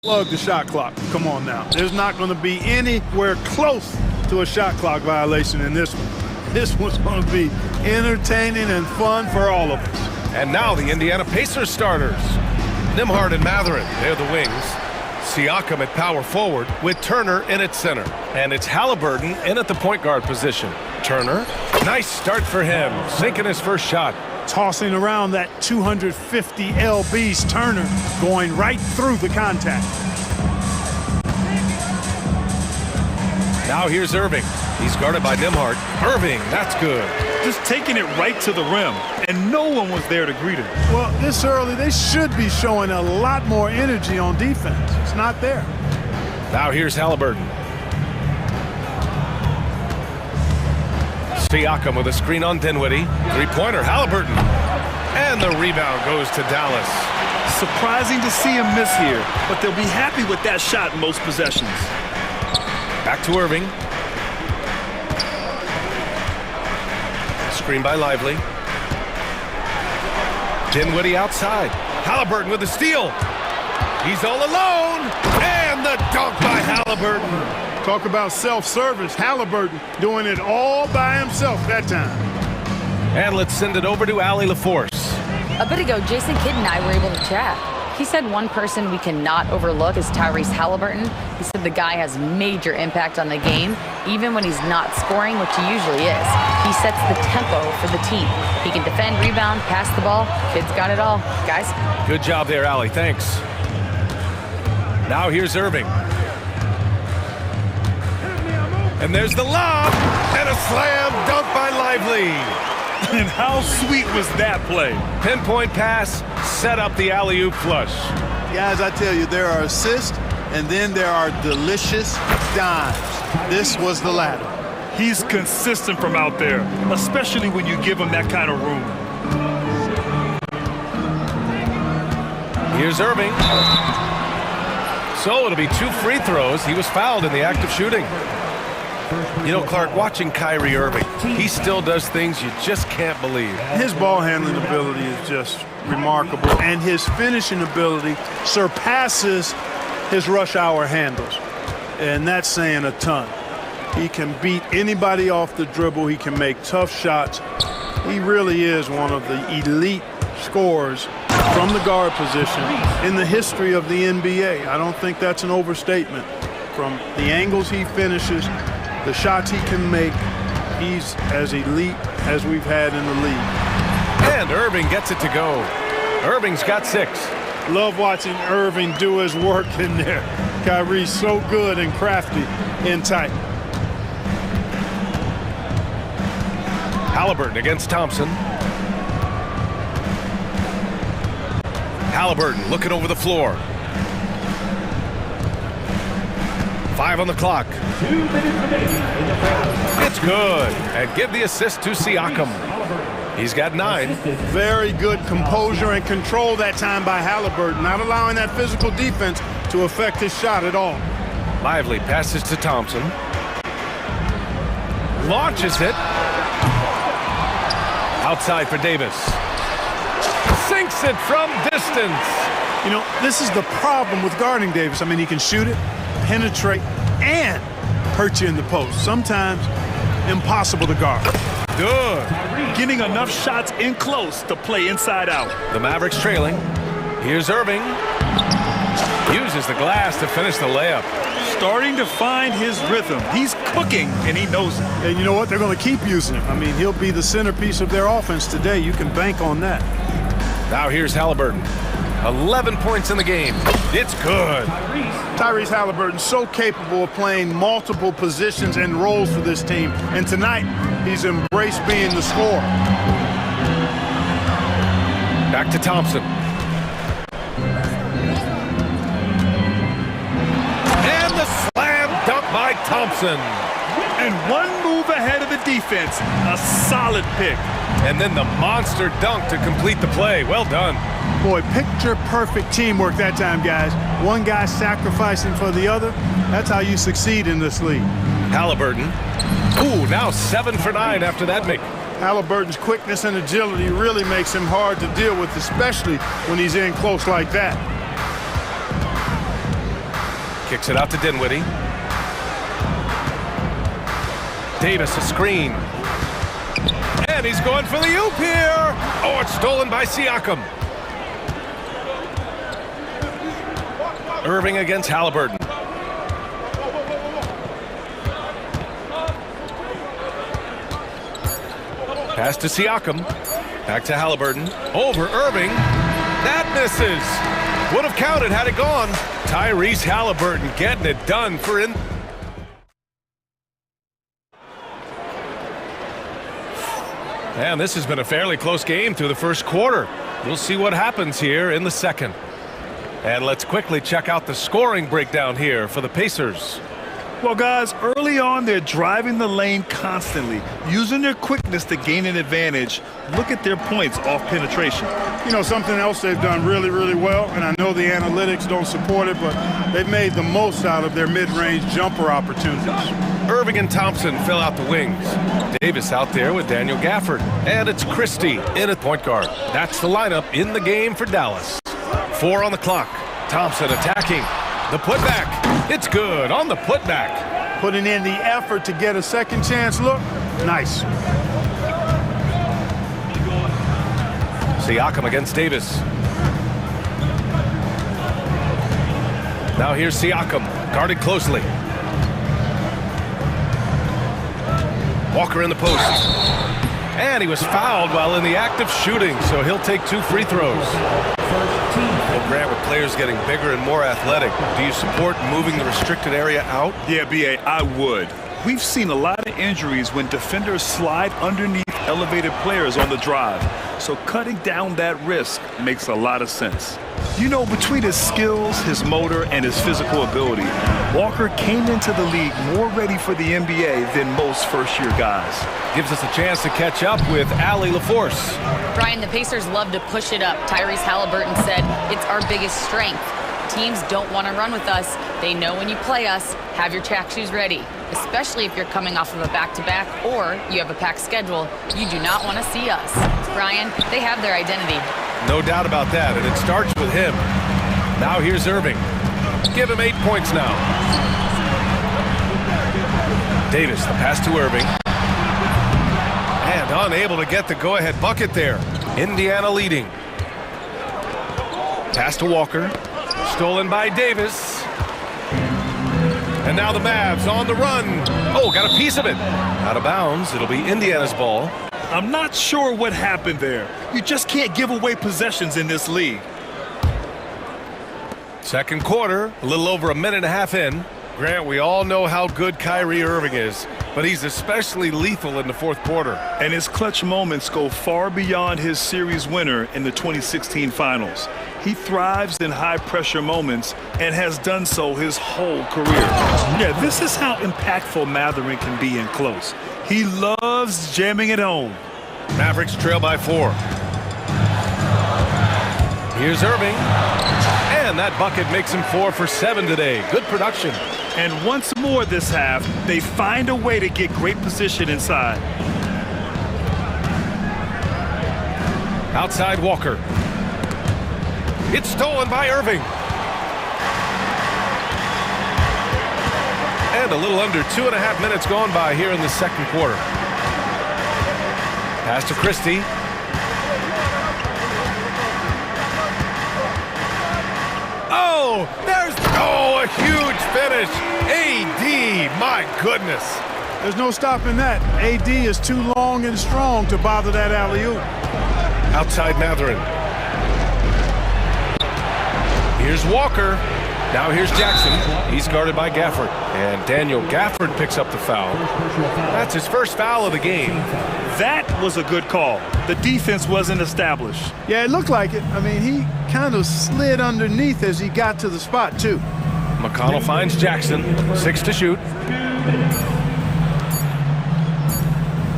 Plug the shot clock. Come on now. There's not going to be anywhere close to a shot clock violation in this one. This one's going to be entertaining and fun for all of us. And now the Indiana Pacers starters. Nembhard and Mathurin, they're the wings. Siakam at power forward with Turner in at center. And it's Halliburton in at the point guard position. Turner, nice start for him, sinking his first shot. Tossing around that 250 lbs, Turner going right through the contact. Now here's Irving. He's guarded by Nembhard. Irving, that's good. Just taking it right to the rim, and no one was there to greet him. Well, this early, they should be showing a lot more energy on defense. It's not there. Now here's Halliburton. Siakam with a screen on Dinwiddie. Three-pointer, Halliburton. And the rebound goes to Dallas. Surprising to see him miss here, but they'll be happy with that shot in most possessions. Back to Irving. Screen by Lively. Dinwiddie outside. Halliburton with the steal. He's all alone. And the dunk by Halliburton. Talk about self-service. Halliburton doing it all by himself that time. And let's send it over to Allie LaForce. A bit ago, Jason Kidd and I were able to chat. He said one person we cannot overlook is Tyrese Halliburton. He said the guy has major impact on the game, even when he's not scoring, which he usually is. He sets the tempo for the team. He can defend, rebound, pass the ball. Kid's got it all. Guys? Good job there, Allie. Thanks. Now here's Irving. And there's the lob, and a slam dunk by Lively. And how sweet was that play? Pinpoint pass, set up the alley-oop flush. Guys, I tell you, there are assists, and then there are delicious dimes. This was the latter. He's consistent from out there, especially when you give him that kind of room. Here's Irving. So it'll be 2 free throws. He was fouled in the act of shooting. You know, Clark, watching Kyrie Irving, he still does things you just can't believe. His ball handling ability is just remarkable, and his finishing ability surpasses his rush hour handles, and that's saying a ton. He can beat anybody off the dribble. He can make tough shots. He really is one of the elite scorers from the guard position in the history of the NBA. I don't think that's an overstatement. From the angles he finishes, the shots he can make, he's as elite as we've had in the league. And Irving gets it to go. Irving's got 6. Love watching Irving do his work in there. Kyrie's so good and crafty in tight. Halliburton against Thompson. Halliburton looking over the floor. 5 on the clock. It's good. And give the assist to Siakam. He's got 9. Very good composure and control that time by Halliburton, not allowing that physical defense to affect his shot at all. Lively passes to Thompson. Launches it. Outside for Davis. Sinks it from distance. You know, this is the problem with guarding Davis. I mean, he can shoot it, penetrate, and hurt you in the post. Sometimes impossible to guard. Good. Getting enough shots in close to play inside out. The Mavericks trailing. Here's Irving. Uses the glass to finish the layup. Starting to find his rhythm. He's cooking, and he knows it. And you know what? They're going to keep using him. I mean, he'll be the centerpiece of their offense today. You can bank on that. Now here's Halliburton. 11 points in the game. It's good. Tyrese Halliburton so capable of playing multiple positions and roles for this team. And tonight, he's embraced being the scorer. Back to Thompson. And the slam dunk by Thompson. And one move ahead of the defense. A solid pick. And then the monster dunk to complete the play. Well done. Boy, picture-perfect teamwork that time, guys. One guy sacrificing for the other. That's how you succeed in this league. Halliburton. Ooh, now 7 for 9 after that make. Halliburton's quickness and agility really makes him hard to deal with, especially when he's in close like that. Kicks it out to Dinwiddie. Davis, a screen. And he's going for the oop here. Oh, it's stolen by Siakam. Irving against Halliburton. Pass to Siakam. Back to Halliburton. Over Irving. That misses. Would have counted had it gone. Tyrese Halliburton getting it done for in. And this has been a fairly close game through the first quarter. We'll see what happens here in the second. And let's quickly check out the scoring breakdown here for the Pacers. Well, guys, early on, they're driving the lane constantly, using their quickness to gain an advantage. Look at their points off penetration. You know, something else they've done really, really well, and I know the analytics don't support it, but they've made the most out of their mid-range jumper opportunities. Irving and Thompson fill out the wings. Davis out there with Daniel Gafford. And it's Christie in at point guard. That's the lineup in the game for Dallas. 4 on the clock. Thompson attacking. The putback. It's good on the putback. Putting in the effort to get a second chance look. Nice. Siakam against Davis. Now here's Siakam, guarded closely. Walker in the post. And he was fouled while in the act of shooting, so he'll take 2 free throws. Well, Grant, with players getting bigger and more athletic, do you support moving the restricted area out? Yeah, B.A., I would. We've seen a lot of injuries when defenders slide underneath elevated players on the drive, so cutting down that risk makes a lot of sense. You know, between his skills, his motor, and his physical ability, Walker came into the league more ready for the NBA than most first-year guys. Gives us a chance to catch up with Allie LaForce. Brian, the Pacers love to push it up. Tyrese Halliburton said it's our biggest strength. Teams don't want to run with us. They know when you play us, have your track shoes ready. Especially if you're coming off of a back-to-back or you have a packed schedule, you do not want to see us. Brian, they have their identity. No doubt about that, and it starts with him. Now here's Irving. Give him 8 points now. Davis, the pass to Irving. And unable to get the go-ahead bucket there. Indiana leading. Pass to Walker. Stolen by Davis. And now the Mavs on the run. Oh, got a piece of it. Out of bounds. It'll be Indiana's ball. I'm not sure what happened there. You just can't give away possessions in this league. Second quarter, a little over a minute and a half in. Grant, we all know how good Kyrie Irving is, but he's especially lethal in the fourth quarter. And his clutch moments go far beyond his series winner in the 2016 finals. He thrives in high-pressure moments and has done so his whole career. Yeah, this is how impactful Mathurin can be in close. He loves jamming it home. Mavericks trail by 4. Here's Irving. And that bucket makes him 4 for 7 today. Good production. And once more this half, they find a way to get great position inside. Outside Walker. It's stolen by Irving. And a little under 2.5 minutes gone by here in the second quarter. Pass to Christie. Oh, there's a huge finish. AD, my goodness. There's no stopping that. AD is too long and strong to bother that alley-oop. Outside Mathurin. Here's Walker. Now here's Jackson. He's guarded by Gafford. And Daniel Gafford picks up the foul. That's his first foul of the game. That was a good call. The defense wasn't established. Yeah, it looked like it. I mean, he kind of slid underneath as he got to the spot, too. McConnell finds Jackson. 6 to shoot.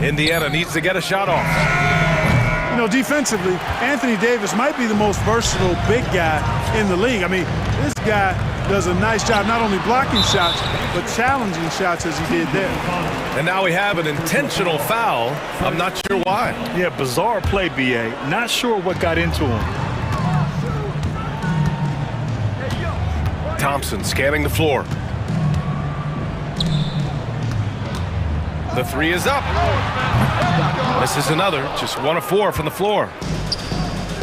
Indiana needs to get a shot off. You know, defensively, Anthony Davis might be the most versatile big guy in the league. I mean, this guy does a nice job not only blocking shots, but challenging shots as he did there. And now we have an intentional foul. I'm not sure why. Yeah, bizarre play, B.A. Not sure what got into him. Thompson scanning the floor. The three is up. This is another, just 1 of 4 from the floor.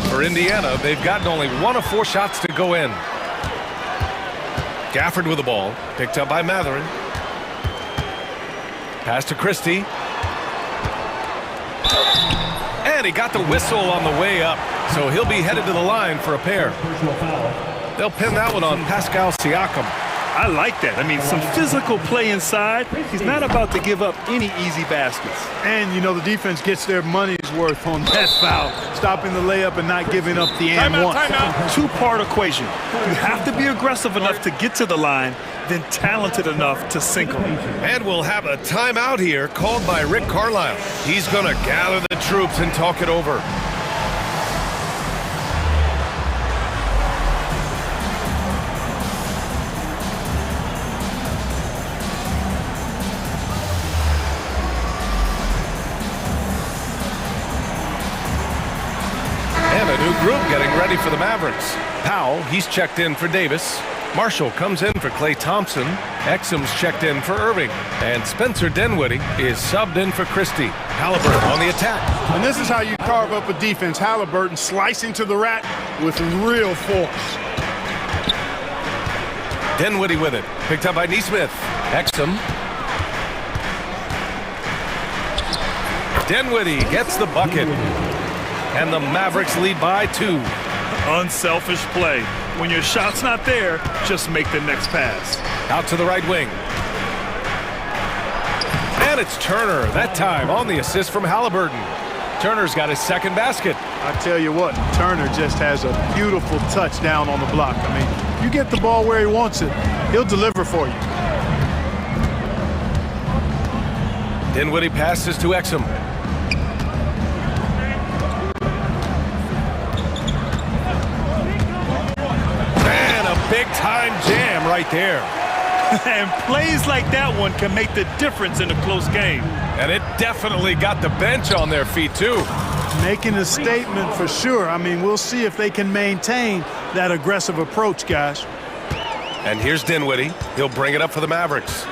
For Indiana, they've gotten only 1 of 4 shots to go in. Gafford with the ball, picked up by Matherin. Pass to Christie. And he got the whistle on the way up, so he'll be headed to the line for a pair. They'll pin that one on Pascal Siakam. I like that. I mean, some physical play inside. He's not about to give up any easy baskets. And, you know, the defense gets their money's worth on that foul, stopping the layup and not giving up the and one. Two-part equation. You have to be aggressive enough to get to the line, then talented enough to sink them. And we'll have a timeout here called by Rick Carlisle. He's going to gather the troops and talk it over. Group getting ready for the Mavericks. Powell, he's checked in for Davis. Marshall comes in for Klay Thompson. Exum's checked in for Irving. And Spencer Dinwiddie is subbed in for Christie. Halliburton on the attack. And this is how you carve up a defense. Halliburton slicing to the rack with real force. Dinwiddie with it. Picked up by Neesmith. Exum. Dinwiddie gets the bucket. And the Mavericks lead by 2. Unselfish play. When your shot's not there, just make the next pass. Out to the right wing. And it's Turner, that time on the assist from Halliburton. Turner's got his second basket. I tell you what, Turner just has a beautiful touch down on the block. I mean, you get the ball where he wants it, he'll deliver for you. Dinwiddie passes to Exum. Big-time jam right there. And plays like that one can make the difference in a close game. And it definitely got the bench on their feet, too. Making a statement for sure. I mean, we'll see if they can maintain that aggressive approach, guys. And here's Dinwiddie. He'll bring it up for the Mavericks.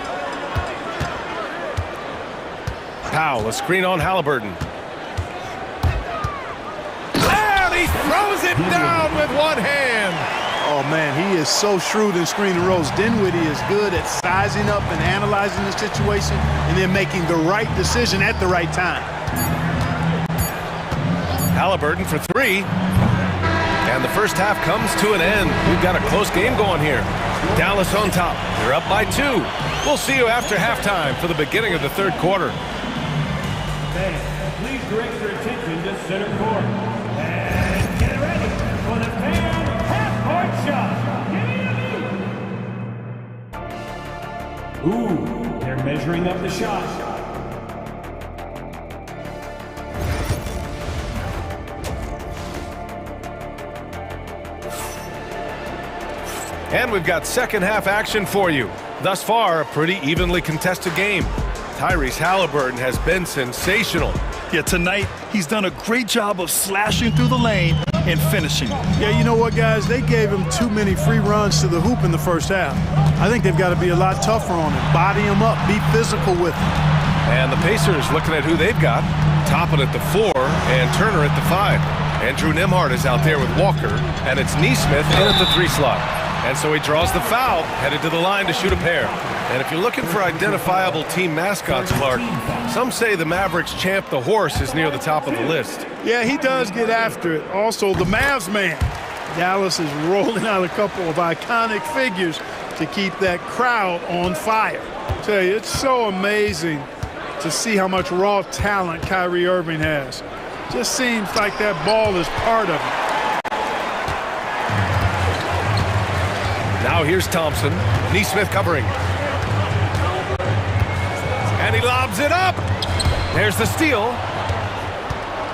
Powell, a screen on Halliburton. And he throws it down with one hand. Oh, man, he is so shrewd in screen and rolls. Dinwiddie is good at sizing up and analyzing the situation and then making the right decision at the right time. Halliburton for 3. And the first half comes to an end. We've got a close game going here. Dallas on top. They're up by 2. We'll see you after halftime for the beginning of the third quarter. Fans, please direct your attention to center court. And get ready for the fan half-court shot. Ooh, they're measuring up the shot. And we've got second half action for you. Thus far, a pretty evenly contested game. Tyrese Halliburton has been sensational. Yeah, tonight he's done a great job of slashing through the lane and finishing. Yeah, you know what, guys? They gave him too many free runs to the hoop in the first half. I think they've got to be a lot tougher on him. Body him up, be physical with him. And the Pacers looking at who they've got. Toppin at the 4 and Turner at the 5. Andrew Nembhard is out there with Walker, and it's Neesmith in at the 3 slot. And so he draws the foul, headed to the line to shoot a pair. And if you're looking for identifiable team mascots, Clark, some say the Mavericks champ, the horse, is near the top of the list. Yeah, he does get after it. Also, the Mavs man. Dallas is rolling out a couple of iconic figures to keep that crowd on fire. I tell you, it's so amazing to see how much raw talent Kyrie Irving has. Just seems like that ball is part of it. Now here's Thompson. Neesmith covering. And he lobs it up. There's the steal.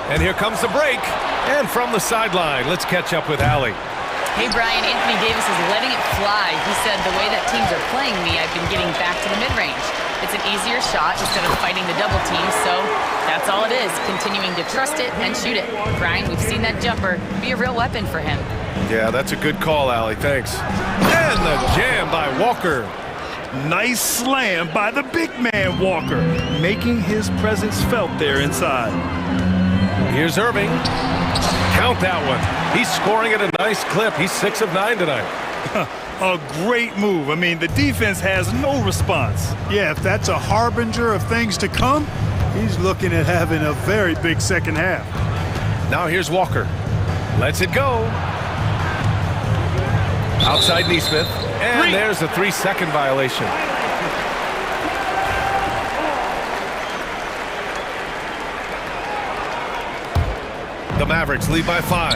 And here comes the break. And from the sideline, let's catch up with Allie. Hey, Brian, Anthony Davis is letting it fly. He said, the way that teams are playing me, I've been getting back to the mid-range. It's an easier shot instead of fighting the double team, so that's all it is, continuing to trust it and shoot it. Brian, we've seen that jumper be a real weapon for him. Yeah, that's a good call, Allie. Thanks. And the jam by Walker. Nice slam by the big man, Walker, making his presence felt there inside. Here's Irving. Count that one. He's scoring at a nice clip. He's 6 of 9 tonight. A great move. I mean, the defense has no response. Yeah, if that's a harbinger of things to come, he's looking at having a very big second half. Now here's Walker. Lets it go. Outside Neesmith. And there's a 3-second violation. The Mavericks lead by 5.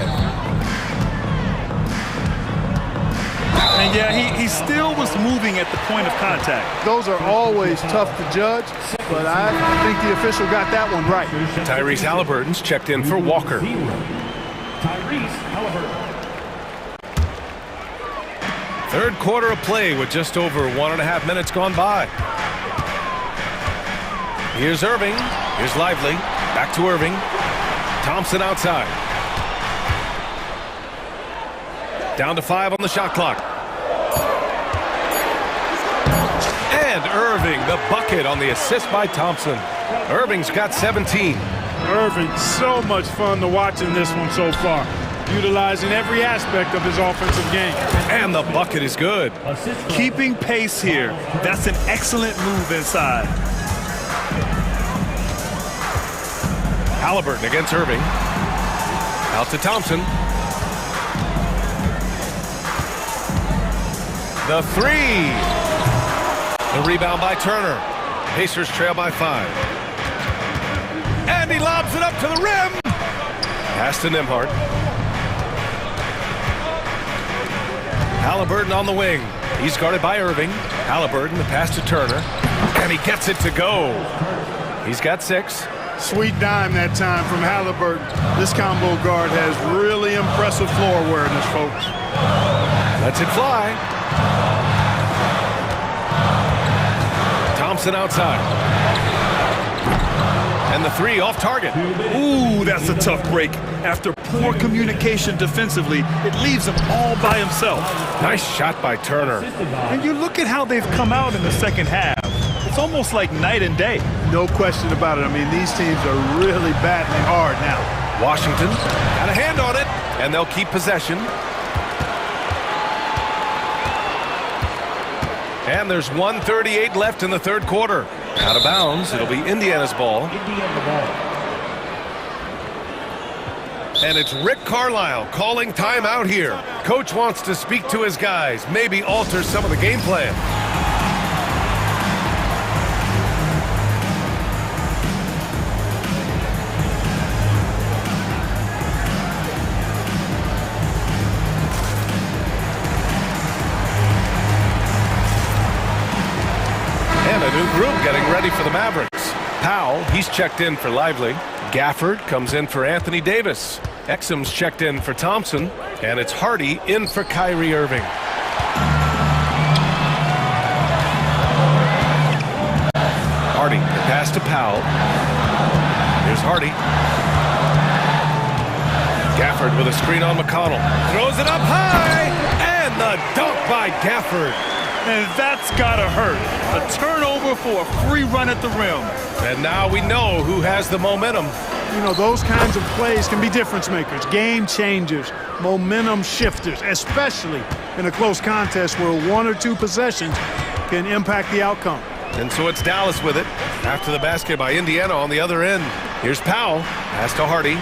And yeah, he still was moving at the point of contact. Those are always tough to judge, but I think the official got that one right. Tyrese Halliburton's checked in for Walker. Tyrese Halliburton. Third quarter of play with just over 1.5 minutes gone by. Here's Irving. Here's Lively. Back to Irving. Thompson outside. Down to 5 on the shot clock. And Irving, the bucket on the assist by Thompson. Irving's got 17. Irving, so much fun to watch in this one so far, utilizing every aspect of his offensive game. And the bucket is good. Keeping pace here. That's an excellent move inside. Halliburton against Irving. Out to Thompson. The 3. The rebound by Turner. Pacers trail by 5. And he lobs it up to the rim. Pass to Nembhard. Halliburton on the wing. He's guarded by Irving. Halliburton, the pass to Turner. And he gets it to go. He's got 6. Sweet dime that time from Halliburton. This combo guard has really impressive floor awareness, folks. Lets it fly. Thompson outside. And the 3 off target. Ooh, that's a tough break. After poor communication defensively, it leaves him all by himself. Nice shot by Turner. And you look at how they've come out in the second half. It's almost like night and day. No question about it. I mean, these teams are really battling hard now. Washington got a hand on it, and they'll keep possession. And there's 1:38 left in the third quarter. Out of bounds, it'll be Indiana's ball. And it's Rick Carlisle calling timeout here. Coach wants to speak to his guys, maybe alter some of the game plan. And a new group getting ready for the Mavericks. Powell, he's checked in for Lively. Gafford comes in for Anthony Davis. Exum's checked in for Thompson. And it's Hardy in for Kyrie Irving. Hardy, the pass to Powell. Here's Hardy. Gafford with a screen on McConnell. Throws it up high. And the dunk by Gafford. And that's gotta hurt. A turnover for a free run at the rim. And now we know who has the momentum. You know, those kinds of plays can be difference makers, game changers, momentum shifters, especially in a close contest where 1 or 2 possessions can impact the outcome. And so it's Dallas with it after the basket by Indiana on the other end. Here's Powell. Pass to Hardy.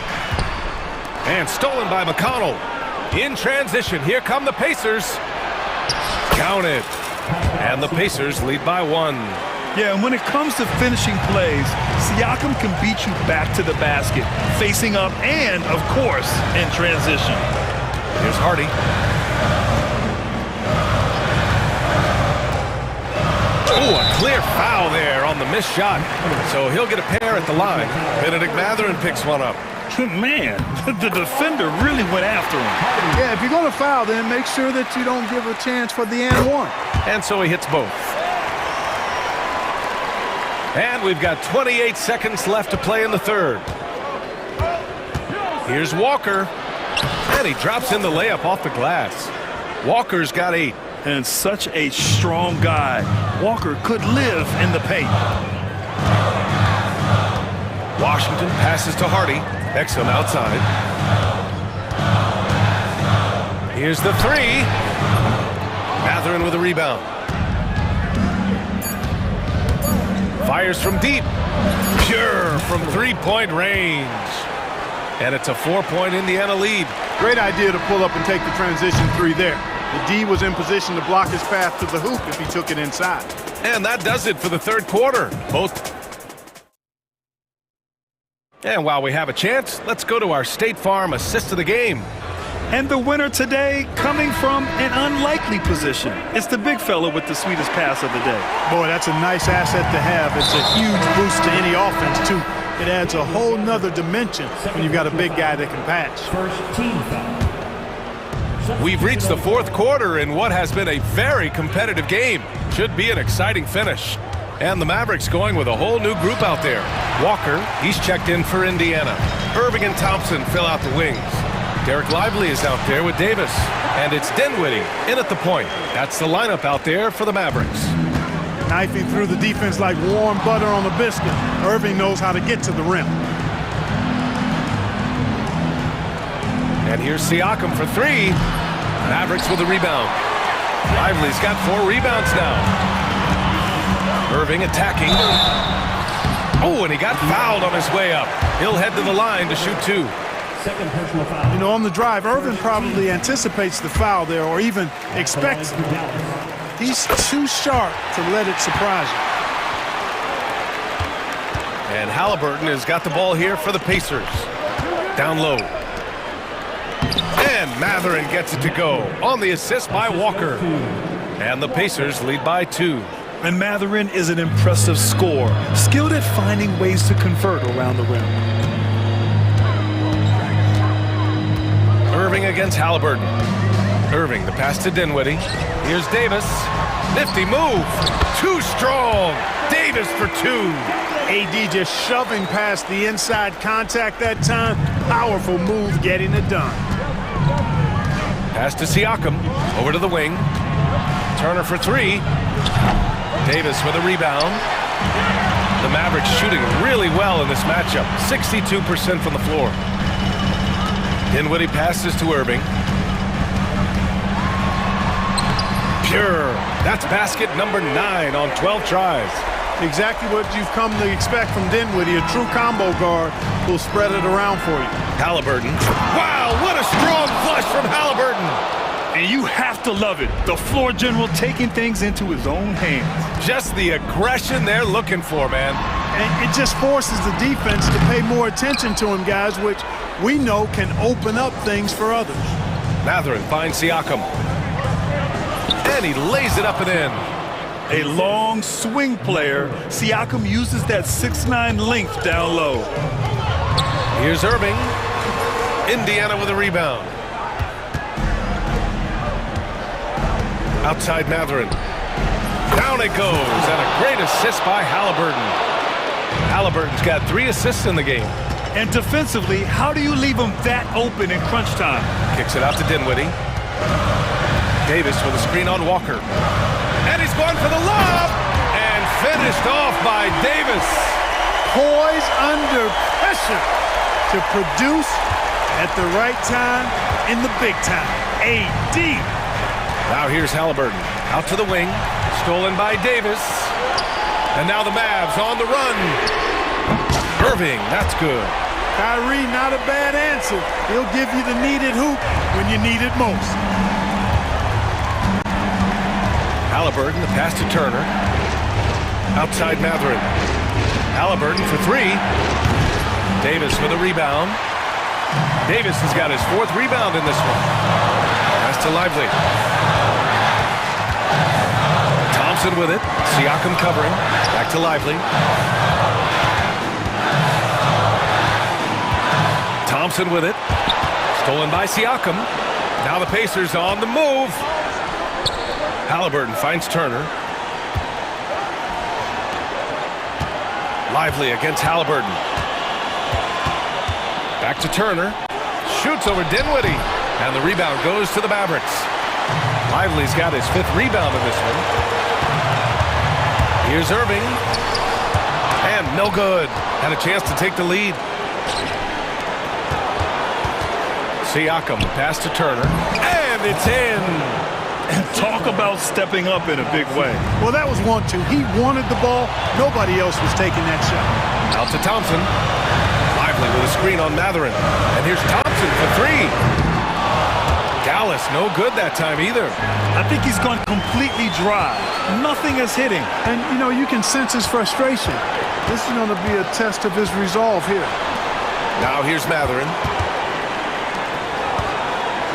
And stolen by McConnell. In transition, here come the Pacers. Count it. And the Pacers lead by 1. Yeah, and when it comes to finishing plays, Siakam can beat you back to the basket, facing up and, of course, in transition. Here's Hardy. Oh, a clear foul there on the missed shot. So he'll get a pair at the line. Benedict Mathurin picks one up. Man, the defender really went after him. Yeah, if you're going to foul, then make sure that you don't give a chance for the and one. And so he hits both. And we've got 28 seconds left to play in the third. Here's Walker. And he drops in the layup off the glass. Walker's got 8. And such a strong guy. Walker could live in the paint. Washington passes to Hardy. Exum outside. Here's the 3. Matherin with a rebound. Fires from deep. Pure from three-point range. And it's a 4-point Indiana lead. Great idea to pull up and take the transition 3 there. The D was in position to block his path to the hoop if he took it inside. And that does it for the third quarter. And while we have a chance, let's go to our State Farm assist of the game. And the winner today coming from an unlikely position. It's the big fella with the sweetest pass of the day. Boy, that's a nice asset to have. It's a huge boost to any offense, too. It adds a whole nother dimension when you've got a big guy that can pass. First team foul. We've reached the fourth quarter in what has been a very competitive game. Should be an exciting finish. And the Mavericks going with a whole new group out there. Walker, he's checked in for Indiana. Irving and Thompson fill out the wings. Derek Lively is out there with Davis. And it's Dinwiddie in at the point. That's the lineup out there for the Mavericks. Knifing through the defense like warm butter on a biscuit. Irving knows how to get to the rim. And here's Siakam for 3. Mavericks with a rebound. Lively's got 4 rebounds now. Irving attacking. Oh, and he got fouled on his way up. He'll head to the line to shoot 2. Second personal foul. You know, on the drive, Irving probably anticipates the foul there or even expects it. He's too sharp to let it surprise you. And Halliburton has got the ball here for the Pacers. Down low. And Matherin gets it to go on the assist by Walker. And the Pacers lead by 2. And Matherin is an impressive scorer, skilled at finding ways to convert around the rim. Irving against Halliburton. Irving, the pass to Dinwiddie. Here's Davis. Nifty move. Too strong. Davis for 2. AD just shoving past the inside contact that time. Powerful move getting it done. Pass to Siakam. Over to the wing. Turner for 3. Davis with a rebound. The Mavericks shooting really well in this matchup. 62% from the floor. Dinwiddie passes to Irving. Pure. That's basket number 9 on 12 tries. Exactly what you've come to expect from Dinwiddie. A true combo guard will spread it around for you. Halliburton. Wow, what a strong flush from Halliburton. And you have to love it. The floor general taking things into his own hands. Just the aggression they're looking for, man. And it just forces the defense to pay more attention to him, guys, which we know can open up things for others. Matherin finds Siakam. And he lays it up and in. A long swing player. Siakam uses that 6'9" length down low. Here's Irving. Indiana with a rebound. Outside Matherin. Down it goes, and a great assist by Halliburton. Halliburton's got 3 assists in the game. And defensively, how do you leave him that open in crunch time? Kicks it out to Dinwiddie. Davis with a screen on Walker. And he's going for the lob! And finished off by Davis. Poise under pressure to produce at the right time in the big time. AD. Now here's Halliburton. Out to the wing. Stolen by Davis. And now the Mavs on the run. Irving, that's good. Kyrie, not a bad answer. He'll give you the needed hoop when you need it most. Halliburton, the pass to Turner. Outside Matherin. Halliburton for 3. Davis with a rebound. Davis has got his 4th rebound in this one. Pass to Lively. Thompson with it. Siakam covering. Back to Lively. Thompson with it. Stolen by Siakam. Now the Pacers on the move. Halliburton finds Turner. Lively against Halliburton. Back to Turner. Shoots over Dinwiddie. And the rebound goes to the Mavericks. Lively's got his 5th rebound in this one. Here's Irving. And no good. Had a chance to take the lead. Siakam, pass to Turner. And it's in. And talk about stepping up in a big way. Well, that was 1-2. He wanted the ball. Nobody else was taking that shot. Out to Thompson. Lively with a screen on Matherin. And here's Thompson for 3. Dallas, no good that time either. I think he's gone completely dry. Nothing is hitting. And, you know, you can sense his frustration. This is going to be a test of his resolve here. Now here's Matherin.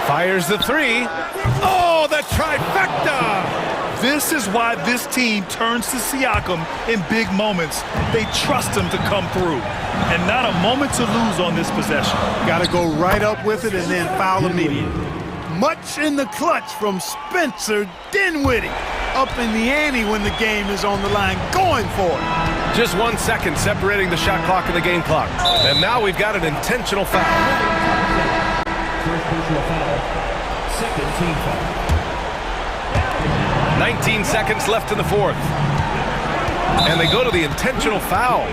Fires the 3. Oh, the trifecta! This is why this team turns to Siakam in big moments. They trust him to come through. And not a moment to lose on this possession. Got to go right up with it and then foul immediately. Much in the clutch from Spencer Dinwiddie. Up in the ante when the game is on the line, going for it. Just 1 second separating the shot clock and the game clock. And now we've got an intentional foul. First personal foul. Second team foul. 19 seconds left in the 4th. And they go to the intentional foul.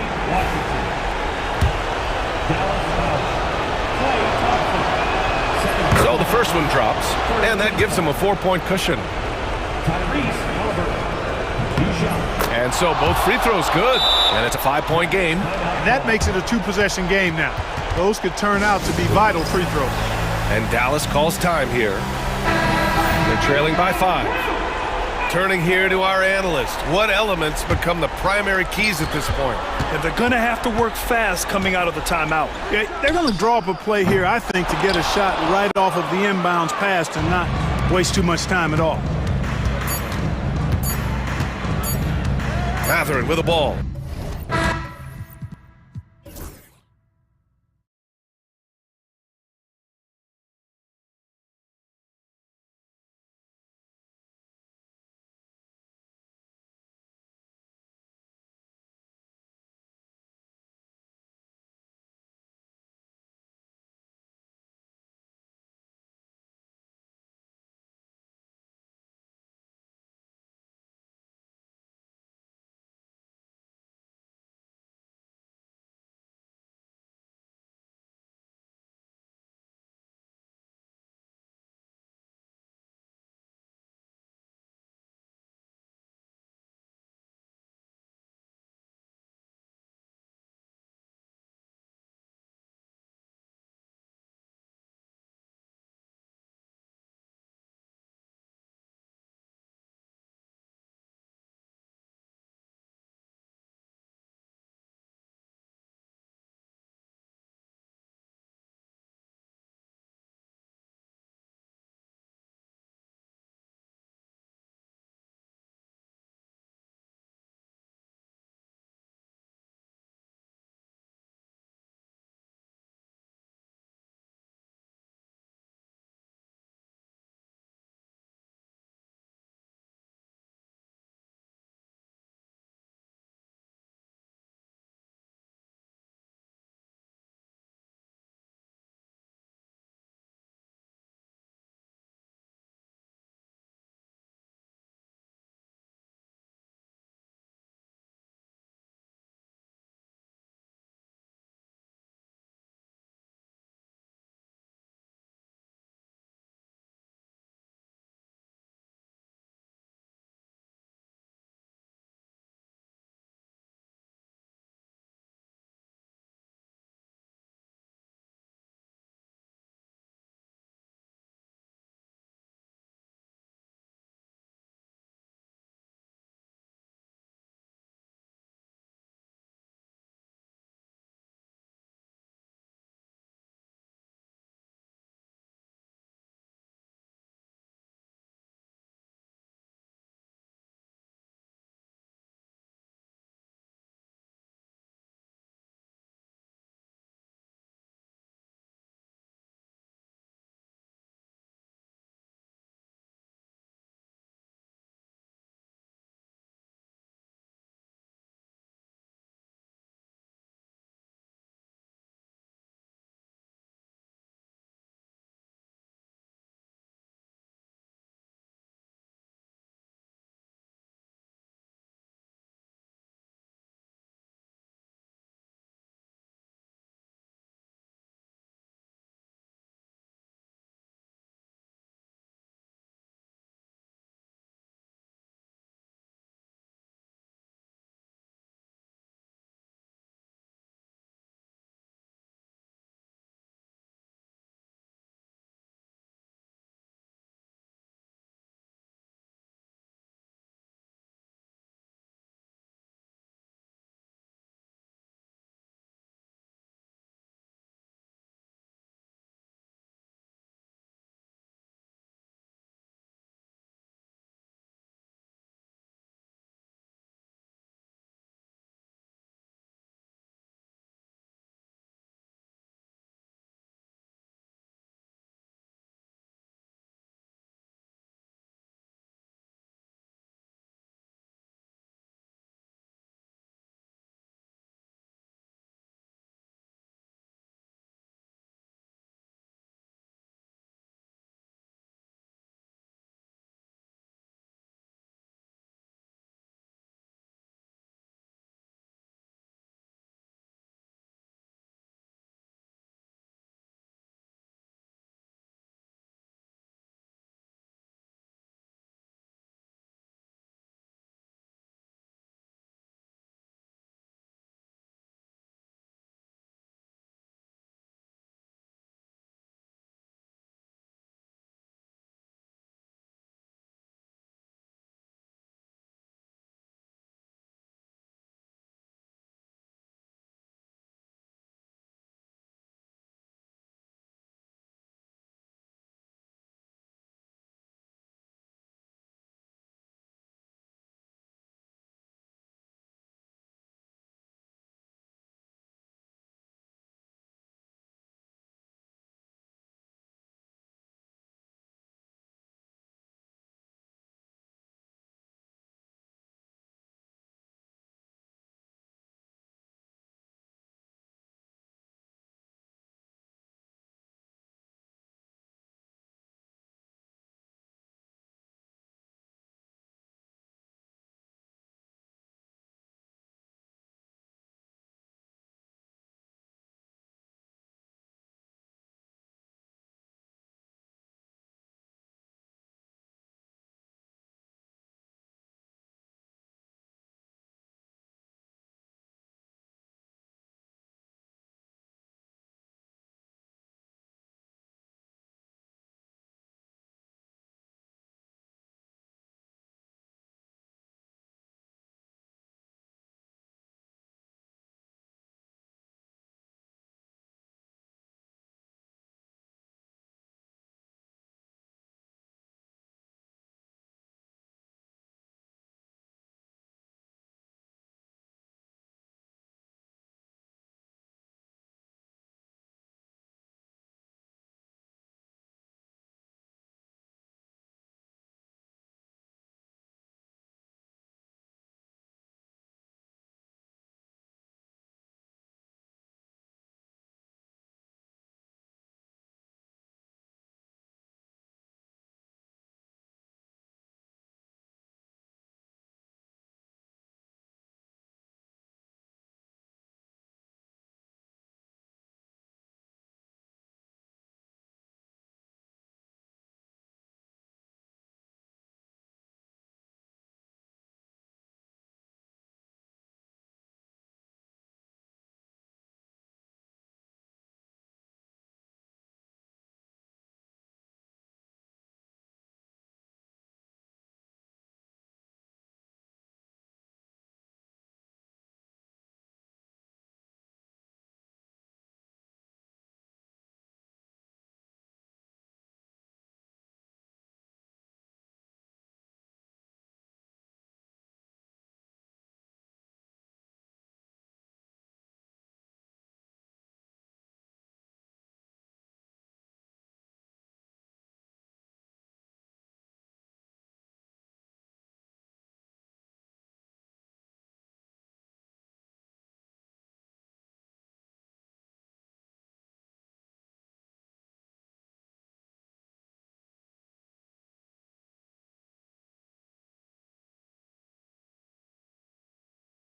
So the first one drops, and that gives them a 4-point cushion. And so both free throws good, and it's a 5-point game. That makes it a 2-possession game now. Those could turn out to be vital free throws. And Dallas calls time here. They're trailing by 5. Turning here to our analyst. What elements become the primary keys at this point? And they're going to have to work fast coming out of the timeout. Yeah, they're going to draw up a play here, I think, to get a shot right off of the inbounds pass and not waste too much time at all. Matherin with the ball.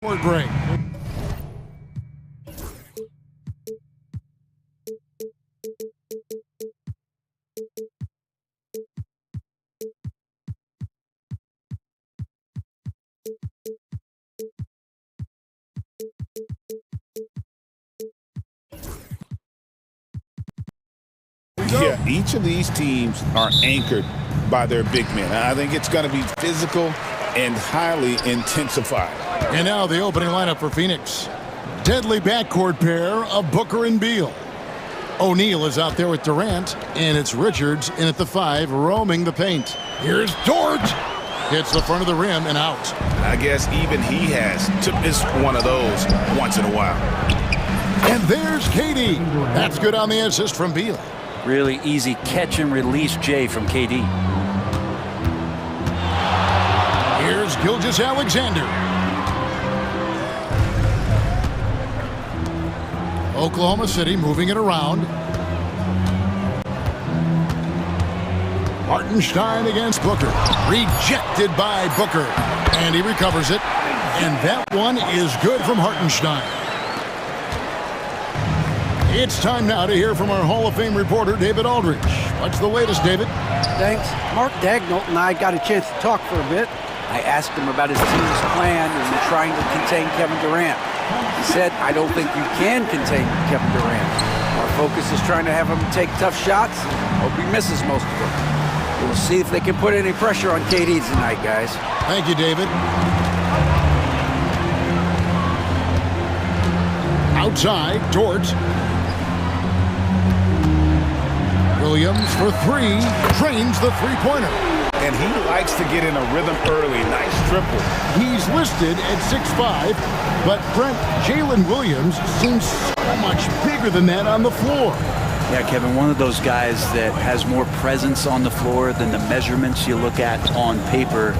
Short break. Yeah, each of these teams are anchored by their big men. I think it's going to be physical and highly intensified. And now the opening lineup for Phoenix. Deadly backcourt pair of Booker and Beal. O'Neal is out there with Durant, and it's Richards in at the 5, roaming the paint. Here's Dort. Hits the front of the rim and out. I guess even he has to miss one of those once in a while. And there's KD. That's good on the assist from Beal. Really easy catch and release, Jay, from KD. Here's Gilgeous-Alexander. Oklahoma City moving it around. Hartenstein against Booker. Rejected by Booker. And he recovers it. And that one is good from Hartenstein. It's time now to hear from our Hall of Fame reporter, David Aldridge. What's the latest, David? Thanks. Mark Daigneault and I got a chance to talk for a bit. I asked him about his team's plan in trying to contain Kevin Durant. He said, I don't think you can contain Kevin Durant. Our focus is trying to have him take tough shots. Hope he misses most of them. We'll see if they can put any pressure on KD tonight, guys. Thank you, David. Outside, Dort. Williams for 3, drains the three-pointer. And he likes to get in a rhythm early. Nice triple. He's listed at 6'5", but Brent, Jalen Williams seems so much bigger than that on the floor. Yeah, Kevin, one of those guys that has more presence on the floor than the measurements you look at on paper.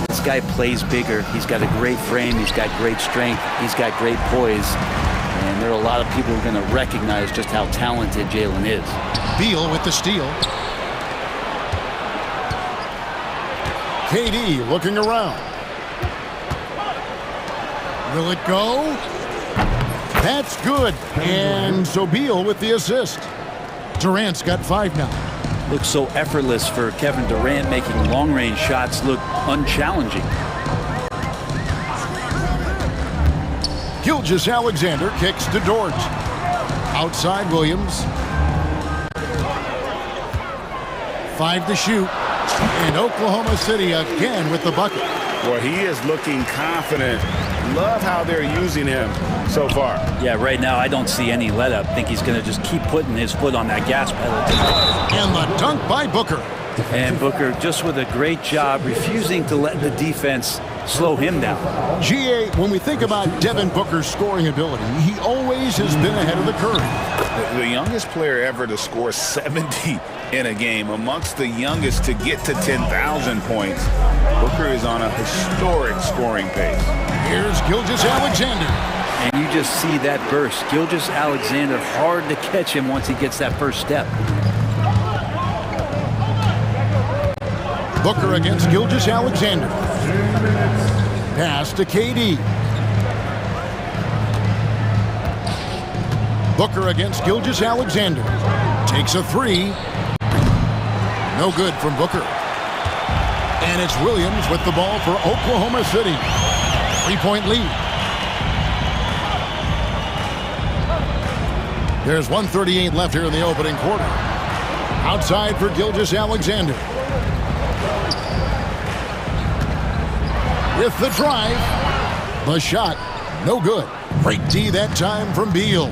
This guy plays bigger. He's got a great frame. He's got great strength. He's got great poise. And there are a lot of people who are going to recognize just how talented Jalen is. Beal with the steal. KD looking around. Will it go? That's good. And so Beal with the assist. Durant's got 5 now. Looks so effortless for Kevin Durant, making long-range shots look unchallenging. Gilgeous-Alexander kicks to Dort. Outside Williams. 5 to shoot. And Oklahoma City again with the bucket. Well, he is looking confident. Love how they're using him so far. Yeah, right now I don't see any let up. I think he's going to just keep putting his foot on that gas pedal. And the dunk by Booker. And Booker just with a great job refusing to let the defense slow him down. GA, when we think about Devin Booker's scoring ability, he always has been ahead of the curve. The youngest player ever to score 70 in a game, amongst the youngest to get to 10,000 points. Booker is on a historic scoring pace. Here's Gilgeous-Alexander. And you just see that burst. Gilgeous-Alexander, hard to catch him once he gets that first step. Booker against Gilgeous-Alexander. Pass to KD. Booker against Gilgeous-Alexander. Takes a 3. No good from Booker. And it's Williams with the ball for Oklahoma City. 3-point lead. There's 1:38 left here in the opening quarter. Outside for Gilgeous-Alexander. With the drive. The shot. No good. Great D that time from Beal.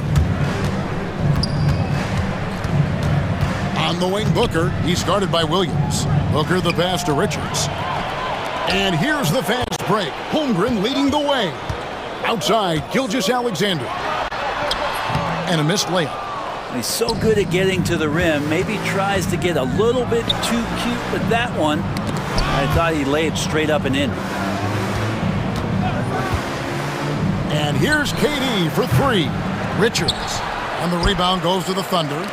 On the wing, Booker. He's guarded by Williams. Booker the pass to Richards. And here's the fast break. Holmgren leading the way. Outside, Gilgeous-Alexander. And a missed layup. He's so good at getting to the rim. Maybe tries to get a little bit too cute with that one. I thought he laid it straight up and in. And here's KD for 3. Richards. And the rebound goes to the Thunder.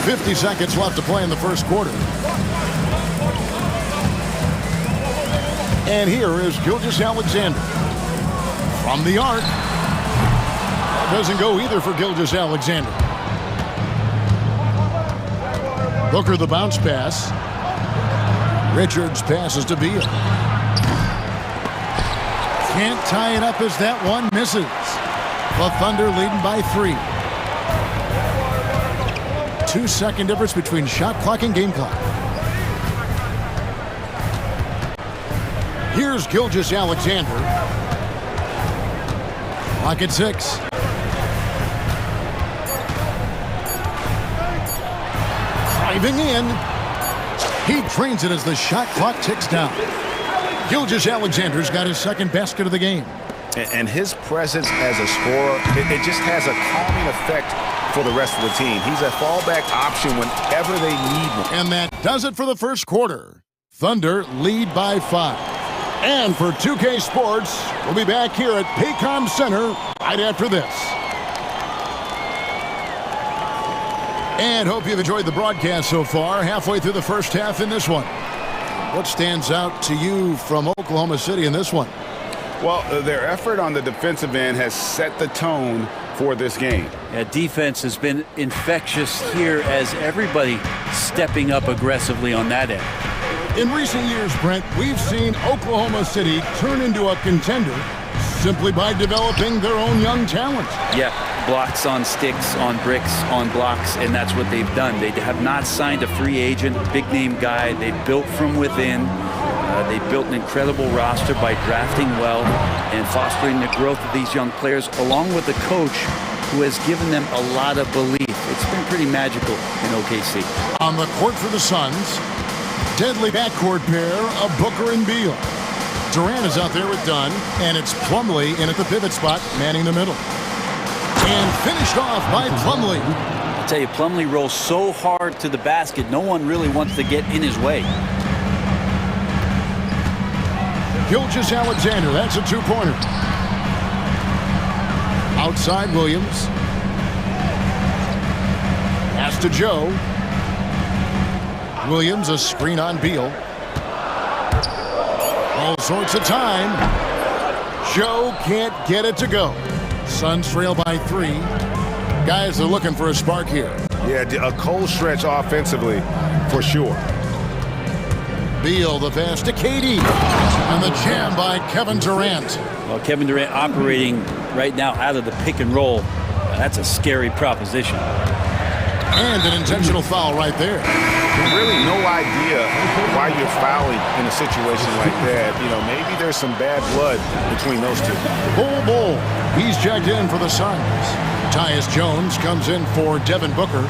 50 seconds left to play in the first quarter. And here is Gilgeous-Alexander. From the arc. That doesn't go either for Gilgeous-Alexander. Booker the bounce pass. Richards passes to Beal. Can't tie it up as that one misses. The Thunder leading by 3. 2-second difference between shot clock and game clock. Here's Gilgeous-Alexander. Clock at 6. Driving in. He drains it as the shot clock ticks down. Gilgeous-Alexander's got his second basket of the game. And his presence as a scorer, it just has a calming effect for the rest of the team. He's a fallback option whenever they need one. And that does it for the first quarter. Thunder lead by 5. And for 2K Sports, we'll be back here at Paycom Center right after this. And hope you've enjoyed the broadcast so far. Halfway through the first half in this one. What stands out to you from Oklahoma City in this one? Well, their effort on the defensive end has set the tone for this game. Yeah, defense has been infectious here as everybody stepping up aggressively on that end. In recent years, Brent, we've seen Oklahoma City turn into a contender simply by developing their own young talent. Yeah, blocks on sticks, on bricks, on blocks, and that's what they've done. They have not signed a free agent, big-name guy. They built from within. They built an incredible roster by drafting well and fostering the growth of these young players, along with a coach who has given them a lot of belief. It's been pretty magical in OKC. On the court for the Suns, deadly backcourt pair of Booker and Beal. Durant is out there with Dunn, and it's Plumlee in at the pivot spot, manning the middle. And finished off by Plumlee. I tell you, Plumlee rolls so hard to the basket, no one really wants to get in his way. Gilgeous-Alexander, that's a two-pointer. Outside Williams. Pass to Joe. Williams, a screen on Beal. All sorts of time. Joe can't get it to go. Suns trail by 3. Guys are looking for a spark here. Yeah, a cold stretch offensively for sure. Beal, the pass to KD. And the jam by Kevin Durant. Well, Kevin Durant operating right now out of the pick and roll. That's a scary proposition. And an intentional foul right there. Really no idea why you're fouling in a situation like that. You know, maybe there's some bad blood between those two. Bull. He's checked in for the Suns. Tyus Jones comes in for Devin Booker.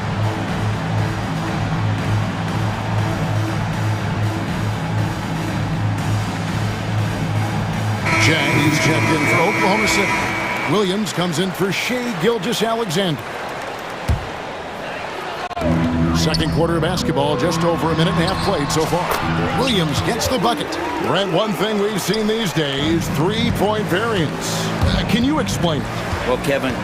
He's checked in for Oklahoma City. Williams comes in for Shai Gilgeous-Alexander. Second quarter of basketball, just over a minute and a half played so far. Williams gets the bucket. Brent, one thing we've seen these days, three-point variance. Can you explain it? Well, Kevin,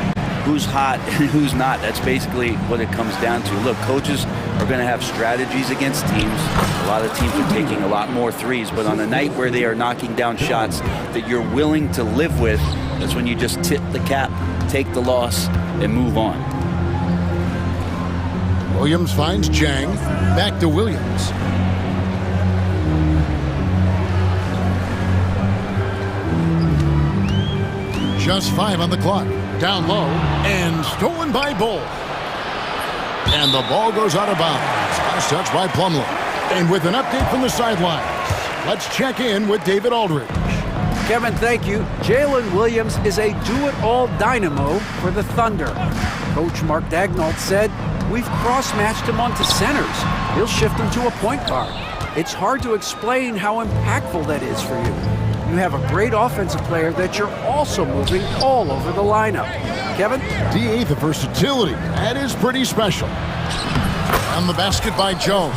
who's hot and who's not? That's basically what it comes down to. Look, coaches are going to have strategies against teams. A lot of teams are taking a lot more threes, but on a night where they are knocking down shots that you're willing to live with, that's when you just tip the cap, take the loss, and move on. Williams finds Chang. Back to Williams. Just 5 on the clock. Down low. And stolen by Bull. And the ball goes out of bounds. Last touch by Plumlee. And with an update from the sidelines, let's check in with David Aldridge. Kevin, thank you. Jalen Williams is a do-it-all dynamo for the Thunder. Coach Mark Daigneault said, "We've cross-matched him onto centers. He'll shift him to a point guard. It's hard to explain how impactful that is for you. You have a great offensive player that you're also moving all over the lineup." Kevin? D.A. the versatility. That is pretty special. On the basket by Jones.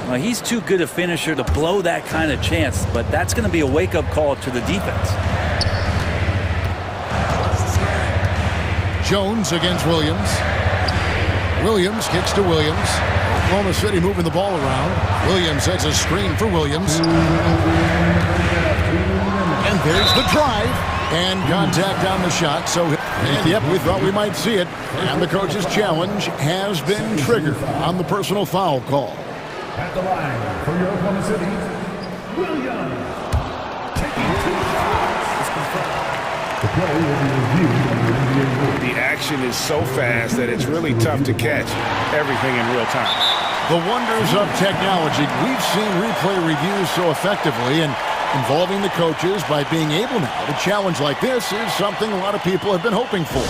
Well, he's too good a finisher to blow that kind of chance, but that's going to be a wake-up call to the defense. Jones against Williams. Williams kicks to Williams. Oklahoma City moving the ball around. Williams sets a screen for Williams. And there's the drive. And contact on the shot, so and yep, we thought we might see it. And the coach's challenge has been triggered on the personal foul call. At the line for your Oklahoma City, Williams. Taking 2 shots. The play will be reviewed under NBA rules. The action is so fast that it's really tough to catch everything in real time. The wonders of technology. We've seen replay reviews so effectively, and involving the coaches by being able now to challenge like this is something a lot of people have been hoping for.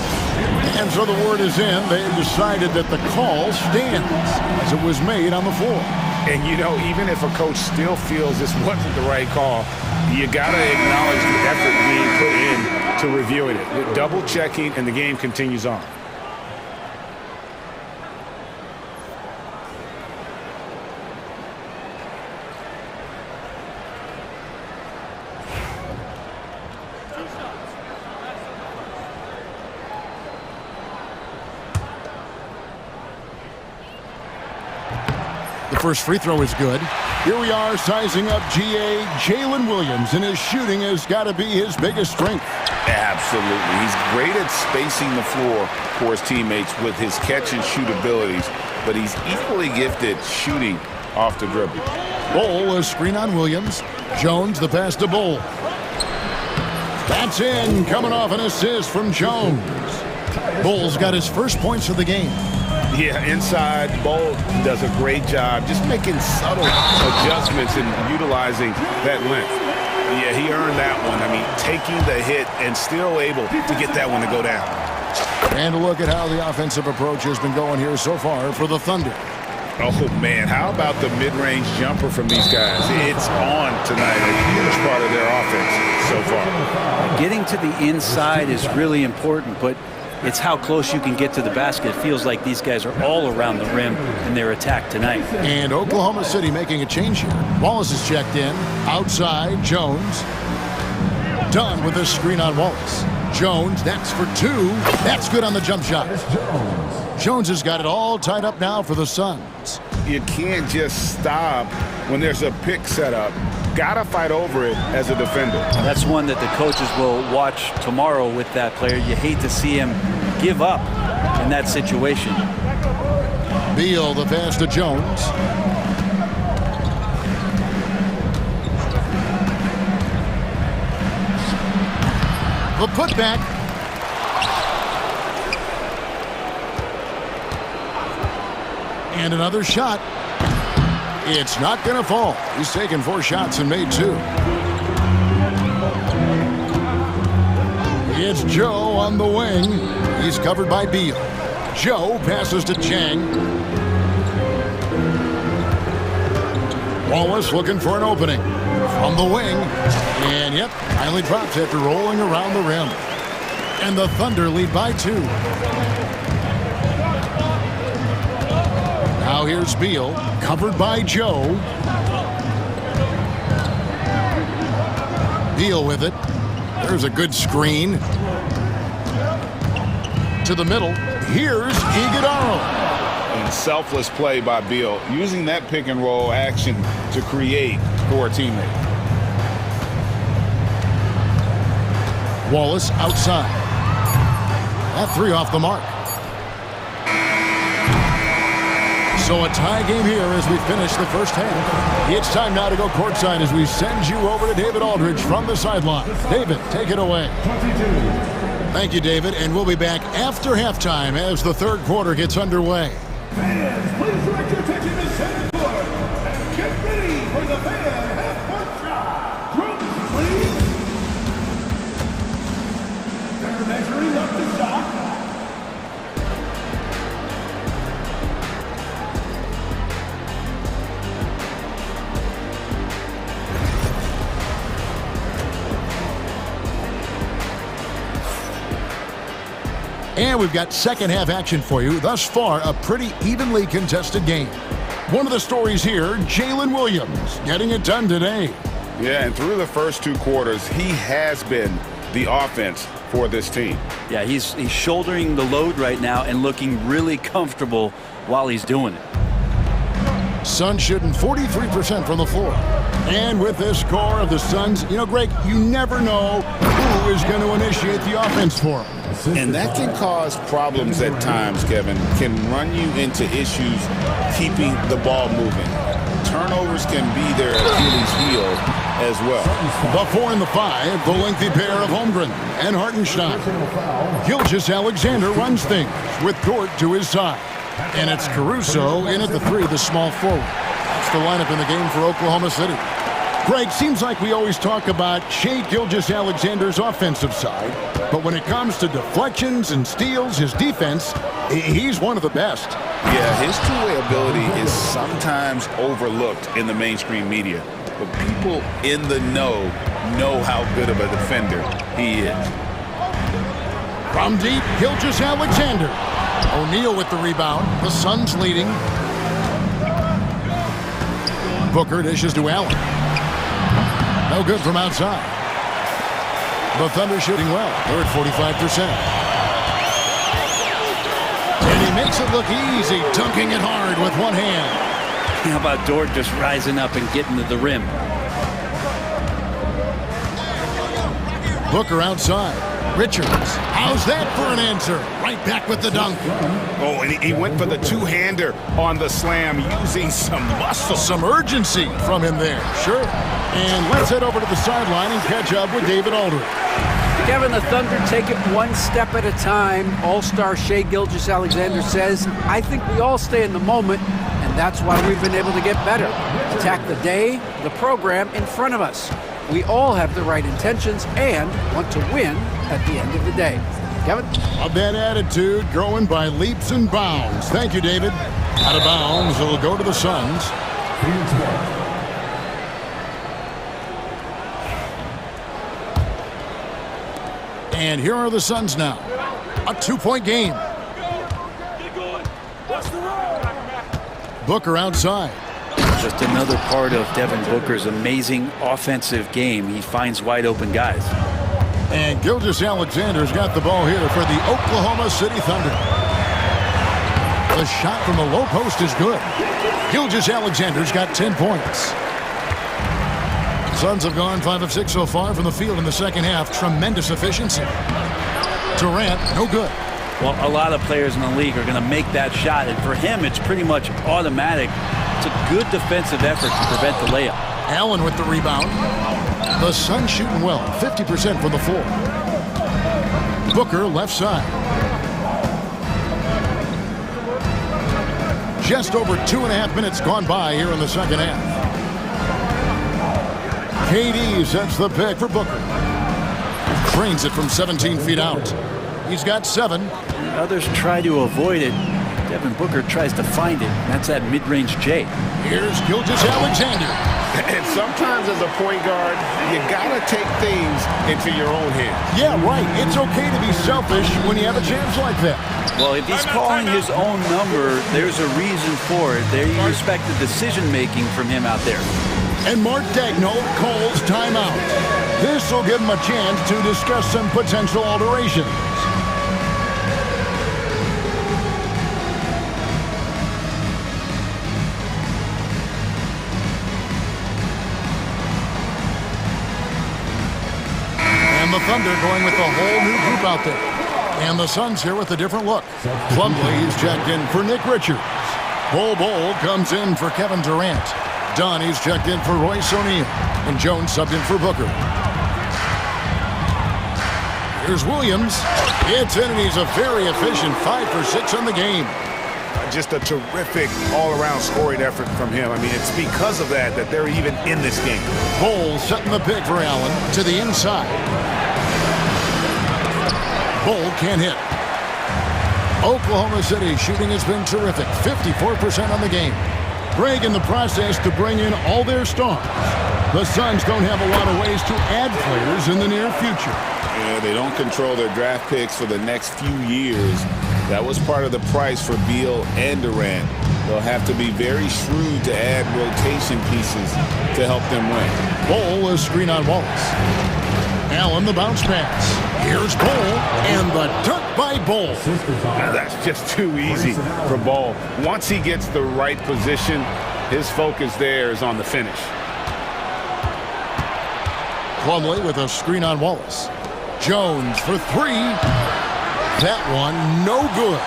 And so the word is in. They've decided that the call stands as it was made on the floor. And, you know, even if a coach still feels this wasn't the right call, you got to acknowledge the effort being put in to reviewing it. Double checking, and the game continues on. The first free throw is good. Here we are sizing up GA Jalen Williams, and his shooting has got to be his biggest strength. Absolutely. He's great at spacing the floor for his teammates with his catch and shoot abilities, but he's equally gifted shooting off the dribble. Bull, a screen on Williams. Jones, the pass to Bull. That's in, coming off an assist from Jones. Bull's got his first points of the game. Yeah, inside, Bull does a great job just making subtle adjustments and utilizing that length. Yeah, he earned that one. I mean, taking the hit and still able to get that one to go down. And a look at how the offensive approach has been going here so far for the Thunder. Oh, man, how about the mid-range jumper from these guys? It's on tonight, a huge part of their offense so far. Getting to the inside is really important, but it's how close you can get to the basket. It feels like these guys are all around the rim in their attack tonight. And Oklahoma City making a change here. Wallace is checked in. Outside, Jones. Done with a screen on Wallace. Jones, that's for 2. That's good on the jump shot. Jones has got it all tied up now for the Suns. You can't just stop when there's a pick set up. Gotta fight over it as a defender. That's one that the coaches will watch tomorrow with that player. You hate to see him give up in that situation. Beal, the pass to Jones. The putback. And another shot. It's not going to fall. He's taken 4 shots and made 2. It's Joe on the wing. He's covered by Beal. Joe passes to Chang. Wallace looking for an opening from the wing. And yep, finally drops after rolling around the rim. And the Thunder lead by 2. Now here's Beal, covered by Joe. Beal with it. There's a good screen. To the middle. Here's Iguodala. And selfless play by Beal, using that pick and roll action to create for a teammate. Wallace outside. That 3 off the mark. So a tie game here as we finish the first half. It's time now to go courtside as we send you over to David Aldridge from the sideline. David, take it away. 22. Thank you, David, and we'll be back after halftime as the third quarter gets underway. Fans, please direct your attention to center court and get ready for the fan half-court shot. Drums, please. They're measuring up the shot. And we've got second half action for you. Thus far, a pretty evenly contested game. One of the stories here, Jalen Williams getting it done today. Yeah, and through the first 2 quarters, he has been the offense for this team. Yeah, he's shouldering the load right now and looking really comfortable while he's doing it. Suns shooting 43% from the floor. And with this core of the Suns, you know, Greg, you never know who is going to initiate the offense for them. And that can cause problems at times, Kevin. Can run you into issues keeping the ball moving. Turnovers can be their Achilles heel as well. The 4 and the 5, the lengthy pair of Holmgren and Hartenstein. Gilgeous-Alexander runs things with Dort to his side. And it's Caruso in at the 3, the small forward. That's the lineup in the game for Oklahoma City. Greg, seems like we always talk about Shai Gilgeous-Alexander's offensive side, but when it comes to deflections and steals, his defense, he's one of the best. Yeah, his two-way ability is sometimes overlooked in the mainstream media, but people in the know how good of a defender he is. From deep, Gilgeous-Alexander. O'Neal with the rebound. The Suns leading. Booker dishes to Allen. No good from outside. The Thunder shooting well. They're at 45%. And he makes it look easy, dunking it hard with one hand. How about Dort just rising up and getting to the rim? Booker outside. Richards. How's that for an answer? Right back with the dunk. Oh, and he went for the two-hander on the slam using some muscle. Some urgency from him there. Sure. And let's head over to the sideline and catch up with David Aldridge. Kevin, the Thunder take it one step at a time. All-star Shai Gilgeous-Alexander says, I think we all stay in the moment, and that's why we've been able to get better. Attack the day, the program in front of us. We all have the right intentions and want to win at the end of the day. Kevin? A bad attitude growing by leaps and bounds. Thank you, David. Out of bounds, it'll go to the Suns. And here are the Suns now. A 2-point game. Booker outside. Just another part of Devin Booker's amazing offensive game. He finds wide open guys. And Gilgeous-Alexander's got the ball here for the Oklahoma City Thunder. The shot from the low post is good. Gilgeous-Alexander's got 10 points. Suns have gone 5 of 6 so far from the field in the second half. Tremendous efficiency. Durant, no good. Well, a lot of players in the league are going to make that shot, and for him, it's pretty much automatic. It's a good defensive effort to prevent the layup. Allen with the rebound. The Suns shooting well, 50% from the floor. Booker left side. Just over 2.5 minutes gone by here in the second half. KD sets the pick for Booker. Trains it from 17 feet out. He's got 7. Others try to avoid it. Devin Booker tries to find it. That's that mid-range J. Here's Gilgeous-Alexander. And sometimes as a point guard, you gotta take things into your own hands. Yeah, right. It's okay to be selfish when you have a chance like that. Well, if he's calling his own number, there's a reason for it. There you respect the decision-making from him out there. And Mark Daigneault calls timeout. This will give him a chance to discuss some potential alterations. The Thunder going with a whole new group out there. And the Suns here with a different look. Plumlee is checked in for Nick Richards. Bol comes in for Kevin Durant. Donnie's checked in for Royce O'Neal. And Jones subbed in for Booker. Here's Williams. It's in, and he's a very efficient 5 for 6 on the game. Just a terrific all-around scoring effort from him. I mean, it's because of that they're even in this game. Bol setting the pick for Allen to the inside. Bol can't hit. Oklahoma City shooting has been terrific. 54% on the game. Greg in the process to bring in all their stars. The Suns don't have a lot of ways to add players in the near future. Yeah, they don't control their draft picks for the next few years. That was part of the price for Beal and Durant. They'll have to be very shrewd to add rotation pieces to help them win. Bol is screen on Wallace. Allen the bounce pass. Here's Bol, and the dunk by Bol. Now that's just too easy for Bol. Once he gets the right position, His focus there is on the finish. Plumlee with a screen on Wallace. Jones for three. That one, no good.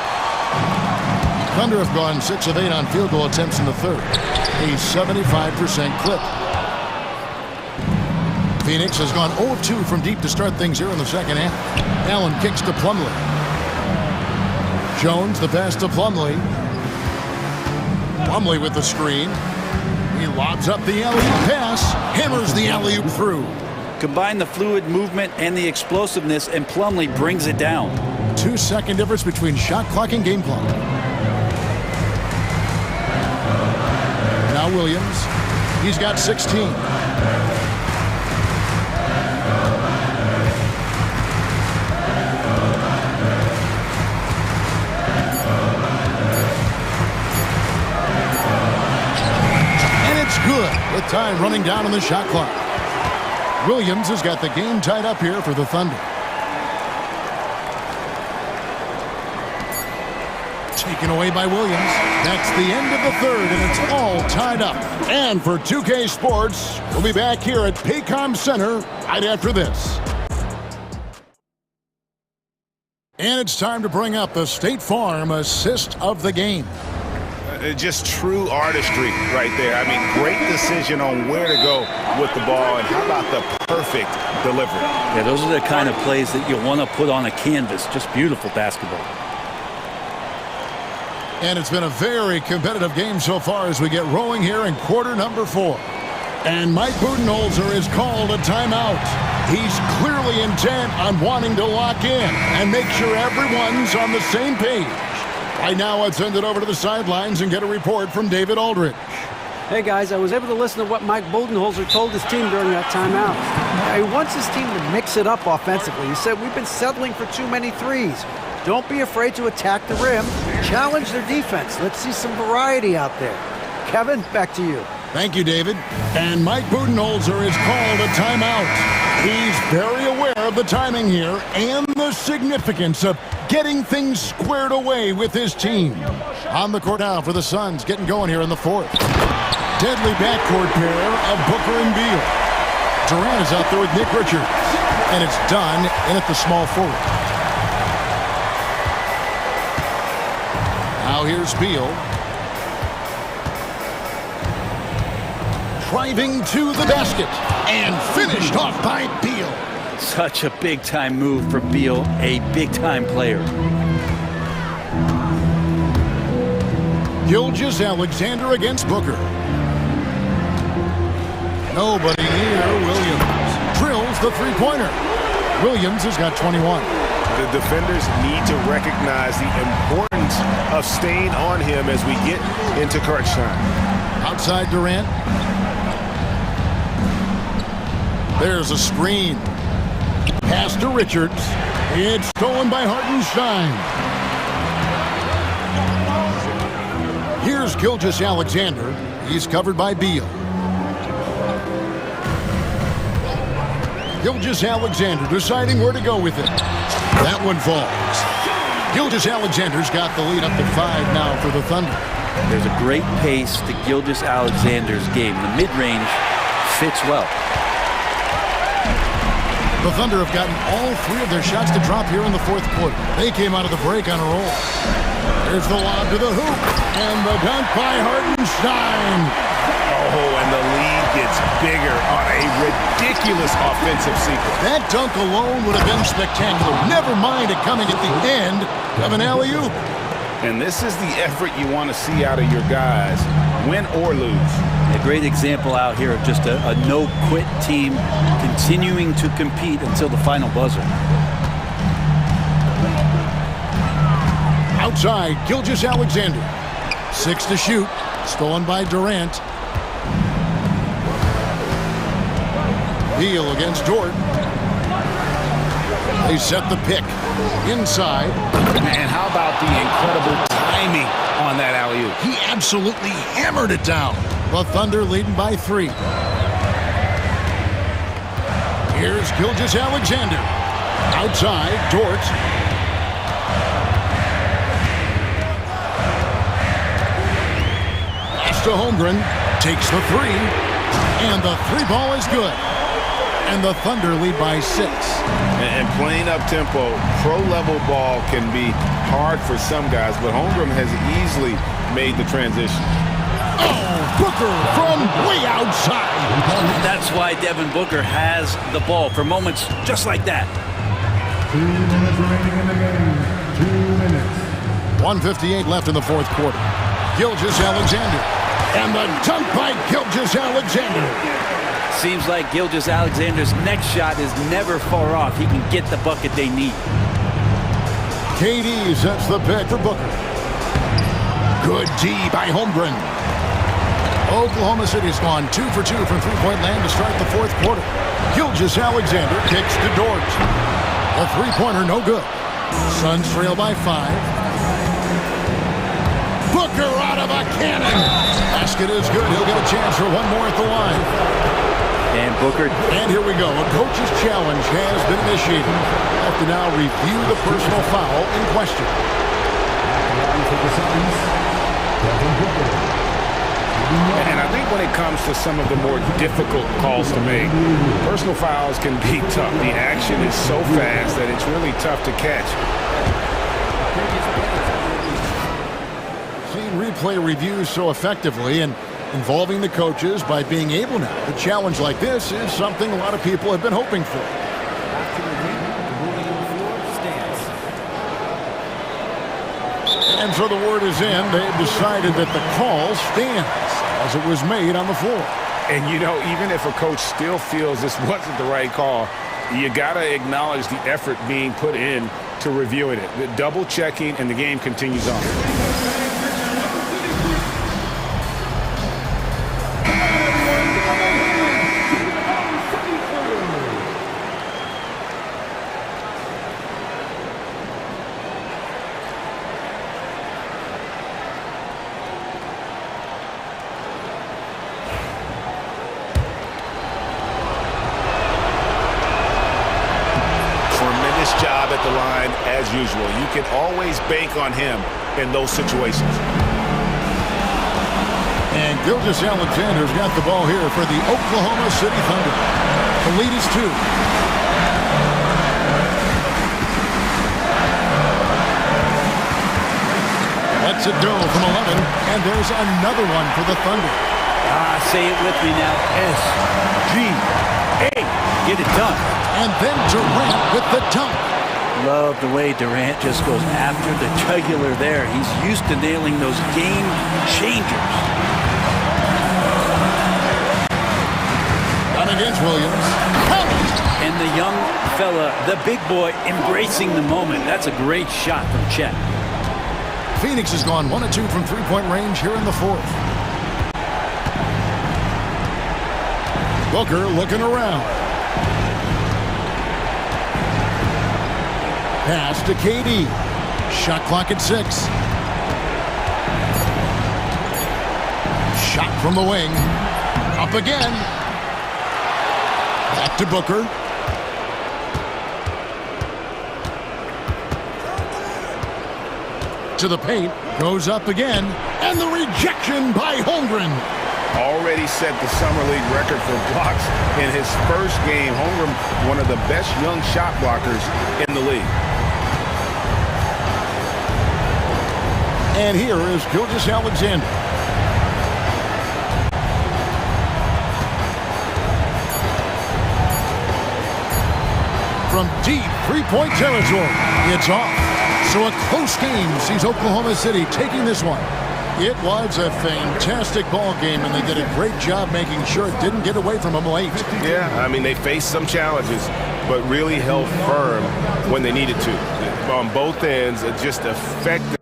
Thunder have gone 6 of 8 on field goal attempts in the third. A 75% clip. Phoenix has gone 0 of 2 from deep to start things here in the second half. Allen kicks to Plumlee. Jones, the pass to Plumlee. Plumlee with the screen. He lobs up the alley-oop pass. Hammers the alley-oop through. Combine the fluid movement and the explosiveness, and Plumlee brings it down. 2-second difference between shot clock and game clock. Now Williams. He's got 16. Good, with time running down on the shot clock. Williams has got the game tied up here for the Thunder. Taken away by Williams. That's the end of the third, and it's all tied up. And for 2K Sports, we'll be back here at Paycom Center right after this. And it's time to bring up the State Farm assist of the game. Just true artistry right there. I mean, great decision on where to go with the ball, and how about the perfect delivery? Yeah, those are the kind of plays that you want to put on a canvas. Just beautiful basketball. And it's been a very competitive game so far as we get rolling here in quarter number 4. And Mike Budenholzer is called a timeout. He's clearly intent on wanting to lock in and make sure everyone's on the same page. Right now, I'd send it over to the sidelines and get a report from David Aldridge. Hey, guys, I was able to listen to what Mike Budenholzer told his team during that timeout. He wants his team to mix it up offensively. He said, we've been settling for too many threes. Don't be afraid to attack the rim. Challenge their defense. Let's see some variety out there. Kevin, back to you. Thank you, David. And Mike Budenholzer is called a timeout. He's very aware of the timing here and the significance of getting things squared away with his team. On the court now for the Suns, getting going here in the fourth. Deadly backcourt pair of Booker and Beal. Durant is out there with Nick Richards. And it's done in at the small forward. Now here's Beal. Driving to the basket and finished off by Beal. Such a big-time move for Beal, a big-time player. Gilgeous-Alexander against Booker. Nobody near Williams. Drills the three-pointer. Williams has got 21. The defenders need to recognize the importance of staying on him as we get into crunch time. Outside Durant. There's a screen. Pass to Richards. It's stolen by Hartenstein. Here's Gilgeous-Alexander. He's covered by Beal. Gilgeous-Alexander deciding where to go with it. That one falls. Gilgeous-Alexander's got the lead up to 5 now for the Thunder. There's a great pace to Gilgeous-Alexander's game. The mid-range fits well. The Thunder have gotten all 3 of their shots to drop here in the fourth quarter. They came out of the break on a roll. There's the lob to the hoop, and the dunk by Hartenstein. Oh, and the lead gets bigger on a ridiculous offensive sequence. That dunk alone would have been spectacular. Never mind it coming at the end of an alley-oop. And this is the effort you want to see out of your guys, win or lose. A great example out here of just a no-quit team continuing to compete until the final buzzer. Outside, Gilgeous-Alexander. 6 to shoot. Stolen by Durant. Beal against Dort. They set the pick. Inside. And how about the incredible timing on that alley-oop? He absolutely hammered it down. The Thunder leading by 3. Here's Gilgeous-Alexander. Outside, Dort. Pass to Holmgren. Takes the three. And the three ball is good. And the Thunder lead by 6. And playing up-tempo, pro-level ball can be hard for some guys, but Holmgren has easily made the transition. Oh, Booker from way outside. That's why Devin Booker has the ball for moments just like that. 2 minutes remaining in the game. 2 minutes. 1:58 left in the fourth quarter. Gilgeous-Alexander. And the dunk by Gilgeous-Alexander. Seems like Gilgeous-Alexander's next shot is never far off. He can get the bucket they need. KD sets the pick for Booker. Good D by Holmgren. Oklahoma City's gone 2 for 2 from three-point land to start the fourth quarter. Gilgeous-Alexander kicks to Dort. The three-pointer no good. Suns trail by 5. Booker out of a cannon. Basket is good. He'll get a chance for one more at the line. And Booker. And here we go. A coach's challenge has been initiated. We'll have to now review the personal foul in question. And I think when it comes to some of the more difficult calls to make, personal fouls can be tough. The action is so fast that it's really tough to catch. Seen replay reviews so effectively and involving the coaches by being able now. A challenge like this is something a lot of people have been hoping for. And so the word is in. They've decided that the call stands as it was made on the floor. And, you know, even if a coach still feels this wasn't the right call, you got to acknowledge the effort being put in to reviewing it. The double checking, and the game continues on. Job at the line as usual. You can always bank on him in those situations. And Gilgeous-Alexander's got the ball here for the Oklahoma City Thunder. The lead is 2. Lets it go from 11, and there's another one for the Thunder. Say it with me now. S-G-A. Get it done. And then Durant with the dunk. Love the way Durant just goes after the jugular there. He's used to nailing those game changers. Not against Williams. And the young fella, the big boy, embracing the moment. That's a great shot from Chet. Phoenix has gone 1 of 2 from three-point range here in the fourth. Booker looking around. Pass to KD. Shot clock at 6. Shot from the wing. Up again. Back to Booker. To the paint. Goes up again. And the rejection by Holmgren. Already set the Summer League record for blocks in his first game. Holmgren, one of the best young shot blockers in the league. And here is Gilgeous-Alexander. From deep three-point territory, it's off. So a close game sees Oklahoma City taking this one. It was a fantastic ball game, and they did a great job making sure it didn't get away from them late. Yeah, I mean, they faced some challenges, but really held firm when they needed to. On both ends, it just effective.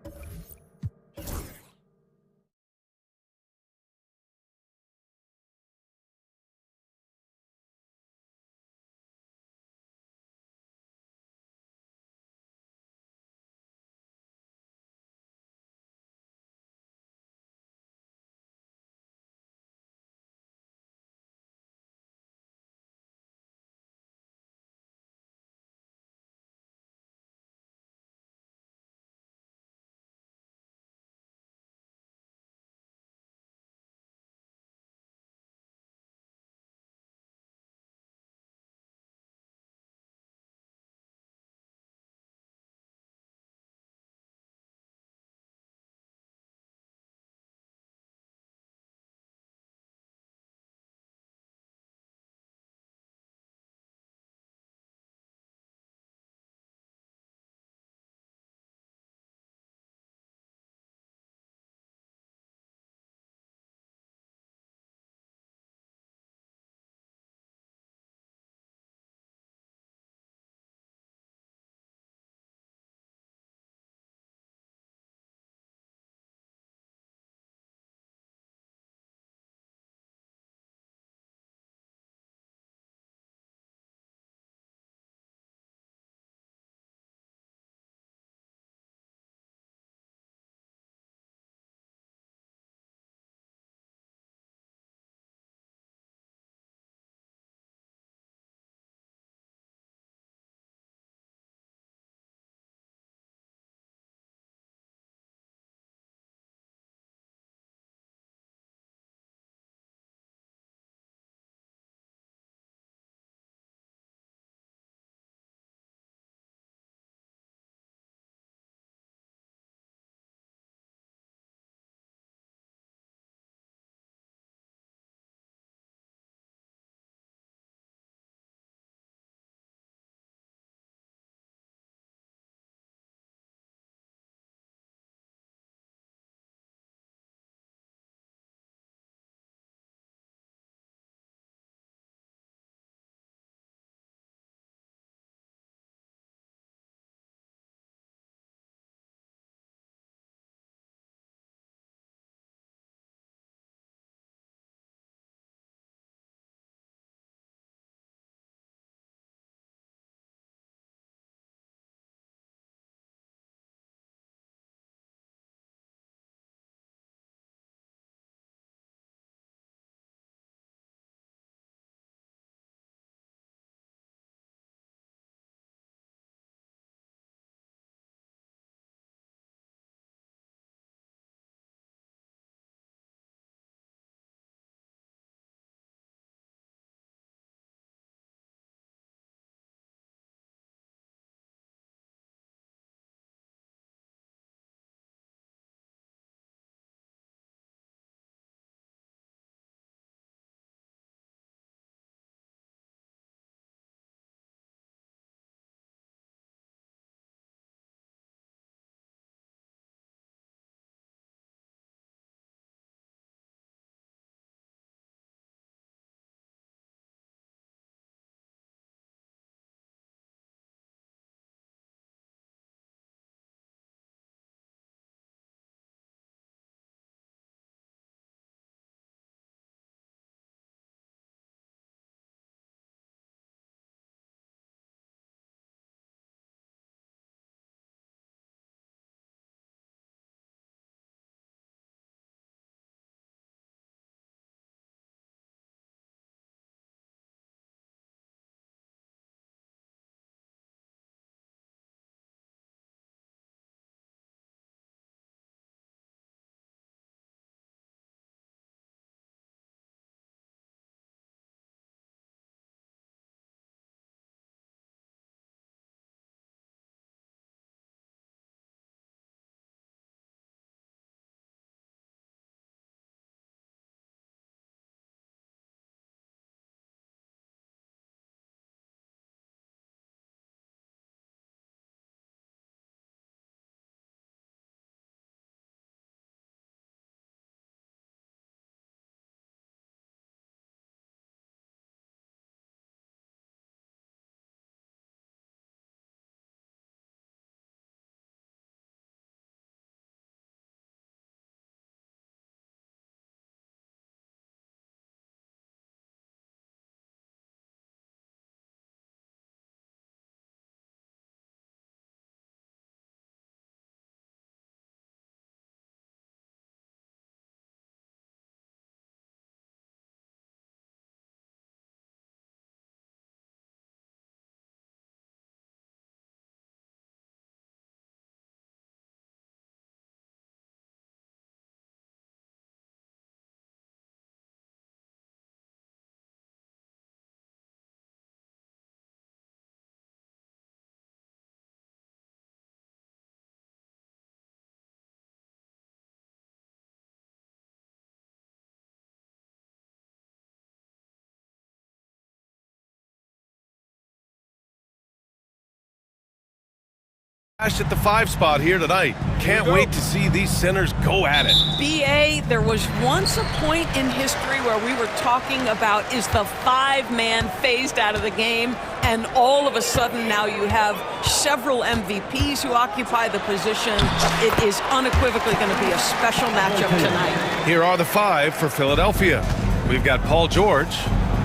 at the 5 spot here tonight. Can't wait to see these centers go at it. BA, there was once a point in history where we were talking about, is the 5-man phased out of the game? And all of a sudden now you have several MVPs who occupy the position. It is unequivocally going to be a special matchup tonight. Here are the 5 for Philadelphia. We've got Paul George.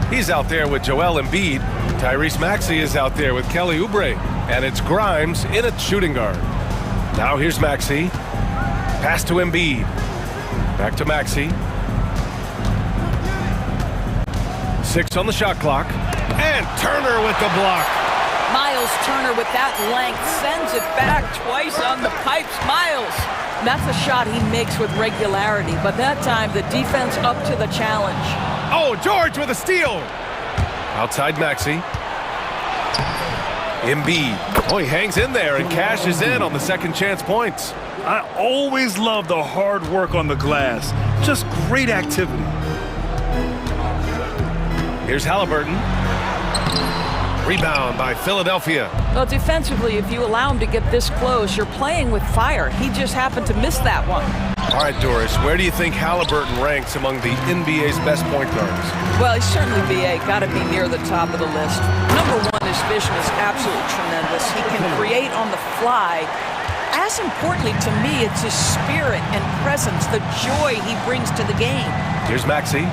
He's out there with Joel Embiid. Tyrese Maxey is out there with Kelly Oubre. And it's Grimes in at shooting guard. Now here's Maxey. Pass to Embiid. Back to Maxey. 6 on the shot clock. And Turner with the block. Miles Turner with that length sends it back twice on the pipes. Miles. That's a shot he makes with regularity, but that time the defense up to the challenge. Oh, George with a steal. Outside Maxey. Embiid. Oh, he hangs in there and cashes in on the second chance points. I always love the hard work on the glass. Just great activity. Here's Halliburton. Rebound by Philadelphia. Well, defensively, if you allow him to get this close, you're playing with fire. He just happened to miss that one. All right, Doris, where do you think Halliburton ranks among the NBA's best point guards? Well, he's certainly, BA, got to be near the top of the list. Number one, his vision is absolutely tremendous. He can create on the fly. As importantly to me, it's his spirit and presence, the joy he brings to the game. Here's Maxey.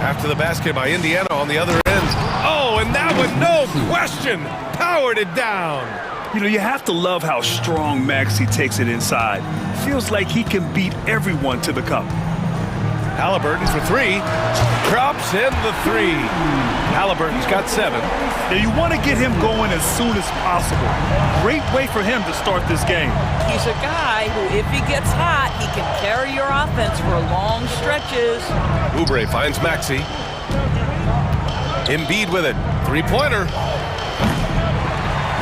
After the basket by Indiana on the other end. Oh, and that one, no question, powered it down. You know, you have to love how strong Maxey takes it inside. Feels like he can beat everyone to the cup. Halliburton for 3. Drops in the 3. Halliburton's got 7. Now you want to get him going as soon as possible. Great way for him to start this game. He's a guy who, if he gets hot, he can carry your offense for long stretches. Oubre finds Maxey. Embiid with it. 3-pointer.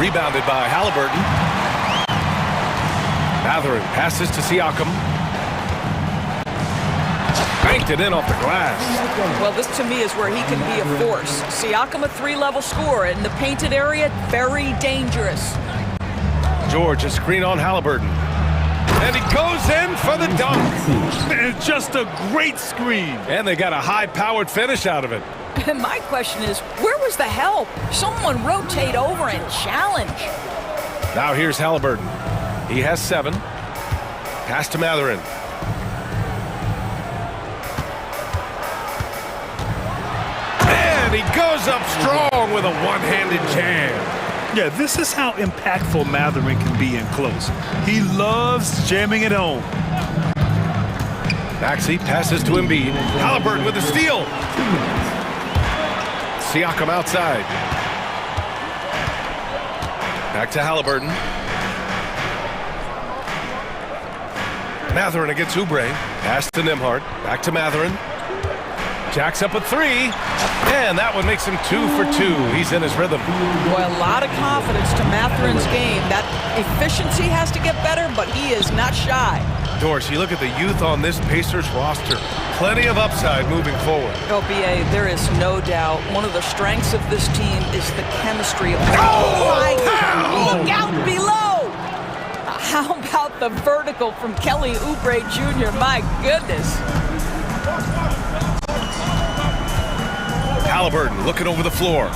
Rebounded by Halliburton. Mathurin passes to Siakam. Banked it in off the glass. Well, this to me is where he can be a force. Siakam, a 3-level scorer in the painted area, very dangerous. George, a screen on Halliburton. And he goes in for the dunk. It's just a great screen. And they got a high-powered finish out of it. And my question is, where was the help? Someone rotate over and challenge. Now here's Halliburton. He has 7. Pass to Mathurin. And he goes up strong with a one-handed jam. Yeah, this is how impactful Mathurin can be in close. He loves jamming it home. Maxey passes to Embiid. Halliburton with the steal. Siakam outside. Back to Halliburton. Mathurin against Oubre. Pass to Nembhard. Back to Mathurin. Jacks up a 3. And that one makes him 2 for 2. He's in his rhythm. Boy, a lot of confidence to Mathurin's game. That efficiency has to get better, but he is not shy. Doris, you look at the youth on this Pacers roster. Plenty of upside moving forward. Oh, BA, there is no doubt. One of the strengths of this team is the chemistry of... Oh, my God! Look out below! How about the vertical from Kelly Oubre Jr.? My goodness. Halliburton looking over the floor.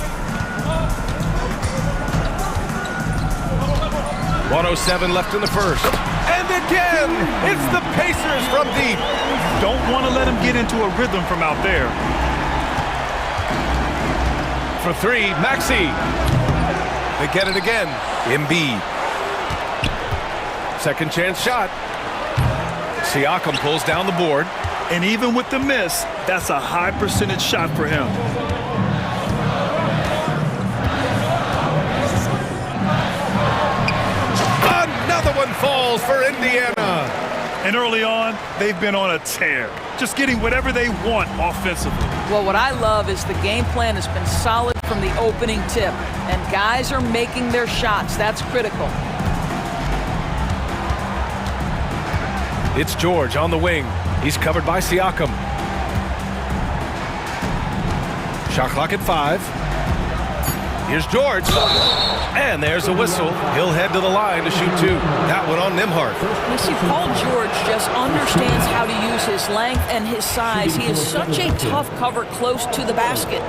1:07 left in the first. And again, it's the Pacers from deep. Don't want to let him get into a rhythm from out there. For 3, Maxey. They get it again. Embiid. Second chance shot. Siakam pulls down the board. And even with the miss, that's a high percentage shot for him. Another one falls for Indiana. And early on, they've been on a tear. Just getting whatever they want offensively. Well, what I love is the game plan has been solid from the opening tip. And guys are making their shots. That's critical. It's George on the wing. He's covered by Siakam. Shot clock at 5. Here's George. And there's a whistle. He'll head to the line to shoot two. That one on Nembhard. You see, Paul George just understands how to use his length and his size. He is such a tough cover close to the basket.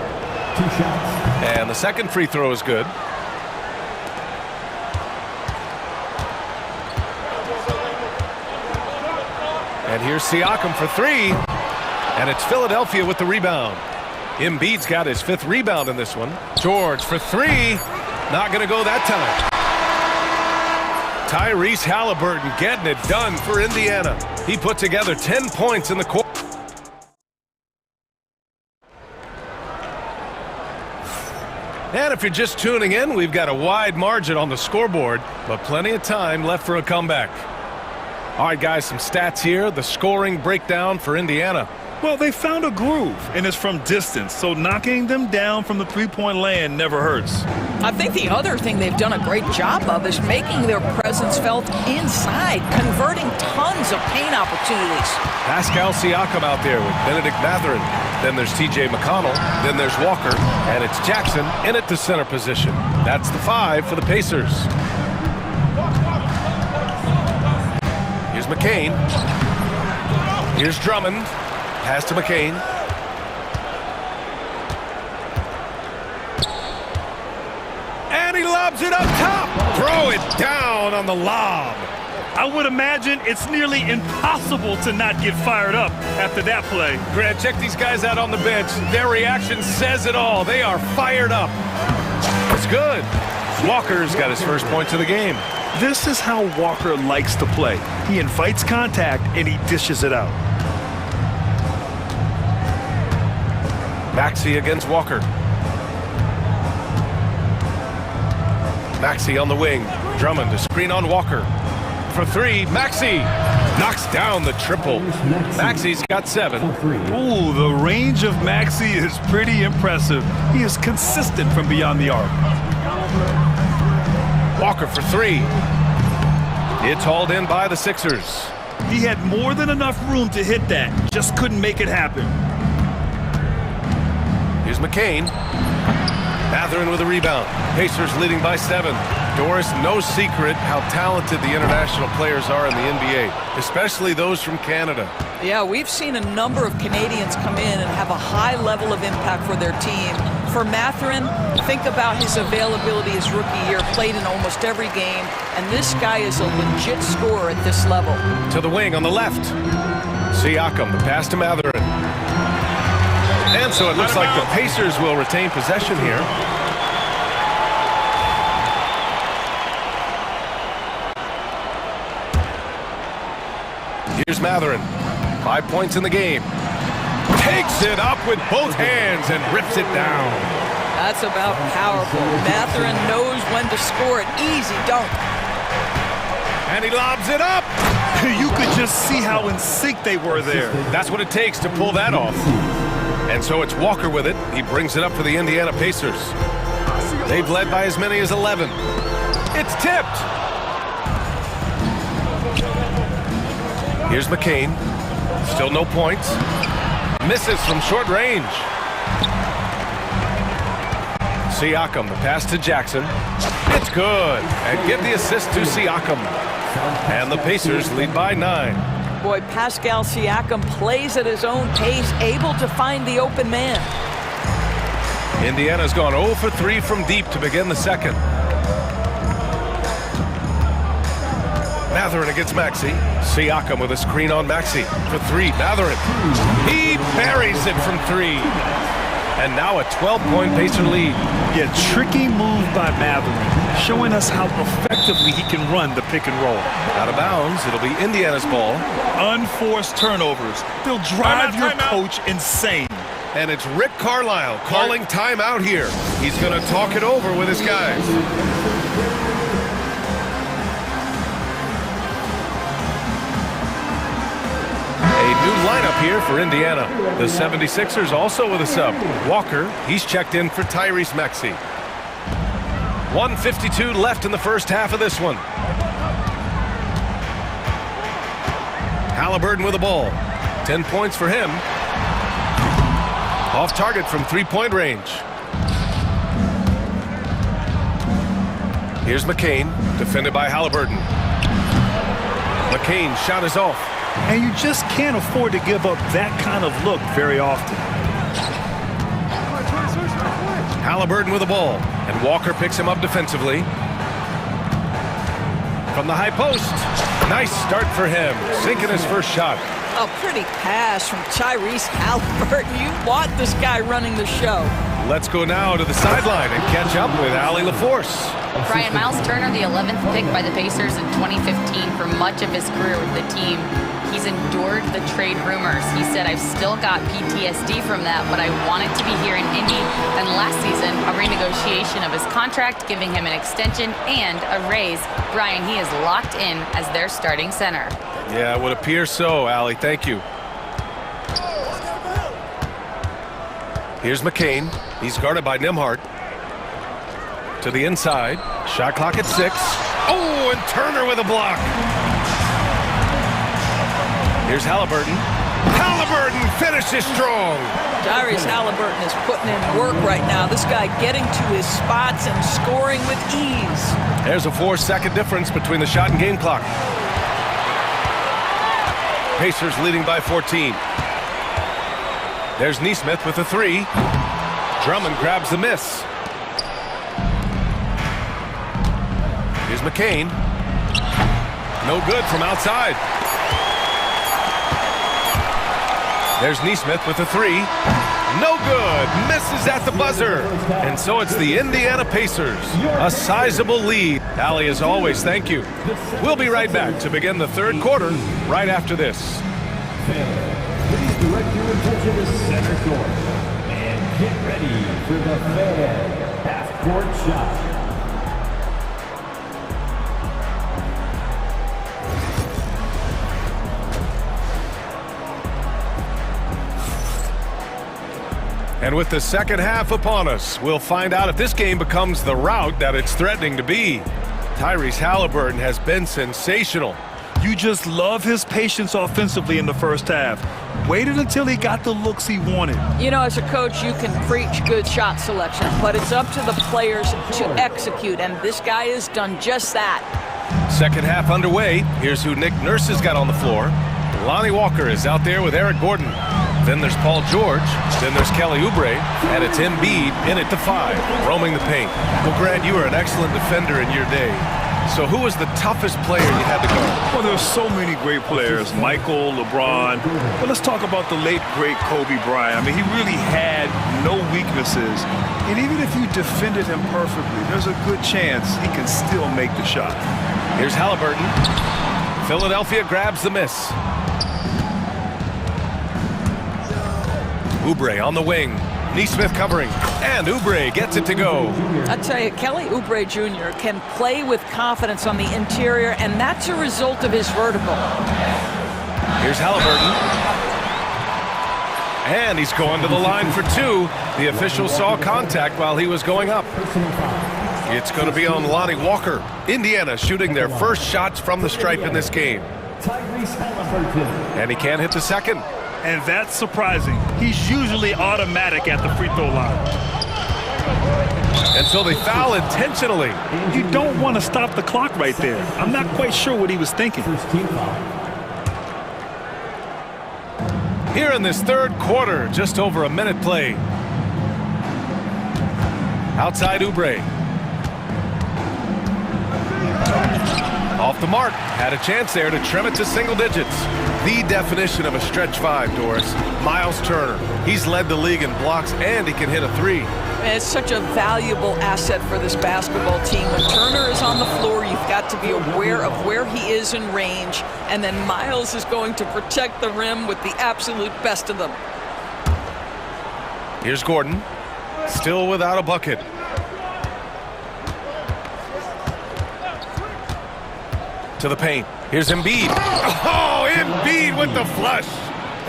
And the second free throw is good. And here's Siakam for three. And it's Philadelphia with the rebound. Embiid's got his 5th rebound in this one. George for three. Not going to go that time. Tyrese Halliburton getting it done for Indiana. He put together 10 points in the quarter. And if you're just tuning in, we've got a wide margin on the scoreboard, but plenty of time left for a comeback. All right, guys, some stats here. The scoring breakdown for Indiana. Well, they found a groove, and it's from distance, so knocking them down from the three-point land never hurts. I think the other thing they've done a great job of is making their presence felt inside, converting tons of paint opportunities. Pascal Siakam out there with Benedict Mathurin. Then there's TJ McConnell. Then there's Walker. And it's Jackson in at the center position. That's the 5 for the Pacers. Here's McCain. Here's Drummond. Pass to McCain. And he lobs it up top. Throw it down on the lob. I would imagine it's nearly impossible to not get fired up after that play. Grant, check these guys out on the bench. Their reaction says it all. They are fired up. It's good. Walker's got his first points of the game. This is how Walker likes to play. He invites contact and he dishes it out. Maxey against Walker. Maxey on the wing. Drummond to screen on Walker. For three, Maxey knocks down the triple. Maxey's got 7. Ooh, the range of Maxey is pretty impressive. He is consistent from beyond the arc. Walker for 3. It's hauled in by the Sixers. He had more than enough room to hit that. Just couldn't make it happen. Here's McCain. Mathurin with a rebound. Pacers leading by 7. Doris, no secret how talented the international players are in the NBA, especially those from Canada. Yeah, we've seen a number of Canadians come in and have a high level of impact for their team. For Mathurin, think about his availability his rookie year, played in almost every game, and this guy is a legit scorer at this level. To the wing on the left. Siakam, the pass to Mathurin. And so it looks like the Pacers will retain possession here. Here's Mathurin. 5 points in the game. Takes it up with both hands and rips it down. That's about powerful. Mathurin knows when to score it. Easy dunk. And he lobs it up. You could just see how in sync they were there. That's what it takes to pull that off. And so it's Walker with it. He brings it up for the Indiana Pacers. They've led by as many as 11. It's tipped. Here's McCain. Still no points. Misses from short range. Siakam, the pass to Jackson. It's good. And give the assist to Siakam. And the Pacers lead by 9. Boy, Pascal Siakam plays at his own pace, able to find the open man. Indiana's gone 0 for 3 from deep to begin the second. Mathurin against Maxey. Siakam with a screen on Maxey. For 3, Mathurin. He buries it from 3. And now a 12-point Pacer lead. Yeah, tricky move by Mathurin, showing us how effectively he can run the pick and roll. Out of bounds, it'll be Indiana's ball. Unforced turnovers. They'll drive your coach insane. And it's Rick Carlisle calling timeout here. He's going to talk it over with his guys. New lineup here for Indiana. The 76ers also with a sub. Walker, he's checked in for Tyrese Maxey. 1:52 left in the first half of this one. Halliburton with the ball. 10 points for him. Off target from 3-point range. Here's McCain, defended by Halliburton. McCain shot is off. And you just can't afford to give up that kind of look very often. Halliburton with the ball, and Walker picks him up defensively. From the high post. Nice start for him, sinking his first shot. A pretty pass from Tyrese Halliburton. You want this guy running the show. Let's go now to the sideline and catch up with Allie LaForce. Brian, Miles Turner, the 11th pick by the Pacers in 2015 for much of his career with the team. He's endured the trade rumors. He said, I've still got PTSD from that, but I wanted to be here in Indy. And last season, a renegotiation of his contract, giving him an extension and a raise. Brian, he is locked in as their starting center. Yeah, it would appear so, Allie. Thank you. Here's McCain. He's guarded by Nembhard. To the inside. Shot clock at 6. Oh, and Turner with a block. Here's Halliburton. Halliburton finishes strong. Tyrese Halliburton is putting in work right now. This guy getting to his spots and scoring with ease. There's a 4-second difference between the shot and game clock. Pacers leading by 14. There's Nesmith with a 3. Drummond grabs the miss. Here's McCain. No good from outside. There's Nesmith with a 3. No good. Misses at the buzzer. And so it's the Indiana Pacers. A sizable lead. Allie, as always, thank you. We'll be right back to begin the third quarter right after this. Please direct your attention to center court and get ready for the Fan half-court shot. And with the second half upon us, we'll find out if this game becomes the rout that it's threatening to be. Tyrese Halliburton has been sensational. You just love his patience offensively in the first half. Waited until he got the looks he wanted. You know, as a coach, you can preach good shot selection, but it's up to the players to execute, and this guy has done just that. Second half underway. Here's who Nick Nurse has got on the floor. Lonnie Walker is out there with Eric Gordon. Then there's Paul George. Then there's Kelly Oubre. And it's Embiid in at the 5, roaming the paint. Well, Grant, you were an excellent defender in your day. So who was the toughest player you had to guard? Well, there's so many great players. Michael, LeBron. But let's talk about the late, great Kobe Bryant. I mean, he really had no weaknesses. And even if you defended him perfectly, there's a good chance he can still make the shot. Here's Halliburton. Philadelphia grabs the miss. Oubre on the wing. Nesmith covering. And Oubre gets it to go. I tell you, Kelly Oubre Jr. can play with confidence on the interior, and that's a result of his vertical. Here's Halliburton. And he's going to the line for 2. The official saw contact while he was going up. It's going to be on Lonnie Walker. Indiana shooting their first shots from the stripe in this game. And he can't hit the second. And that's surprising. He's usually automatic at the free throw line. And so they foul intentionally. You don't want to stop the clock right there. I'm not quite sure what he was thinking. Here in this third quarter, just over a minute play. Outside Oubre. Off the mark. Had a chance there to trim it to single digits. The definition of a stretch 5, Doris. Miles Turner. He's led the league in blocks, and he can hit a 3. And it's such a valuable asset for this basketball team. When Turner is on the floor, you've got to be aware of where he is in range, and then Miles is going to protect the rim with the absolute best of them. Here's Gordon. Still without a bucket. To the paint. Here's Embiid. Oh, Embiid with the flush.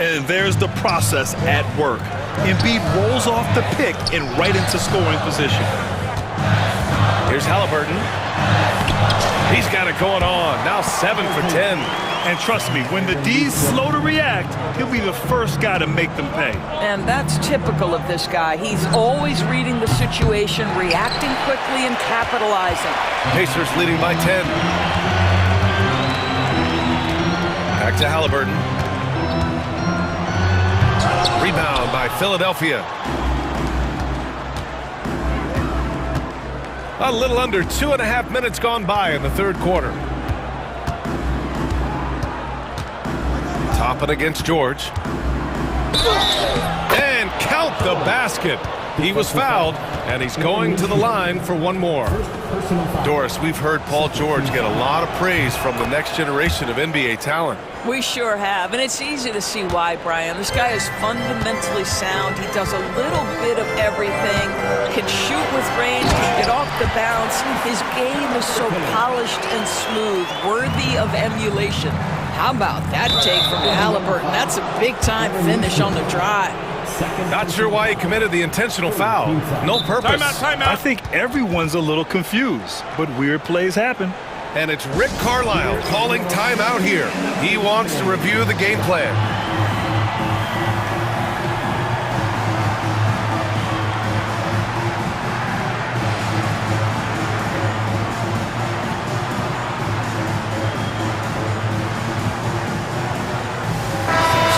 And there's the process at work. Embiid rolls off the pick and right into scoring position. Here's Halliburton. He's got it going on. Now 7 for 10. And trust me, when the D's slow to react, he'll be the first guy to make them pay. And that's typical of this guy. He's always reading the situation, reacting quickly and capitalizing. Pacers leading by 10. Back to Halliburton. Rebound by Philadelphia. A little under 2.5 minutes gone by in the third quarter. Toppin against George. And count the basket. He was fouled, and he's going to the line for one more. Doris, we've heard Paul George get a lot of praise from the next generation of NBA talent. We sure have, and it's easy to see why, Brian. This guy is fundamentally sound. He does a little bit of everything, can shoot with range, can get off the bounce. His game is so polished and smooth, worthy of emulation. How about that take from Halliburton? That's a big-time finish on the drive. Not sure why he committed the intentional foul. No purpose. Timeout. I think everyone's a little confused, but weird plays happen. And it's Rick Carlisle calling timeout here. He wants to review the game plan.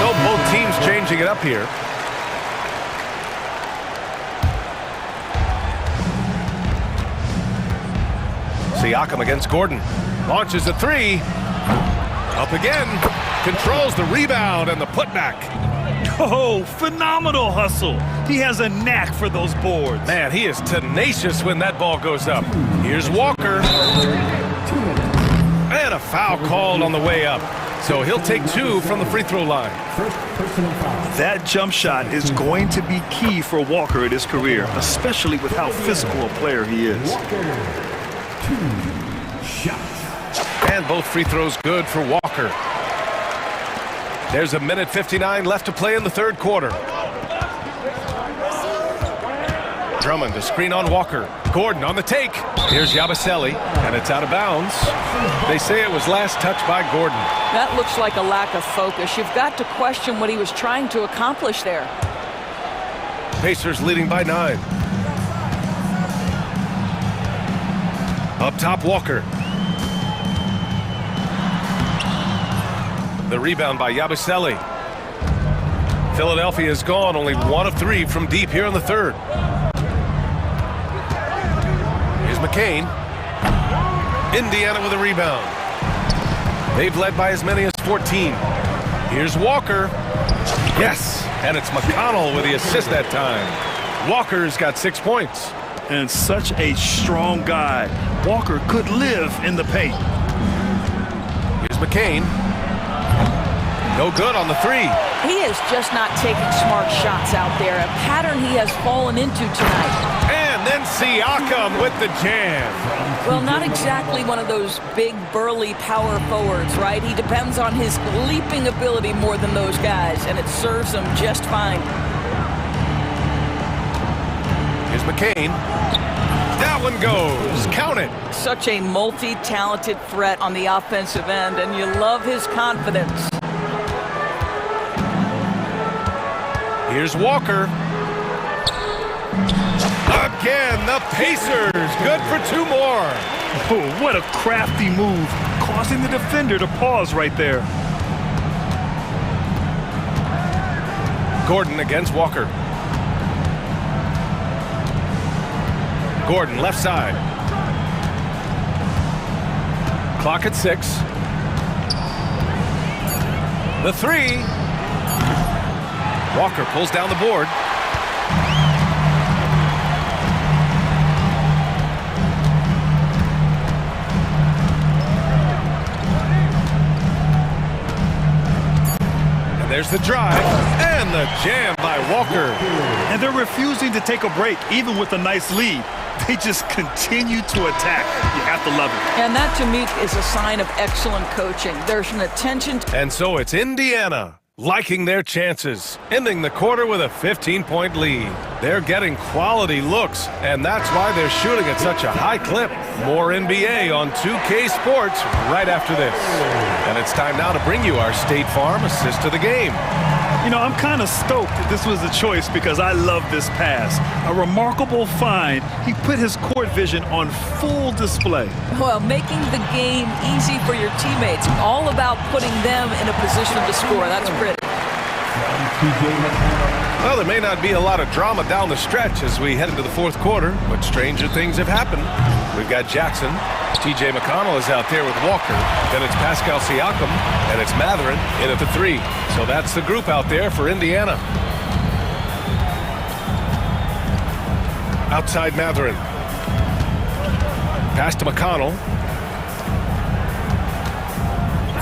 So both teams changing it up here. Siakam against Gordon. Launches a three. Up again. Controls the rebound and the putback. Oh, phenomenal hustle. He has a knack for those boards. Man, he is tenacious when that ball goes up. Here's Walker. And a foul called on the way up. So he'll take 2 from the free throw line. That jump shot is going to be key for Walker in his career, especially with how physical a player he is. And both free throws good for Walker. There's 1:59 left to play in the third quarter. Drummond, the screen on Walker. Gordon on the take. Here's Yabusele, and it's out of bounds. They say it was last touched by Gordon. That looks like a lack of focus. You've got to question what he was trying to accomplish there. Pacers leading by 9. Up top, Walker. The rebound by Yabusele. Philadelphia is gone, only 1 of 3 from deep here in the third. Here's McCain. Indiana with a rebound. They've led by as many as 14. Here's Walker. Yes, and it's McConnell with the assist that time. Walker's got 6 points. And such a strong guy. Walker could live in the paint. Here's McCain. No good on the three. He is just not taking smart shots out there, a pattern he has fallen into tonight. And then Siakam with the jam. Well, not exactly one of those big, burly power forwards, right? He depends on his leaping ability more than those guys, and it serves him just fine. Here's McCain. That one goes. Count it. Such a multi-talented threat on the offensive end, and you love his confidence. Here's Walker. Again, the Pacers. Good for 2 more. Oh, what a crafty move, causing the defender to pause right there. Gordon against Walker. Gordon, left side. Clock at 6. The three. Walker pulls down the board. And there's the drive and the jam by Walker. And they're refusing to take a break, even with a nice lead. They just continue to attack. You have to love it. And that, to me, is a sign of excellent coaching. There's an attention. And so it's Indiana liking their chances, ending the quarter with a 15-point lead. They're getting quality looks, and that's why they're shooting at such a high clip. More NBA on 2K Sports right after this. And it's time now to bring you our State Farm assist of the game. You know, I'm kind of stoked that this was a choice because I love this pass. A remarkable find. He put his court vision on full display. Well, making the game easy for your teammates. All about putting them in a position to score. That's pretty. Well, there may not be a lot of drama down the stretch as we head into the fourth quarter, but stranger things have happened. We've got Jackson. TJ McConnell is out there with Walker. Then it's Pascal Siakam, and it's Matherin in at the three. So that's the group out there for Indiana. Outside Matherin. Pass to McConnell.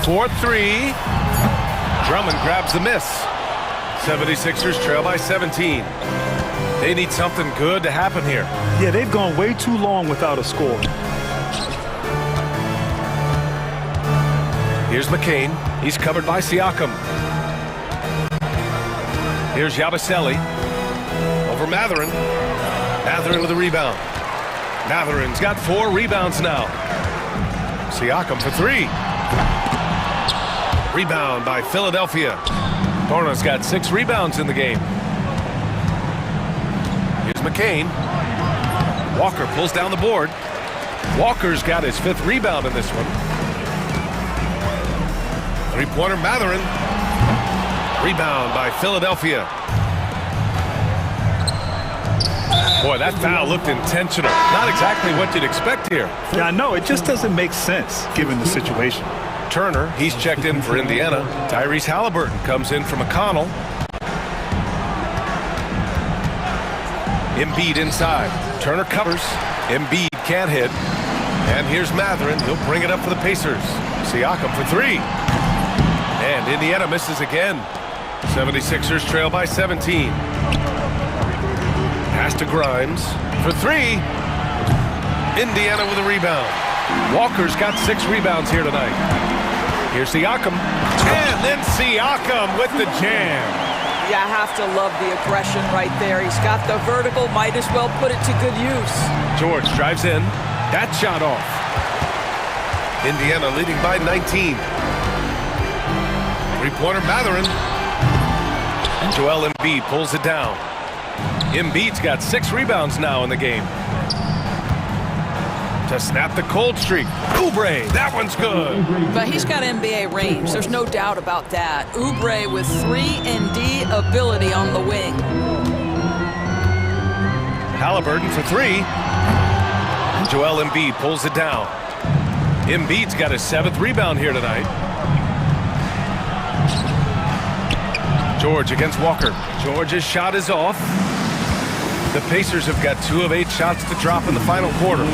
4-3. Drummond grabs the miss. 76ers trail by 17. They need something good to happen here. Yeah, they've gone way too long without a score. Here's McCain. He's covered by Siakam. Here's Yabusele. Over Matherin. Matherin with a rebound. Matherin's got 4 rebounds now. Siakam for 3. Rebound by Philadelphia. Torna's got 6 rebounds in the game. Here's McCain. Walker pulls down the board. Walker's got his 5th rebound in this one. Three-pointer Matherin. Rebound by Philadelphia. Boy, that foul looked intentional. Not exactly what you'd expect here. Yeah, I know. It just doesn't make sense given the situation. Turner, he's checked in for Indiana. Tyrese Halliburton comes in from McConnell. Embiid inside. Turner covers. Embiid can't hit. And here's Matherin. He'll bring it up for the Pacers. Siakam for 3. And Indiana misses again. 76ers trail by 17. Pass to Grimes for 3. Indiana with a rebound. Walker's got 6 rebounds here tonight. Here's Siakam. And then Siakam with the jam. You have to love the aggression right there. He's got the vertical, might as well put it to good use. George drives in. That shot off. Indiana leading by 19. Three-pointer Matherin. Joel Embiid pulls it down. Embiid's got 6 rebounds now in the game. To snap the cold streak. Oubre, that one's good. But he's got NBA range. There's no doubt about that. Oubre with 3-and-D ability on the wing. Halliburton for 3. Joel Embiid pulls it down. Embiid's got his 7th rebound here tonight. George against Walker. George's shot is off. The Pacers have got 2 of 8 shots to drop in the final quarter.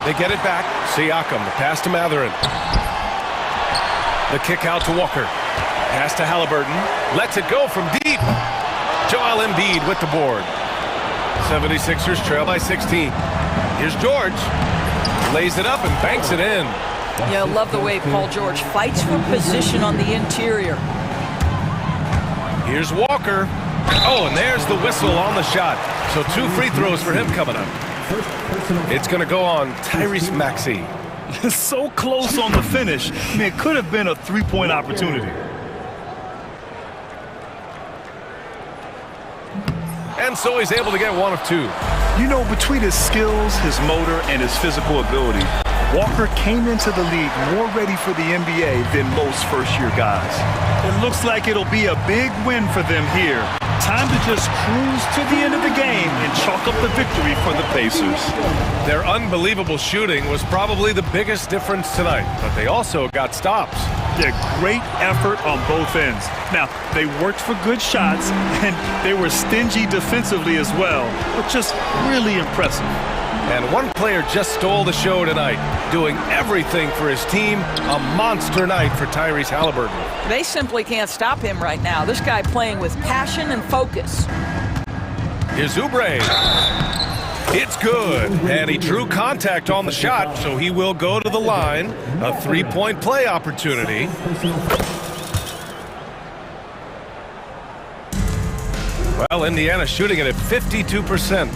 They get it back. Siakam, the pass to Matherin. The kick out to Walker. Pass to Halliburton. Lets it go from deep. Joel Embiid with the board. 76ers trail by 16. Here's George. Lays it up and banks it in. Yeah, love the way Paul George fights for position on the interior. Here's Walker. Oh, and there's the whistle on the shot. So 2 free throws for him coming up. It's going to go on Tyrese Maxey. So close on the finish. I mean, it could have been a 3-point opportunity. And so he's able to get 1 of 2. You know, between his skills, his motor, and his physical ability, Walker came into the league more ready for the NBA than most first-year guys. It looks like it'll be a big win for them here. Time to just cruise to the end of the game and chalk up the victory for the Pacers. Their unbelievable shooting was probably the biggest difference tonight, but they also got stops. Yeah, great effort on both ends. Now, they worked for good shots, and they were stingy defensively as well, but just really impressive. And one player just stole the show tonight, doing everything for his team. A monster night for Tyrese Halliburton. They simply can't stop him right now. This guy playing with passion and focus. Here's Oubre. It's good. And he drew contact on the shot, so he will go to the line. A 3-point play opportunity. Well, Indiana shooting it at 52%.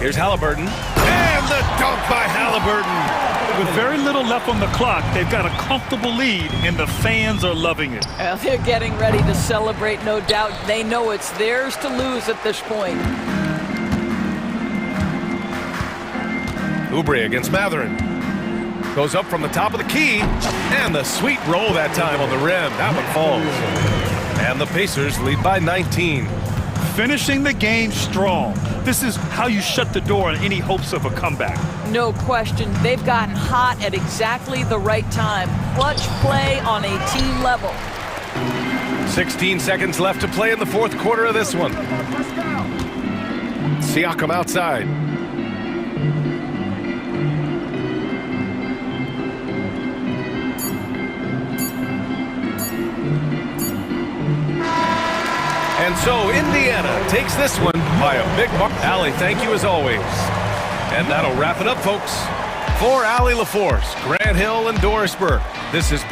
Here's Halliburton. And the dunk by Halliburton. With very little left on the clock, they've got a comfortable lead, and the fans are loving it. Well, they're getting ready to celebrate, no doubt. They know it's theirs to lose at this point. Oubre against Matherin. Goes up from the top of the key. And the sweet roll that time on the rim. That one falls. And the Pacers lead by 19. Finishing the game strong. This is how you shut the door on any hopes of a comeback. No question. They've gotten hot at exactly the right time. Clutch play on a team level. 16 seconds left to play in the fourth quarter of this one. Siakam outside. And so Indiana takes this one by a big mark. Allie, thank you as always. And that'll wrap it up, folks. For Allie LaForce, Grant Hill, and Doris Burke, this is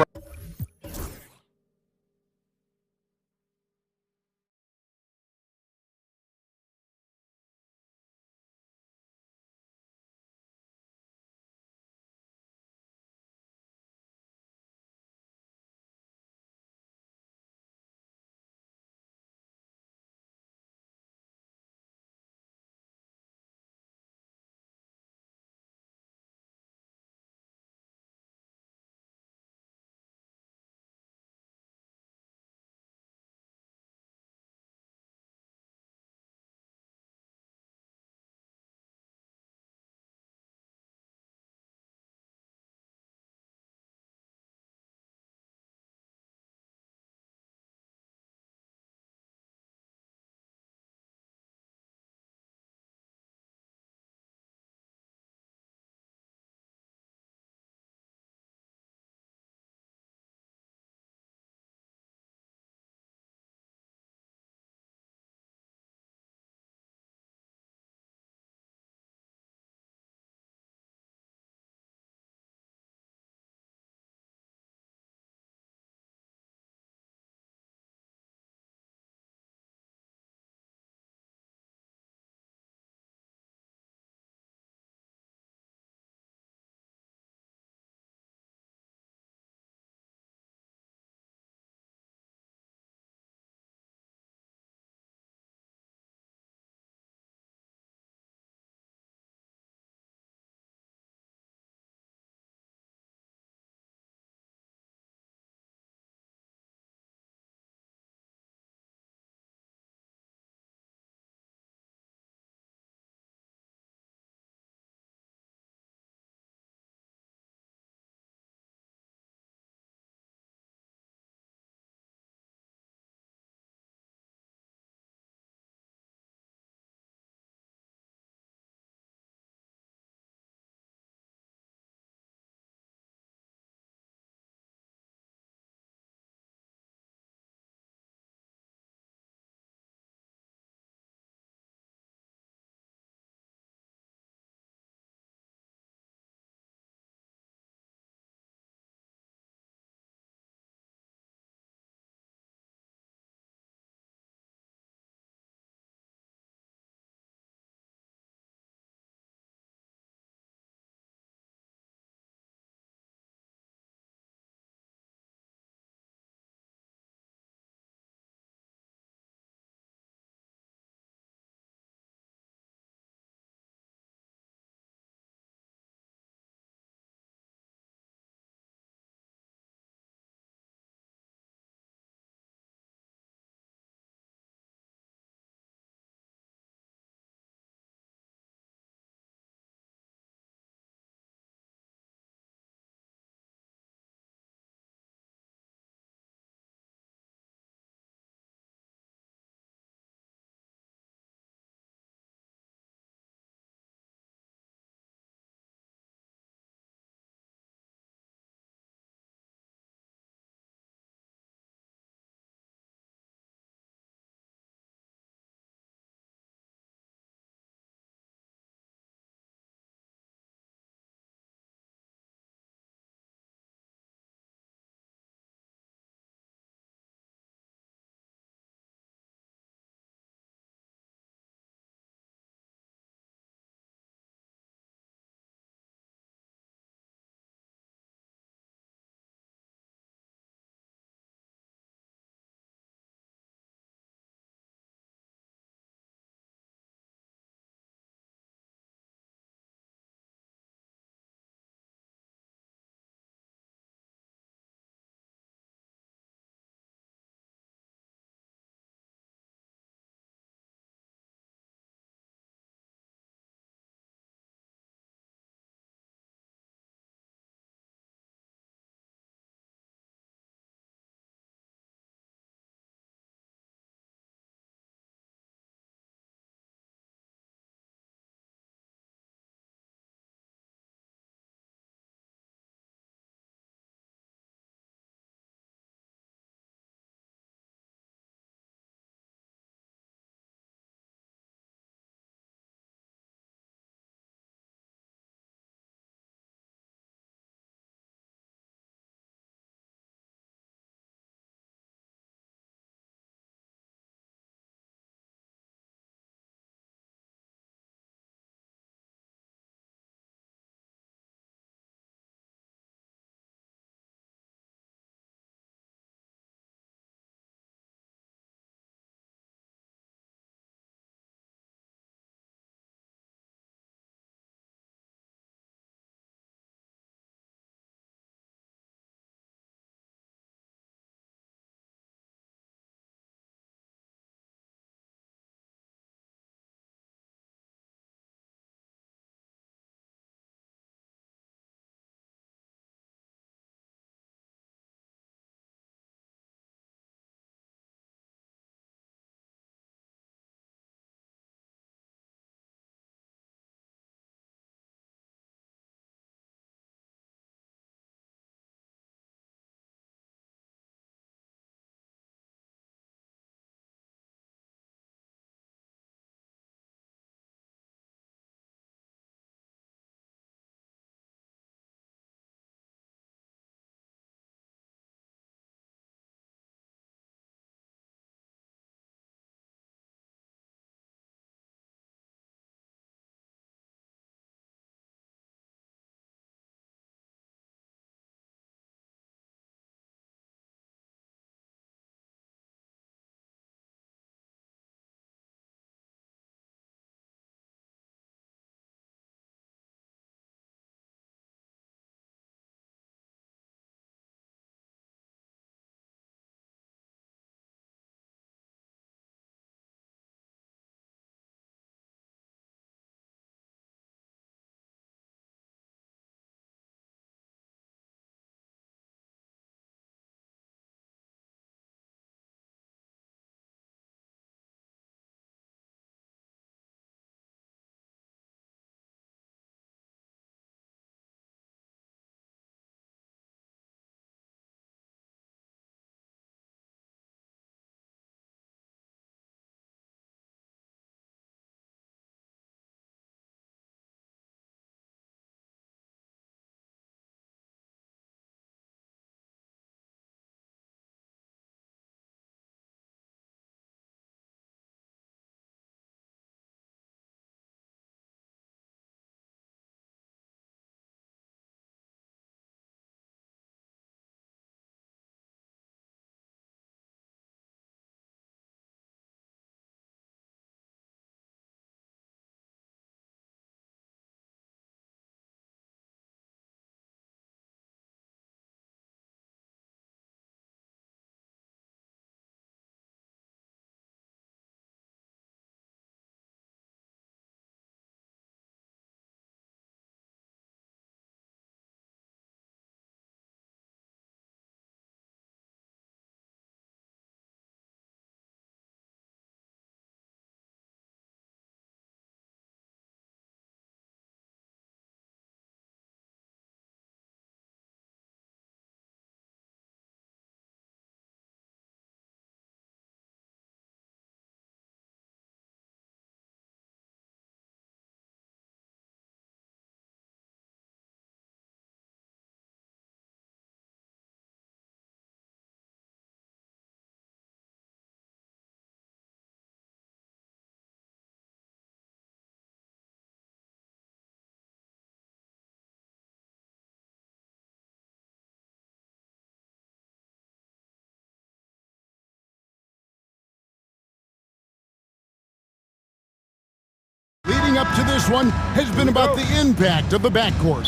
leading up to this one has been about the impact of the backcourt.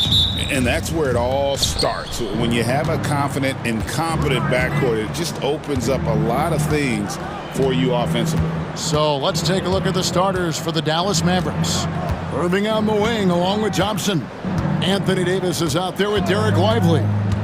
And that's where it all starts. When you have a confident and competent backcourt, it just opens up a lot of things for you offensively. So let's take a look at the starters for the Dallas Mavericks. Irving on the wing along with Thompson. Anthony Davis is out there with Derek Lively.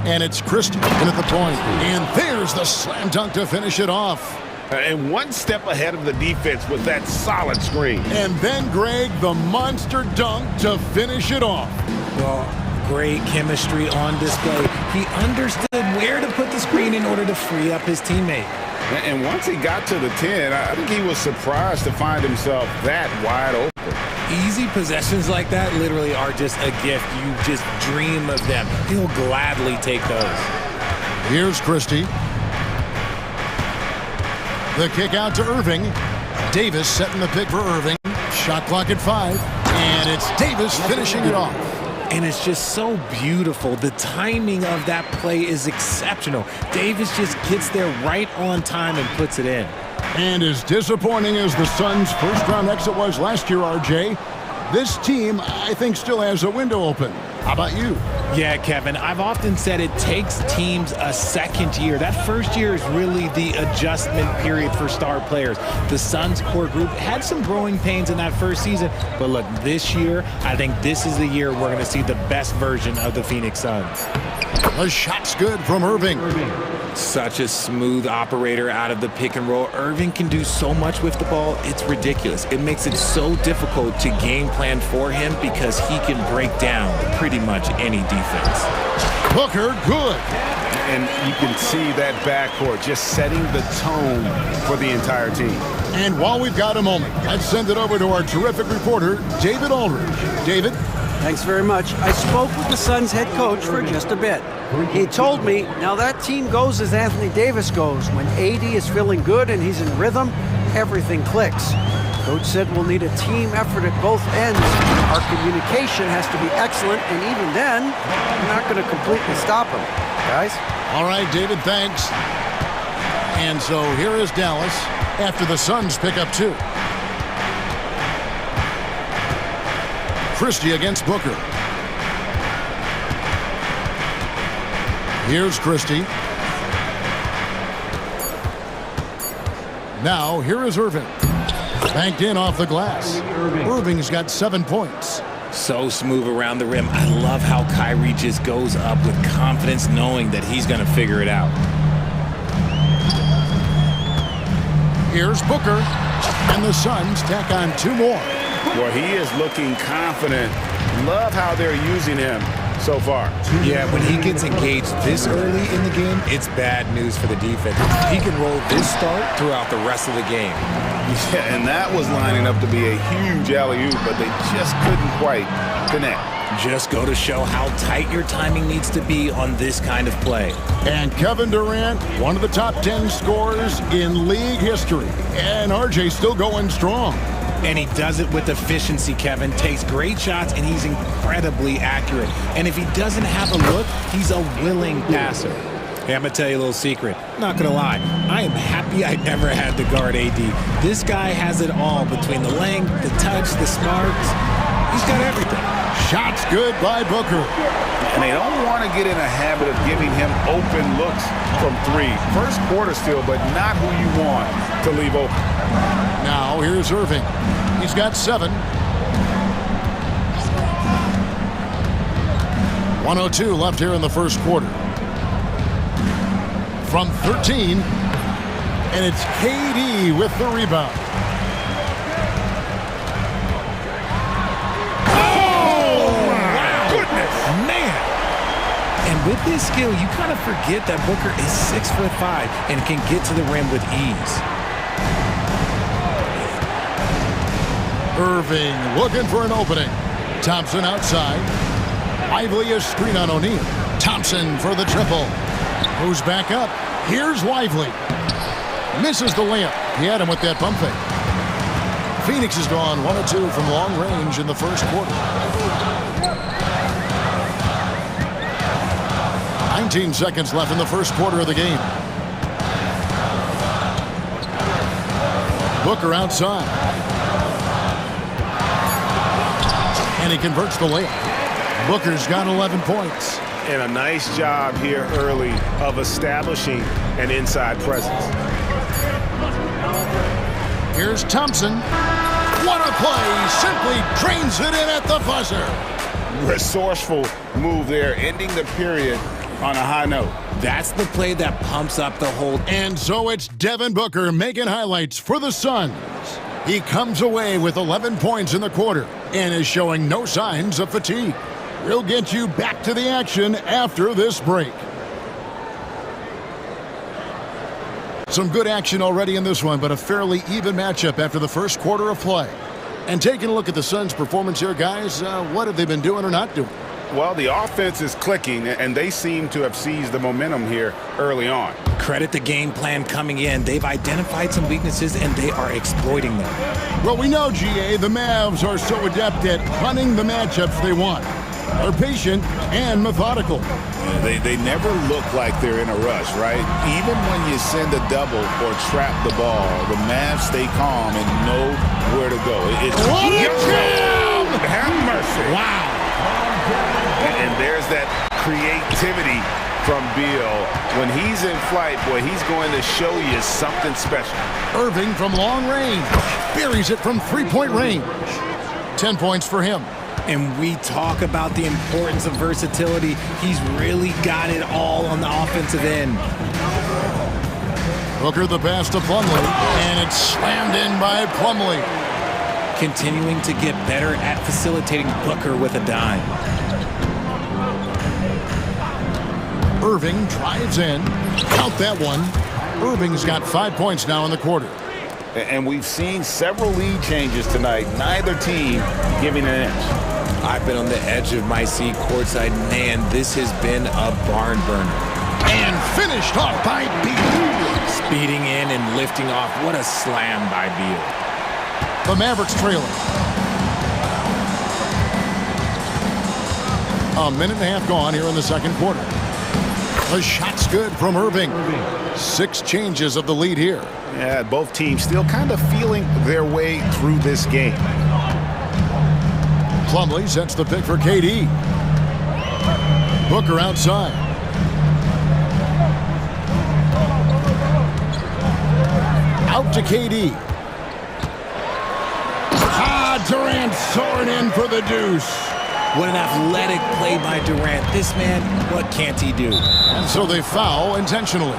And it's Christie in at the point. And there's the slam dunk to finish it off. And one step ahead of the defense with that solid screen. And then, Greg, the monster dunk to finish it off. Well, great chemistry on display. He understood where to put the screen in order to free up his teammate. And once he got to the 10, I think he was surprised to find himself that wide open. Easy possessions like that literally are just a gift. You just dream of them. He'll gladly take those. Here's Christie. The kick out to Irving. Davis setting the pick for Irving. Shot clock at 5. And it's Davis finishing it off. And it's just so beautiful. The timing of that play is exceptional. Davis just gets there right on time and puts it in. And as disappointing as the Suns' first-round exit was last year, RJ, this team, I think, still has a window open. How about you? Yeah, Kevin, I've often said it takes teams a second year. That first year is really the adjustment period for star players. The Suns core group had some growing pains in that first season, but look, this year, I think this is the year we're going to see the best version of the Phoenix Suns. The shot's good from Irving. Such a smooth operator out of the pick and roll. Irving can do so much with the ball, it's ridiculous. It makes it so difficult to game plan for him because he can break down pretty much any defense. Booker, good. And you can see that backcourt just setting the tone for the entire team. And while we've got a moment, let's send it over to our terrific reporter, David Aldridge. David? Thanks very much. I spoke with the Suns head coach for just a bit. He told me, now that team goes as Anthony Davis goes. When AD is feeling good and he's in rhythm, everything clicks. Coach said we'll need a team effort at both ends. Our communication has to be excellent, and even then, we're not going to completely stop him. Guys? All right, David, thanks. And so here is Dallas after the Suns pick up 2. Christie against Booker. Here's Christie. Now, here is Irving. Banked in off the glass. Irving's got 7 points. So smooth around the rim. I love how Kyrie just goes up with confidence knowing that he's going to figure it out. Here's Booker. And the Suns tack on 2 more. Well, he is looking confident. Love how they're using him so far. Yeah, when he gets engaged this early in the game, it's bad news for the defense. He can roll this start throughout the rest of the game. Yeah, and that was lining up to be a huge alley-oop, but they just couldn't quite connect. Just go to show how tight your timing needs to be on this kind of play. And Kevin Durant, one of the top 10 scorers in league history. And RJ still going strong. And he does it with efficiency, Kevin. Takes great shots, and he's incredibly accurate. And if he doesn't have a look, he's a willing passer. Hey, I'm going to tell you a little secret. Not going to lie. I am happy I never had to guard AD. This guy has it all between the length, the touch, the smarts. He's got everything. Shots good by Booker. And they don't want to get in a habit of giving him open looks from 3. First quarter still, but not who you want to leave open. Now, here's Irving. He's got 7. 1:02 left here in the first quarter. From 13, and it's KD with the rebound. Oh, wow. Goodness. Man. And with this skill, you kind of forget that Booker is 6'5" and can get to the rim with ease. Irving looking for an opening. Thompson outside. Lively a screen on O'Neal. Thompson for the triple. Moves back up. Here's Lively. Misses the layup. He had him with that pump fake. Phoenix has gone 1 of 2 from long range in the first quarter. 19 seconds left in the first quarter of the game. Booker outside. And he converts the layup. Booker's got 11 points. And a nice job here early of establishing an inside presence. Here's Thompson. What a play! Simply drains it in at the buzzer. Resourceful move there, ending the period on a high note. That's the play that pumps up the whole. And so it's Devin Booker making highlights for the Suns. He comes away with 11 points in the quarter and is showing no signs of fatigue. We'll get you back to the action after this break. Some good action already in this one, but a fairly even matchup after the first quarter of play. And taking a look at the Suns' performance here, guys, what have they been doing or not doing? Well, the offense is clicking, and they seem to have seized the momentum here early on. Credit the game plan coming in. They've identified some weaknesses, and they are exploiting them. Well, we know, GA, the Mavs are so adept at hunting the matchups they want. They're patient and methodical. They never look like they're in a rush, right? Even when you send a double or trap the ball, the Mavs stay calm and know where to go. It's what a jam! Have mercy. Wow. And there's that creativity from Beal. When he's in flight, boy, he's going to show you something special. Irving from long range buries it from three-point range. 10 points for him. And we talk about the importance of versatility. He's really got it all on the offensive end. Booker the pass to Plumlee, and it's slammed in by Plumlee. Continuing to get better at facilitating Booker with a dime. Irving drives in. Count that one. Irving's got 5 points now in the quarter. And we've seen several lead changes tonight. Neither team giving an inch. I've been on the edge of my seat courtside. Man, this has been a barn burner. And finished off by Beal. Speeding in and lifting off. What a slam by Beal. The Mavericks trailing. A minute and a half gone here in the second quarter. The shot's good from Irving. 6 changes of the lead here. Yeah, both teams still kind of feeling their way through this game. Plumlee sets the pick for KD. Booker outside. Out to KD. Durant soaring in for the deuce. What an athletic play by Durant. This man, what can't he do? And so they foul intentionally.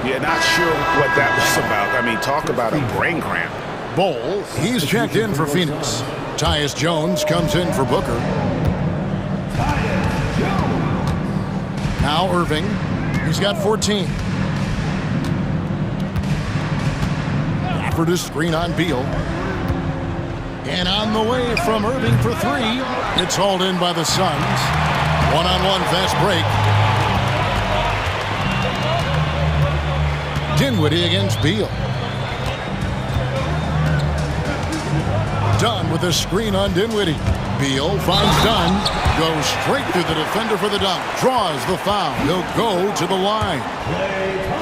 Yeah, not sure what that was about. I mean, talk about a brain cramp. Bol, he's checked in for Phoenix. Tyus Jones comes in for Booker. Now Irving. He's got 14. Offered a screen on Beal. And on the way from Irving for 3. It's hauled in by the Suns. One-on-one fast break. Dinwiddie against Beal. Dunn with a screen on Dinwiddie. Beal finds Dunn. Goes straight through the defender for the dunk. Draws the foul. He'll go to the line.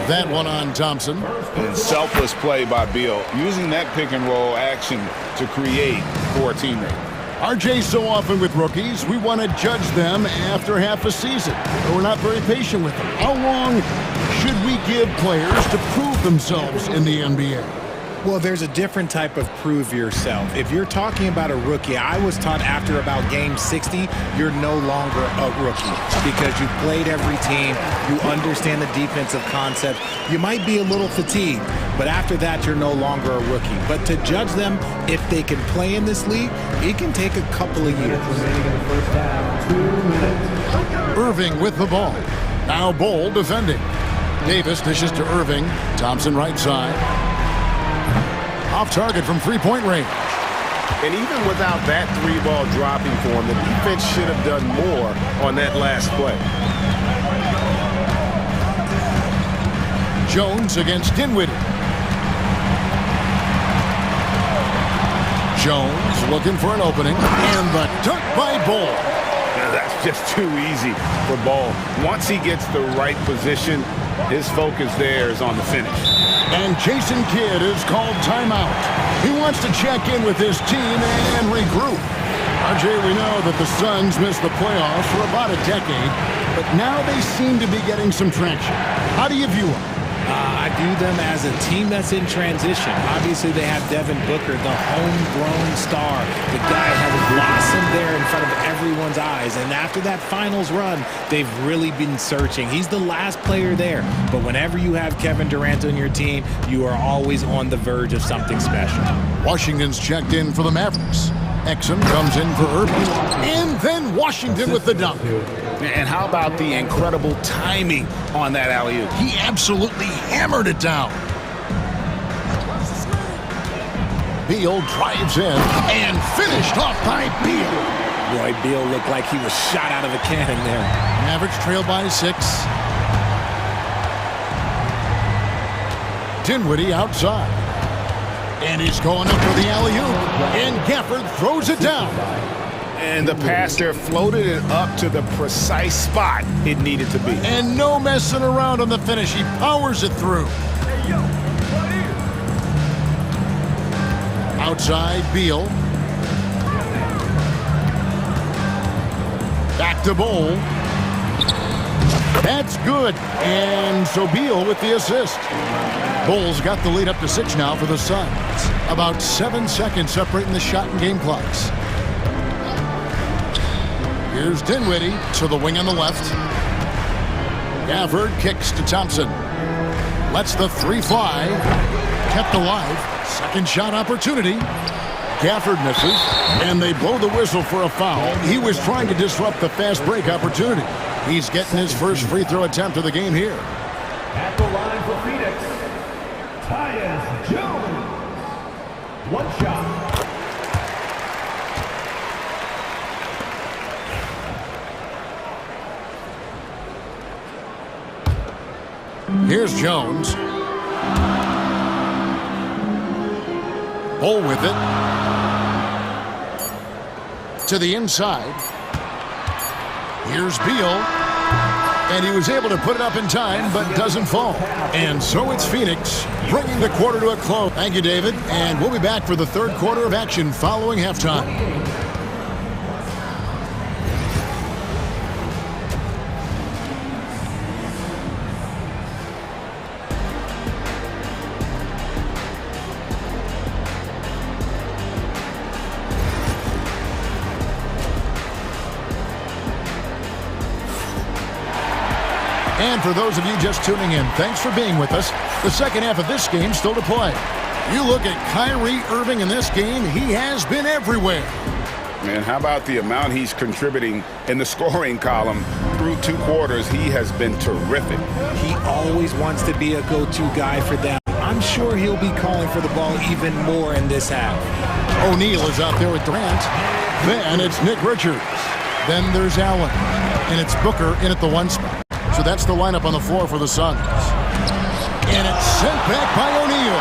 That one on Thompson. And selfless play by Beal. Using that pick and roll action to create for a teammate. RJ, so often with rookies, we want to judge them after half a season. We're not very patient with them. How long should we give players to prove themselves in the NBA? Well, there's a different type of prove yourself. If you're talking about a rookie, I was taught after about game 60, you're no longer a rookie because you played every team, you understand the defensive concept. You might be a little fatigued, but after that, you're no longer a rookie. But to judge them, if they can play in this league, it can take a couple of years. Irving with the ball. Now Bol defending. Davis dishes to Irving. Thompson right side. Off target from three-point range. And even without that 3-ball dropping for him, the defense should have done more on that last play. Jones against Dinwiddie. Jones looking for an opening. And the dunk by Bol. Now that's just too easy for Bol. Once he gets the right position, his focus there is on the finish. And Jason Kidd is called timeout. He wants to check in with his team and regroup. RJ, we know that the Suns missed the playoffs for about a decade, but now they seem to be getting some traction. How do you view them? I view them as a team that's in transition. Obviously, they have Devin Booker, the homegrown star. The guy has blossomed there in front of everyone's eyes. And after that finals run, they've really been searching. He's the last player there. But whenever you have Kevin Durant on your team, you are always on the verge of something special. Washington's checked in for the Mavericks. Exum comes in for Irving. And then Washington with the dunk. And how about the incredible timing on that alley-oop? He absolutely hammered it down. Beal drives in and finished off by Beal. Boy, Beal looked like he was shot out of a cannon there. Mavericks trail by 6. Dinwiddie outside. And he's going up for the alley-oop. And Gafford throws it down. And the pass there floated it up to the precise spot it needed to be. And no messing around on the finish. He powers it through. Outside, Beal. Back to Bowl. That's good. And so Beal with the assist. Bowles got the lead up to 6 now for the Suns. About 7 seconds separating the shot and game clocks. Here's Dinwiddie to the wing on the left. Gafford kicks to Thompson. Lets the 3 fly. Kept alive. Second shot opportunity. Gafford misses. And they blow the whistle for a foul. He was trying to disrupt the fast break opportunity. He's getting his first free throw attempt of the game here. At the line for Phoenix, Tyus Jones. 1 shot. Here's Jones. Bull with it. To the inside. Here's Beal. And he was able to put it up in time, but doesn't fall. And so it's Phoenix, bringing the quarter to a close. Thank you, David. And we'll be back for the third quarter of action following halftime. And for those of you just tuning in, thanks for being with us. The second half of this game still to play. You look at Kyrie Irving in this game, he has been everywhere. Man, how about the amount he's contributing in the scoring column through 2 quarters? He has been terrific. He always wants to be a go-to guy for them. I'm sure he'll be calling for the ball even more in this half. O'Neal is out there with Durant. Then it's Nick Richards. Then there's Allen. And it's Booker in at the 1 spot. So that's the lineup on the floor for the Suns. And it's sent back by O'Neal.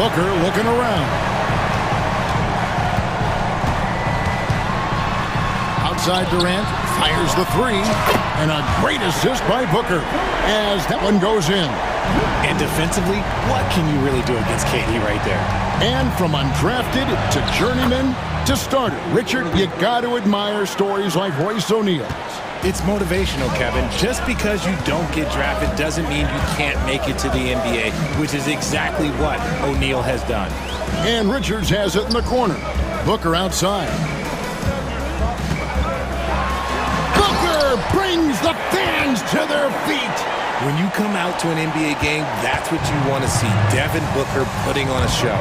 Booker looking around. Outside Durant, fires the 3. And a great assist by Booker as that one goes in. And defensively, what can you really do against KD right there? And from undrafted to journeyman to starter, Richard, you got to admire stories like Royce O'Neal's. It's motivational, Kevin. Just because you don't get drafted doesn't mean you can't make it to the NBA, which is exactly what O'Neal has done. And Richards has it in the corner. Booker outside. Booker brings the fans to their feet. When you come out to an NBA game, that's what you want to see. Devin Booker putting on a show.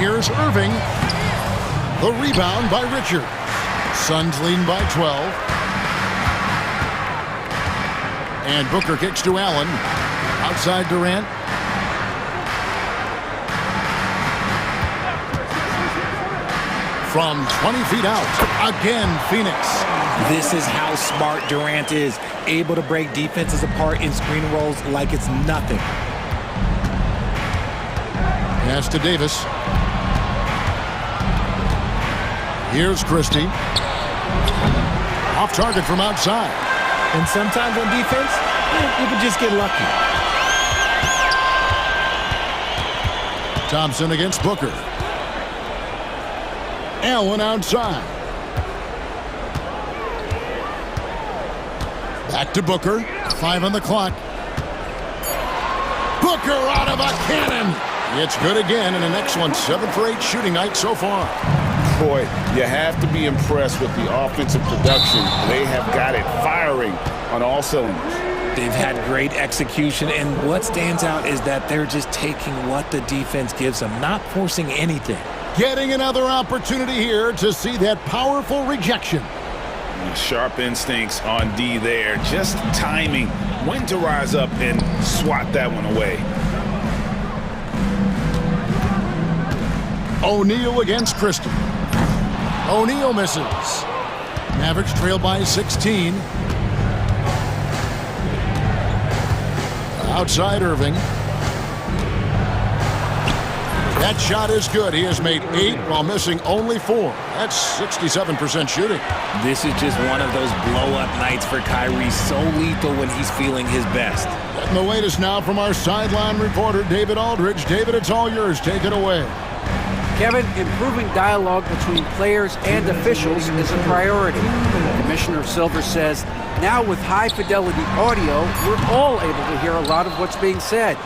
Here's Irving. The rebound by Richard. Suns leading by 12. And Booker kicks to Allen. Outside Durant. From 20 feet out. Again, Phoenix. This is how smart Durant is. Able to break defenses apart in screen rolls like it's nothing. Pass to Davis. Here's Christie. Off target from outside. And sometimes on defense, you can just get lucky. Thompson against Booker. Allen outside. Back to Booker. 5 on the clock. Booker out of a cannon. It's good again, and an excellent 7 for 8 shooting night so far. Boy, you have to be impressed with the offensive production. They have got it firing on all cylinders. They've had great execution, and what stands out is that they're just taking what the defense gives them, not forcing anything. Getting another opportunity here to see that powerful rejection. Sharp instincts on D there. Just timing when to rise up and swat that one away. O'Neal against Christie. O'Neal misses. Mavericks trail by 16. Outside Irving. That shot is good. He has made 8 while missing only 4. That's 67% shooting. This is just one of those blow-up nights for Kyrie, so lethal when he's feeling his best. And the latest now from our sideline reporter, David Aldridge. David, it's all yours. Take it away. Kevin, improving dialogue between players and officials is a priority. Commissioner Silver says, now with high-fidelity audio, we're all able to hear a lot of what's being said.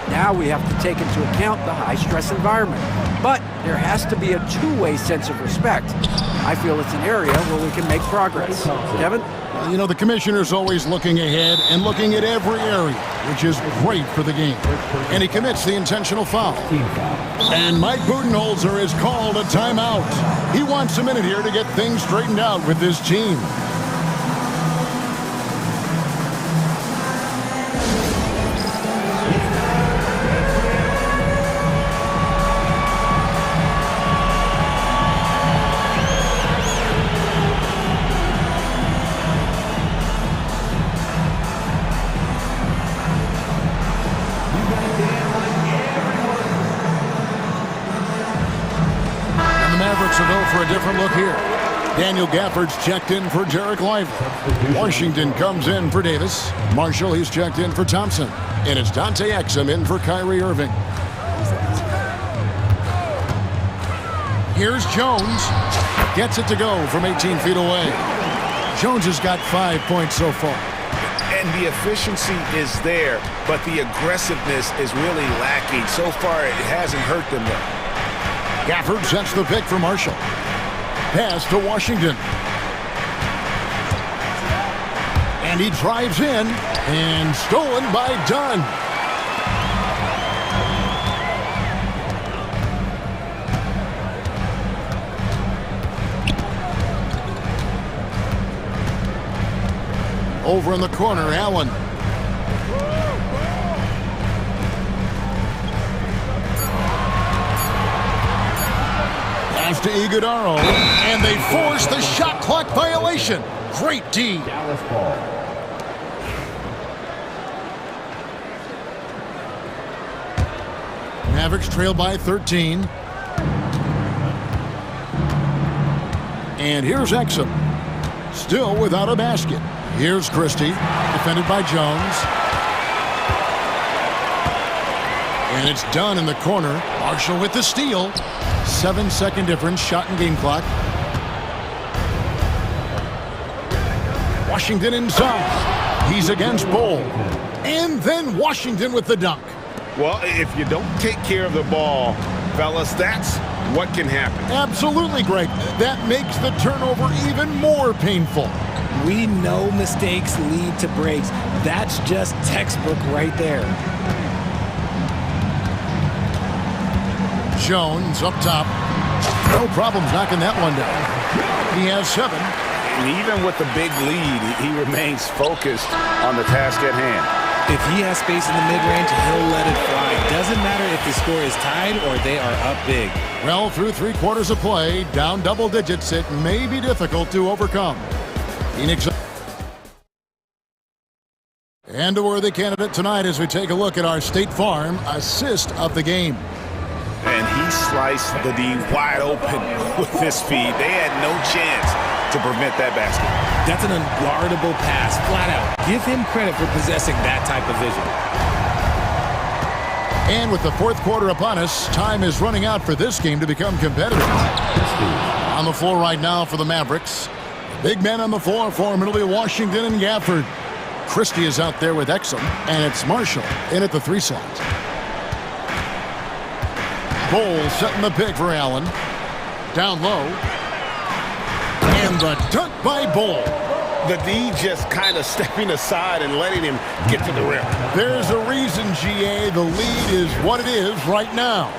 Now we have to take into account the high-stress environment. But there has to be a two-way sense of respect. I feel it's an area where we can make progress. Kevin? You know, the commissioner's always looking ahead and looking at every area, which is great for the game. And he commits the intentional foul. And Mike Budenholzer is called a timeout. He wants a minute here to get things straightened out with his team. For a different look here. Daniel Gafford's checked in for Derek Lively. Washington comes in for Davis. Marshall, he's checked in for Thompson. And it's Dante Exum in for Kyrie Irving. Here's Jones. Gets it to go from 18 feet away. Jones has got 5 points so far. And the efficiency is there, but the aggressiveness is really lacking. So far, it hasn't hurt them though. Gafford sets the pick for Marshall. Pass to Washington. And he drives in and stolen by Dunn. Over in the corner, Allen. To Iguodaro, and they force the shot clock violation. Great D. Mavericks trail by 13. And here's Exum. Still without a basket. Here's Christie, defended by Jones. And it's done in the corner. Marshall with the steal. 7-second difference, shot and game clock. Washington inside. He's against Bol. And then Washington with the dunk. Well, if you don't take care of the ball, fellas, that's what can happen. Absolutely, Greg. That makes the turnover even more painful. We know mistakes lead to breaks. That's just textbook right there. Jones up top. No problems knocking that one down. He has 7. And even with the big lead, he remains focused on the task at hand. If he has space in the mid-range, he'll let it fly. Doesn't matter if the score is tied or they are up big. Well, through 3 quarters of play, down double digits, it may be difficult to overcome. Phoenix. And a worthy candidate tonight as we take a look at our State Farm assist of the game. And he sliced the D wide open with his speed. They had no chance to prevent that basket. That's an unguardable pass, flat out. Give him credit for possessing that type of vision. And with the fourth quarter upon us, time is running out for this game to become competitive. On the floor right now for the Mavericks. Big men on the floor for them. It'll be Washington and Gafford. Christie is out there with Exum, and it's Marshall in at the 3 slot. Bole setting the pick for Allen. Down low. And the dunk by Bole. The D just kind of stepping aside and letting him get to the rim. There's a reason, GA. The lead is what it is right now.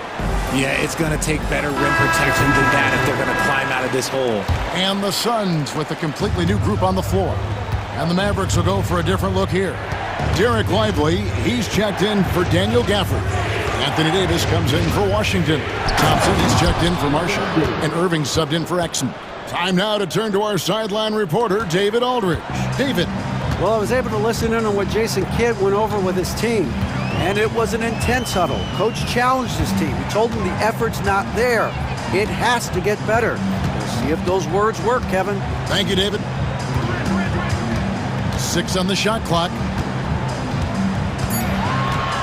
Yeah, it's going to take better rim protection than that if they're going to climb out of this hole. And the Suns with a completely new group on the floor. And the Mavericks will go for a different look here. Derek Lively, he's checked in for Daniel Gafford. Anthony Davis comes in for Washington. Thompson, he's checked in for Marshall. And Irving subbed in for Exum. Time now to turn to our sideline reporter, David Aldridge. David. Well, I was able to listen in on what Jason Kidd went over with his team. And it was an intense huddle. Coach challenged his team. He told them the effort's not there. It has to get better. We'll see if those words work, Kevin. Thank you, David. 6 on the shot clock.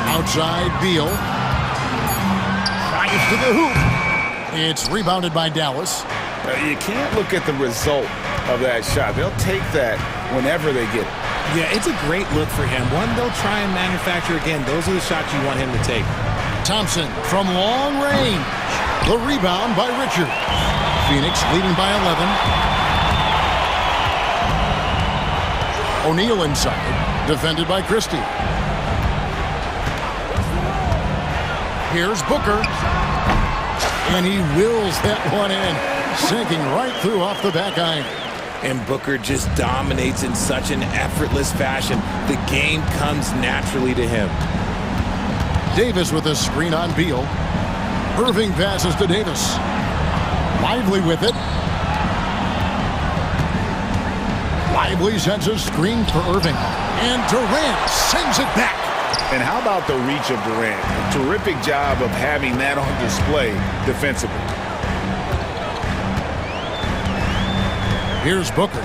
Outside, Beal. Drives to the hoop. It's rebounded by Dallas. You can't look at the result of that shot. They'll take that whenever they get it. Yeah, it's a great look for him. One they'll try and manufacture again. Those are the shots you want him to take. Thompson from long range. The rebound by Richard. Phoenix leading by 11. O'Neal inside. Defended by Christie. Here's Booker. And he wills that one in. Sinking right through off the back iron. And Booker just dominates in such an effortless fashion. The game comes naturally to him. Davis with a screen on Beal. Irving passes to Davis. Lively with it. Lively sends a screen for Irving. And Durant sends it back. And how about the reach of Durant? A terrific job of having that on display defensively. Here's Booker.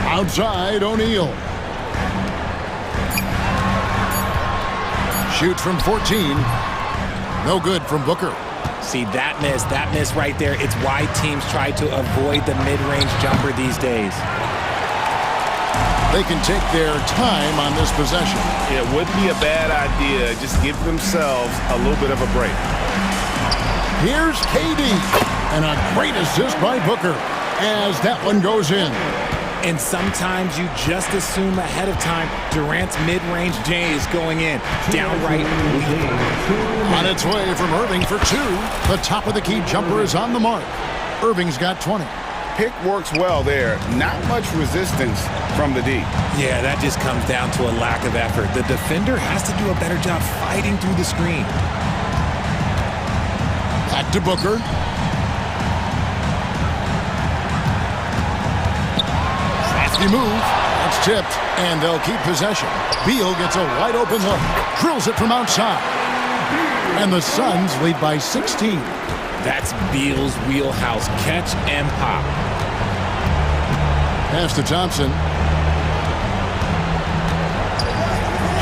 Outside, O'Neal. Shoots from 14. No good from Booker. See, that miss right there. It's why teams try to avoid the mid-range jumper these days. They can take their time on this possession. It wouldn't be a bad idea. Just give themselves a little bit of a break. Here's KD. And a great assist by Booker as that one goes in. And sometimes you just assume ahead of time Durant's mid-range J is going in. Downright lethal. On its way from Irving for 2. The top of the key jumper is on the mark. Irving's got 20. Pick works well there. Not much resistance from the D. Yeah, that just comes down to a lack of effort. The defender has to do a better job fighting through the screen. Back to Booker. Crafty move. That's tipped, and they'll keep possession. Beal gets a wide open look. Drills it from outside. And the Suns lead by 16. That's Beal's wheelhouse. Catch and pop. Pass to Thompson.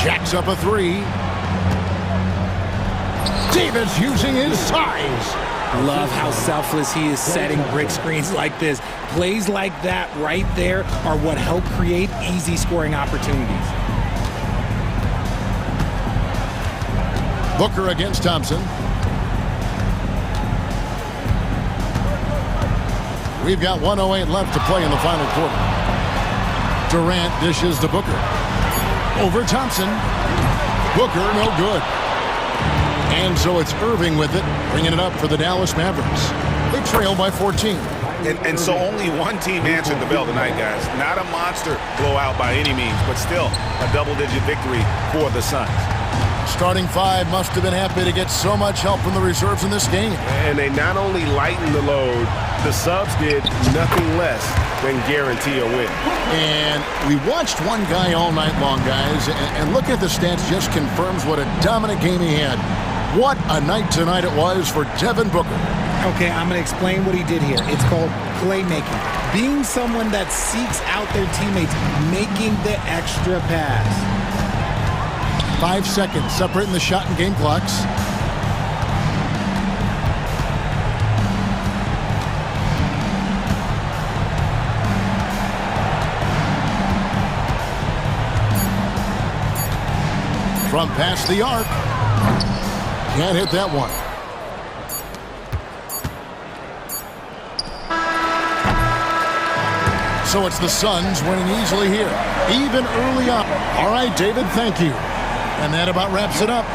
Jacks up a 3. Davis using his size. Love how selfless he is setting brick screens like this. Plays like that right there are what help create easy scoring opportunities. Booker against Thompson. We've got 1:08 left to play in the final quarter. Durant dishes to Booker. Over Thompson. Booker, no good. And so it's Irving with it, bringing it up for the Dallas Mavericks. They trail by 14. And so only one team answered the bell tonight, guys. Not a monster blowout by any means, but still a double-digit victory for the Suns. Starting 5 must have been happy to get so much help from the reserves in this game. And they not only lightened the load, the subs did nothing less than guarantee a win. And we watched one guy all night long, guys, and looking at the stats just confirms what a dominant game he had. What a night tonight it was for Devin Booker. Okay, I'm going to explain what he did here. It's called playmaking. Being someone that seeks out their teammates, making the extra pass. 5 seconds separating the shot and game clocks. From past the arc. Can't hit that one. So it's the Suns winning easily here, even early on. All right, David, thank you. And that about wraps it up.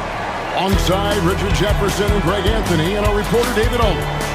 Alongside Richard Jefferson and Greg Anthony and our reporter David Olin.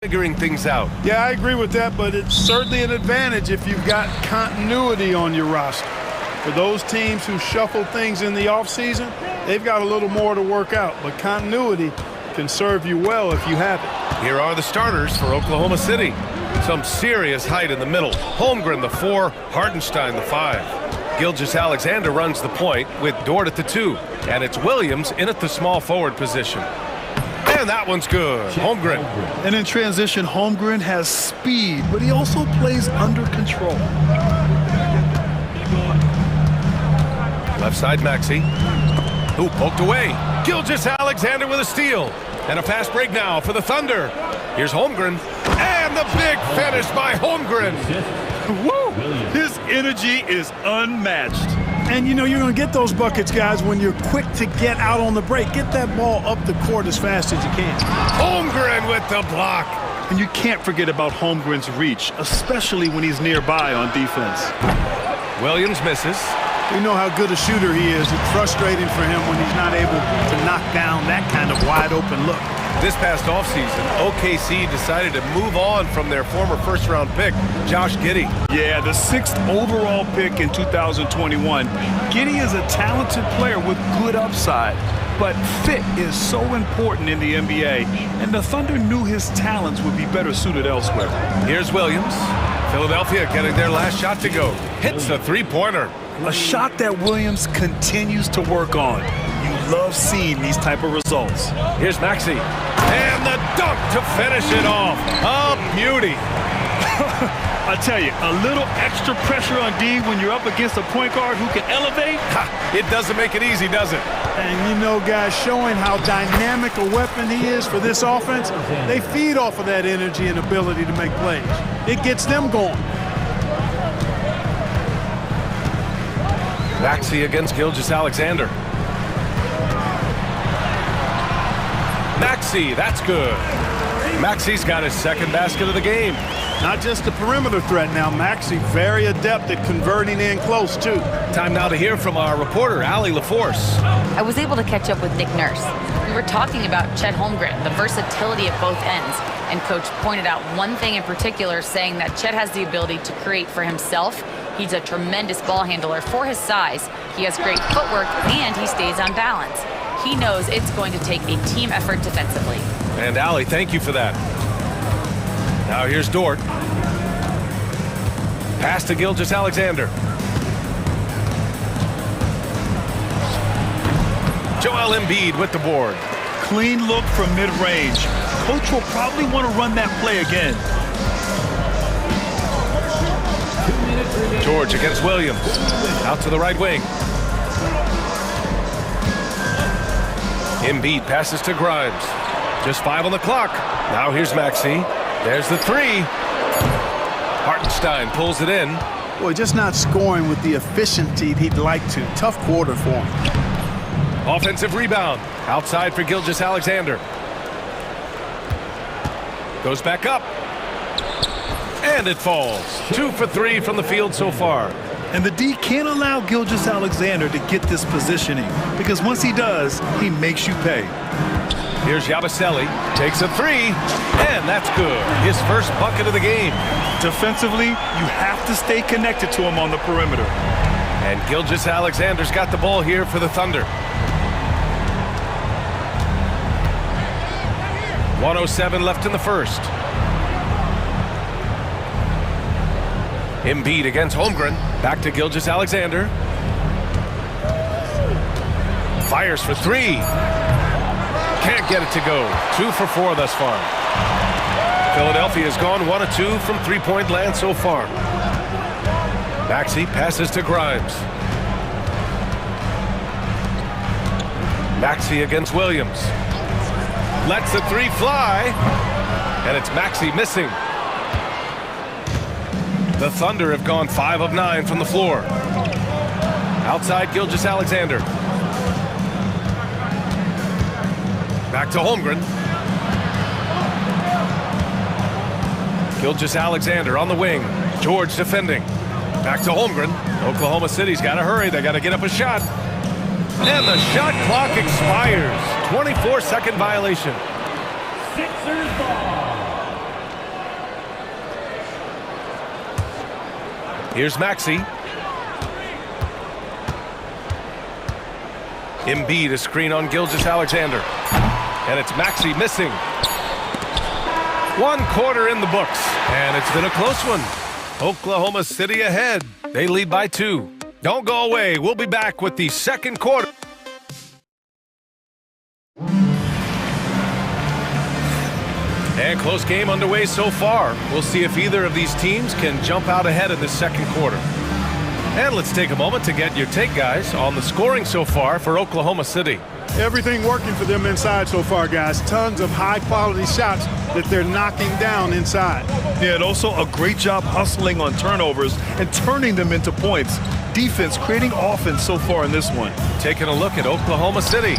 figuring things out. Yeah, I agree with that, but it's certainly an advantage if you've got continuity on your roster. For those teams who shuffle things in the offseason, they've got a little more to work out, but continuity can serve you well if you have it. Here are the starters for Oklahoma City. Some serious height in the middle. Holmgren, the 4, Hartenstein, the 5. Gilgeous-Alexander runs the point with Dort at the 2, and it's Williams in at the small forward position. And that one's good. Holmgren. And in transition, Holmgren has speed, but he also plays under control. Left side, Maxey. Who poked away. Gilgeous-Alexander with a steal. And a fast break now for the Thunder. Here's Holmgren. And the big finish by Holmgren. Woo! His energy is unmatched. And you know you're going to get those buckets, guys, when you're quick to get out on the break. Get that ball up the court as fast as you can. Holmgren with the block. And you can't forget about Holmgren's reach, especially when he's nearby on defense. Williams misses. We know how good a shooter he is. It's frustrating for him when he's not able to knock down that kind of wide open look. This past offseason, OKC decided to move on from their former first-round pick, Josh Giddey. Yeah, the 6th overall pick in 2021. Giddey is a talented player with good upside, but fit is so important in the NBA, and the Thunder knew his talents would be better suited elsewhere. Here's Williams. Philadelphia getting their last shot to go. Hits the three-pointer. A shot that Williams continues to work on. You love seeing these type of results. Here's Maxey. And the dunk to finish it off. A beauty. I tell you, a little extra pressure on D when you're up against a point guard who can elevate. It doesn't make it easy, does it? And you know, guys, showing how dynamic a weapon he is for this offense, they feed off of that energy and ability to make plays. It gets them going. Maxey against Gilgeous-Alexander. Maxey, that's good. Maxey's got his second basket of the game. Not just a perimeter threat now. Maxey very adept at converting in close, too. Time now to hear from our reporter, Allie LaForce. I was able to catch up with Nick Nurse. We were talking about Chet Holmgren, the versatility at both ends. And Coach pointed out one thing in particular, saying that Chet has the ability to create for himself. He's a tremendous ball handler for his size. He has great footwork, and he stays on balance. He knows it's going to take a team effort defensively. And Allie, thank you for that. Now here's Dort. Pass to Gilgeous-Alexander. Joel Embiid with the board. Clean look from mid-range. Coach will probably want to run that play again. George against Williams. Out to the right wing. Embiid passes to Grimes. Just 5 on the clock. Now here's Maxey. There's the 3. Hartenstein pulls it in. Boy, just not scoring with the efficiency he'd like to. Tough quarter for him. Offensive rebound. Outside for Gilgeous-Alexander. Goes back up. And it falls. 2 for 3 from the field so far. And the D can't allow Gilgeous-Alexander to get this positioning, because once he does, he makes you pay. Here's Yabusele. Takes a 3. And that's good. His first bucket of the game. Defensively, you have to stay connected to him on the perimeter. And Gilgeous-Alexander's got the ball here for the Thunder. 1:07 left in the first. Embiid against Holmgren. Back to Gilgeous-Alexander. Fires for 3. Can't get it to go. 2 for 4 thus far. Philadelphia has gone 1 of 2 from three-point land so far. Maxey passes to Grimes. Maxey against Williams. Lets the 3 fly. And it's Maxey missing. The Thunder have gone 5 of 9 from the floor. Outside, Gilgeous-Alexander. Back to Holmgren. Gilgeous-Alexander on the wing. George defending. Back to Holmgren. Oklahoma City's got to hurry. They got to get up a shot. And the shot clock expires. 24-second violation. Sixers ball. Here's Maxey. Embiid a screen on Gilgeous-Alexander. And it's Maxey missing. 1 quarter in the books. And it's been a close one. Oklahoma City ahead. They lead by 2. Don't go away. We'll be back with the second quarter. And close game underway so far. We'll see if either of these teams can jump out ahead in the second quarter. And let's take a moment to get your take, guys, on the scoring so far for Oklahoma City. Everything working for them inside so far, guys. Tons of high-quality shots that they're knocking down inside. Yeah, and also a great job hustling on turnovers and turning them into points. Defense creating offense so far in this one. Taking a look at Oklahoma City.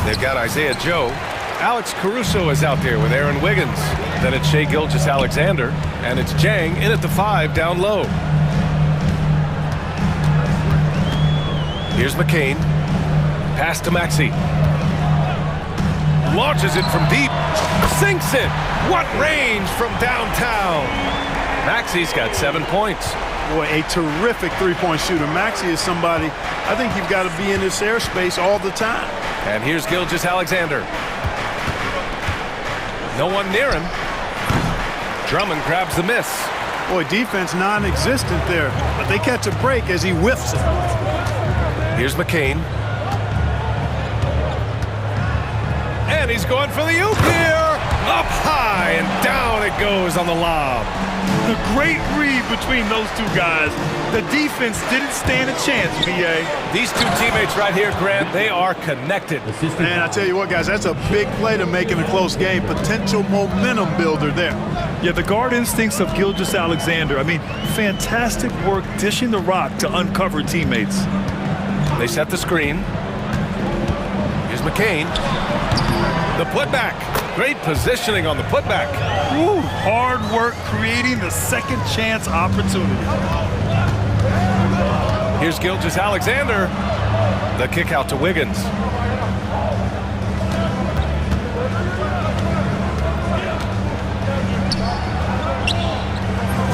They've got Isaiah Joe. Alex Caruso is out there with Aaron Wiggins. Then it's Shai Gilgeous-Alexander. And it's Jang in at the 5 down low. Here's McCain. Pass to Maxey. Launches it from deep. Sinks it. What range from downtown. Maxey's got 7 points. Boy, a terrific three-point shooter. Maxey is somebody, I think you've got to be in this airspace all the time. And here's Gilgeous-Alexander. No one near him. Drummond grabs the miss. Boy, defense non-existent there, but they catch a break as he whiffs it. Here's McCain. And he's going for the oop here. Up high and down it goes on the lob. A great read between those two guys. The defense didn't stand a chance, VA. These two teammates right here, Grant, they are connected. Man, I tell you what, guys, that's a big play to make in a close game. Potential momentum builder there. Yeah, the guard instincts of Gilgeous-Alexander. I mean, fantastic work dishing the rock to uncover teammates. They set the screen. Here's McCain. The putback. Great positioning on the putback. Woo, hard work creating the second chance opportunity. Here's Gilgeous-Alexander. The kick out to Wiggins.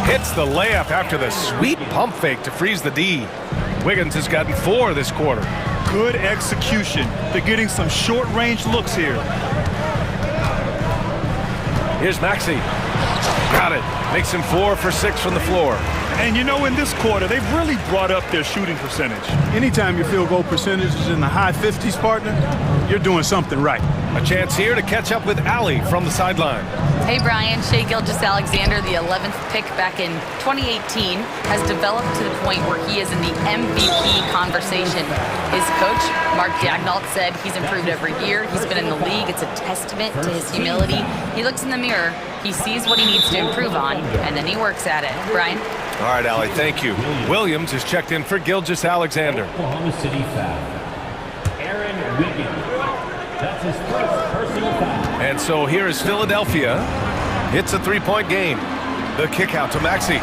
Hits the layup after the sweet pump fake to freeze the D. Wiggins has gotten 4 this quarter. Good execution. They're getting some short-range looks here. Here's Maxey. Got it. Makes him 4 for 6 from the floor. And you know, in this quarter, they've really brought up their shooting percentage. Anytime your field goal percentage is in the high 50s, partner, you're doing something right. A chance here to catch up with Allie from the sideline. Hey, Brian. Shai Gilgeous-Alexander, the 11th pick back in 2018, has developed to the point where he is in the MVP conversation. His coach, Mark Daignault, said he's improved every year. He's been in the league. It's a testament to his humility. He looks in the mirror, he sees what he needs to improve on, and then he works at it. Brian? All right, Allie, thank you. Williams is checked in for Gilgeous-Alexander. Oklahoma City foul. Aaron Wiggins. That's his first personal foul. And so here is Philadelphia. It's a 3-point game. The kick out to Maxey.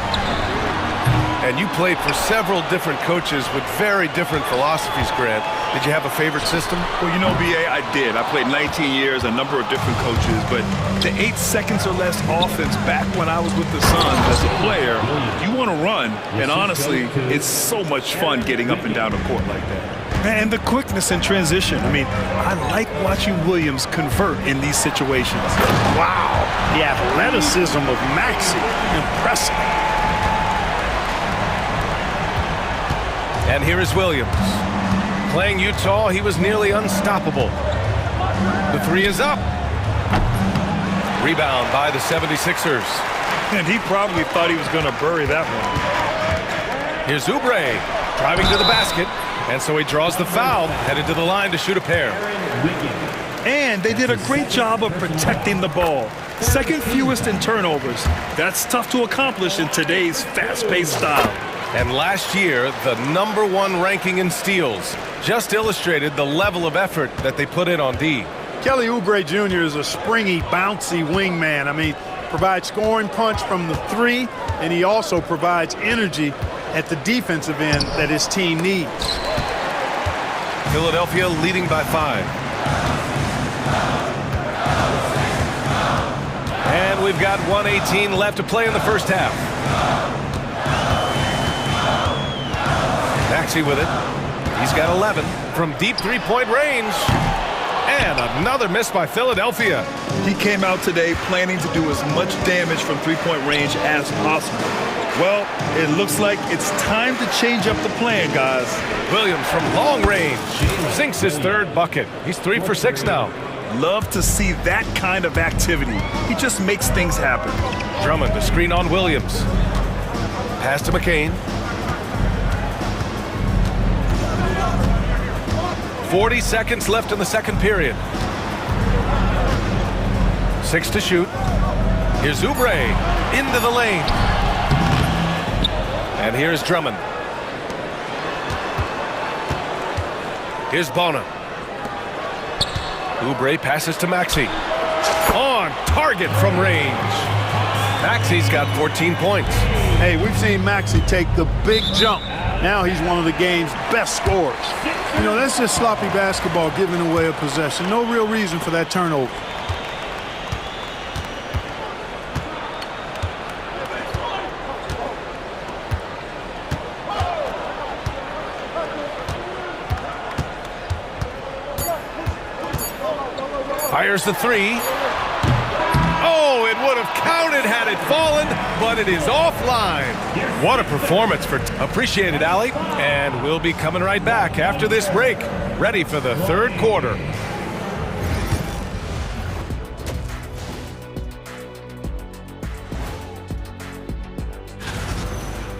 And you played for several different coaches with very different philosophies, Grant. Did you have a favorite system? Well, you know, BA, I did. I played 19 years, a number of different coaches, but the 8 seconds or less offense back when I was with the Suns as a player, you want to run, and honestly, it's so much fun getting up and down the court like that. And the quickness in transition. I mean, I like watching Williams convert in these situations. Wow, the athleticism of Maxey, impressive. And here is Williams. Playing Utah, he was nearly unstoppable. The 3 is up. Rebound by the 76ers. And he probably thought he was going to bury that one. Here's Oubre driving to the basket. And so he draws the foul, headed to the line to shoot a pair. And they did a great job of protecting the ball. Second fewest in turnovers. That's tough to accomplish in today's fast-paced style. And last year, the #1 ranking in steals just illustrated the level of effort that they put in on D. Kelly Oubre Jr. is a springy, bouncy wingman. I mean, provides scoring punch from the 3, and he also provides energy at the defensive end that his team needs. Philadelphia leading by 5. And we've got 1:18 left to play in the first half. Maxey with it. He's got 11 from deep three-point range. And another miss by Philadelphia. He came out today planning to do as much damage from three-point range as possible. Well, it looks like it's time to change up the plan, guys. Williams from long range sinks his third bucket. He's 3 for 6 now. Love to see that kind of activity. He just makes things happen. Drummond to screen on Williams. Pass to McCain. 40 seconds left in the second period. 6 to shoot. Here's Oubre into the lane. And here's Drummond. Here's Bona. Oubre passes to Maxey. On target from range. Maxey's got 14 points. Hey, we've seen Maxey take the big jump. Now he's one of the game's best scorers. You know, that's just sloppy basketball, giving away a possession. No real reason for that turnover. Fires the three. Oh, it would have counted had it fallen, but it is offline. What a performance for appreciated, Allie. And we'll be coming right back after this break, ready for the third quarter.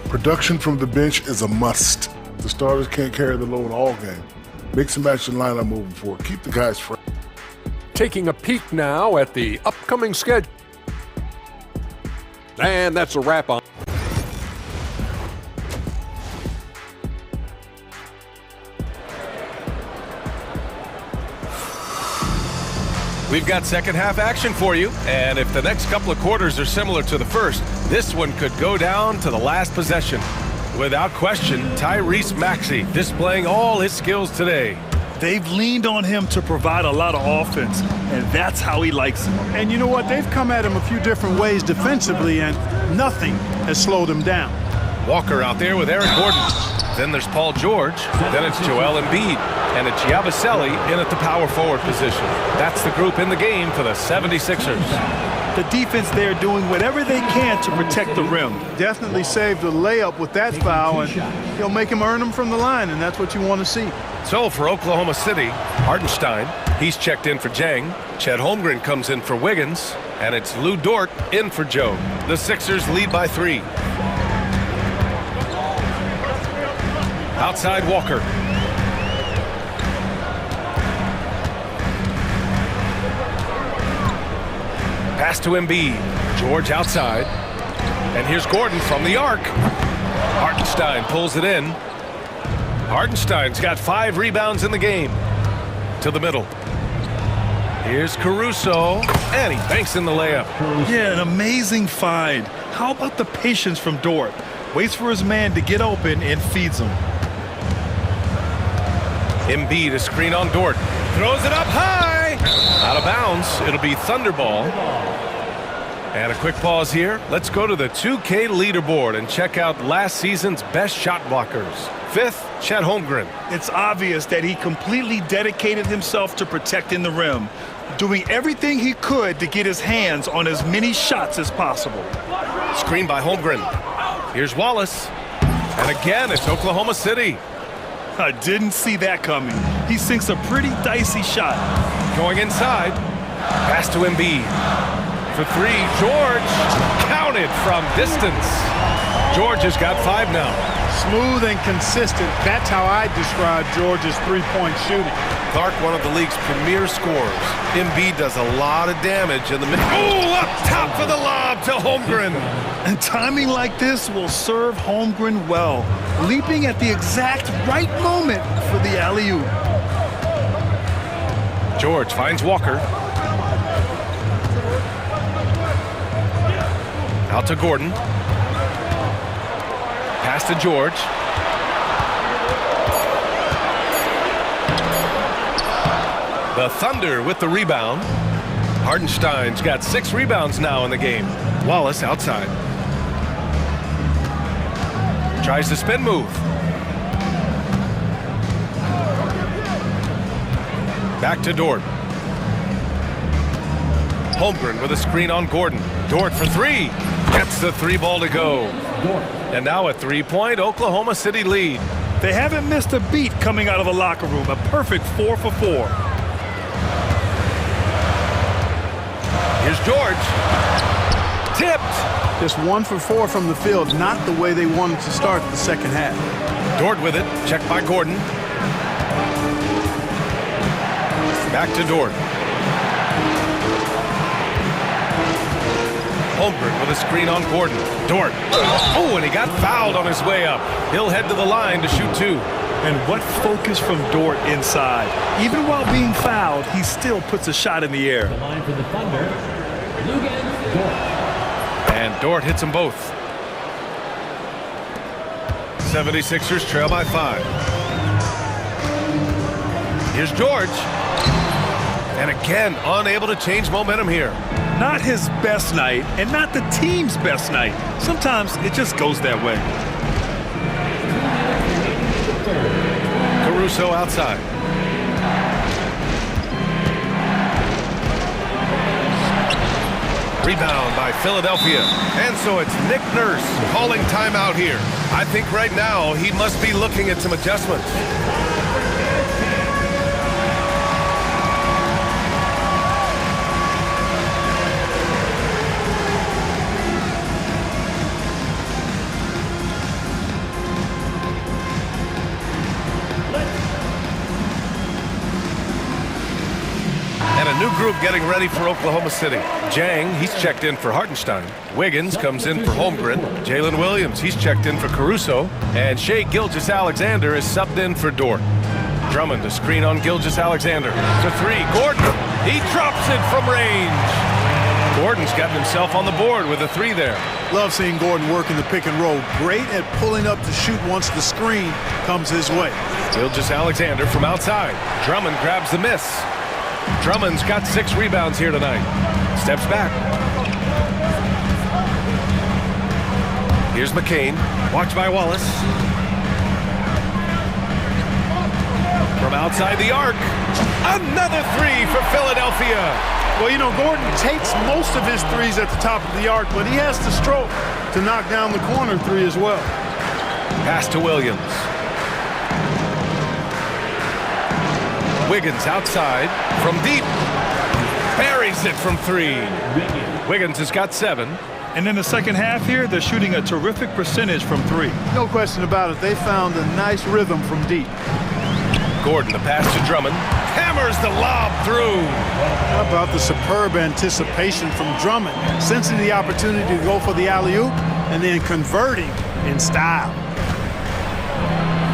Production from the bench is a must. The starters can't carry the load all game. Mix and match the lineup moving forward. Keep the guys fresh. Taking a peek now at the upcoming schedule. And that's a wrap on. We've got second half action for you, and if the next couple of quarters are similar to the first, this one could go down to the last possession. Without question, Tyrese Maxey displaying all his skills today. They've leaned on him to provide a lot of offense, and that's how he likes it. And you know what? They've come at him a few different ways defensively, and nothing has slowed him down. Walker out there with Eric Gordon. Then there's Paul George. Then it's Joel Embiid. And it's Yabusele in at the power forward position. That's the group in the game for the 76ers. The defense there doing whatever they can to protect the rim. Definitely saved a layup with that foul, and he'll make him earn them from the line, and that's what you want to see. So for Oklahoma City, Hartenstein, he's checked in for Jang. Chet Holmgren comes in for Wiggins. And it's Lou Dort in for Joe. The Sixers lead by 3. Outside Walker. Pass to Embiid. George outside. And here's Gordon from the arc. Hartenstein pulls it in. Hartenstein's got 5 rebounds in the game. To the middle. Here's Caruso. And he banks in the layup. Yeah, an amazing find. How about the patience from Dort? Waits for his man to get open and feeds him. Embiid, a screen on Dort. Throws it up high. Out of bounds. It'll be Thunderball. And a quick pause here. Let's go to the 2K leaderboard and check out last season's best shot blockers. 5th, Chet Holmgren. It's obvious that he completely dedicated himself to protecting the rim, doing everything he could to get his hands on as many shots as possible. Screen by Holmgren. Here's Wallace. And again, it's Oklahoma City. I didn't see that coming. He sinks a pretty dicey shot. Going inside. Pass to Embiid. For 3, George. Counted from distance. George has got 5 now. Smooth and consistent. That's how I describe George's three-point shooting. Clark, one of the league's premier scorers. Embiid does a lot of damage in the middle. Oh, up top for the lob to Holmgren. And timing like this will serve Holmgren well, leaping at the exact right moment for the alley-oop. George finds Walker. Out to Gordon. Pass to George. The Thunder with the rebound. Hartenstein's got 6 rebounds now in the game. Wallace outside. Tries the spin move. Back to Dort. Holmgren with a screen on Gordon. Dort for three. Gets the three ball to go. And now a three-point Oklahoma City lead. They haven't missed a beat coming out of the locker room. A perfect 4 for 4. Here's George. Tipped. Just 1 for 4 from the field, not the way they wanted to start the second half. Dort with it. Checked by Gordon. Back to Dort. Holmgren with a screen on Gordon. Dort. Oh, and he got fouled on his way up. He'll head to the line to shoot 2. And what focus from Dort inside. Even while being fouled, he still puts a shot in the air. The line for the Thunder, And Dort hits them both. 76ers trail by 5. Here's George. And again, unable to change momentum here. Not his best night, and not the team's best night. Sometimes it just goes that way. Caruso outside. Rebound by Philadelphia. And so it's Nick Nurse calling timeout here. I think right now he must be looking at some adjustments. New group getting ready for Oklahoma City. Jang, he's checked in for Hartenstein. Wiggins comes in for Holmgren. Jalen Williams, he's checked in for Caruso. And Shai Gilgeous-Alexander is subbed in for Dort. Drummond, a screen on Gilgeous-Alexander. To three, Gordon, he drops it from range. Gordon's gotten himself on the board with a 3 there. Love seeing Gordon work in the pick and roll. Great at pulling up to shoot once the screen comes his way. Gilgeous-Alexander from outside. Drummond grabs the miss. Drummond's got 6 rebounds here tonight. Steps back. Here's McCain. Watched by Wallace. From outside the arc. Another 3 for Philadelphia. Well, you know, Gordon takes most of his threes at the top of the arc, but he has the stroke to knock down the corner 3 as well. Pass to Williams. Wiggins outside from deep. Buries it from 3. Wiggins has got 7. And in the second half here, they're shooting a terrific percentage from 3. No question about it. They found a nice rhythm from deep. Gordon, the pass to Drummond. Hammers the lob through. How about the superb anticipation from Drummond? Sensing the opportunity to go for the alley-oop and then converting in style.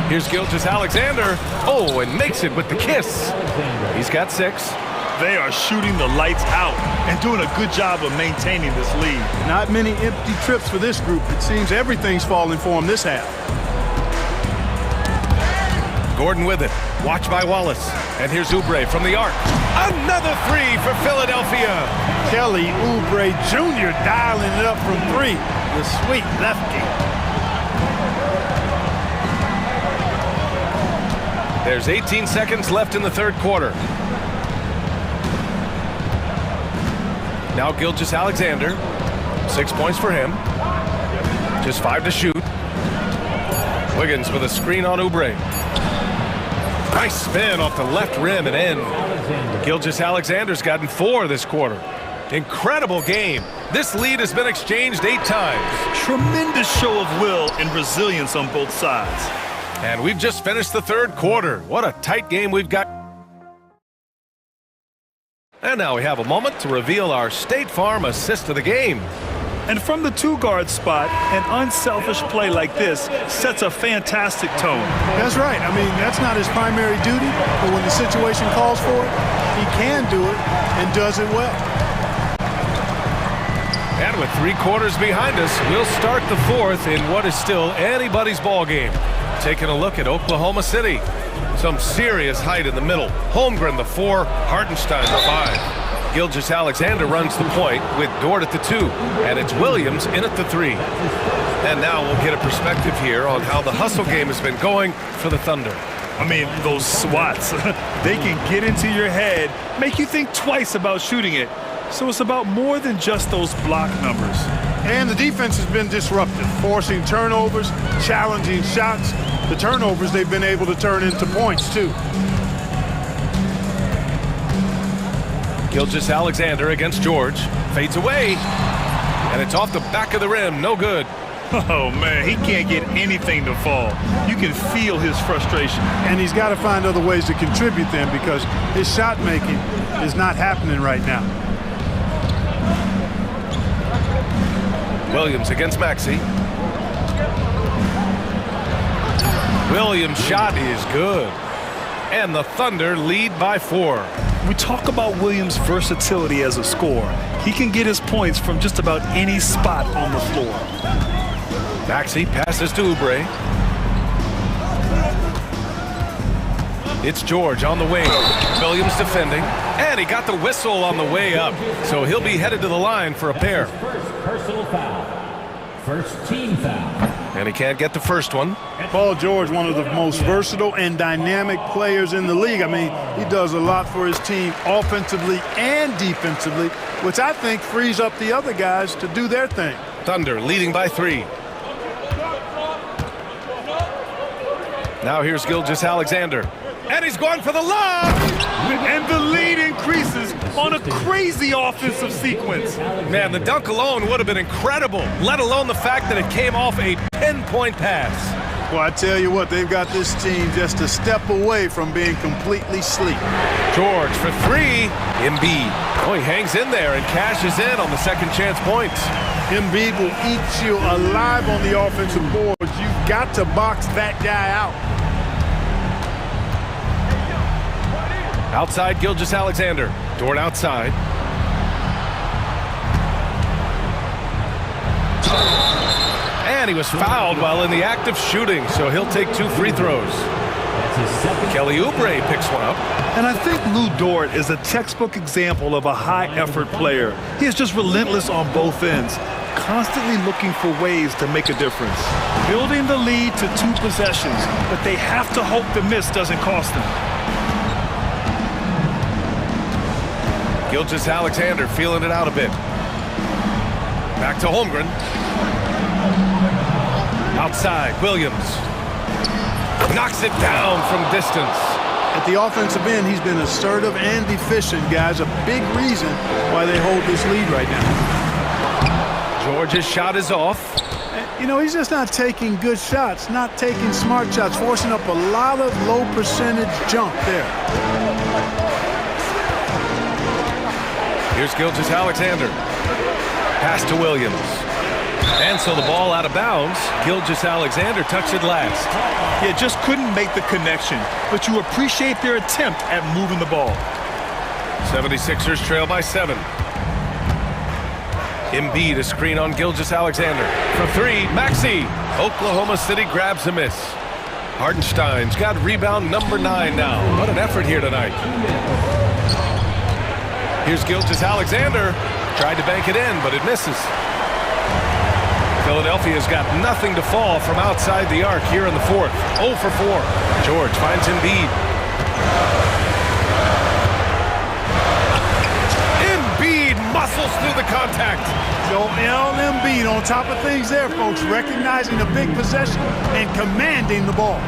Here's Gilgeous-Alexander. Oh, and makes it with the kiss. He's got 6. They are shooting the lights out and doing a good job of maintaining this lead. Not many empty trips for this group. It seems everything's falling for them this half. Gordon with it. Watched by Wallace. And here's Oubre from the arc. Another 3 for Philadelphia. Kelly Oubre Jr. dialing it up from 3. The sweet lefty. There's 18 seconds left in the third quarter. Now Gilgeous-Alexander. 6 points for him. Just 5 to shoot. Wiggins with a screen on Oubre. Nice spin off the left rim and in. Gilgeous-Alexander's gotten 4 this quarter. Incredible game. This lead has been exchanged 8 times. Tremendous show of will and resilience on both sides. And we've just finished the third quarter. What a tight game we've got. And now we have a moment to reveal our State Farm assist of the game. And from the 2-guard spot, an unselfish play like this sets a fantastic tone. That's right. I mean, that's not his primary duty, but when the situation calls for it, he can do it and does it well. And with 3 quarters behind us, we'll start the fourth in what is still anybody's ball game. Taking a look at Oklahoma City. Some serious height in the middle. Holmgren the 4, Hartenstein the 5. Gilgeous-Alexander runs the point with Dort at the 2, and it's Williams in at the 3. And now we'll get a perspective here on how the hustle game has been going for the Thunder. I mean, those swats, they can get into your head, make you think twice about shooting it. So it's about more than just those block numbers. And the defense has been disruptive, forcing turnovers, challenging shots. The turnovers they've been able to turn into points, too. Gilgeous-Alexander against George. Fades away. And it's off the back of the rim. No good. Oh, man, he can't get anything to fall. You can feel his frustration. And he's got to find other ways to contribute then because his shot making is not happening right now. Williams against Maxey. Williams' shot is good. And the Thunder lead by 4. We talk about Williams' versatility as a scorer. He can get his points from just about any spot on the floor. Maxey passes to Oubre. It's George on the wing. Williams defending. And he got the whistle on the way up. So he'll be headed to the line for a pair. First personal foul. First team foul. And he can't get the first one. Paul George, one of the most versatile and dynamic players in the league. I mean, he does a lot for his team offensively and defensively, which I think frees up the other guys to do their thing. Thunder leading by 3. Now here's Gilgeous-Alexander. And he's going for the lob! And the lead increases on a crazy offensive sequence. Man, the dunk alone would have been incredible, let alone the fact that it came off a pinpoint pass. Well, I tell you what, they've got this team just a step away from being completely asleep. George for 3. Embiid. Oh, he hangs in there and cashes in on the second chance points. Embiid will eat you alive on the offensive boards. You've got to box that guy out. Outside Gilgeous-Alexander. Dort outside. And he was fouled while in the act of shooting, so he'll take 2 free throws. Kelly Oubre picks one up. And I think Lou Dort is a textbook example of a high-effort player. He is just relentless on both ends, constantly looking for ways to make a difference. Building the lead to 2 possessions, but they have to hope the miss doesn't cost them. Gilgeous-Alexander feeling it out a bit. Back to Holmgren. Outside, Williams. Knocks it down from distance. At the offensive end, he's been assertive and efficient, guys. A big reason why they hold this lead right now. George's shot is off. You know, he's just not taking good shots, not taking smart shots, forcing up a lot of low percentage jump there. Here's Gilgeous-Alexander. Pass to Williams. And so the ball out of bounds. Gilgeous-Alexander touched it last. Yeah, just couldn't make the connection, but you appreciate their attempt at moving the ball. 76ers trail by 7. Embiid a screen on Gilgeous-Alexander. For 3, Maxey. Oklahoma City grabs a miss. Hartenstein's got rebound number 9 now. What an effort here tonight. Here's Gilgeous-Alexander. Tried to bank it in, but it misses. Philadelphia's got nothing to fall from outside the arc here in the 4th. 0 for 4. George finds Embiid. Embiid muscles through the contact. Joel Embiid on top of things there, folks, recognizing the big possession and commanding the ball.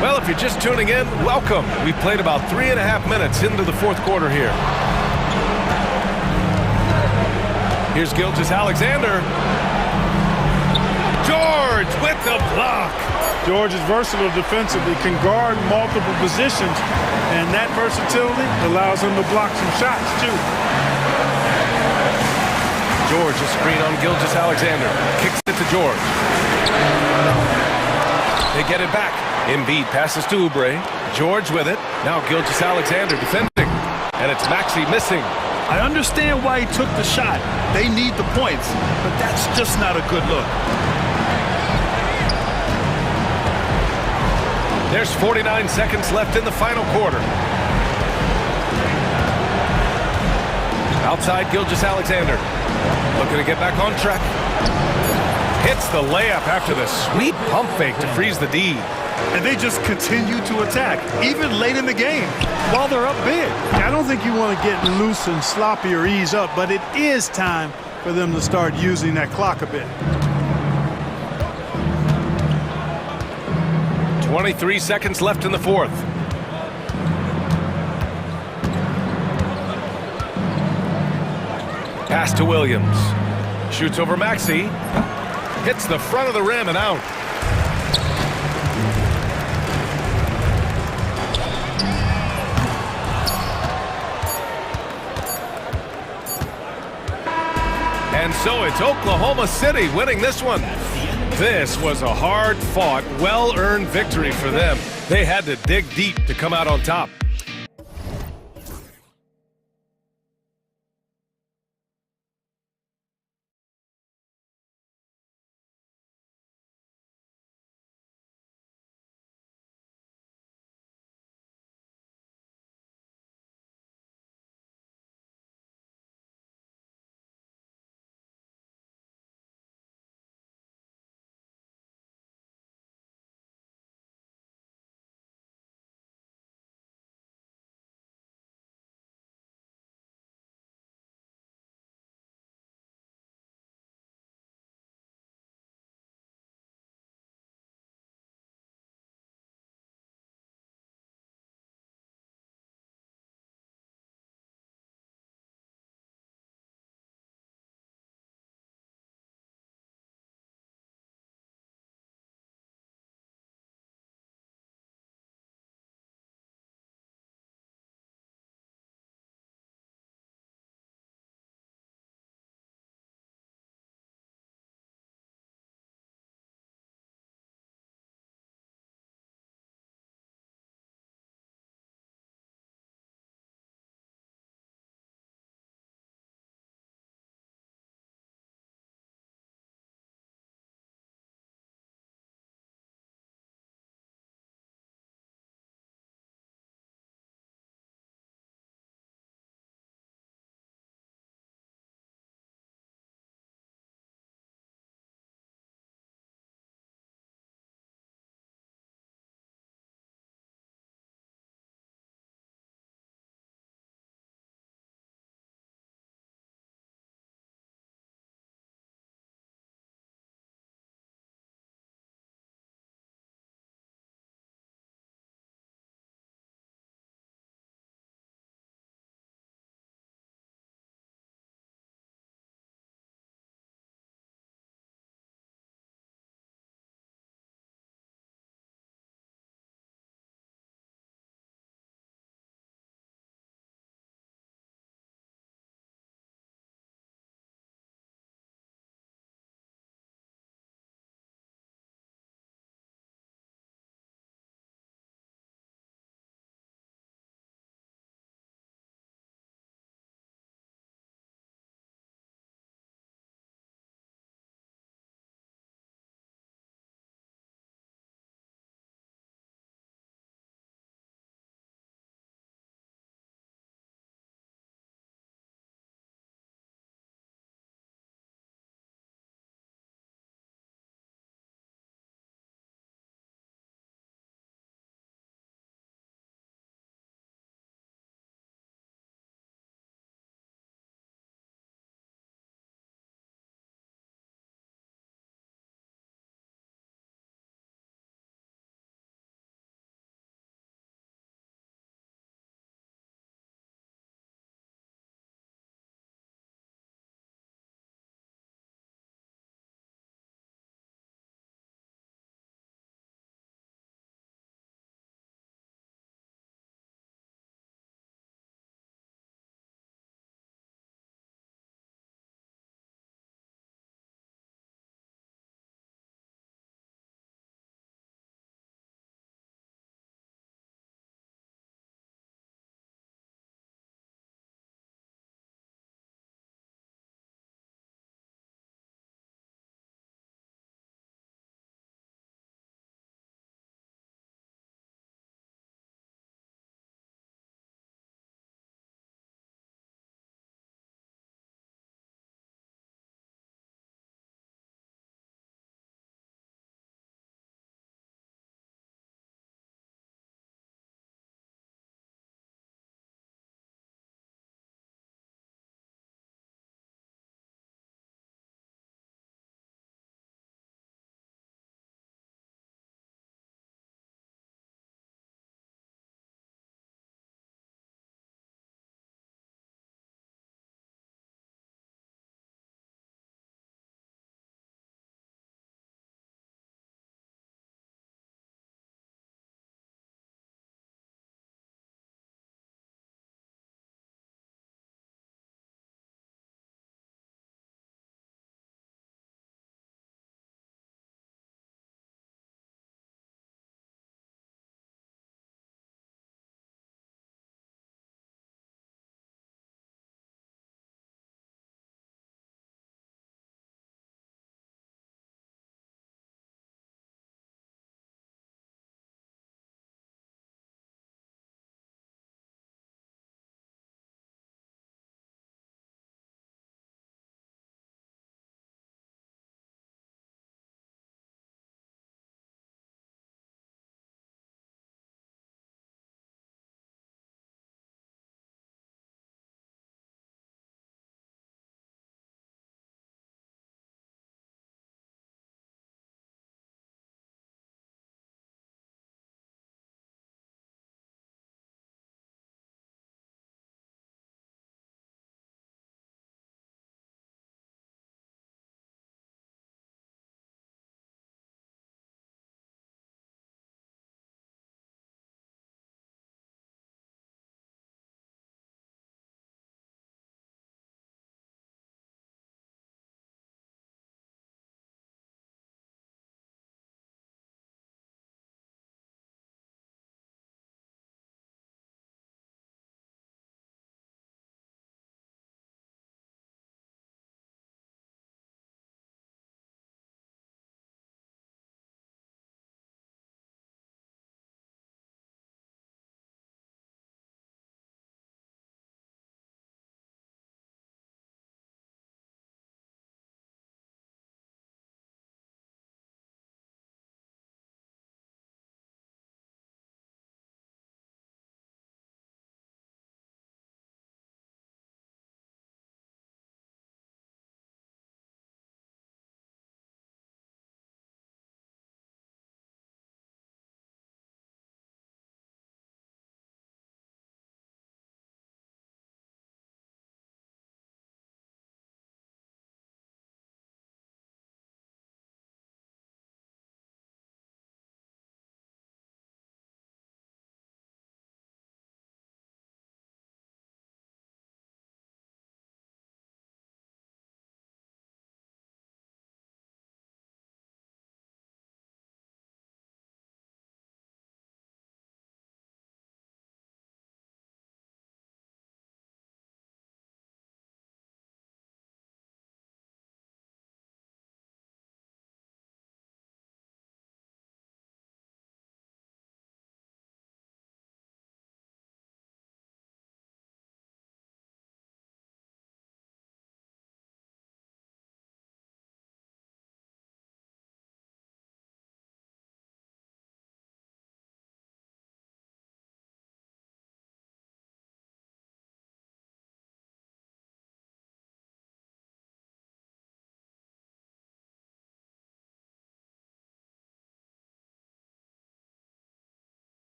Well, if you're just tuning in, welcome. We've played about 3.5 minutes into the 4th quarter here. Here's Gilgeous-Alexander. George with the block. George is versatile defensively, can guard multiple positions, and that versatility allows him to block some shots, too. George a screen on Gilgeous-Alexander. Kicks it to George. They get it back. Embiid passes to Oubre. George with it. Now Gilgeous-Alexander defending. And it's Maxey missing. I understand why he took the shot. They need the points, but that's just not a good look. There's 49 seconds left in the final quarter. Outside Gilgeous-Alexander. Looking to get back on track. Hits the layup after the sweet pump fake to freeze the D. And they just continue to attack, even late in the game, while they're up big. I don't think you want to get loose and sloppy or ease up, but it is time for them to start using that clock a bit. 23 seconds left in the fourth. Pass to Williams. Shoots over Maxey. Hits the front of the rim and out. And so it's Oklahoma City winning this one. This was a hard-fought, well-earned victory for them. They had to dig deep to come out on top.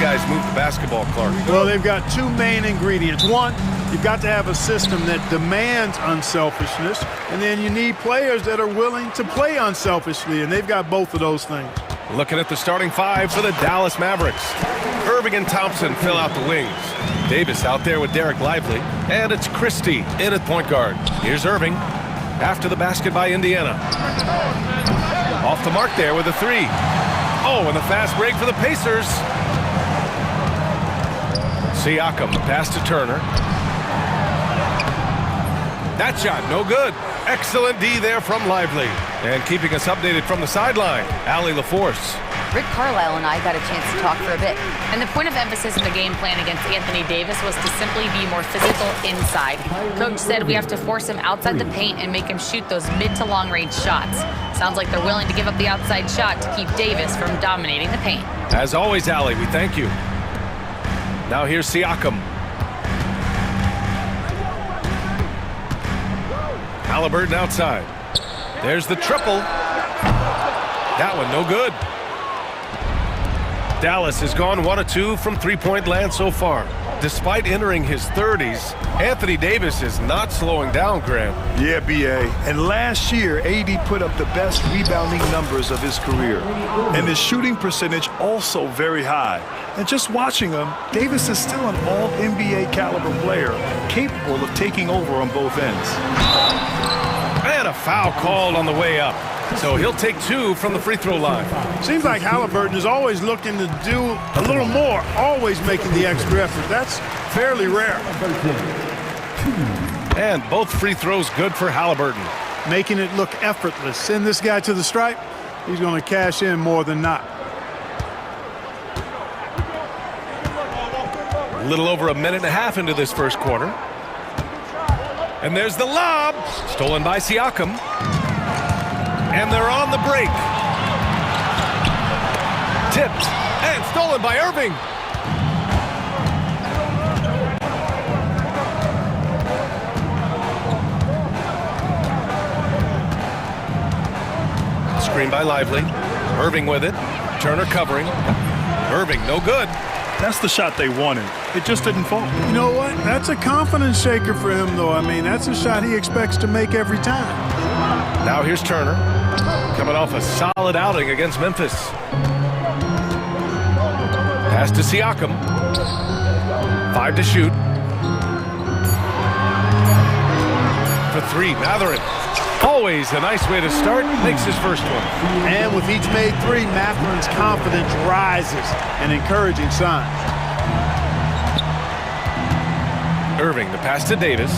guys move the basketball, Clark? Well, they've got two main ingredients. One, you've got to have a system that demands unselfishness, and then you need players that are willing to play unselfishly, and they've got both of those things. Looking at the starting five for the Dallas Mavericks. Irving and Thompson fill out the wings. Davis out there with Derek Lively, and it's Christie in at point guard. Here's Irving after the basket by Indiana. Off the mark there with a three. Oh, and the fast break for the Pacers. Siakam, the pass to Turner. That shot, no good. Excellent D there from Lively. And keeping us updated from the sideline, Allie LaForce. Rick Carlisle and I got a chance to talk for a bit. And the point of emphasis in the game plan against Anthony Davis was to simply be more physical inside. Coach said we have to force him outside the paint and make him shoot those mid to long range shots. Sounds like they're willing to give up the outside shot to keep Davis from dominating the paint. As always, Allie, we thank you. Now here's Siakam. Halliburton outside. There's the triple. That one no good. Dallas has gone 1 of 2 from three-point land so far. Despite entering his 30s, Anthony Davis is not slowing down, Grant. Yeah, B.A. And last year, AD put up the best rebounding numbers of his career. And his shooting percentage also very high. And just watching him, Davis is still an all-NBA caliber player, capable of taking over on both ends. And a foul called on the way up. So he'll take 2 from the free throw line. Seems like Halliburton is always looking to do a little more, always making the extra effort. That's fairly rare. And both free throws good for Halliburton. Making it look effortless. Send this guy to the stripe, he's going to cash in more than not. A little over a minute and a half into this first quarter. And there's the lob, stolen by Siakam. And they're on the break. Tipped and stolen by Irving. Screen by Lively. Irving with it. Turner covering. Irving, no good. That's the shot they wanted. It just didn't fall. You know what? That's a confidence shaker for him, though. I mean, that's a shot he expects to make every time. Now here's Turner, coming off a solid outing against Memphis. Pass to Siakam. 5 to shoot. For 3, Matherin. Always a nice way to start. Makes his first one. And with each made 3, Matherin's confidence rises. An encouraging sign. Irving, the pass to Davis.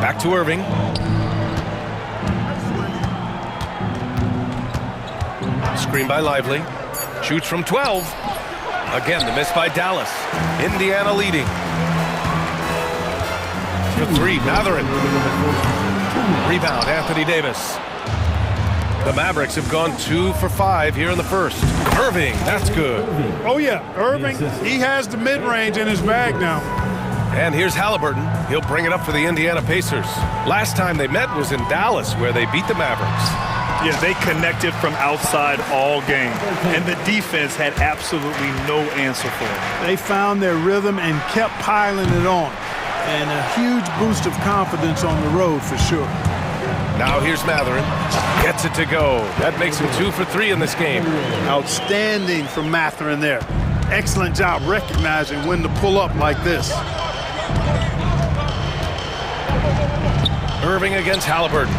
Back to Irving. Screen by Lively. Shoots from 12. Again, the miss by Dallas. Indiana leading. For 3, Matherin. Rebound, Anthony Davis. The Mavericks have gone 2 for 5 here in the first. Irving, that's good. Oh, yeah, Irving, he has the mid-range in his bag now. And here's Halliburton. He'll bring it up for the Indiana Pacers. Last time they met was in Dallas, where they beat the Mavericks. Yeah, they connected from outside all game. And the defense had absolutely no answer for it. They found their rhythm and kept piling it on. And a huge boost of confidence on the road for sure. Now here's Matherin. Gets it to go. That makes him 2 for 3 in this game. Outstanding from Matherin there. Excellent job recognizing when to pull up like this. Irving against Halliburton.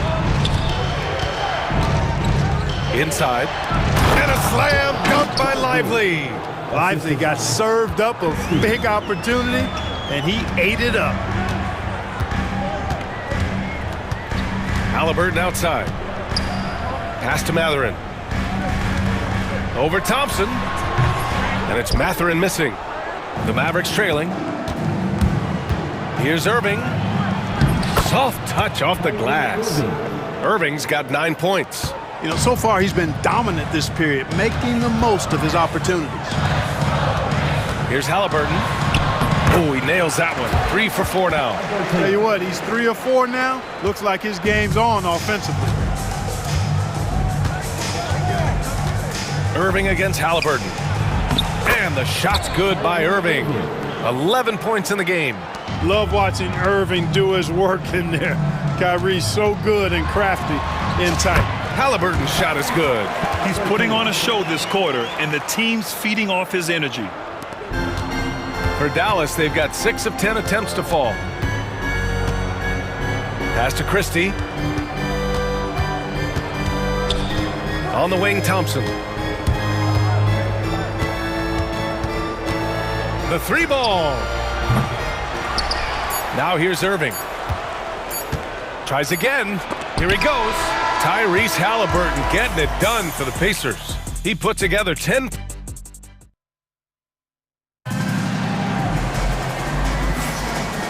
Inside. And a slam dunk by Lively. Lively got served up a big opportunity, and he ate it up. Halliburton outside. Pass to Matherin. Over Thompson. And it's Matherin missing. The Mavericks trailing. Here's Irving. Soft touch off the glass. Irving's got 9 points. You know, so far he's been dominant this period, making the most of his opportunities. Here's Halliburton. Oh, he nails that one. 3 for 4 now. Tell you what, he's 3 or 4 now. Looks like his game's on offensively. Irving against Halliburton. And the shot's good by Irving. 11 points in the game. Love watching Irving do his work in there. Kyrie's so good and crafty in tight. Halliburton's shot is good. He's putting on a show this quarter, and the team's feeding off his energy. For Dallas, they've got 6 of 10 attempts to fall. Pass to Christie. On the wing, Thompson. The 3-ball. Now here's Irving. Tries again. Here he goes. Tyrese Halliburton getting it done for the Pacers. He put together 10.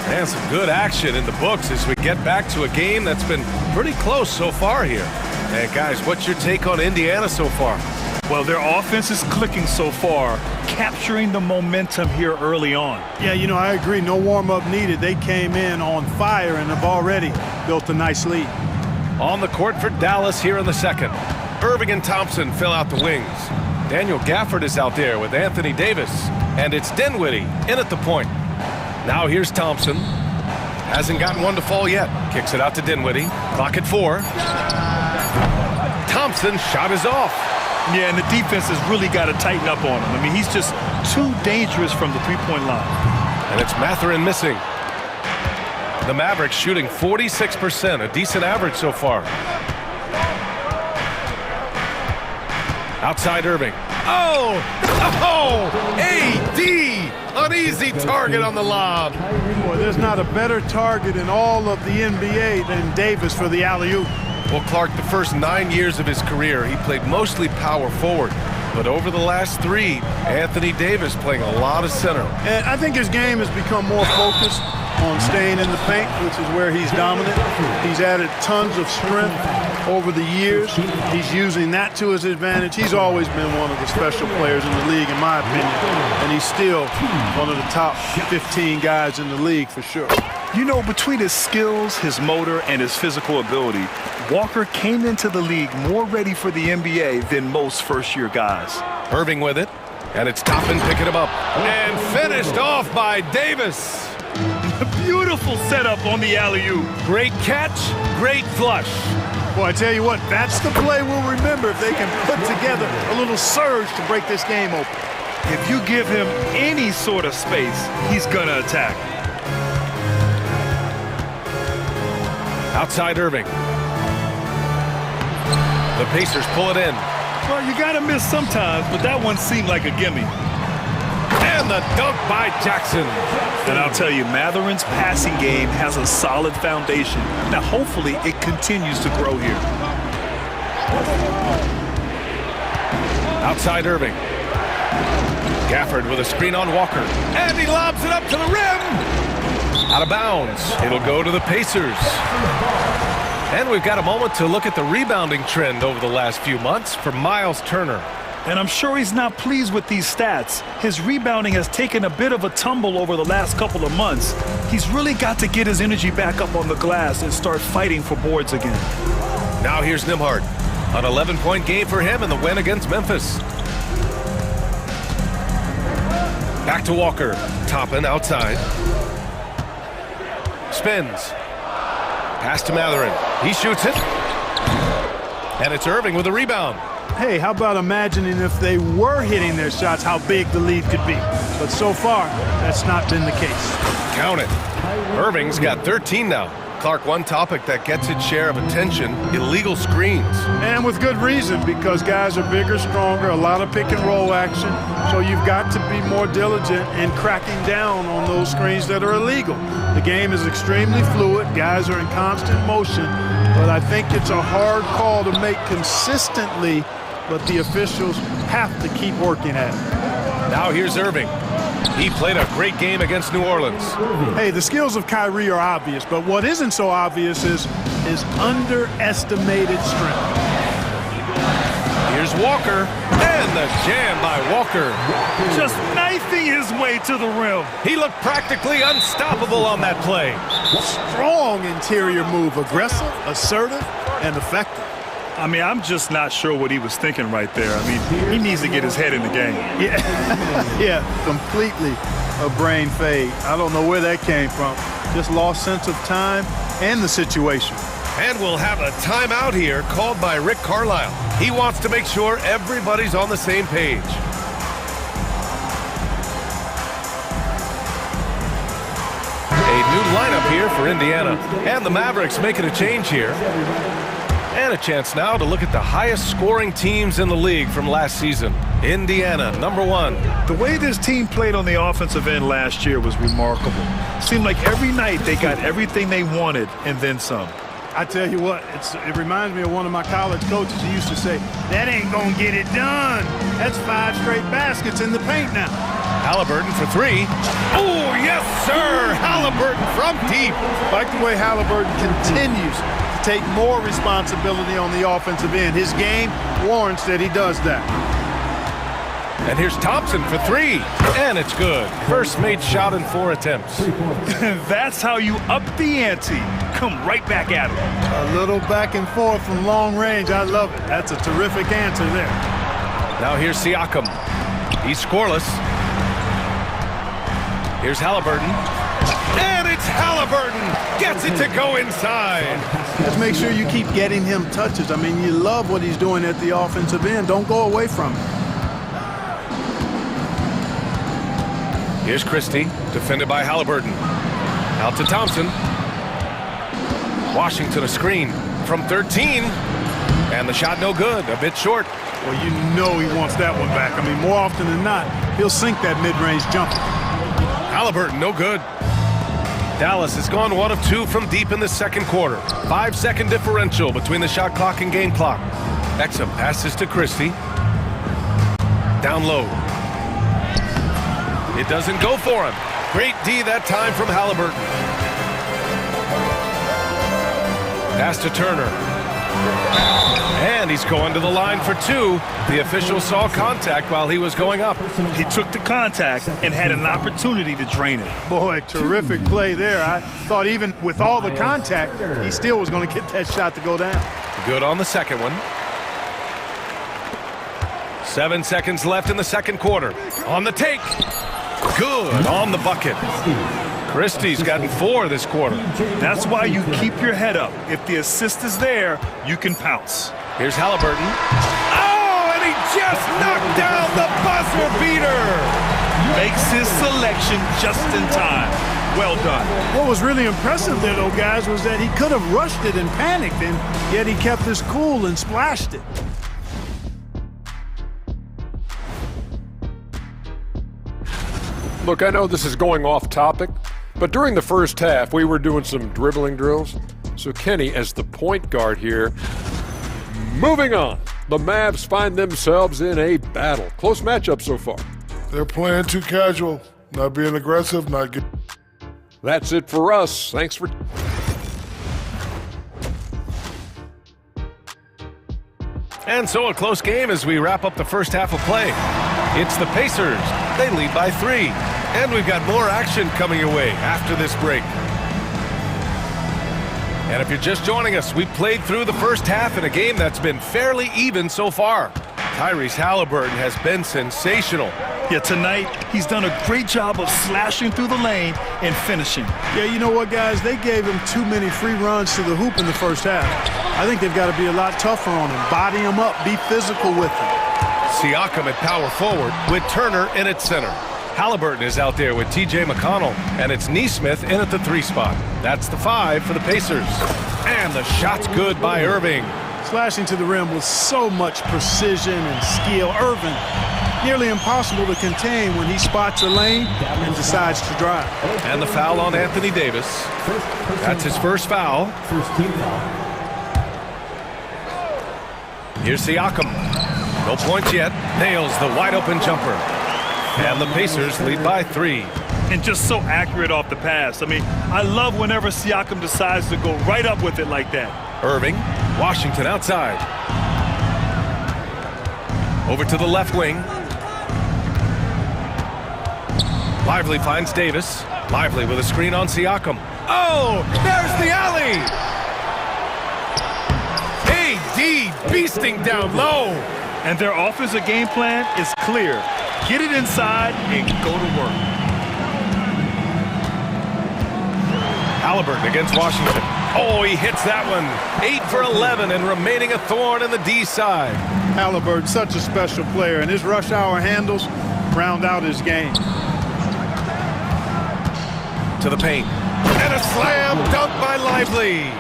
And some good action in the books as we get back to a game that's been pretty close so far here. And guys, what's your take on Indiana so far? Well, their offense is clicking so far, capturing the momentum here early on. Yeah, you know, I agree. No warm-up needed. They came in on fire and have already built a nice lead. On the court for Dallas here in the second. Irving and Thompson fill out the wings. Daniel Gafford is out there with Anthony Davis. And it's Dinwiddie in at the point. Now here's Thompson. Hasn't gotten one to fall yet. Kicks it out to Dinwiddie. Clock at 4. Thompson's shot is off. Yeah, and the defense has really got to tighten up on him. I mean, he's just too dangerous from the three-point line. And it's Mathurin missing. The Mavericks shooting 46%, a decent average so far. Outside Irving. Oh! AD! An easy target on the lob. Boy, there's not a better target in all of the NBA than Davis for the alley-oop. Well, Clark, the first 9 years of his career, he played mostly power forward. But over the last 3, Anthony Davis playing a lot of center. And I think his game has become more focused on staying in the paint, which is where he's dominant. He's added tons of strength over the years. He's using that to his advantage. He's always been one of the special players in the league, in my opinion. And he's still one of the top 15 guys in the league for sure. You know, between his skills, his motor, and his physical ability, Walker came into the league more ready for the NBA than most first-year guys. Irving with it, and it's Toppin picking him up. And finished off by Davis. Beautiful setup on the alley-oop. Great catch, great flush. Boy, I tell you what, that's the play we'll remember if they can put together a little surge to break this game open. If you give him any sort of space, he's gonna attack. Outside Irving. The Pacers pull it in. Well, you gotta miss sometimes, but that one seemed like a gimme. And the dunk by Jackson. And I'll tell you, Matherin's passing game has a solid foundation. Now, hopefully, it continues to grow here. Outside Irving. Gafford with a screen on Walker. And he lobs it up to the rim. Out of bounds. It'll go to the Pacers. And we've got a moment to look at the rebounding trend over the last few months for Miles Turner. And I'm sure he's not pleased with these stats. His rebounding has taken a bit of a tumble over the last couple of months. He's really got to get his energy back up on the glass and start fighting for boards again. Now here's Nembhard. An 11-point game for him in the win against Memphis. Back to Walker. Toppin outside. Spins. Pass to Mathurin. He shoots it. And it's Irving with a rebound. Hey, how about imagining if they were hitting their shots, how big the lead could be. But so far, that's not been the case. Count it. Irving's got 13 now. Clark, one topic that gets its share of attention, illegal screens. And with good reason, because guys are bigger, stronger, a lot of pick and roll action. So you've got to be more diligent in cracking down on those screens that are illegal. The game is extremely fluid. Guys are in constant motion. But I think it's a hard call to make consistently, but the officials have to keep working at it. Now here's Irving. He played a great game against New Orleans. Hey, the skills of Kyrie are obvious, but what isn't so obvious is his underestimated strength. Here's Walker, and the jam by Walker. Just knifing his way to the rim. He looked practically unstoppable on that play. Strong interior move, aggressive, assertive, and effective. I mean, I'm just not sure what he was thinking right there. I mean, he needs to get his head in the game. Yeah, yeah, completely a brain fade. I don't know where that came from. Just lost sense of time and the situation. And we'll have a timeout here called by Rick Carlisle. He wants to make sure everybody's on the same page. A new lineup here for Indiana. And the Mavericks making a change here. And a chance now to look at the highest scoring teams in the league from last season. Indiana, #1. The way this team played on the offensive end last year was remarkable. Seemed like every night they got everything they wanted and then some. I tell you what, it reminds me of one of my college coaches. He used to say, that ain't gonna get it done. That's 5 straight baskets in the paint now. Halliburton for 3. Oh, yes, sir! Halliburton from deep. Like the way Halliburton continues to take more responsibility on the offensive end. His game warrants that he does that. And here's Thompson for 3. And it's good. First made shot in 4 attempts. That's how you up the ante. Come right back at him. A little back and forth from long range. I love it. That's a terrific answer there. Now here's Siakam. He's scoreless. Here's Halliburton. And it's Halliburton. Gets it to go inside. Just make sure you keep getting him touches. I mean, you love what he's doing at the offensive end. Don't go away from it. Here's Christie, defended by Halliburton. Out to Thompson. Washington a screen from 13. And the shot no good, a bit short. Well, you know he wants that one back. I mean, more often than not, he'll sink that mid-range jumper. Halliburton, no good. Dallas has gone 1 of 2 from deep in the second quarter. 5-second differential between the shot clock and game clock. Exum passes to Christie. Down low. It doesn't go for him. Great D that time from Halliburton. Pass to Turner. And he's going to the line for 2. The official saw contact while he was going up. He took the contact and had an opportunity to drain it. Boy, terrific play there. I thought even with all the contact, he still was going to get that shot to go down. Good on the second one. 7 seconds left in the second quarter. On the take. Good on the bucket. Christie's gotten 4 this quarter. That's why you keep your head up. If the assist is there, you can pounce. Here's Halliburton. Oh, and he just knocked down the buzzer beater. Makes his selection just in time. Well done. What was really impressive there, though, guys, was that he could have rushed it and panicked, and yet he kept his cool and splashed it. Look, I know this is going off topic, but during the first half, we were doing some dribbling drills. So Kenny, as the point guard here, moving on. The Mavs find themselves in a battle. Close matchup so far. They're playing too casual, not being aggressive, not getting... That's it for us. Thanks for... And so a close game as we wrap up the first half of play. It's the Pacers. They lead by 3. And we've got more action coming your way after this break. And if you're just joining us, we played through the first half in a game that's been fairly even so far. Tyrese Halliburton has been sensational. Yeah, tonight he's done a great job of slashing through the lane and finishing. Yeah, you know what, guys? They gave him too many free runs to the hoop in the first half. I think they've got to be a lot tougher on him. Body him up, be physical with him. Siakam at power forward with Turner in at center. Halliburton is out there with T.J. McConnell, and it's Nesmith in at the 3 spot. That's the 5 for the Pacers. And the shot's good by Irving. Slashing to the rim with so much precision and skill. Irving, nearly impossible to contain when he spots a lane and decides to drive. And the foul on Anthony Davis. That's his first foul. Here's Siakam. No points yet. Nails the wide-open jumper. And the Pacers lead by 3. And just so accurate off the pass. I mean, I love whenever Siakam decides to go right up with it like that. Irving, Washington outside. Over to the left wing. Lively finds Davis. Lively with a screen on Siakam. Oh, there's the alley! A D beasting down low. And their offensive game plan is clear. Get it inside and go to work. Halliburton against Washington. Oh, he hits that one. 8 for 11 and remaining a thorn in the D side. Halliburton, such a special player, and his rush hour handles round out his game. To the paint. And a slam dunk by Lively.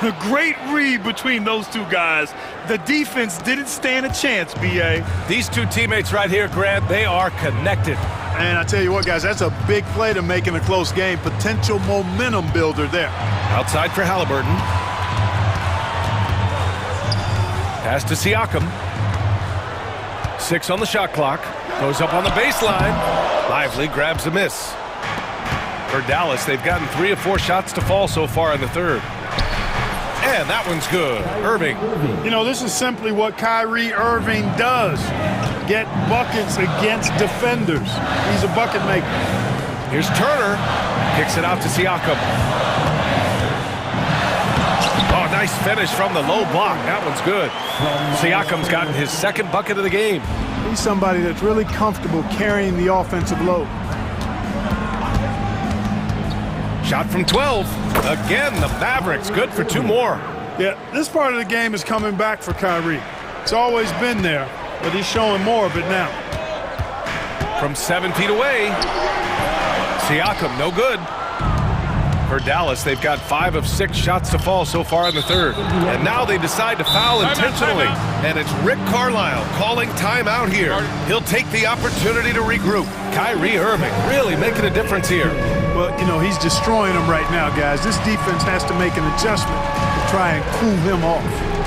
A great read between those two guys. The defense didn't stand a chance, B.A. These two teammates right here, Grant, they are connected. And I tell you what, guys, that's a big play to make in a close game. Potential momentum builder there. Outside for Halliburton. Pass to Siakam. 6 on the shot clock. Goes up on the baseline. Lively grabs a miss. For Dallas, they've gotten 3 of 4 shots to fall so far in the third. And that one's good. Irving. You know, this is simply what Kyrie Irving does. Get buckets against defenders. He's a bucket maker. Here's Turner. Kicks it out to Siakam. Oh, nice finish from the low block. That one's good. Siakam's gotten his second bucket of the game. He's somebody that's really comfortable carrying the offensive load. Shot from 12. Again, the Mavericks good for 2 more. Yeah, this part of the game is coming back for Kyrie. It's always been there, but he's showing more of it now. From 7 feet away. Siakam, no good. For Dallas, they've got 5 of 6 shots to fall so far in the third. And now they decide to foul intentionally. And it's Rick Carlisle calling timeout here. He'll take the opportunity to regroup. Kyrie Irving really making a difference here. Well, you know, he's destroying them right now, guys. This defense has to make an adjustment to try and cool him off.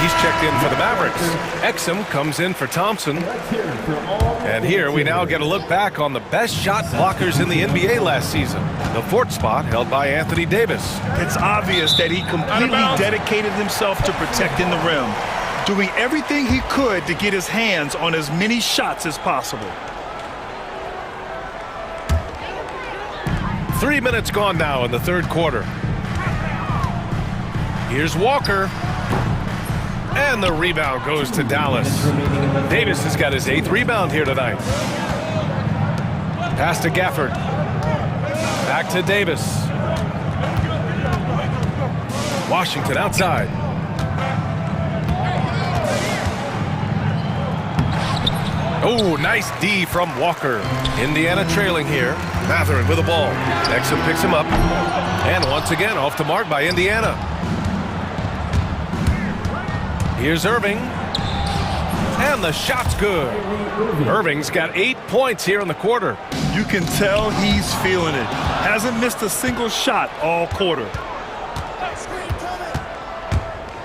He's checked in for the Mavericks. Exum comes in for Thompson. And here we now get a look back on the best shot blockers in the NBA last season. The 4th spot held by Anthony Davis. It's obvious that he completely dedicated himself to protecting the rim, doing everything he could to get his hands on as many shots as possible. 3 minutes gone now in the third quarter. Here's Walker. And the rebound goes to Dallas. Davis has got his 8th rebound here tonight. Pass to Gafford. Back to Davis. Washington outside. Oh, nice D from Walker. Indiana trailing here. Mathurin with the ball. Exum picks him up. And once again off the mark by Indiana. Here's Irving. And the shot's good. Irving's got 8 points here in the quarter. You can tell he's feeling it. Hasn't missed a single shot all quarter.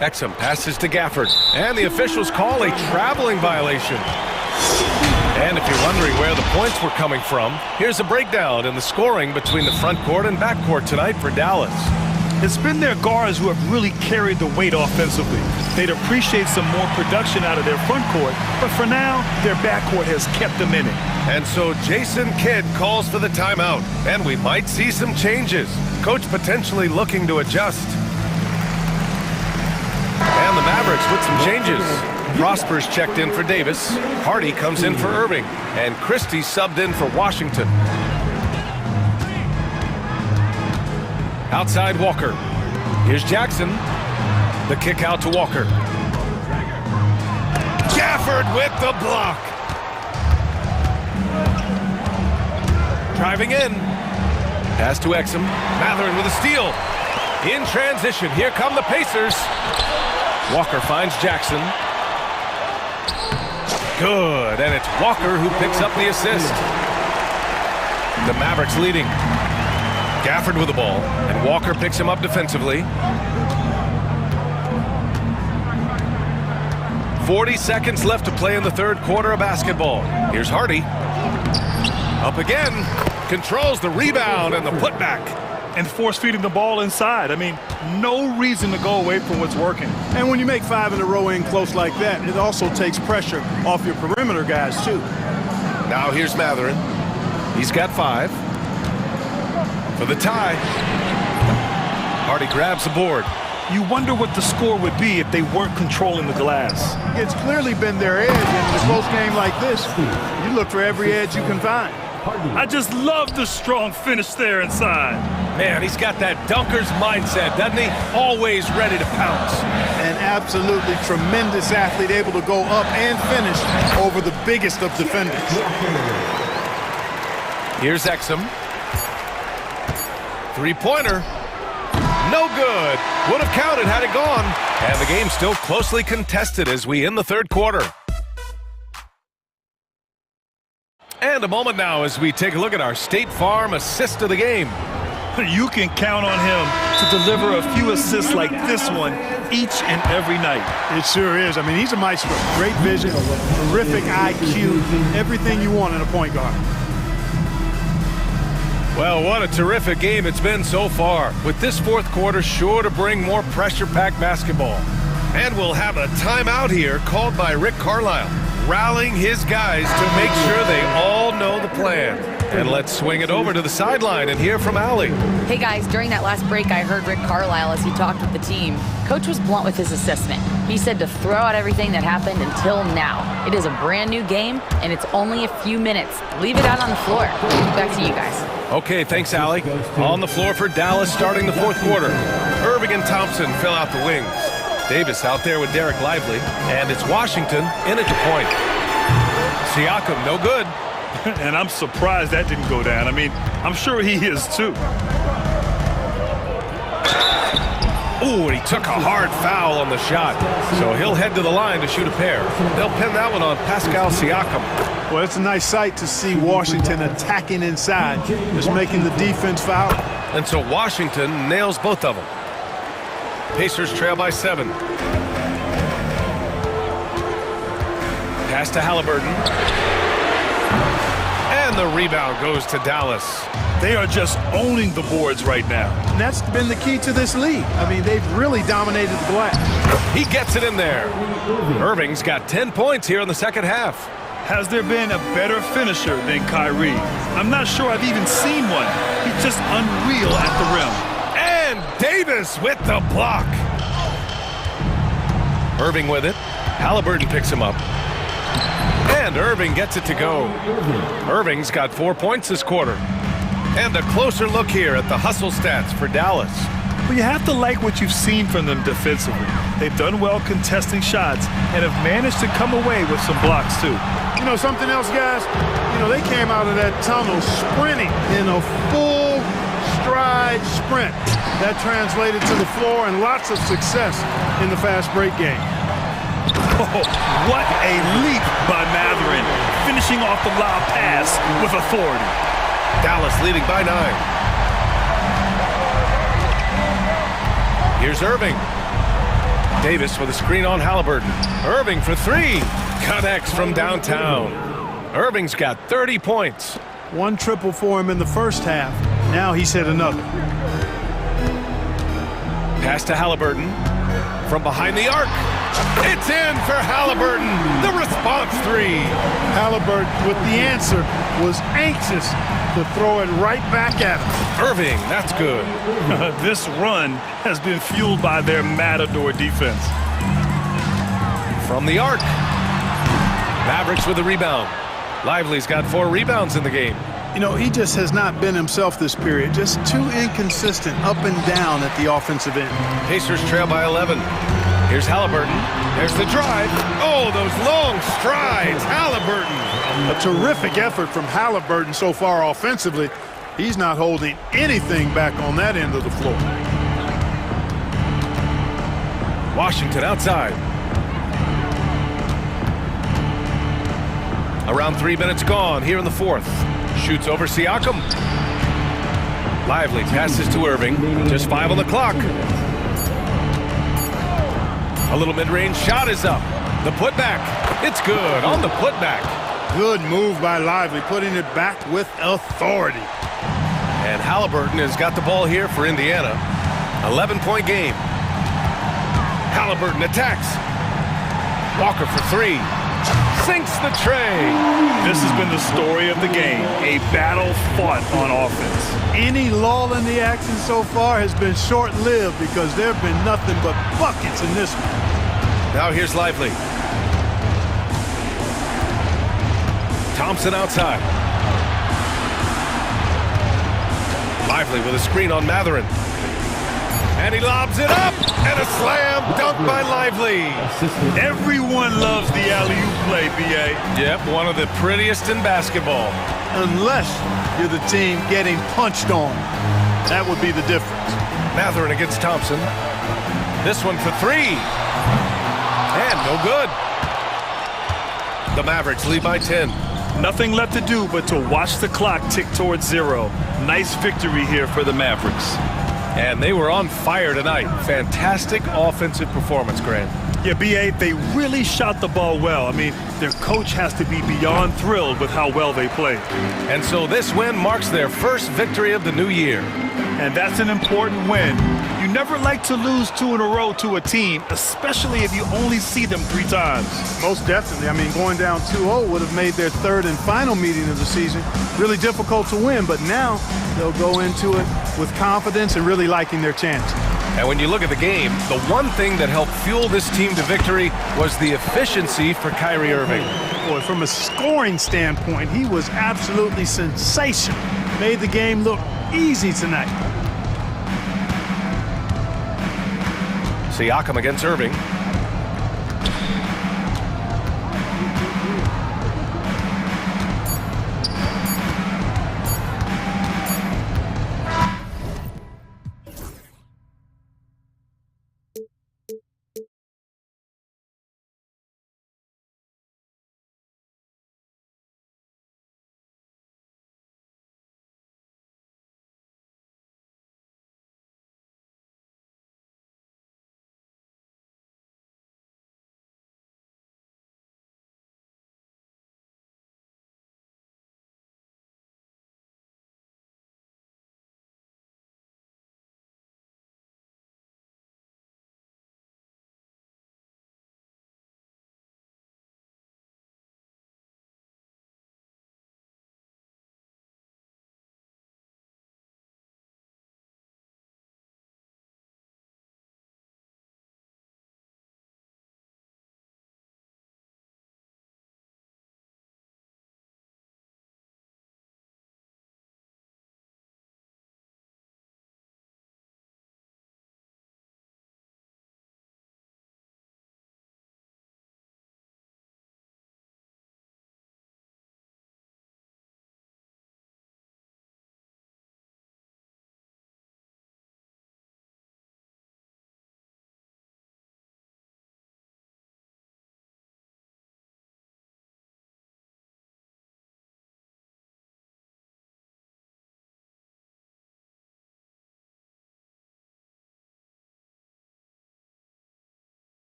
Exum passes to Gafford. And the officials call a traveling violation. And if you're wondering where the points were coming from, here's a breakdown in the scoring between the front court and back court tonight for Dallas. It's been their guards who have really carried the weight offensively. They'd appreciate some more production out of their front court, but for now, their backcourt has kept them in it. And so Jason Kidd calls for the timeout, and we might see some changes. Coach potentially looking to adjust. And the Mavericks with some changes. Prosper's checked in for Davis. Hardy comes in for Irving, and Christie subbed in for Washington. Outside Walker. Here's Jackson. The kick out to Walker. Gafford with the block. Driving in. Pass to Exum. Mathurin with a steal. In transition, here come the Pacers. Walker finds Jackson. Good, and it's Walker who picks up the assist. The Mavericks leading. Gafford with the ball, and Walker picks him up defensively. 40 seconds left to play in the third quarter of basketball. Here's Hardy. Up again. Controls the rebound and the putback. and force-feeding the ball inside. I mean, no reason to go away from what's working. And when you make 5 in a row in close like that, it also takes pressure off your perimeter guys, too. Now here's Matherin. He's got 5. For the tie. Hardy grabs the board. You wonder what the score would be if they weren't controlling the glass. It's clearly been their edge, and in a close game like this, you look for every edge you can find. I just love the strong finish there inside. Man, he's got that dunker's mindset, doesn't he? Always ready to pounce. An absolutely tremendous athlete, able to go up and finish over the biggest of defenders. Here's Exum. 3-pointer. No good. Would have counted had it gone. And the game's still closely contested as we end the third quarter. And a moment now as we take a look at our State Farm assist of the game. You can count on him to deliver a few assists like this one each and every night. It sure is. I mean, he's a maestro. Great vision, terrific IQ, everything you want in a point guard. Well, what a terrific game it's been so far, with this fourth quarter sure to bring more pressure-packed basketball. And we'll have a timeout here called by Rick Carlisle, rallying his guys to make sure they all know the plan. And let's swing it over to the sideline and hear from Allie. Hey guys, during that last break, I heard Rick Carlisle as he talked with the team. Coach was blunt with his assessment. He said to throw out everything that happened until now. It is a brand new game, and it's only a few minutes. Leave it out on the floor. Back to you guys. Okay, thanks, Allie. On the floor for Dallas starting the fourth quarter. Irving and Thompson fill out the wings. Davis out there with Derek Lively, and it's Washington in at the point. Siakam, no good. And I'm surprised that didn't go down. I mean, I'm sure he is too. Ooh, and he took a hard foul on the shot. So he'll head to the line to shoot a pair. They'll pin that one on Pascal Siakam. Well, it's a nice sight to see Washington attacking inside, just making the defense foul. And so Washington nails both of them. Pacers trail by 7. Pass to Halliburton. And the rebound goes to Dallas. They are just owning the boards right now. And that's been the key to this league. I mean, they've really dominated the glass. He gets it in there. Irving's got 10 points here in the second half. Has there been a better finisher than Kyrie? I'm not sure I've even seen one. He's just unreal at the rim. And Davis with the block. Irving with it. Halliburton picks him up. And Irving gets it to go. Irving's got 4 points this quarter. And a closer look here at the hustle stats for Dallas. Well, you have to like what you've seen from them defensively. They've done well contesting shots and have managed to come away with some blocks too. You know something else, guys? You know, they came out of that tunnel sprinting in a full stride sprint. That translated to the floor and lots of success in the fast break game. Oh, what a leap by Matherin, finishing off the lob pass with authority. Dallas leading by 9. Here's Irving. Davis with a screen on Halliburton. Irving for 3. Connects from downtown. Irving's got 30 points. 1 triple for him in the first half. Now he's hit another. Pass to Halliburton. From behind the arc. It's in for Halliburton. The response 3. Halliburton with the answer was anxious to throw it right back at him. Irving, that's good. This run has been fueled by their Matador defense. From the arc. Mavericks with the rebound. Lively's got 4 rebounds in the game. You know, he just has not been himself this period. Just too inconsistent up and down at the offensive end. Pacers trail by 11. Here's Halliburton. There's the drive. Oh, those long strides. Halliburton. A terrific effort from Halliburton so far offensively. He's not holding anything back on that end of the floor. Washington outside. Around 3 minutes gone here in the fourth. Shoots over Siakam. Lively passes to Irving. Just 5 on the clock. A little mid-range shot is up. The putback. It's good on the putback. Good move by Lively, putting it back with authority. And Halliburton has got the ball here for Indiana. 11-point game. Halliburton attacks. Walker for three. Sinks the tray. This has been the story of the game. A battle fought on offense. Any lull in the action so far has been short-lived because there have been nothing but buckets in this one. Now here's Lively. Thompson outside. Lively with a screen on Matherin. And he lobs it up, and a slam dunk by Lively. Everyone loves the alley-oop play, B.A. Yep, one of the prettiest in basketball. Unless you're the team getting punched on. That would be the difference. Matherin against Thompson. This one for three. And no good. The Mavericks lead by 10. Nothing left to do but to watch the clock tick towards zero. Nice victory here for the Mavericks. And they were on fire tonight. Fantastic offensive performance, Grant. Yeah, B.A., they really shot the ball well. I mean, their coach has to be beyond thrilled with how well they played. And so this win marks their first victory of the new year. And that's an important win. You never like to lose 2 in a row to a team, especially if you only see them 3 times. Most definitely. I mean, going down 2-0 would have made their third and final meeting of the season really difficult to win, but now they'll go into it with confidence and really liking their chances. And when you look at the game, the one thing that helped fuel this team to victory was the efficiency for Kyrie Irving. Boy, from a scoring standpoint, he was absolutely sensational. Made the game look easy tonight. Siakam against Irving.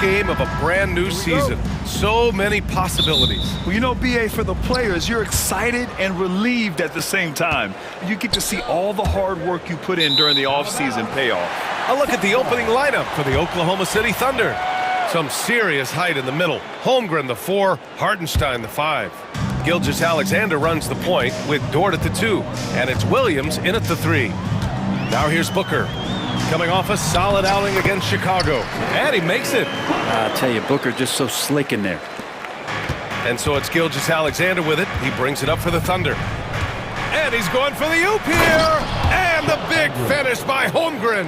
game of a brand new season. So many possibilities. Well, you know, BA, for the players, you're excited and relieved at the same time. You get to see all the hard work you put in during the offseason pay off. A look at the opening lineup for the Oklahoma City Thunder. Some serious height in the middle. Holmgren, the 4, Hartenstein, the 5. Gilgeous-Alexander runs the point with Dort at the 2, and it's Williams in at the 3. Now here's Booker, coming off a solid outing against Chicago, and he makes it. I'll tell you, Booker just so slick in there. And so it's Gilgeous-Alexander with it. He brings it up for the Thunder. And he's going for the oop here, and the big finish by Holmgren.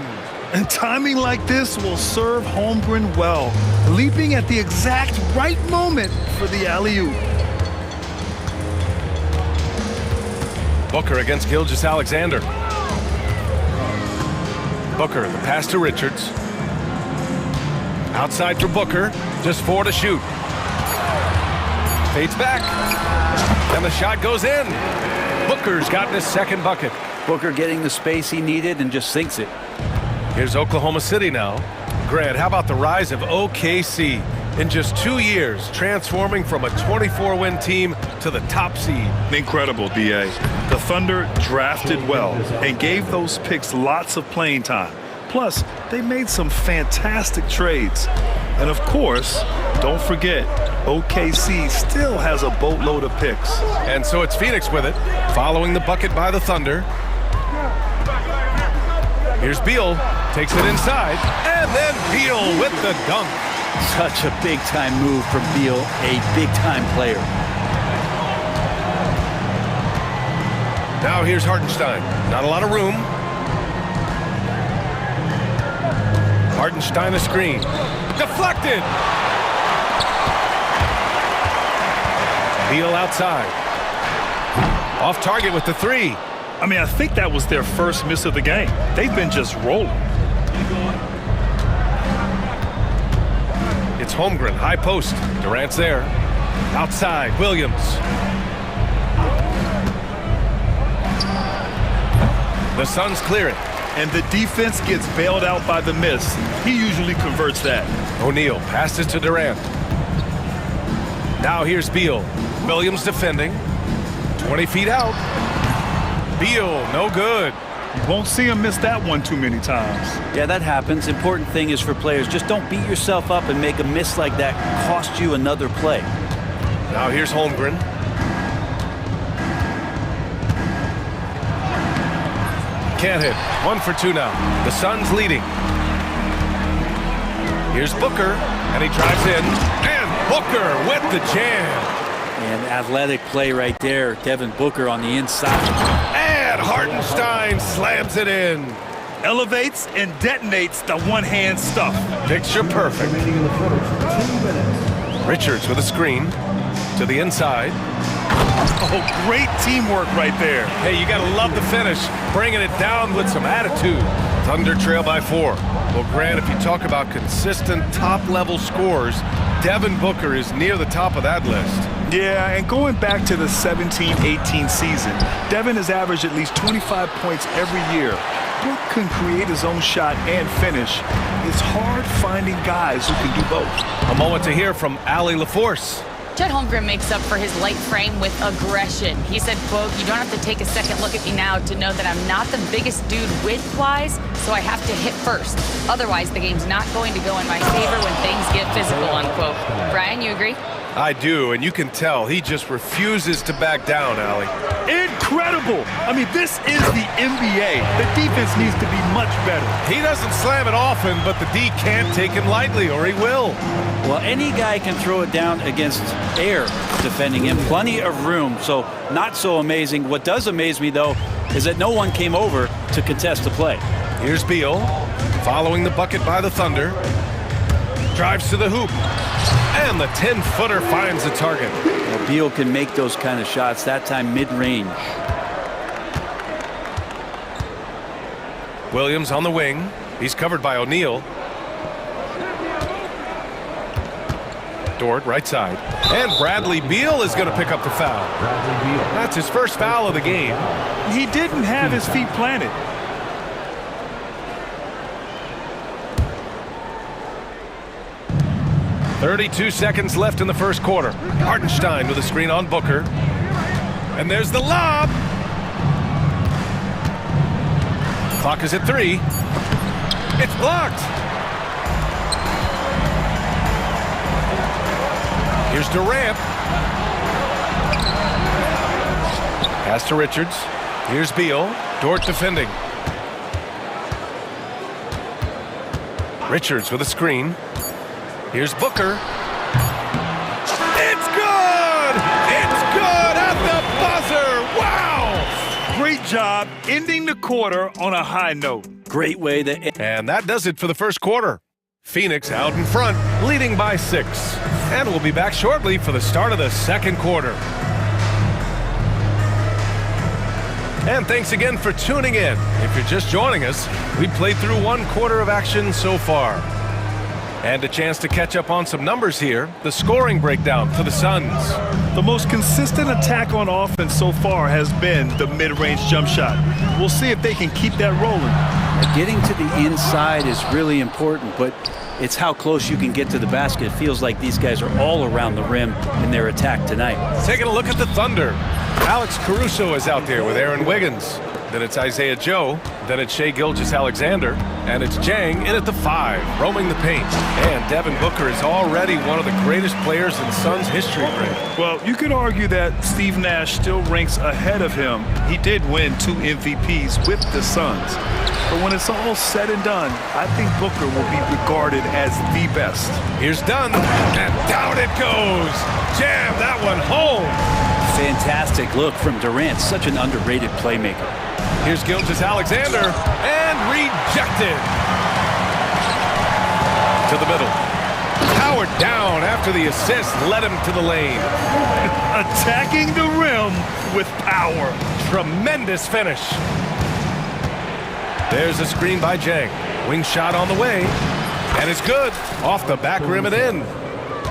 And timing like this will serve Holmgren well, leaping at the exact right moment for the alley-oop. Booker against Gilgeous-Alexander. Booker, the pass to Richards. Outside for Booker, just 4 to shoot. Fades back, and the shot goes in. Booker's gotten his second bucket. Booker getting the space he needed and just sinks it. Here's Oklahoma City now. Grant, how about the rise of OKC? In just 2 years, transforming from a 24-win team to the top seed. Incredible, BA. The Thunder drafted well and gave those picks lots of playing time. Plus, they made some fantastic trades. And of course, don't forget, OKC still has a boatload of picks. And so it's Phoenix with it, following the bucket by the Thunder. Here's Beal, takes it inside, and then Beal with the dunk. Such a big-time move from Beal, a big-time player. Now here's Hartenstein. Not a lot of room. Hartenstein a screen. Deflected! Beal outside. Off target with the 3. I mean, I think that was their first miss of the game. They've been just rolling. It's Holmgren, high post. Durant's there. Outside, Williams. The Suns clear it. And the defense gets bailed out by the miss. He usually converts that. O'Neal passes to Durant. Now here's Beal. Williams defending. 20 feet out. Beal, no good. You won't see him miss that one too many times. Yeah, that happens. Important thing is for players, just don't beat yourself up and make a miss like that cost you another play. Now here's Holmgren. Can't hit. 1 for 2 now. The Suns leading. Here's Booker, and he drives in. And Booker with the jam. And athletic play right there. Devin Booker on the inside. And Hartenstein slams it in. Elevates and detonates the one-hand stuff. Picture perfect. Richards with a screen to the inside. Oh, great teamwork right there. Hey, you gotta love the finish. Bringing it down with some attitude. Thunder trail by 4. Well, Grant, if you talk about consistent top-level scores, Devin Booker is near the top of that list. Yeah, and going back to the 17-18 season, Devin has averaged at least 25 points every year. Book can create his own shot and finish. It's hard finding guys who can do both. A moment to hear from Allie LaForce. Chet Holmgren makes up for his light frame with aggression. He said, quote, "You don't have to take a second look at me now to know that I'm not the biggest dude width-wise, so I have to hit first. Otherwise, the game's not going to go in my favor when things get physical," unquote. Brian, you agree? I do, and you can tell he just refuses to back down, Allie. Incredible! I mean, this is the NBA. The defense needs to be much better. He doesn't slam it often, but the D can't take him lightly, or he will. Well, any guy can throw it down against air defending him. Plenty of room, so not so amazing. What does amaze me, though, is that no one came over to contest the play. Here's Beal, following the bucket by the Thunder. Drives to the hoop. And the 10-footer finds the target. Well, Beal can make those kind of shots, that time mid-range. Williams on the wing. He's covered by O'Neal. Dort, right side. And Bradley Beal is going to pick up the foul. That's his first foul of the game. He didn't have his feet planted. 32 seconds left in the first quarter. Hartenstein with a screen on Booker. And there's the lob. Clock is at 3. It's blocked. Here's Durant. Pass to Richards. Here's Beal. Dort defending. Richards with a screen. Here's Booker. It's good! It's good at the buzzer! Wow! Great job ending the quarter on a high note. Great way to... And that does it for the first quarter. Phoenix out in front, leading by 6. And we'll be back shortly for the start of the second quarter. And thanks again for tuning in. If you're just joining us, we played through 1 quarter of action so far. And a chance to catch up on some numbers here. The scoring breakdown for the Suns. The most consistent attack on offense so far has been the mid-range jump shot. We'll see if they can keep that rolling. Getting to the inside is really important, but it's how close you can get to the basket. It feels like these guys are all around the rim in their attack tonight. Taking a look at the Thunder. Alex Caruso is out there with Aaron Wiggins. Then it's Isaiah Joe. Then it's Shai Gilgeous-Alexander. And it's Jang in at the 5, roaming the paint. And Devin Booker is already one of the greatest players in Suns history, Greg. Well, you could argue that Steve Nash still ranks ahead of him. He did win 2 MVPs with the Suns. But when it's all said and done, I think Booker will be regarded as the best. Here's Dunn, and down it goes. Jam that one home. Fantastic look from Durant, such an underrated playmaker. Here's Gilgeous-Alexander, and rejected. To the middle. Powered down after the assist led him to the lane. Attacking the rim with power. Tremendous finish. There's a screen by Jang. Wing shot on the way. And it's good. Off the back rim and in.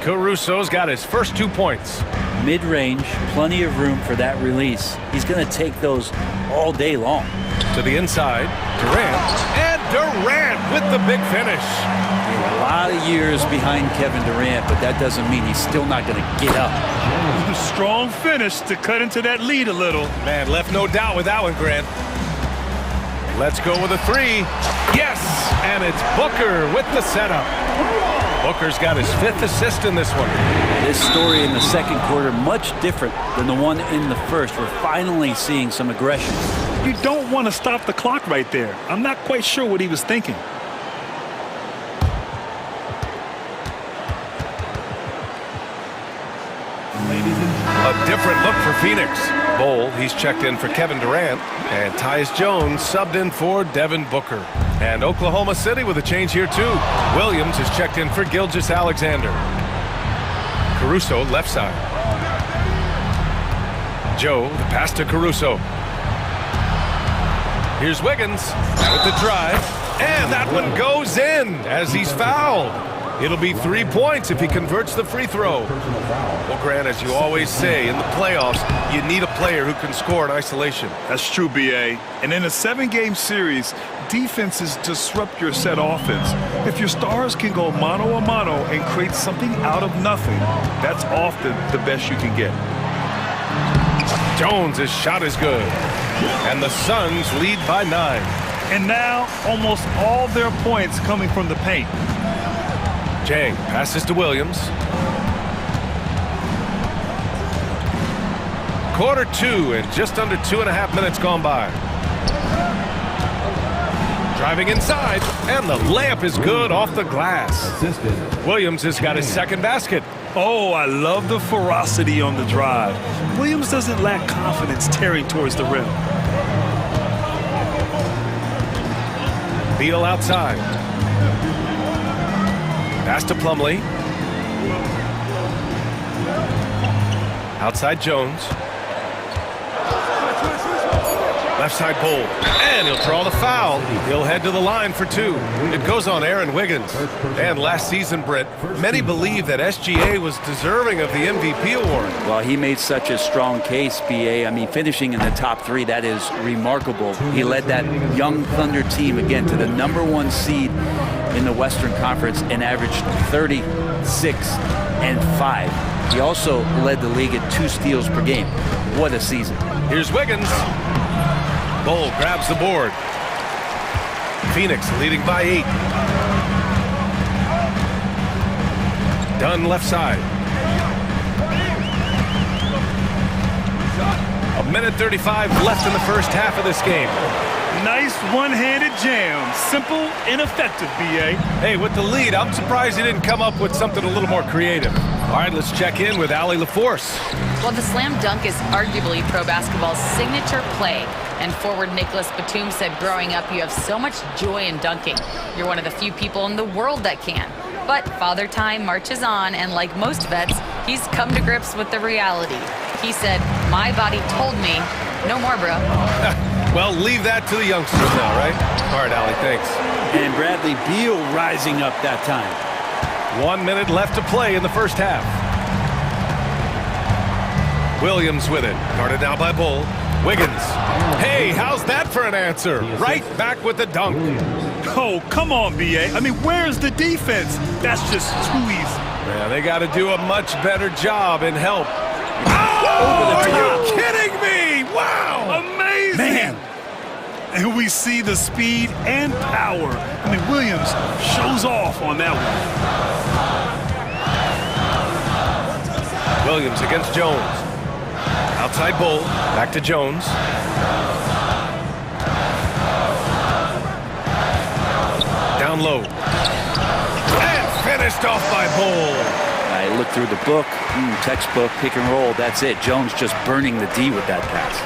Caruso's got his first 2 points. Mid-range, plenty of room for that release. He's going to take those all day long. To the inside, Durant. And Durant with the big finish. A lot of years behind Kevin Durant, but that doesn't mean he's still not going to get up. Strong finish to cut into that lead a little. Man, left no doubt with that one, Grant. Let's go with a 3. Yes! And it's Booker with the setup. Booker's got his 5th assist in this one. This story in the second quarter much different than the one in the first. We're finally seeing some aggression. You don't want to stop the clock right there. I'm not quite sure what he was thinking. A different look for Phoenix. Bowl, he's checked in for Kevin Durant. And Tyus Jones subbed in for Devin Booker. And Oklahoma City with a change here too. Williams is checked in for Gilgeous-Alexander. Caruso left side. Joe, the pass to Caruso. Here's Wiggins with the drive. And that one goes in as he's fouled. It'll be 3 points if he converts the free throw. Well, Grant, as you always say, in the playoffs, you need a player who can score in isolation. That's true, B.A. And in a 7-game series, defenses disrupt your set offense. If your stars can go mano-a-mano and create something out of nothing, that's often the best you can get. Jones' shot is good. And the Suns lead by 9. And now, almost all their points coming from the paint. Jang passes to Williams. Quarter 2 and just under 2.5 minutes gone by. Driving inside, and the layup is good off the glass. Williams has got his second basket. Oh, I love the ferocity on the drive. Williams doesn't lack confidence tearing towards the rim. Beal outside. Pass to Plumlee. Outside Jones. Left side bowl. And he'll draw the foul. He'll head to the line for 2. It goes on Aaron Wiggins. And last season, Britt, many believe that SGA was deserving of the MVP award. Well, he made such a strong case, BA. I mean, finishing in the top 3, that is remarkable. He led that young Thunder team, again, to the #1 seed in the Western Conference and averaged 36 and 5. He also led the league at 2 steals per game. What a season. Here's Wiggins. Bull grabs the board. Phoenix leading by 8. Dunn left side. 1:35 left in the first half of this game. Nice one-handed jam. Simple and effective, B.A. Hey, with the lead, I'm surprised he didn't come up with something a little more creative. All right, let's check in with Allie LaForce. Well, the slam dunk is arguably pro basketball's signature play. And forward Nicholas Batum said growing up you have so much joy in dunking. You're one of the few people in the world that can. But Father Time marches on, and like most vets, he's come to grips with the reality. He said, my body told me, no more, bro. Well, leave that to the youngsters now, right? All right, Allie, thanks. And Bradley Beal rising up that time. 1 minute left to play in the first half. Williams with it. Guarded now by Bull. Wiggins. Hey, how's that for an answer? Right back with the dunk. Oh, come on, B.A. I mean, where's the defense? That's just too easy. Yeah, they got to do a much better job in help. Oh, are you kidding me? Wow. Amazing. Man. And we see the speed and power. I mean, Williams shows off on that one. Williams against Jones. Outside Bull. Back to Jones. Down low. And finished off by Bull. I looked through the book, textbook, pick and roll. That's it. Jones just burning the D with that pass.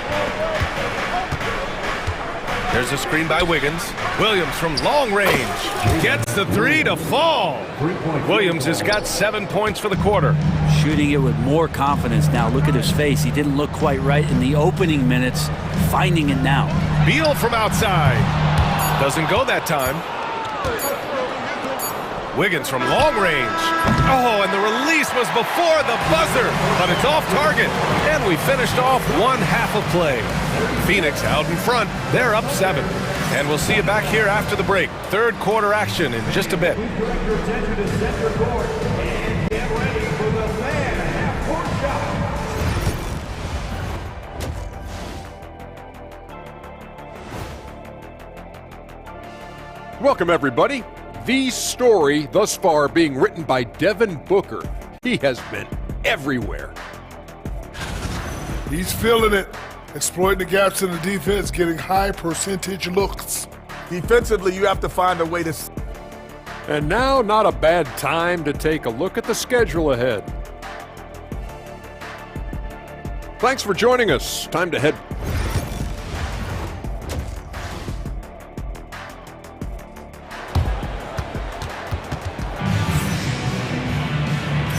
There's a screen by Wiggins. Williams from long range gets the 3 to fall. Williams has got 7 points for the quarter. Shooting it with more confidence now. Look at his face. He didn't look quite right in the opening minutes. Finding it now. Beal from outside. Doesn't go that time. Wiggins from long range. Oh, and the release was before the buzzer, but it's off target. And we finished off one half of play. Phoenix out in front. They're up 7. And we'll see you back here after the break. Third quarter action in just a bit. Welcome, everybody. The story thus far being written by Devin Booker. He has been everywhere. He's feeling it, exploiting the gaps in the defense, getting high percentage looks. Defensively, you have to find a way to... And now, not a bad time to take a look at the schedule ahead. Thanks for joining us. Time to head...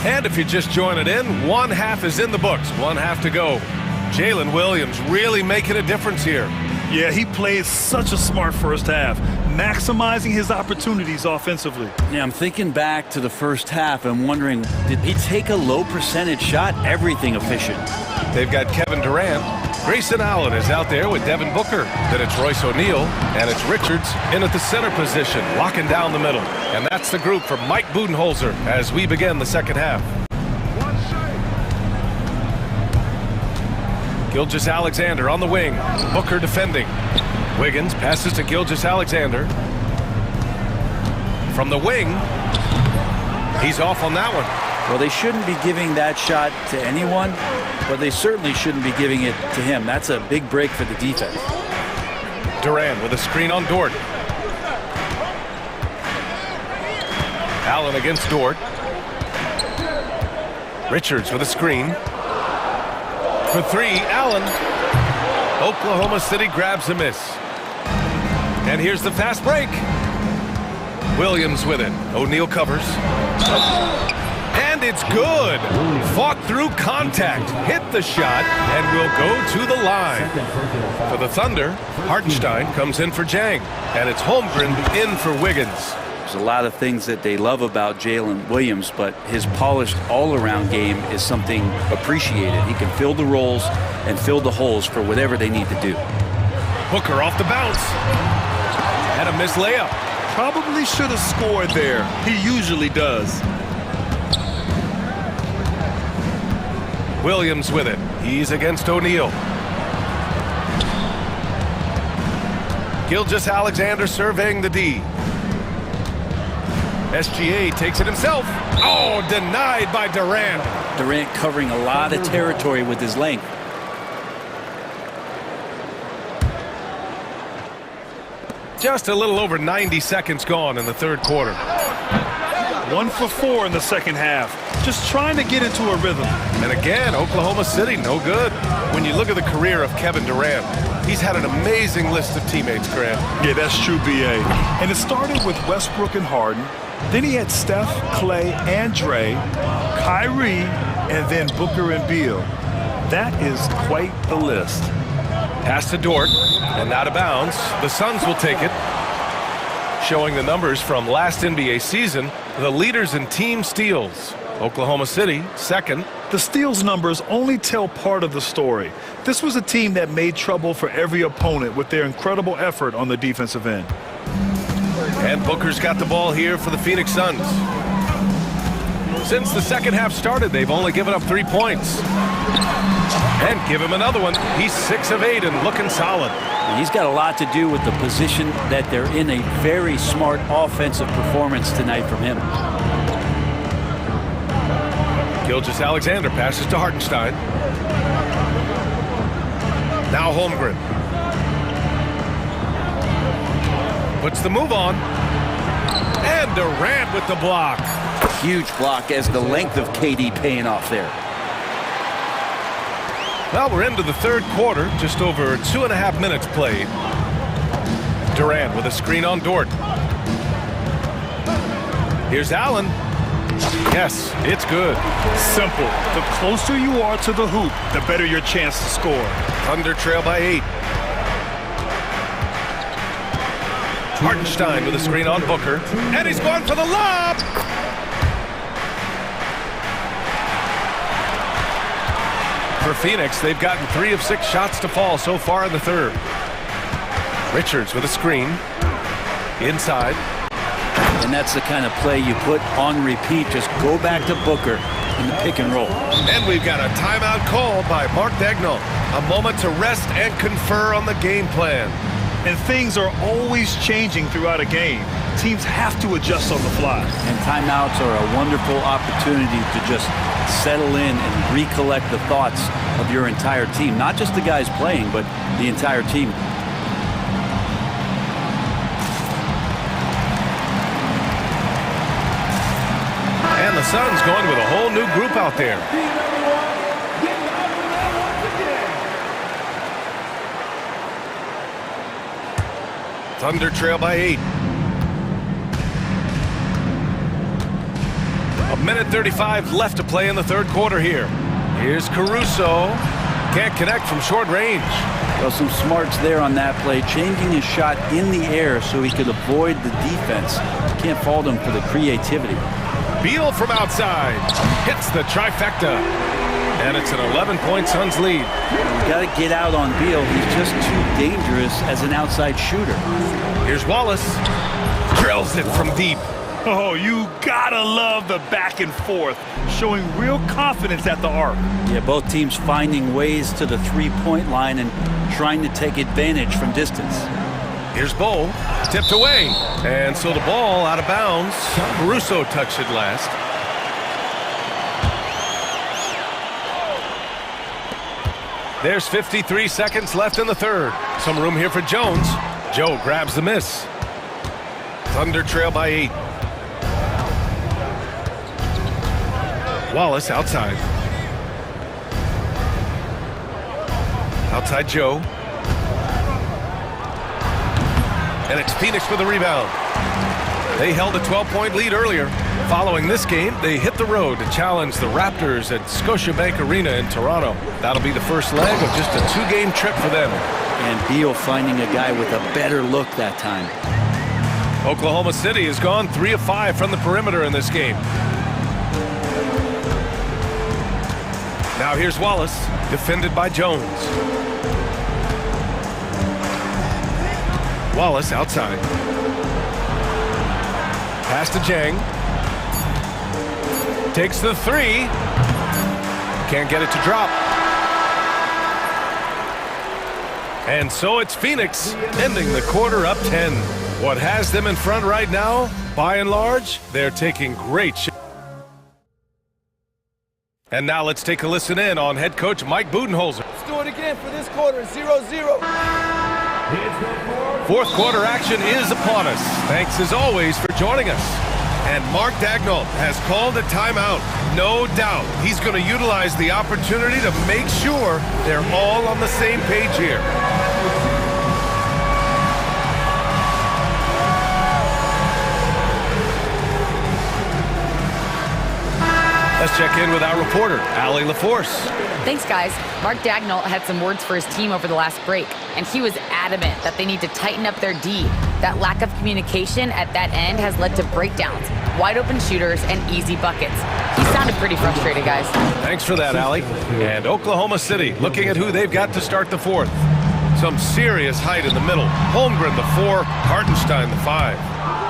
And if you're just joining in, one half is in the books, one half to go. Jalen Williams really making a difference here. Yeah, he played such a smart first half, maximizing his opportunities offensively. Yeah, I'm thinking back to the first half and wondering, did he take a low percentage shot? Everything efficient. They've got Kevin Durant. Grayson Allen is out there with Devin Booker. Then it's Royce O'Neal, and it's Richards in at the center position, locking down the middle. And that's the group from Mike Budenholzer as we begin the second half. Gilgeous-Alexander on the wing. Booker defending. Wiggins passes to Gilgeous-Alexander. From the wing, he's off on that one. Well, they shouldn't be giving that shot to anyone, but they certainly shouldn't be giving it to him. That's a big break for the defense. Durant with a screen on Dort. Allen against Dort. Richards with a screen. For 3, Allen. Oklahoma City grabs a miss. And here's the fast break. Williams with it. O'Neal covers. And it's good. Fought through contact. Hit the shot and will go to the line. For the Thunder, Hartenstein comes in for Jang, and it's Holmgren in for Wiggins. There's a lot of things that they love about Jalen Williams, but his polished all-around game is something appreciated. He can fill the roles and fill the holes for whatever they need to do. Booker off the bounce. And a missed layup. Probably should have scored there. He usually does. Williams with it. He's against O'Neal. Gilgeous-Alexander surveying the D. SGA takes it himself. Oh, denied by Durant. Durant covering a lot of territory with his length. Just a little over 90 seconds gone in the third quarter. 1 for 4 in the second half. Just trying to get into a rhythm. And again, Oklahoma City, no good. When you look at the career of Kevin Durant, he's had an amazing list of teammates, Grant. Yeah, that's true, B.A. And it started with Westbrook and Harden. Then he had Steph, Clay, and Dre, Kyrie, and then Booker and Beal. That is quite the list. Pass to Dort, and out of bounds. The Suns will take it. Showing the numbers from last NBA season, the leaders in team steals. Oklahoma City, second. The steals numbers only tell part of the story. This was a team that made trouble for every opponent with their incredible effort on the defensive end. And Booker's got the ball here for the Phoenix Suns. Since the second half started, they've only given up 3 points. And give him another one. He's 6 of 8 and looking solid. He's got a lot to do with the position that they're in. A very smart offensive performance tonight from him. Gilgeous-Alexander passes to Hartenstein. Now Holmgren. Puts the move on. And Durant with the block. Huge block as the length of KD paying off there. Well, we're into the third quarter, just over 2.5 minutes played. Durant with a screen on Dort. Here's Allen. Yes, it's good. Simple. The closer you are to the hoop, the better your chance to score. Thunder trail by 8. Hartenstein with a screen on Booker. And he's going for the lob. For Phoenix, they've gotten 3 of 6 shots to fall so far in the third. Richards with a screen. Inside. And that's the kind of play you put on repeat. Just go back to Booker in the pick and roll. And we've got a timeout called by Mark Daigneault. A moment to rest and confer on the game plan. And things are always changing throughout a game. Teams have to adjust on the fly. And timeouts are a wonderful opportunity to just settle in and recollect the thoughts of your entire team. Not just the guys playing, but the entire team. And the Suns going with a whole new group out there. Thunder trail by 8. 1:35 left to play in the third quarter here. Here's Caruso. Can't connect from short range. Well, some smarts there on that play, changing his shot in the air so he could avoid the defense. Can't fault him for the creativity. Beal from outside. Hits the trifecta. And it's an 11-point Suns lead. You got to get out on Beal. He's just too dangerous as an outside shooter. Here's Wallace. Drills it from deep. Oh, you gotta love the back and forth, showing real confidence at the arc. Yeah, both teams finding ways to the three-point line and trying to take advantage from distance. Here's Bowl, tipped away, and so the ball out of bounds. Caruso touched it last. There's 53 seconds left in the third. Some room here for Jones. Joe grabs the miss. Thunder trail by 8. Wallace outside. Outside Joe. And it's Phoenix with the rebound. They held a 12-point lead earlier. Following this game, they hit the road to challenge the Raptors at Scotiabank Arena in Toronto. That'll be the first leg of just a 2-game trip for them. And Beal finding a guy with a better look that time. Oklahoma City has gone 3 of 5 from the perimeter in this game. Now here's Wallace, defended by Jones. Wallace outside. Pass to Jang. Takes the 3. Can't get it to drop. And so it's Phoenix ending the quarter up 10. What has them in front right now, by and large, they're taking great shots. And now let's take a listen in on head coach Mike Budenholzer. Let's do it again for this quarter, 0-0. Fourth quarter action is upon us. Thanks as always for joining us. And Mark Daigneault has called a timeout. No doubt he's going to utilize the opportunity to make sure they're all on the same page here. Let's check in with our reporter, Allie LaForce. Thanks, guys. Mark Daigneault had some words for his team over the last break, and he was adamant that they need to tighten up their D. That lack of communication at that end has led to breakdowns, wide open shooters, and easy buckets. He sounded pretty frustrated, guys. Thanks for that, Allie. And Oklahoma City looking at who they've got to start the fourth. Some serious height in the middle. Holmgren, the 4, Hartenstein, the 5.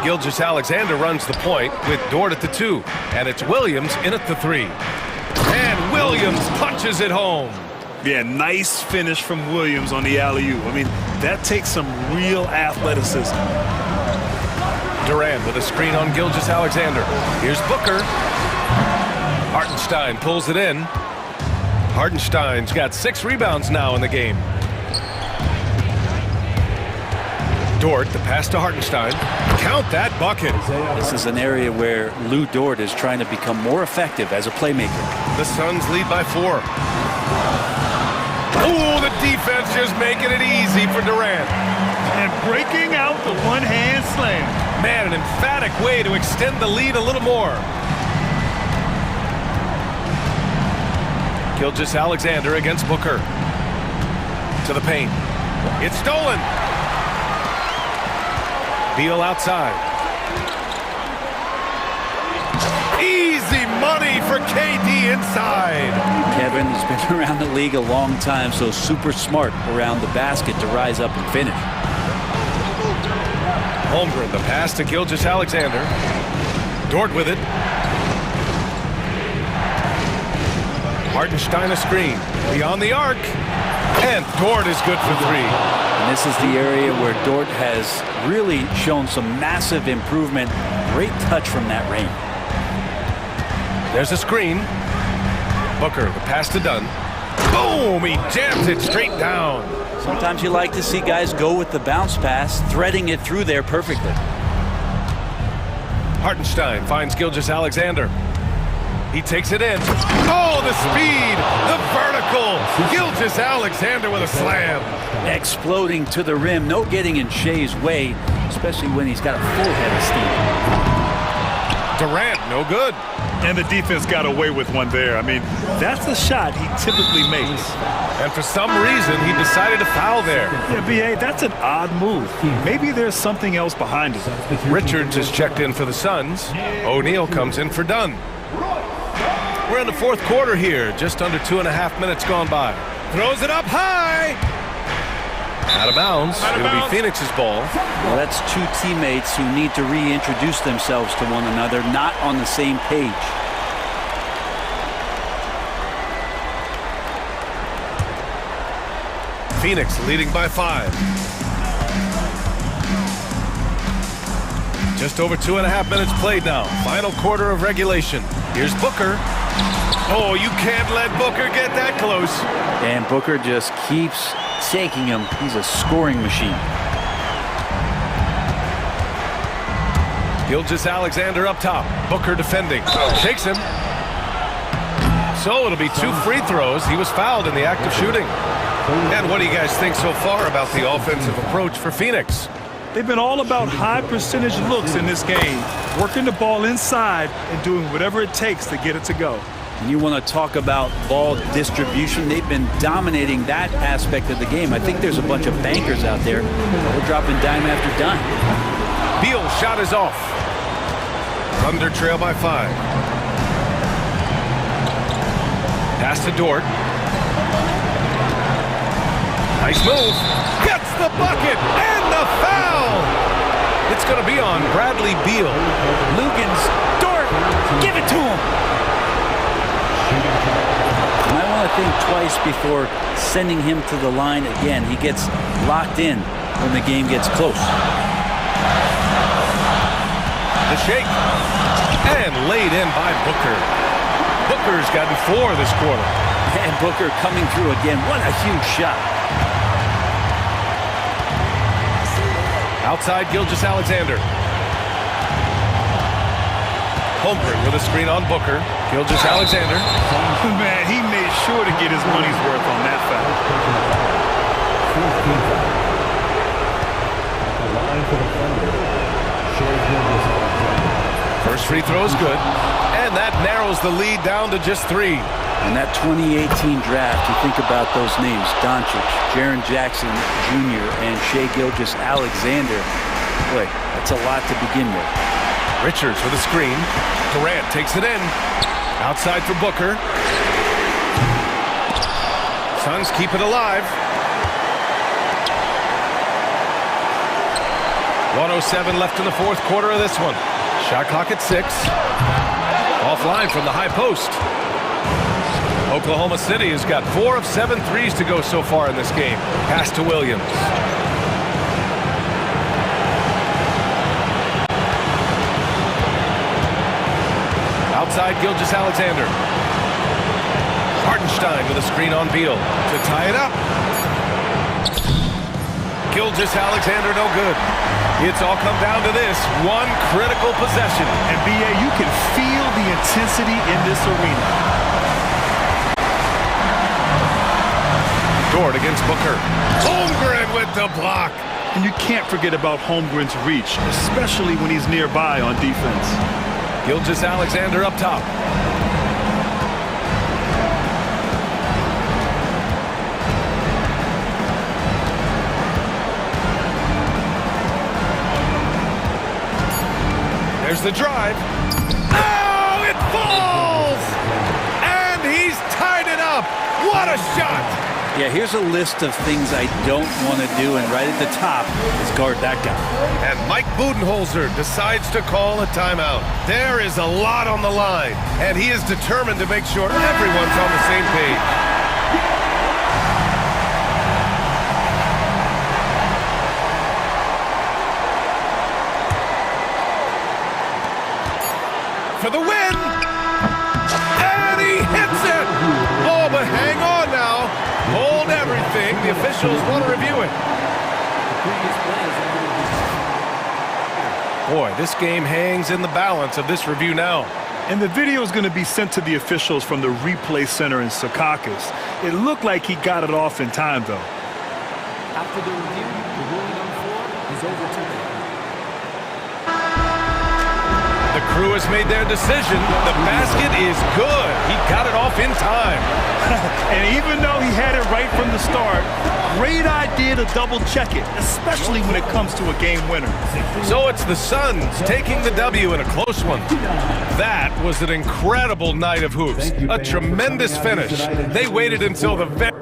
Gilgeous-Alexander runs the point with Dort at the 2, and it's Williams in at the 3. And Williams punches it home. Yeah, nice finish from Williams on the alley-oop. I mean, that takes some real athleticism. Durant with a screen on Gilgeous-Alexander. Here's Booker. Hartenstein pulls it in. Hartenstein's got 6 rebounds now in the game. Dort, the pass to Hartenstein. Count that bucket. This is an area where Lou Dort is trying to become more effective as a playmaker. The Suns lead by 4. Oh, the defense just making it easy for Durant. And breaking out the one-hand slam. Man, an emphatic way to extend the lead a little more. Gilgeous-Alexander against Booker. To the paint. It's stolen. Beal outside. Easy money for KD inside. Kevin has been around the league a long time, so super smart around the basket to rise up and finish. Holmgren, the pass to Gilgeous-Alexander. Dort with it. Hartenstein a screen. Beyond the arc. And Dort is good for 3. And this is the area where Dort has really shown some massive improvement. Great touch from that range. There's a screen. Booker, the pass to Dunn. Boom! He jams it straight down. Sometimes you like to see guys go with the bounce pass, threading it through there perfectly. Hartenstein finds Gilgeous-Alexander. He takes it in. Oh, the speed! The vertical! Gilgeous-Alexander with a slam. Exploding to the rim. No getting in Shea's way, especially when he's got a full head of steam. Durant, no good. And the defense got away with one there. I mean, that's the shot he typically makes. And for some reason, he decided to foul there. Yeah, B.A., that's an odd move. Maybe there's something else behind it. Richards is checked in for the Suns. O'Neal comes in for Dunn. We're in the fourth quarter here. Just under 2.5 minutes gone by. Throws it up high. Out of bounds. It'll be Phoenix's ball. Well, that's 2 teammates who need to reintroduce themselves to one another, not on the same page. Phoenix leading by 5. Just over 2.5 minutes played now. Final quarter of regulation. Here's Booker. Oh, you can't let Booker get that close. And Booker just keeps taking him. He's a scoring machine. Gilgeous-Alexander up top. Booker defending. Shakes him. So it'll be 2 free throws. He was fouled in the act of shooting. And what do you guys think so far about the offensive approach for Phoenix? They've been all about high percentage looks in this game, working the ball inside and doing whatever it takes to get it to go. And you want to talk about ball distribution. They've been dominating that aspect of the game. I think there's a bunch of bankers out there. They're dropping dime after dime. Beal's shot is off. Thunder trail by 5. Pass to Dort. Nice move. Gets the bucket and the foul. It's going to be on Bradley Beal. Lugans, Dort, give it to him. You might want to think twice before sending him to the line again. He gets locked in when the game gets close. The shake. And laid in by Booker. Booker's gotten 4 this quarter. And Booker coming through again. What a huge shot. Outside Gilgeous-Alexander. Holmgren with a screen on Booker. Gilgeous-Alexander. Man, he made sure to get his money's worth on that foul. First free throw is good. And that narrows the lead down to just 3. In that 2018 draft, you think about those names, Doncic, Jaren Jackson Jr., and Shai Gilgeous-Alexander. Boy, that's a lot to begin with. Richards with a screen. Durant takes it in. Outside for Booker. Suns keep it alive. 1:07 left in the fourth quarter of this one. Shot clock at 6. Offline from the high post. Oklahoma City has got 4 of 7 threes to go so far in this game. Pass to Williams. Outside Gilgeous-Alexander. Hartenstein with a screen on Beal to tie it up. Gilgeous-Alexander no good. It's all come down to this one critical possession. And B.A., you can feel the intensity in this arena. Dort against Booker. Holmgren with the block. And you can't forget about Holmgren's reach, especially when he's nearby on defense. Gilgeous-Alexander up top. There's the drive. Oh, it falls! And he's tied it up. What a shot! Yeah, here's a list of things I don't want to do, and right at the top is guard that guy. And Mike Budenholzer decides to call a timeout. There is a lot on the line, and he is determined to make sure everyone's on the same page. For the win! And he hits it! Oh, but hang on now. Hold everything. The officials want to review it. Boy, this game hangs in the balance of this review now. And the video is going to be sent to the officials from the replay center in Secaucus. It looked like he got it off in time, though. After the review, the ruling on the floor is overturned. The crew has made their decision. The basket is good. He got it off in time. And even though he had it right from the start, great idea to double check it, especially when it comes to a game winner. So it's the Suns taking the W in a close one. That was an incredible night of hoops. A tremendous finish. They waited until the very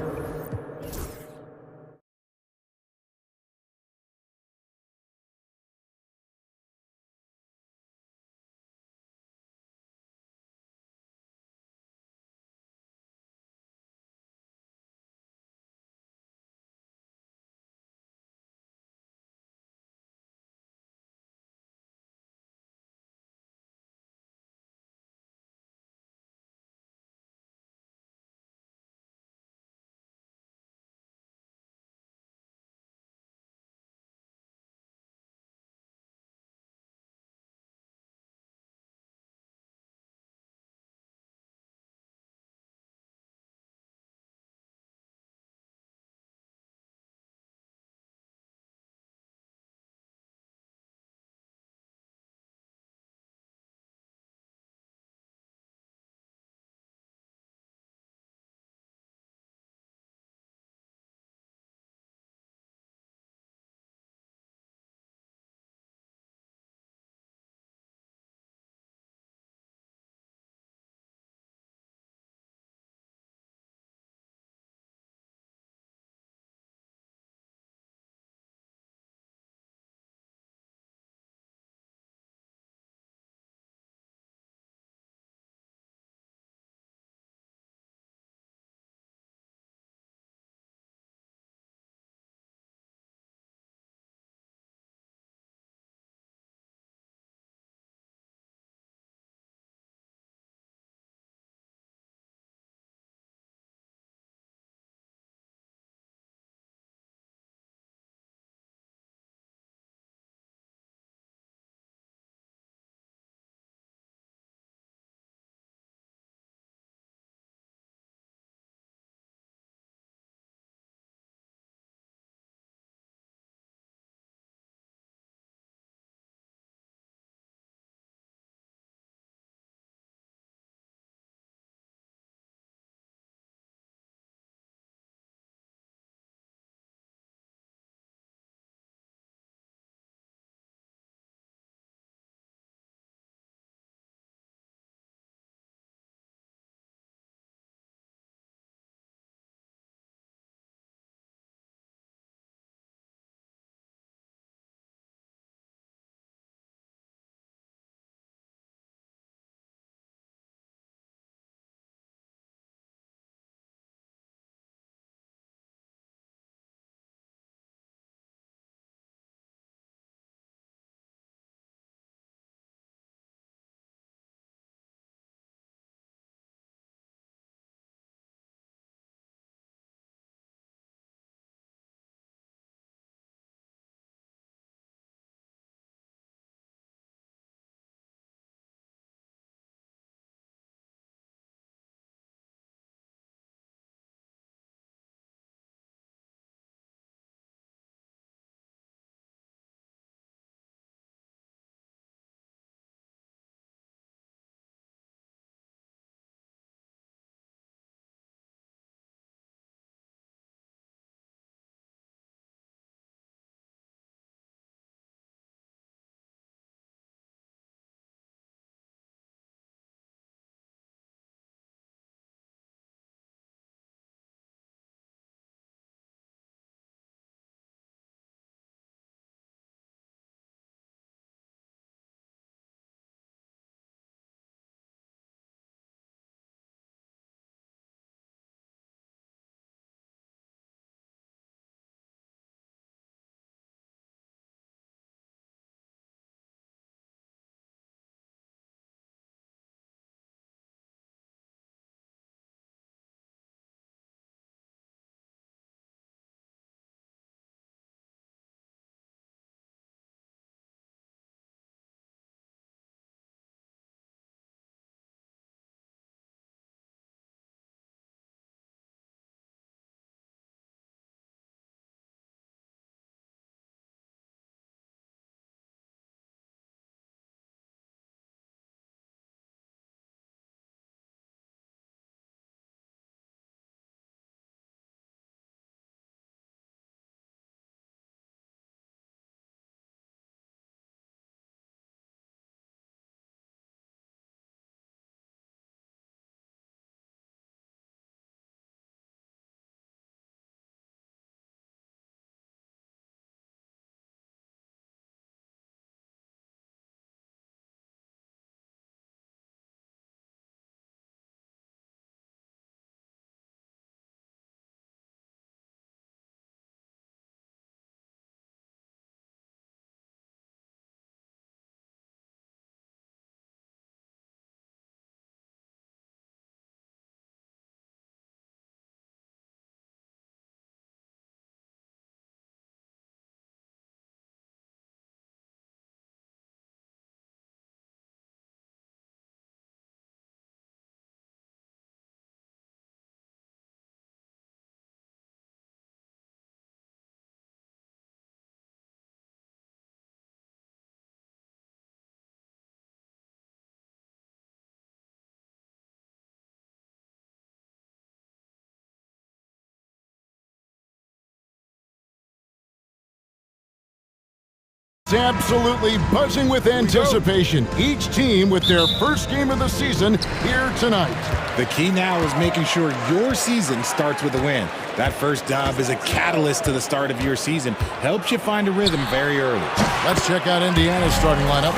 It's absolutely buzzing with anticipation. Each team with their first game of the season here tonight. The key now is making sure your season starts with a win. That first dub is a catalyst to the start of your season. Helps you find a rhythm very early. Let's check out Indiana's starting lineup.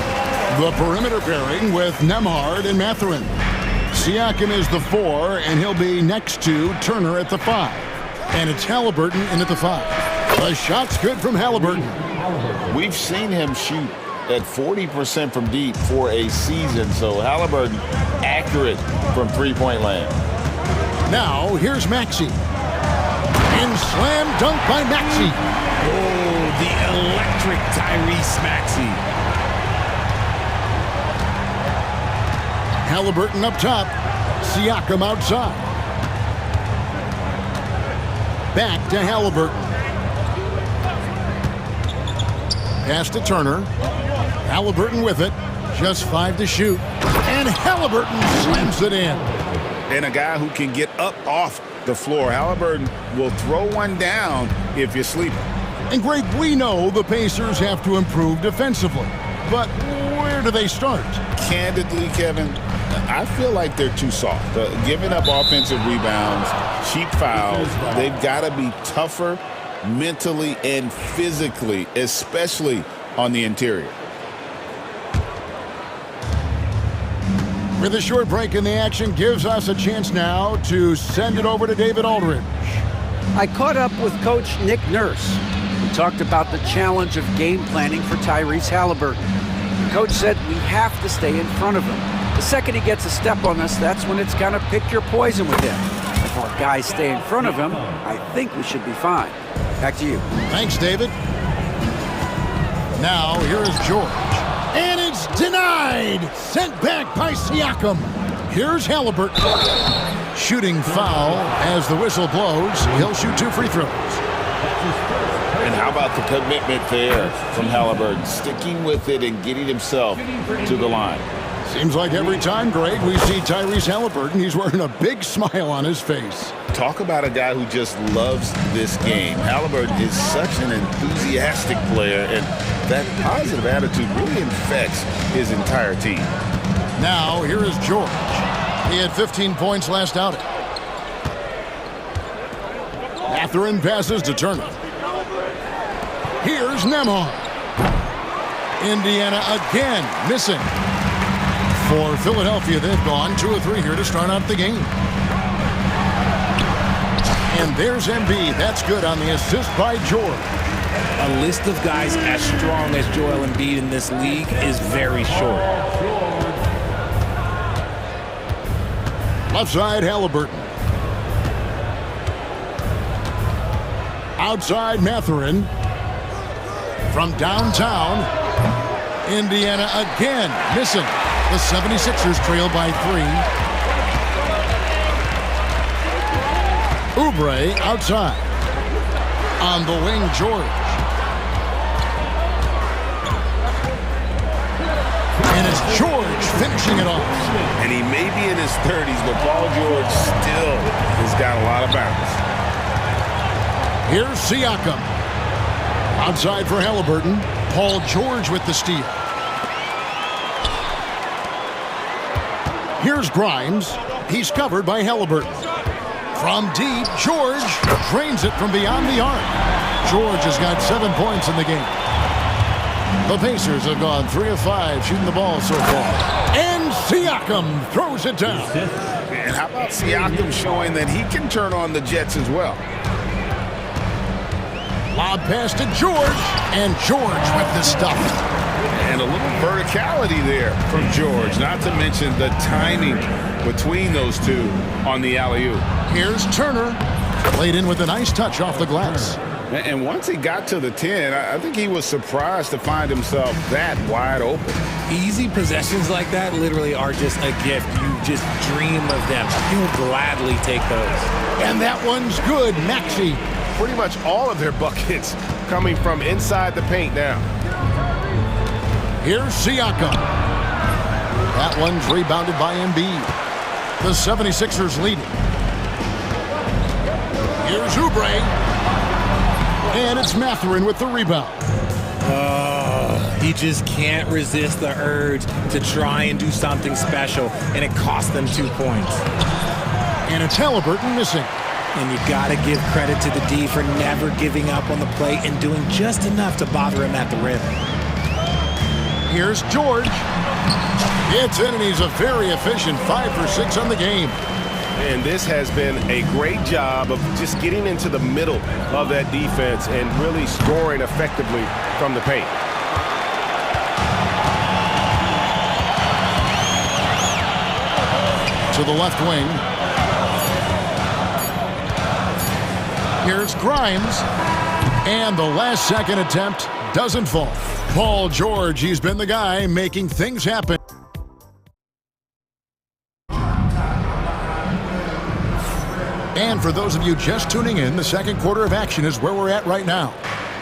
The perimeter pairing with Nemhard and Mathurin. Siakam is the 4, and he'll be next to Turner at the 5. And it's Halliburton in at the 5. The shot's good from Halliburton. We've seen him shoot at 40% from deep for a season, so Halliburton accurate from three-point land. Now, here's Maxey. And slam dunk by Maxey. Oh, the electric Tyrese Maxey. Halliburton up top. Siakam outside. Back to Halliburton. Pass to Turner. Halliburton with it. Just 5 to shoot. And Halliburton slams it in. And a guy who can get up off the floor. Halliburton will throw one down if you're sleeping. And Greg, we know the Pacers have to improve defensively. But where do they start? Candidly, Kevin, I feel like they're too soft. Giving up offensive rebounds, cheap fouls. They've got to be tougher mentally and physically, especially on the interior. With a short break in the action, gives us a chance now to send it over to David Aldridge. I caught up with Coach Nick Nurse. We talked about the challenge of game planning for Tyrese Halliburton. The coach said we have to stay in front of him. The second he gets a step on us, that's when it's kind of pick your poison with him. If our guys stay in front of him, I think we should be fine. Back to you. Thanks, David. Now, here is George. And it's denied! Sent back by Siakam. Here's Halliburton. Shooting foul as the whistle blows. He'll shoot 2 free throws. And how about the commitment there from Halliburton? Sticking with it and getting himself to the line. Seems like every time, Greg, we see Tyrese Halliburton, he's wearing a big smile on his face. Talk about a guy who just loves this game. Halliburton is such an enthusiastic player, and that positive attitude really infects his entire team. Now, here is George. He had 15 points last outing. Mathurin passes to Turner. Here's Nemhard. Indiana again missing. For Philadelphia, they've gone 2 of 3 here to start out the game. And there's Embiid. That's good on the assist by George. A list of guys as strong as Joel Embiid in this league is very short. Left side, Halliburton. Outside, Mathurin. From downtown, Indiana again missing. The 76ers trail by 3. Oubre outside. On the wing, George. And it's George finishing it off. And he may be in his 30s, but Paul George still has got a lot of bounce. Here's Siakam. Outside for Halliburton. Paul George with the steal. Here's Grimes. He's covered by Halliburton. From deep, George drains it from beyond the arc. George has got 7 points in the game. The Pacers have gone 3 of 5 shooting the ball so far. And Siakam throws it down. And how about Siakam showing that he can turn on the Jets as well? Lob pass to George. And George with the stuff. And a little verticality there from George, not to mention the timing between those two on the alley-oop. Here's Turner. Laid in with a nice touch off the glass. And once he got to the 10, I think he was surprised to find himself that wide open. Easy possessions like that literally are just a gift. You just dream of them. He'll gladly take those. And that one's good, Maxey. Pretty much all of their buckets coming from inside the paint now. Here's Siakam. That one's rebounded by Embiid. The 76ers leading. Here's Oubre. And it's Mathurin with the rebound. He just can't resist the urge to try and do something special, and it cost them 2 points. And it's Halliburton missing. And you got to give credit to the D for never giving up on the play and doing just enough to bother him at the rim. Here's George. It's in, and he's a very efficient 5 for 6 on the game. And this has been a great job of just getting into the middle of that defense and really scoring effectively from the paint. To the left wing. Here's Grimes. And the last second attempt doesn't fall. Paul George, he's been the guy making things happen. And for those of you just tuning in, the second quarter of action is where we're at right now.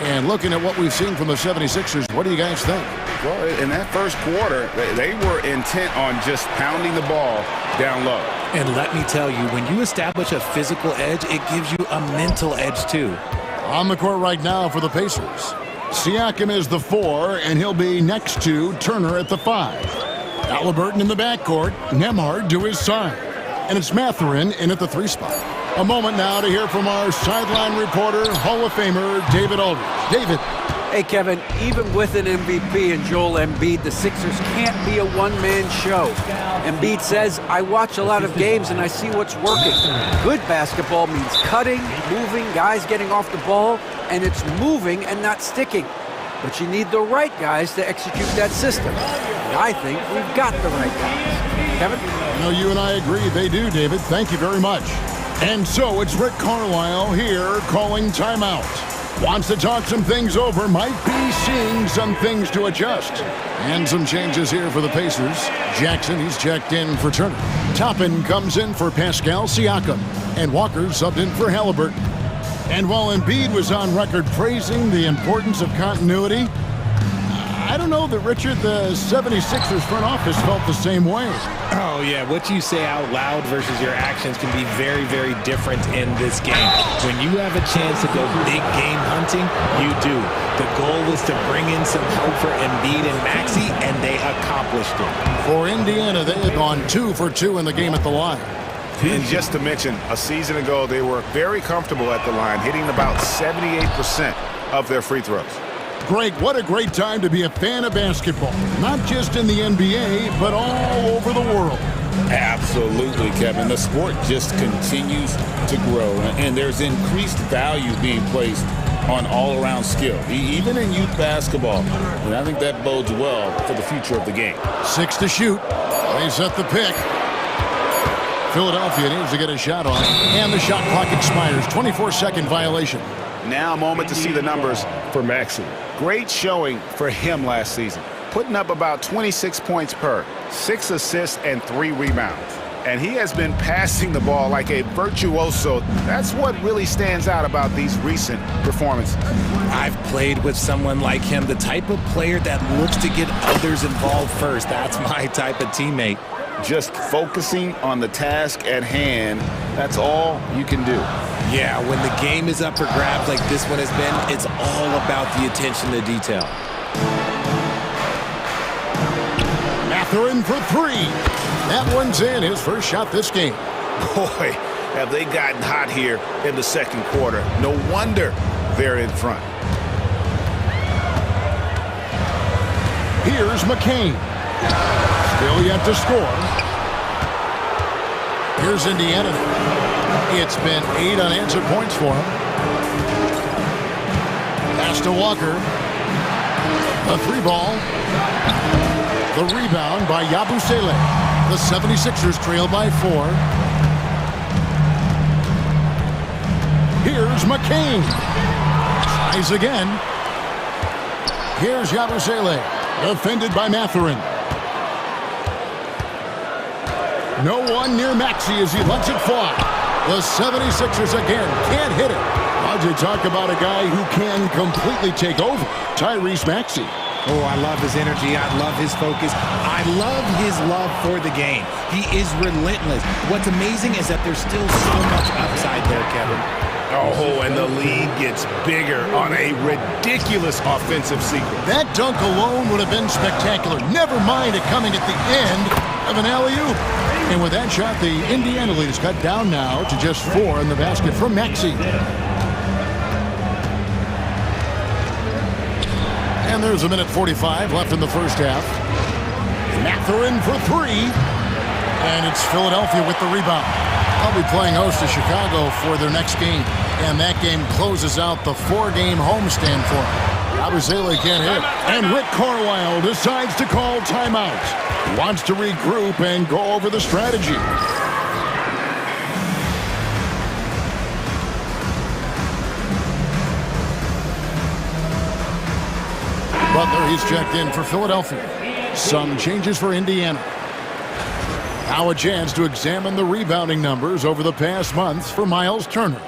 And looking at what we've seen from the 76ers, what do you guys think? Well, in that first quarter, they were intent on just pounding the ball down low. And let me tell you, when you establish a physical edge, it gives you a mental edge too. On the court right now for the Pacers. Siakam is the 4, and he'll be next to Turner at the 5. Halliburton in the backcourt, Nembhard to his side. And it's Mathurin in at the 3 spot. A moment now to hear from our sideline reporter, Hall of Famer David Aldridge. David. Hey, Kevin, even with an MVP and Joel Embiid, the Sixers can't be a one-man show. Embiid says, I watch a lot of games and I see what's working. Good basketball means cutting, moving, guys getting off the ball, and it's moving and not sticking. But you need the right guys to execute that system. And I think we've got the right guys. Kevin? I know you and I agree they do, David. Thank you very much. And so it's Rick Carlisle here calling timeout. Wants to talk some things over, might be seeing some things to adjust. And some changes here for the Pacers. Jackson, he's checked in for Turner. Toppin comes in for Pascal Siakam. And Walker subbed in for Halliburton. And while Embiid was on record praising the importance of continuity, I don't know that, Richard, the 76ers front office felt the same way. Oh, yeah. What you say out loud versus your actions can be very, very different in this game. When you have a chance to go big game hunting, you do. The goal was to bring in some help for Embiid and Maxey, and they accomplished it. For Indiana, they had gone 2 for 2 in the game at the line. And just to mention, a season ago, they were very comfortable at the line, hitting about 78% of their free throws. Greg, what a great time to be a fan of basketball. Not just in the NBA, but all over the world. Absolutely, Kevin. The sport just continues to grow, and there's increased value being placed on all-around skill, even in youth basketball. And I think that bodes well for the future of the game. 6 to shoot. They set the pick. Philadelphia needs to get a shot on, and the shot clock expires. 24-second violation. Now a moment to see the numbers for Maxey. Great showing for him last season, putting up about 26 points per, 6 assists and 3 rebounds. And he has been passing the ball like a virtuoso. That's what really stands out about these recent performances. I've played with someone like him, the type of player that looks to get others involved first. That's my type of teammate. Just focusing on the task at hand, that's all you can do. Yeah, when the game is up for grabs like this one has been, it's all about the attention to detail. Mathurin for 3. That one's in, his first shot this game. Boy, have they gotten hot here in the second quarter. No wonder they're in front. Here's McCain. Still yet to score. Here's Indiana. It's been 8 unanswered points for him. Pass to Walker. A 3-ball. The rebound by Yabusele. The 76ers trail by 4. Here's McCain. Tries again. Here's Yabusele. Defended by Mathurin. No one near Maxey as he lets it fly. The 76ers again can't hit it. How'd you talk about a guy who can completely take over? Tyrese Maxey. Oh, I love his energy. I love his focus. I love his love for the game. He is relentless. What's amazing is that there's still so much upside there, Kevin. Oh, and the lead gets bigger on a ridiculous offensive sequence. That dunk alone would have been spectacular. Never mind it coming at the end of an alley-oop. And with that shot, the Indiana lead is cut down now to just 4 in the basket from Maxey. And there's a minute 45 left in the first half. Mathurin for 3. And it's Philadelphia with the rebound. I'll be playing host to Chicago for their next game. And that game closes out the 4-game homestand for them. Abuzele can't hit. And Rick Carlisle decides to call timeout. Wants to regroup and go over the strategy. Butler, he's checked in for Philadelphia. Some changes for Indiana. Now a chance to examine the rebounding numbers over the past months for Miles Turner.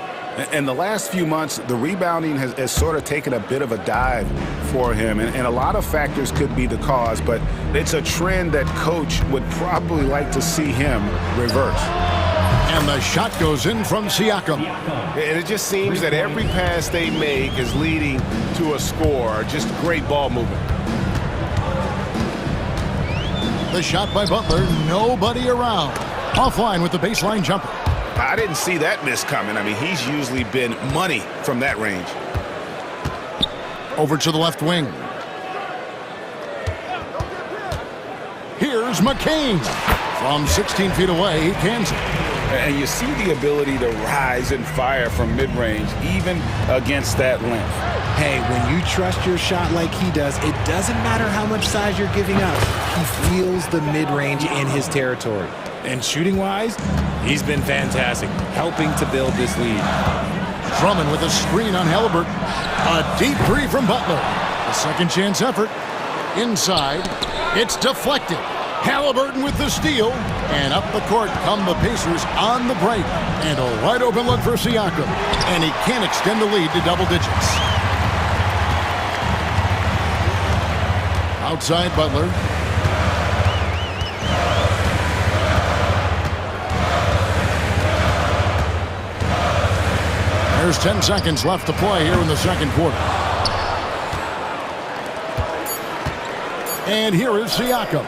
In the last few months, the rebounding has sort of taken a bit of a dive for him, and a lot of factors could be the cause, but it's a trend that coach would probably like to see him reverse. And the shot goes in from Siakam. And it just seems that every pass they make is leading to a score. Just great ball movement. The shot by Butler, nobody around. Offline with the baseline jumper. I didn't see that miss coming. I mean, he's usually been money from that range. Over to the left wing. Here's McCain. From 16 feet away, he cans it. And you see the ability to rise and fire from mid-range, even against that length. Hey, when you trust your shot like he does, it doesn't matter how much size you're giving up. He feels the mid-range in his territory. And shooting-wise, he's been fantastic, helping to build this lead. Drummond with a screen on Halliburton. A deep 3 from Butler. A second chance effort. Inside. It's deflected. Halliburton with the steal. And up the court come the Pacers on the break. And a wide open look for Siakam. And he can't extend the lead to double digits. Outside Butler. There's 10 seconds left to play here in the second quarter. And here is Siakam.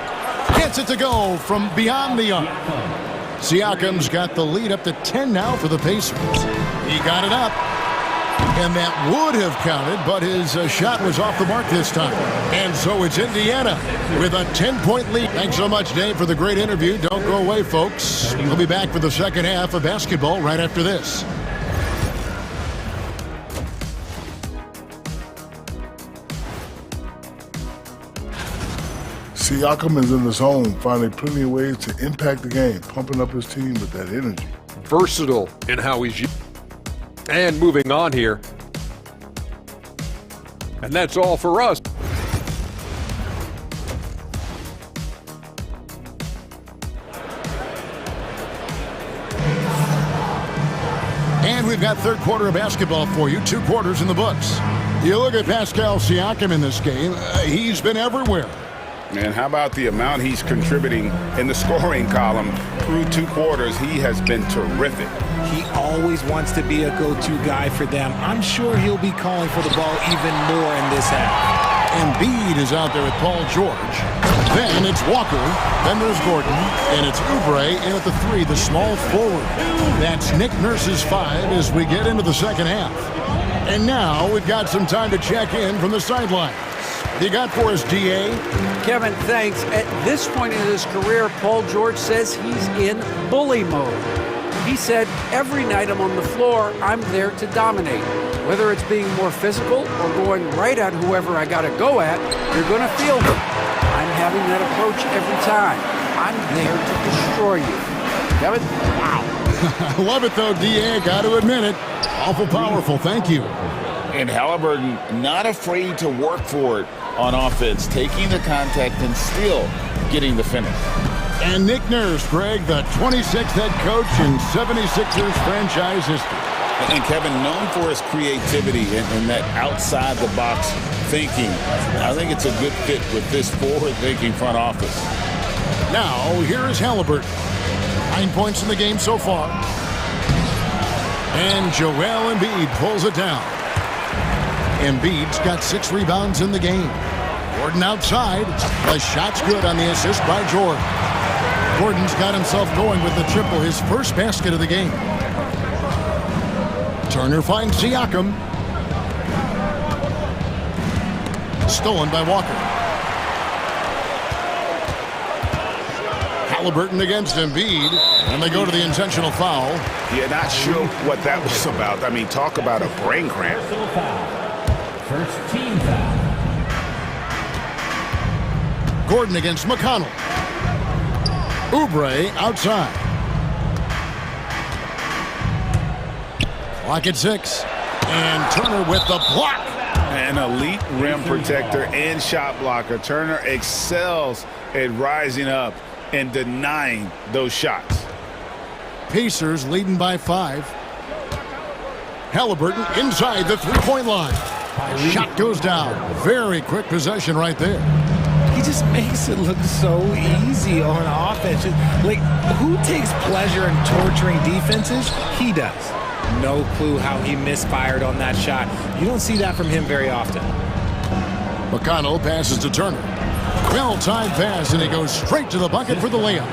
Gets it to go from beyond the arc. Siakam's got the lead up to 10 now for the Pacers. He got it up. And that would have counted, but his shot was off the mark this time. And so it's Indiana with a 10-point lead. Thanks so much, Dave, for the great interview. Don't go away, folks. We'll be back for the second half of basketball right after this. Siakam is in the zone, finding plenty of ways to impact the game, pumping up his team with that energy. Versatile in how he's used. And moving on here. And that's all for us. And we've got third quarter of basketball for you. 2 quarters in the books. You look at Pascal Siakam in this game, he's been everywhere. And how about the amount he's contributing in the scoring column through 2 quarters? He has been terrific. He always wants to be a go-to guy for them. I'm sure he'll be calling for the ball even more in this half. And Bede is out there with Paul George. Then it's Walker. Then there's Gordon. And it's Oubre in at the 3, the small forward. That's Nick Nurse's 5 as we get into the second half. And now we've got some time to check in from the sideline. You got for us, D.A.? Kevin, thanks. At this point in his career, Paul George says he's in bully mode. He said, every night I'm on the floor, I'm there to dominate. Whether it's being more physical or going right at whoever I got to go at, you're going to feel me. I'm having that approach every time. I'm there to destroy you. Kevin? Wow. I love it, though, D.A. Got to admit it. Awful powerful. Thank you. And Halliburton not afraid to work for it on offense, taking the contact and still getting the finish. And Nick Nurse, Greg, the 26th head coach in 76ers franchise history. And Kevin, known for his creativity and that outside-the-box thinking, I think it's a good fit with this forward-thinking front office. Now, here is Halliburton. 9 points in the game so far. And Joel Embiid pulls it down. Embiid's got 6 rebounds in the game. Gordon outside. The shot's good on the assist by Jordan. Gordon's got himself going with the triple, his first basket of the game. Turner finds Siakam. Stolen by Walker. Halliburton against Embiid, and they go to the intentional foul. Yeah, not sure what that was about. I mean, talk about a brain cramp. First team foul. Gordon against McConnell. Oubre outside. Clock at 6. And Turner with the block. An elite rim protector and shot blocker. Turner excels at rising up and denying those shots. Pacers leading by 5. Halliburton inside the three-point line. Shot goes down. Very quick possession right there. He just makes it look so easy on offense. Like, who takes pleasure in torturing defenses? He does. No clue how he misfired on that shot. You don't see that from him very often. McConnell passes to Turner. Well-timed pass, and he goes straight to the bucket for the layup.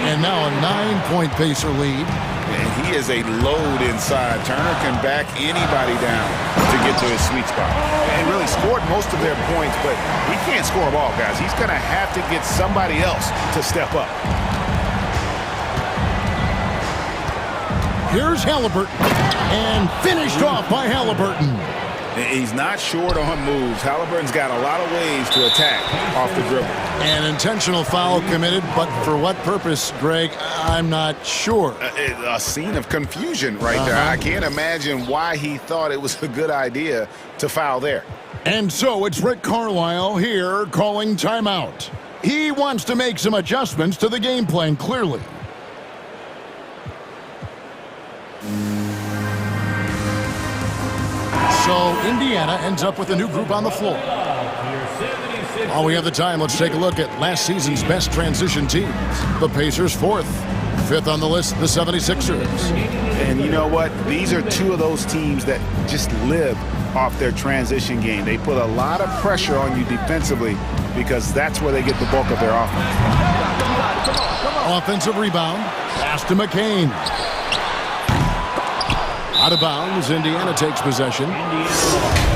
And now a 9-point Pacer lead. And he is a load inside. Turner can back anybody down to get to his sweet spot. And really scored most of their points, but he can't score them all, guys. He's going to have to get somebody else to step up. Here's Halliburton. And finished off by Halliburton. He's not short on moves. Halliburton's got a lot of ways to attack off the dribble. An intentional foul committed, but for what purpose, Greg? I'm not sure. A scene of confusion right there. I can't imagine why he thought it was a good idea to foul there. And so it's Rick Carlisle here calling timeout. He wants to make some adjustments to the game plan, clearly. So Indiana ends up with a new group on the floor. While we have the time, let's take a look at last season's best transition teams. The Pacers 4th. 5th on the list, the 76ers. And you know what? These are two of those teams that just live off their transition game. They put a lot of pressure on you defensively because that's where they get the bulk of their offense. Offensive rebound. Pass to McCain. Out of bounds, Indiana takes possession.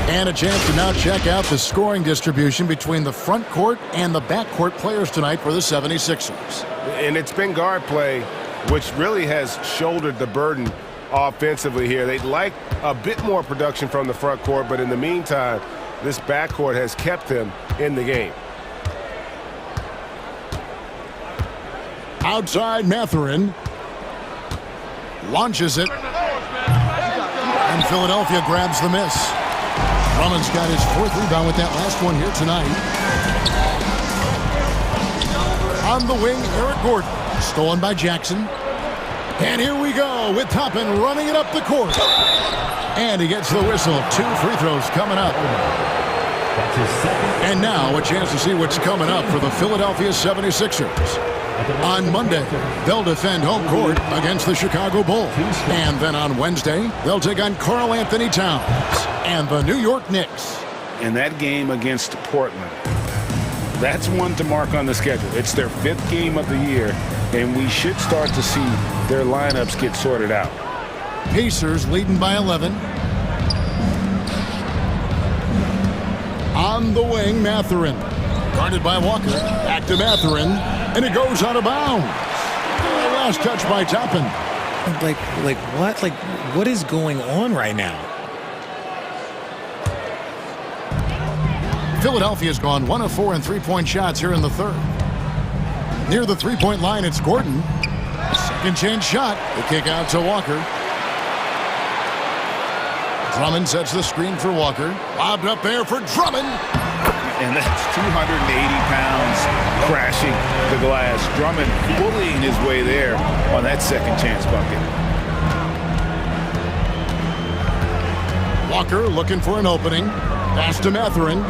And a chance to now check out the scoring distribution between the front court and the back court players tonight for the 76ers. And it's been guard play, which really has shouldered the burden offensively here. They'd like a bit more production from the front court, but in the meantime, this back court has kept them in the game. Outside, Mathurin launches it. And Philadelphia grabs the miss. Drummond's got his 4th rebound with that last one here tonight. On the wing, Eric Gordon. Stolen by Jackson. And here we go with Toppin running it up the court. And he gets the whistle. 2 free throws coming up. And now a chance to see what's coming up for the Philadelphia 76ers. On Monday, they'll defend home court against the Chicago Bulls. And then on Wednesday, they'll take on Karl Anthony Towns and the New York Knicks. And that game against Portland, that's one to mark on the schedule. It's their 5th game of the year, and we should start to see their lineups get sorted out. Pacers leading by 11. On the wing, Mathurin. Guarded by Walker. Back to Mathurin. And it goes out of bounds. Last touch by Toppin. Like what? Like, what is going on right now? Philadelphia's gone 1 of 4 in three-point shots here in the 3rd. Near the three-point line, it's Gordon. Second chance shot. The kick out to Walker. Drummond sets the screen for Walker. Lobbed up there for Drummond. And that's 280 pounds crashing the glass. Drummond bullying his way there on that second chance bucket. Walker looking for an opening. Pass to Mathurin.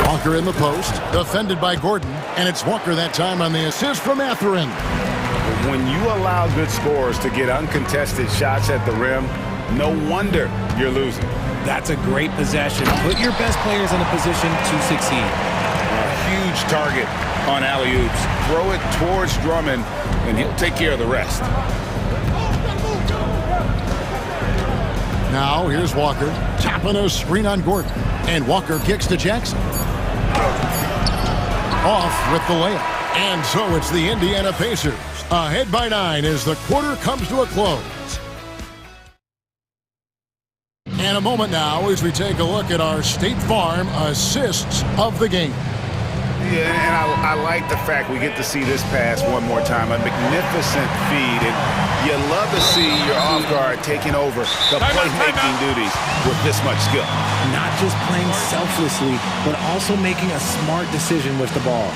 Walker in the post. Defended by Gordon. And it's Walker that time on the assist from Mathurin. When you allow good scorers to get uncontested shots at the rim, no wonder you're losing. That's a great possession. Put your best players in a position to succeed. A huge target on alley-oops. Throw it towards Drummond, and he'll take care of the rest. Now here's Walker, tapping a screen on Gordon, and Walker kicks to Jackson. Off with the layup. And so it's the Indiana Pacers, ahead by 9 as the quarter comes to a close. And a moment now as we take a look at our State Farm assists of the game. Yeah, and I like the fact we get to see this pass one more time. A magnificent feed, and you love to see your off guard taking over the playmaking duties with this much skill. Not just playing selflessly, but also making a smart decision with the ball.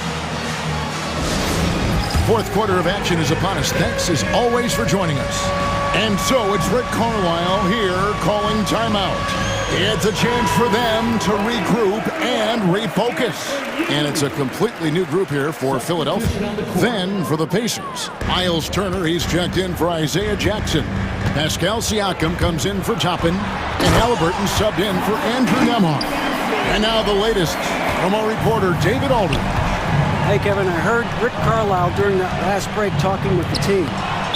Fourth quarter of action is upon us. Thanks as always for joining us. And so it's Rick Carlisle here calling timeout. It's a chance for them to regroup and refocus. And it's a completely new group here for Philadelphia. Then for the Pacers, Miles Turner, he's checked in for Isaiah Jackson. Pascal Siakam comes in for Toppin, and Halliburton subbed in for Andrew Nembhard. And now the latest from our reporter, David Aldridge. Hey, Kevin, I heard Rick Carlisle during that last break talking with the team.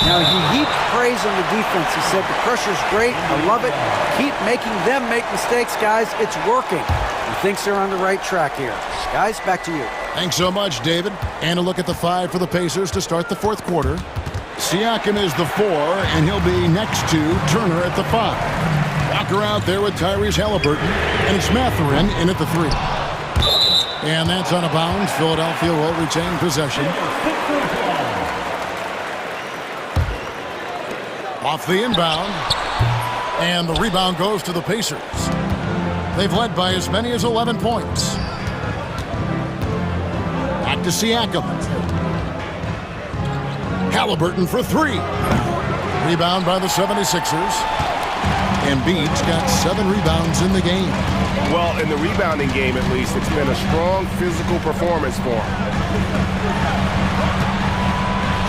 Now, he heaped praise on the defense. He said, the pressure's great. I love it. Keep making them make mistakes, guys. It's working. He thinks they're on the right track here. Guys, back to you. Thanks so much, David. And a look at the 5 for the Pacers to start the fourth quarter. Siakam is the 4, and he'll be next to Turner at the 5. Walker out there with Tyrese Halliburton, and it's Mathurin in at the 3. And that's out of bounds. Philadelphia will retain possession. Off the inbound. And the rebound goes to the Pacers. They've led by as many as 11 points. Back to Siakam. Halliburton for 3. Rebound by the 76ers. Embiid's got 7 rebounds in the game. Well, in the rebounding game, at least, it's been a strong physical performance for him.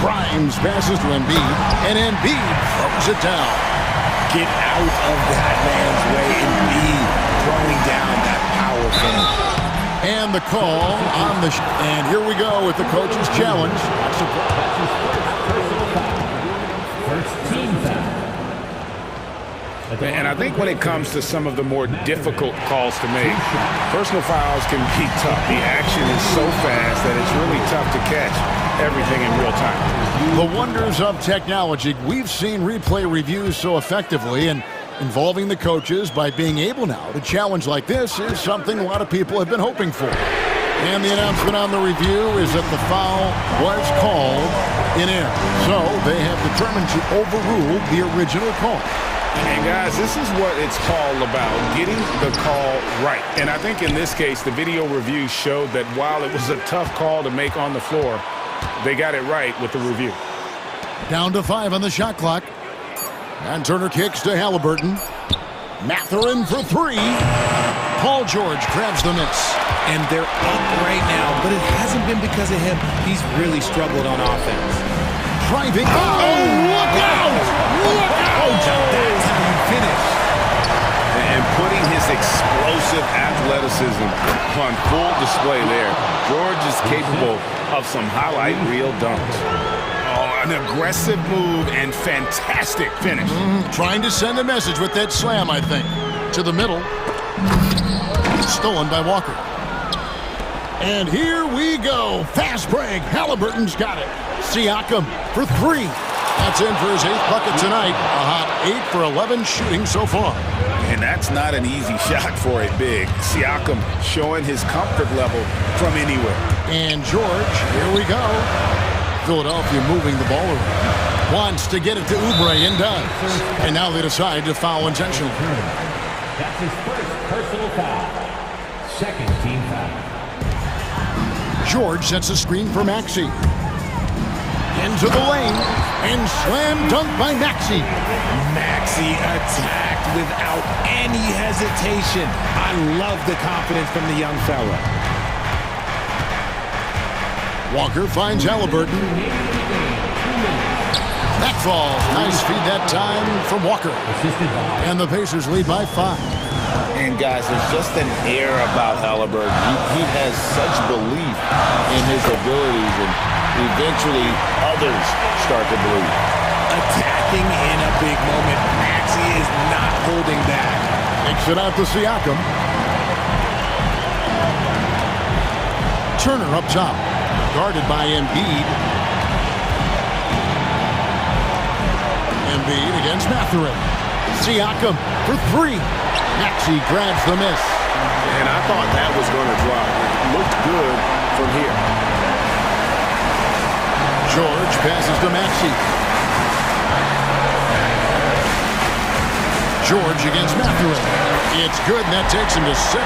Grimes passes to Embiid, and Embiid throws it down. Get out of that man's way, Embiid, throwing down that power finish. And the call on the and here we go with the coach's challenge. First team foul. And I think when it comes to some of the more difficult calls to make, personal fouls can be tough. The action is so fast that it's really tough to catch everything in real time. The wonders of technology. We've seen replay reviews so effectively, and involving the coaches by being able now to challenge like this is something a lot of people have been hoping for. And the announcement on the review is that the foul was called in air. So they have determined to overrule the original call. And guys, this is what it's all about, getting the call right. And I think in this case, the video review showed that while it was a tough call to make on the floor, they got it right with the review. Down to 5 on the shot clock. And Turner kicks to Halliburton. Mathurin for 3. Paul George grabs the miss. And they're up right now, but it hasn't been because of him. He's really struggled on offense. Driving. Oh, look out! Look out! That's how you finish. And putting his explosive athleticism on full display there. George is capable of some highlight reel dunks. Oh, an aggressive move and fantastic finish. Trying to send a message with that slam, I think. To the middle. Stolen by Walker. And here we go. Fast break. Halliburton's got it. Siakam for 3. That's in for his 8th bucket tonight. A hot 8 for 11 shooting so far. And that's not an easy shot for a big. Siakam showing his comfort level from anywhere. And George, here we go. Philadelphia moving the ball around. Wants to get it to Oubre and does. And now they decide to foul intentionally. That's his first personal foul. Second team foul. George sets a screen for Maxey. Into the lane, and slam dunk by Maxey. Maxey attacked without any hesitation. I love the confidence from the young fella. Walker finds Halliburton. That falls. Nice feed that time from Walker. And the Pacers lead by 5. And guys, there's just an air about Halliburton. He has such belief in his abilities, and eventually others start to believe. Attacking in a big moment. Maxey is not holding back. Kicks it out to Siakam. Turner up top. Guarded by Embiid. Embiid against Mathurin. Siakam for 3. Maxey grabs the miss. And I thought that was going to drop. It looked good from here. George passes to Maxey. George against Mathurin. It's good, and that takes him to 77%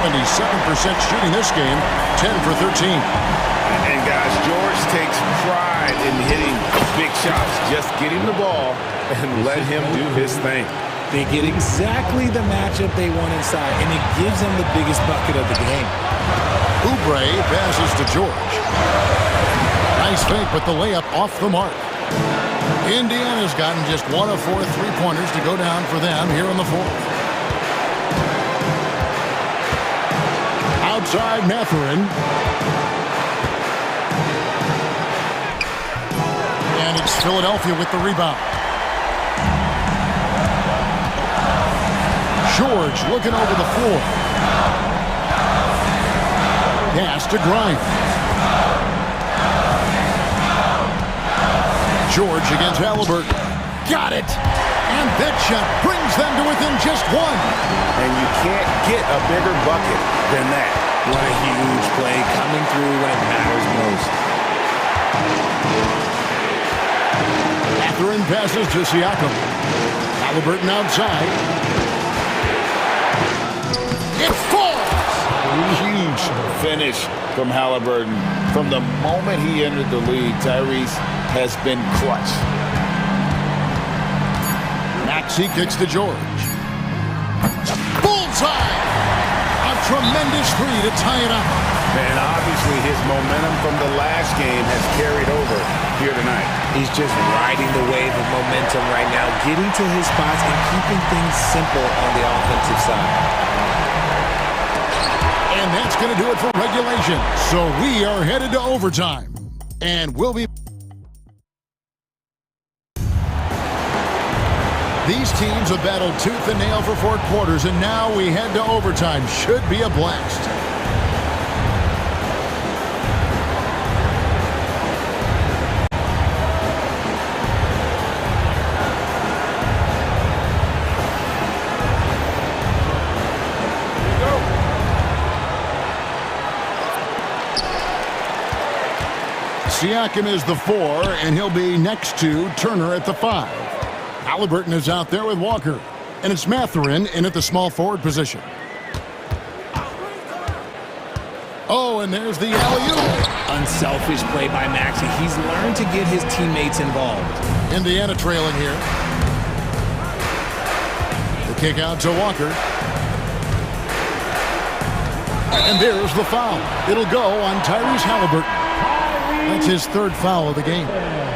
shooting this game, 10 for 13. And guys, George takes pride in hitting big shots. Just get him the ball and let him do his thing. They get exactly the matchup they want inside, and it gives them the biggest bucket of the game. Oubre passes to George. Nice fake, but the layup off the mark. Indiana's gotten just 1 of 4 3-pointers to go down for them here in the 4th. Outside Mathurin. And it's Philadelphia with the rebound. George looking over the floor. Pass to Grimes. George against Halliburton. Got it! And that shot brings them to within just 1. And you can't get a bigger bucket than that. What a huge play coming through when it matters most. Mathurin passes to Siakam. Halliburton outside. It falls! Huge finish from Halliburton. From the moment he entered the league, Tyrese has been clutch. Maxey kicks to George. Bullseye! A tremendous 3 to tie it up. And obviously his momentum from the last game has carried over here tonight. He's just riding the wave of momentum right now, getting to his spots and keeping things simple on the offensive side. And that's going to do it for regulation. So we are headed to overtime. And we'll be... These teams have battled tooth and nail for 4 quarters, and now we head to overtime. Should be a blast. Siakam is the 4, and he'll be next to Turner at the 5. Halliburton is out there with Walker, and it's Mathurin in at the small forward position. Oh, and there's the alley-oop. Unselfish play by Maxey. He's learned to get his teammates involved. Indiana trailing here. The kick out to Walker. And there's the foul. It'll go on Tyrese Halliburton. That's his 3rd foul of the game.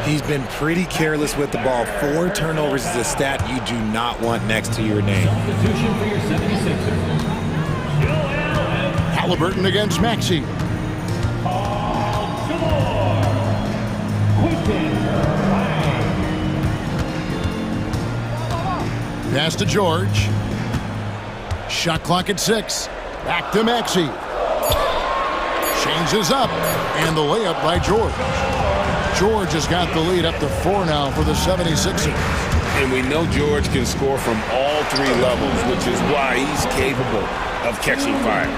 He's been pretty careless with the ball. 4 turnovers is a stat you do not want next to your name. Halliburton against Maxey. Pass to George. Shot clock at 6. Back to Maxey. Changes up, and the layup by George. George has got the lead up to 4 now for the 76ers. And we know George can score from all 3 levels, which is why he's capable of catching fire.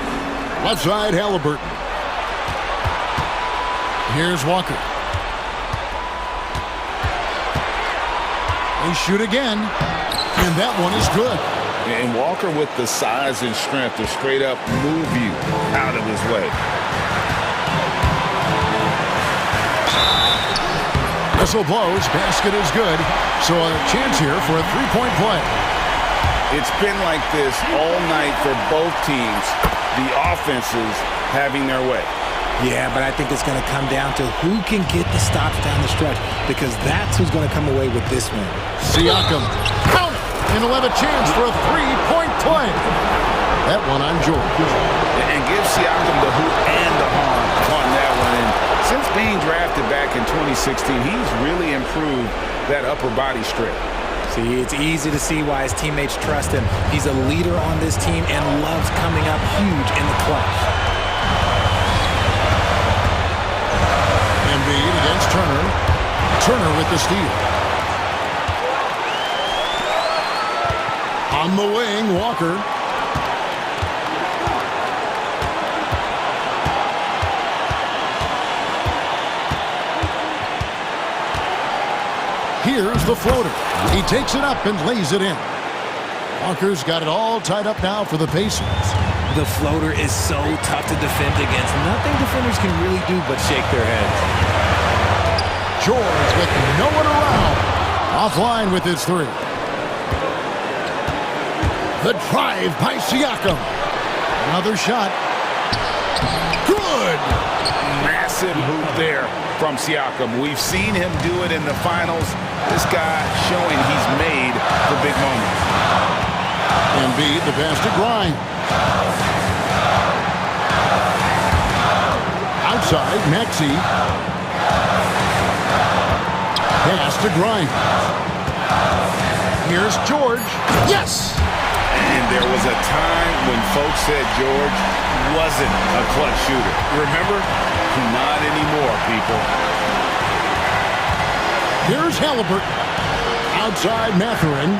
Left side, Halliburton. Here's Walker. They shoot again, and that one is good. And Walker with the size and strength to straight up move you out of his way. Whistle blows, basket is good, so a chance here for a 3-point play. It's been like this all night for both teams, the offenses having their way. Yeah, but I think it's going to come down to who can get the stops down the stretch, because that's who's going to come away with this one. Siakam, count it, and he'll have a chance for a three-point play. That one on George. And give Siakam the hoop and the harm on that one. And since being drafted back in 2016, he's really improved that upper body strength. See, it's easy to see why his teammates trust him. He's a leader on this team and loves coming up huge in the clutch. Embiid against Turner. Turner with the steal. On the wing, Walker. Here's the floater. He takes it up and lays it in. Walker's got it all tied up now for the Pacers. The floater is so tough to defend against. Nothing defenders can really do but shake their heads. George with no one around. Offline with his three. The drive by Siakam. Another shot. Good. Massive hoop there from Siakam. We've seen him do it in the finals. This guy showing he's made for big moments. Embiid, the pass to Grimes. Outside, Maxey. Pass to Grimes. Here's George. Yes! And there was a time when folks said George wasn't a clutch shooter. Remember? Not anymore, people. Here's Halliburton. Outside, Mathurin.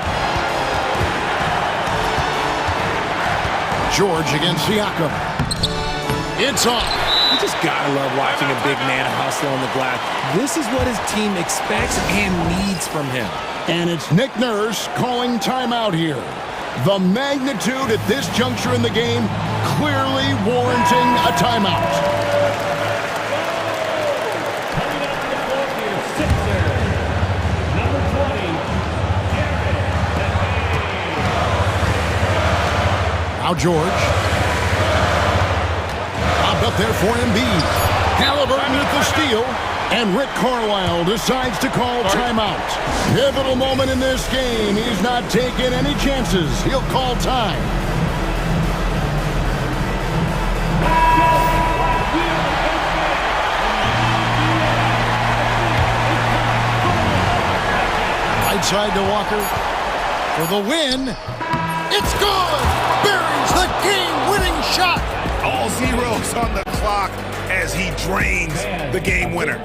George against Siakam. It's off. You just gotta love watching a big man hustle on the glass. This is what his team expects and needs from him. And it's Nick Nurse calling timeout here. The magnitude at this juncture in the game clearly warranting a timeout. Now George. Bobbed up there for Embiid. Halliburton with the steal. And Rick Carlisle decides to call timeout. Pivotal moment in this game. He's not taking any chances. He'll call time. Right side to Walker for the win. It's good! Buries the game-winning shot! All zeros on the clock as he drains the game winner.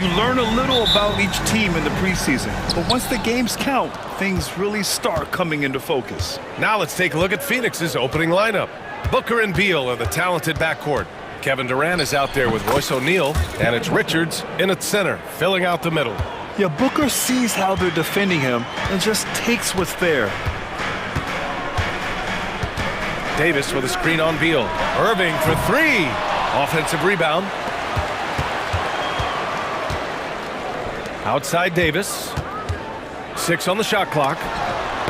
You learn a little about each team in the preseason, but once the games count, things really start coming into focus. Now let's take a look at Phoenix's opening lineup. Booker and Beal are the talented backcourt. Kevin Durant is out there with Royce O'Neal, and it's Richards in at center, filling out the middle. Yeah, Booker sees how they're defending him and just takes what's there. Davis with a screen on Beal. Irving for three. Offensive rebound. Outside Davis. 6 on the shot clock.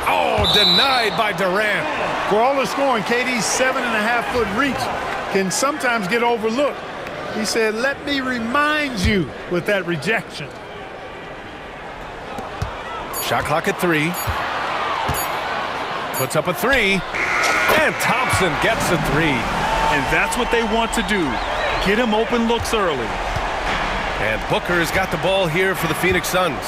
Oh, denied by Durant. For all the scoring, KD's 7.5-foot reach can sometimes get overlooked. He said, let me remind you with that rejection. Shot clock at 3. Puts up a 3. And Thompson gets a 3. And that's what they want to do. Get him open looks early. And Booker has got the ball here for the Phoenix Suns.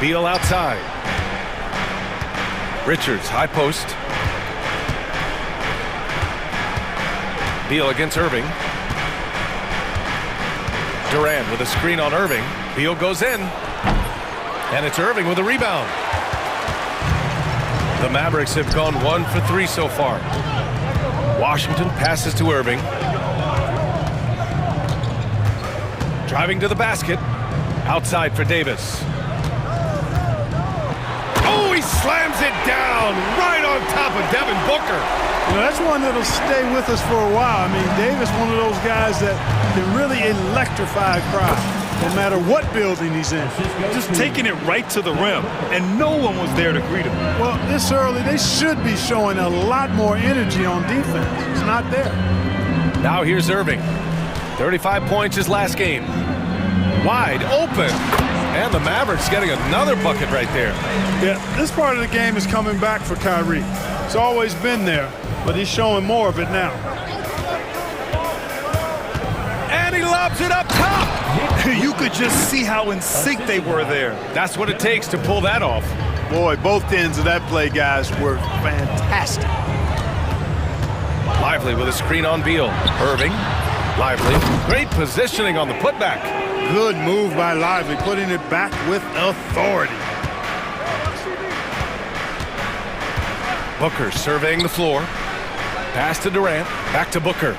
Beal outside. Richards, high post. Beal against Irving. Durant with a screen on Irving. Beal goes in. And it's Irving with a rebound. The Mavericks have gone 1 for 3 so far. Washington passes to Irving. Driving to the basket. Outside for Davis. Oh, he slams it down right on top of Devin Booker. You know, that's one that'll stay with us for a while. I mean, Davis, one of those guys that can really electrify a crowd, no matter what building he's in. Just taking it right to the rim, and no one was there to greet him. Well, this early, they should be showing a lot more energy on defense. It's not there. Now here's Irving. 35 points his last game. Wide open. And the Mavericks getting another bucket right there. Yeah, this part of the game is coming back for Kyrie. It's always been there, but he's showing more of it now. And he lobs it up top. You could just see how in sync they were there. That's what it takes to pull that off. Boy, both ends of that play, guys, were fantastic. Lively with a screen on Beal. Irving. Lively. Great positioning on the putback. Good move by Lively, putting it back with authority. Booker surveying the floor. Pass to Durant. Back to Booker.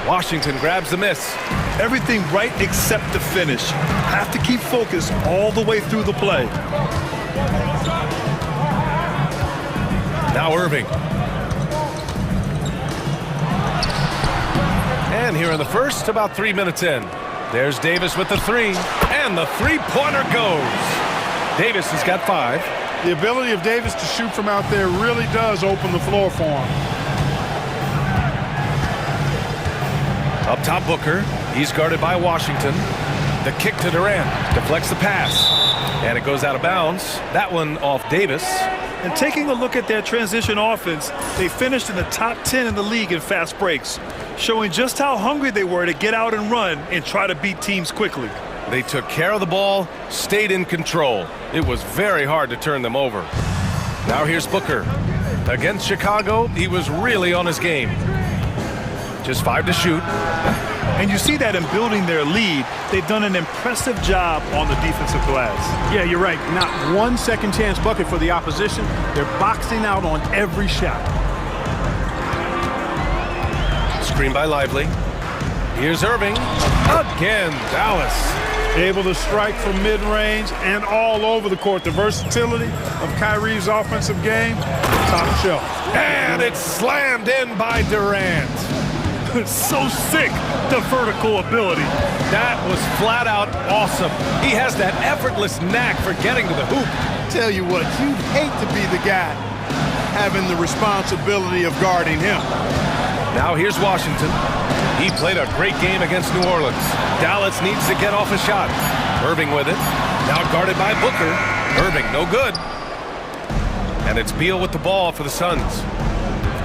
Washington grabs the miss. Everything right except the finish. Have to keep focused all the way through the play. Now Irving. And here in the first, about 3 minutes in. There's Davis with the 3. And the three-pointer goes. Davis has got 5. The ability of Davis to shoot from out there really does open the floor for him. Up top, Booker. He's guarded by Washington. The kick to Durant. Deflects the pass. And it goes out of bounds. That one off Davis. And taking a look at their transition offense, they finished in the top 10 in the league in fast breaks, showing just how hungry they were to get out and run and try to beat teams quickly. They took care of the ball, stayed in control. It was very hard to turn them over. Now here's Booker. Against Chicago, he was really on his game. Just 5 to shoot. And you see that in building their lead, they've done an impressive job on the defensive glass. Yeah, you're right. Not one second chance bucket for the opposition. They're boxing out on every shot. Screen by Lively. Here's Irving. Again, Dallas. Able to strike from mid-range and all over the court. The versatility of Kyrie's offensive game, top shelf. And it's slammed in by Durant. So sick, the vertical ability. That was flat out awesome. He has that effortless knack for getting to the hoop. Tell you what, you'd hate to be the guy having the responsibility of guarding him. Now here's Washington. He played a great game against New Orleans. Dallas needs to get off a shot. Irving with it. Now guarded by Booker. Irving, no good. And it's Beal with the ball for the Suns.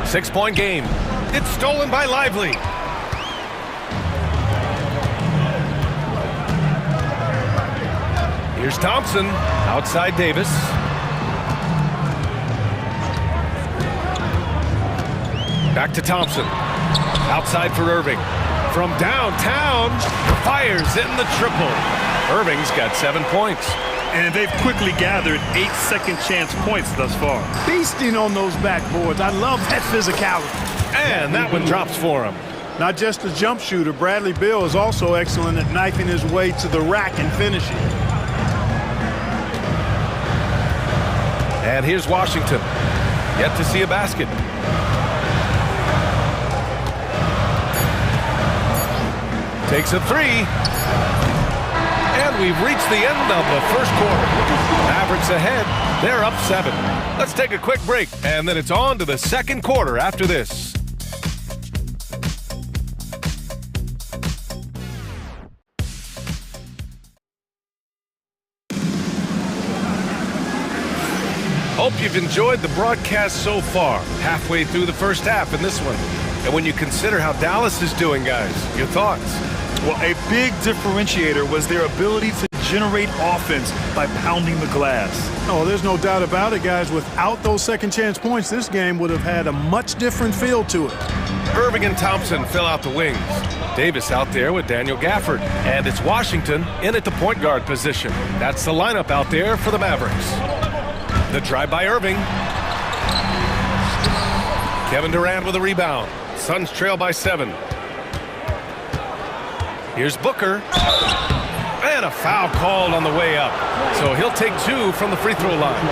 6-point game. It's stolen by Lively. Here's Thompson. Outside Davis. Back to Thompson. Outside for Irving. From downtown, fires in the triple. Irving's got 7 points. And they've quickly gathered 8 second-chance points thus far. Feasting on those backboards. I love that physicality. And that one drops for him. Not just a jump shooter, Bradley Beal is also excellent at knifing his way to the rack and finishing. And here's Washington. Yet to see a basket. Takes a three. And we've reached the end of the first quarter. Mavericks ahead. They're up 7. Let's take a quick break, and then it's on to the second quarter after this. Hope you've enjoyed the broadcast so far. Halfway through the first half in this one. And when you consider how Dallas is doing, guys, your thoughts? Well, a big differentiator was their ability to generate offense by pounding the glass. Oh, there's no doubt about it, guys. Without those second chance points, this game would have had a much different feel to it. Irving and Thompson fill out the wings. Davis out there with Daniel Gafford. And it's Washington in at the point guard position. That's the lineup out there for the Mavericks. The drive by Irving. Kevin Durant with a rebound. Suns trail by 7. Here's Booker. And a foul called on the way up. So he'll take 2 from the free throw line.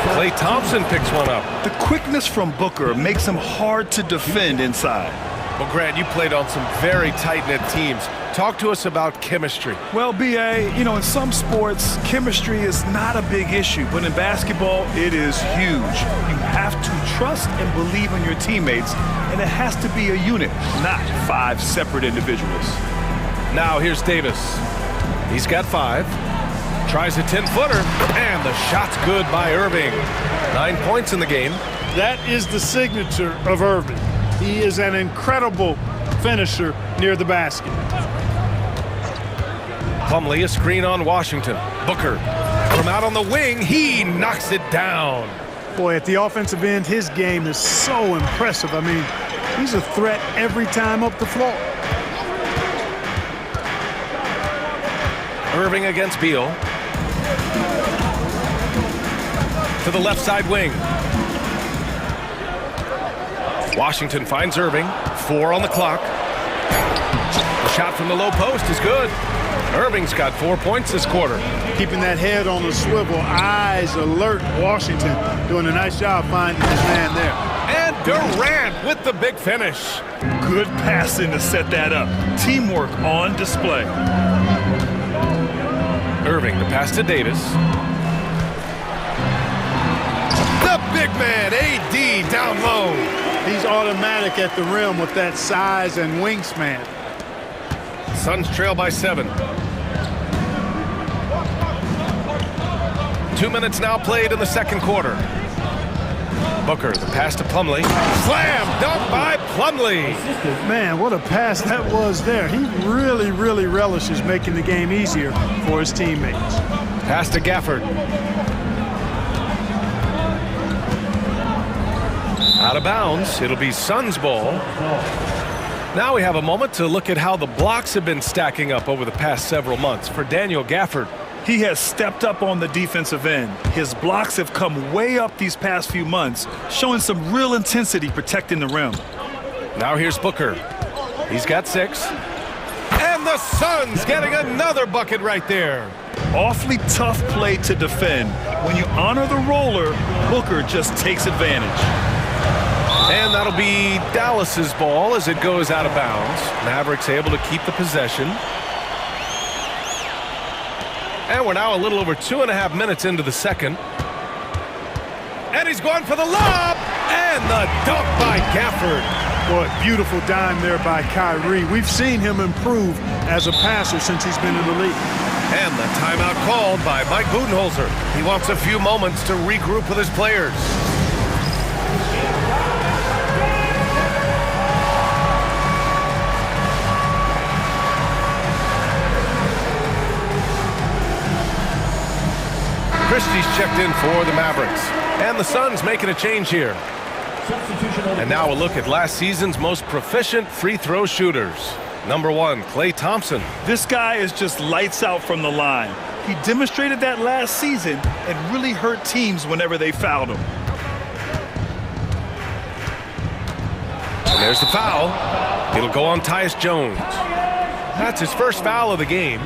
Klay Thompson picks one up. The quickness from Booker makes him hard to defend inside. Well, Grant, you played on some very tight-knit teams. Talk to us about chemistry. Well, B.A., you know, in some sports, chemistry is not a big issue, but in basketball, it is huge. You have to trust and believe in your teammates, and it has to be a unit, not 5 separate individuals. Now here's Davis. He's got 5. Tries a 10-footer, and the shot's good by Irving. 9 points in the game. That is the signature of Irving. He is an incredible finisher near the basket. Plumlee, a screen on Washington. Booker from out on the wing, he knocks it down. Boy, at the offensive end, his game is so impressive. I mean, he's a threat every time up the floor. Irving against Beal. To the left side wing. Washington finds Irving. 4 on the clock. The shot from the low post is good. Irving's got 4 points this quarter. Keeping that head on the swivel, eyes alert. Washington doing a nice job finding his man there. And Durant with the big finish. Good passing to set that up. Teamwork on display. Irving, the pass to Davis. The big man, AD, down low. He's automatic at the rim with that size and wingspan. Suns trail by 7. 2 minutes now played in the second quarter. Booker, the pass to Plumlee. Slam dunk by Plumlee. Man, what a pass that was there. He really, really relishes making the game easier for his teammates. Pass to Gafford. Out of bounds. It'll be Suns ball. Now we have a moment to look at how the blocks have been stacking up over the past several months for Daniel Gafford. He has stepped up on the defensive end. His blocks have come way up these past few months, showing some real intensity protecting the rim. Now here's Booker. He's got 6. And the Suns getting another bucket right there. Awfully tough play to defend. When you honor the roller, Booker just takes advantage. And that'll be Dallas's ball as it goes out of bounds. Mavericks able to keep the possession. And we're now a little over 2.5 minutes into the second. And he's going for the lob. And the dunk by Gafford. Boy, beautiful dime there by Kyrie. We've seen him improve as a passer since he's been in the league. And the timeout called by Mike Budenholzer. He wants a few moments to regroup with his players. Christie's checked in for the Mavericks. And the Suns making a change here. And now a look at last season's most proficient free throw shooters. Number 1, Klay Thompson. This guy is just lights out from the line. He demonstrated that last season and really hurt teams whenever they fouled him. And there's the foul. It'll go on Tyus Jones. That's his first foul of the game.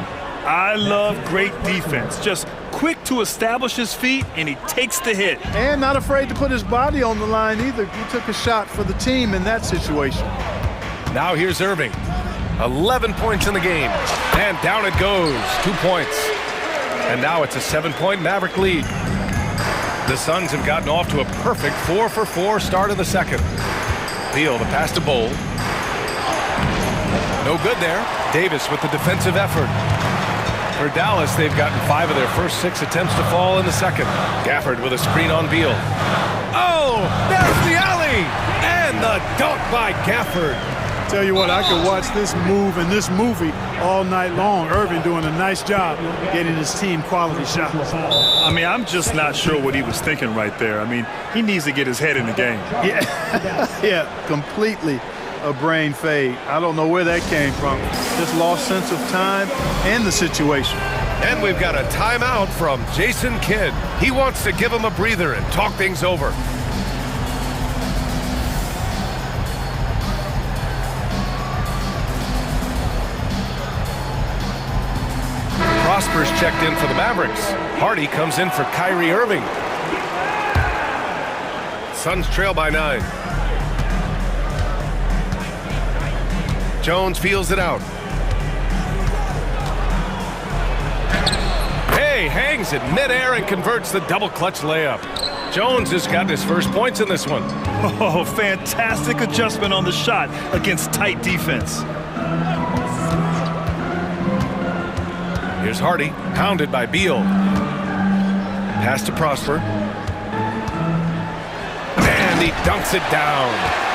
I love great defense. Just quick to establish his feet, and he takes the hit. And not afraid to put his body on the line either. He took a shot for the team in that situation. Now here's Irving. 11 points in the game. And down it goes. 2 points. And now it's a 7-point Maverick lead. The Suns have gotten off to a perfect 4-for-4 start of the second. Beal, the pass to Bowl. No good there. Davis with the defensive effort. For Dallas, they've gotten 5 of their first 6 attempts to fall in the second. Gafford with a screen on Beal. Oh, there's the alley! And the dunk by Gafford. Tell you what, I could watch this move and this movie all night long. Irving doing a nice job getting his team quality shots. I mean, I'm just not sure what he was thinking right there. I mean, he needs to get his head in the game. Yeah, yeah, completely a brain fade. I don't know where that came from. Just lost sense of time and the situation. And we've got a timeout from Jason Kidd. He wants to give him a breather and talk things over. Prosper's checked in for the Mavericks. Hardy comes in for Kyrie Irving. Suns trail by 9. Jones feels it out. Hey, hangs it midair and converts the double clutch layup. Jones has got his first points in this one. Oh, fantastic adjustment on the shot against tight defense. Here's Hardy, pounded by Beal. Pass to Prosper. And he dunks it down.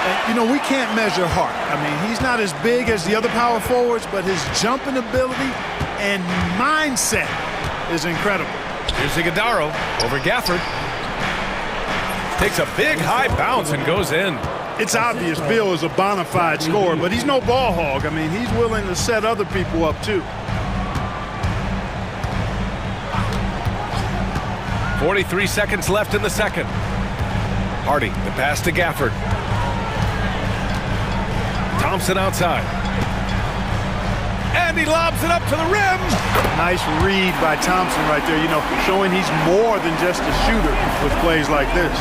And, you know, we can't measure Hart. I mean, he's not as big as the other power forwards, but his jumping ability and mindset is incredible. Here's Iguodala over Gafford. Takes a big high bounce and goes in. It's obvious Bill is a bona fide scorer, but he's no ball hog. I mean, he's willing to set other people up, too. 43 seconds left in the second. Hardy, the pass to Gafford. Thompson outside. And he lobs it up to the rim. Nice read by Thompson right there, you know, showing he's more than just a shooter with plays like this.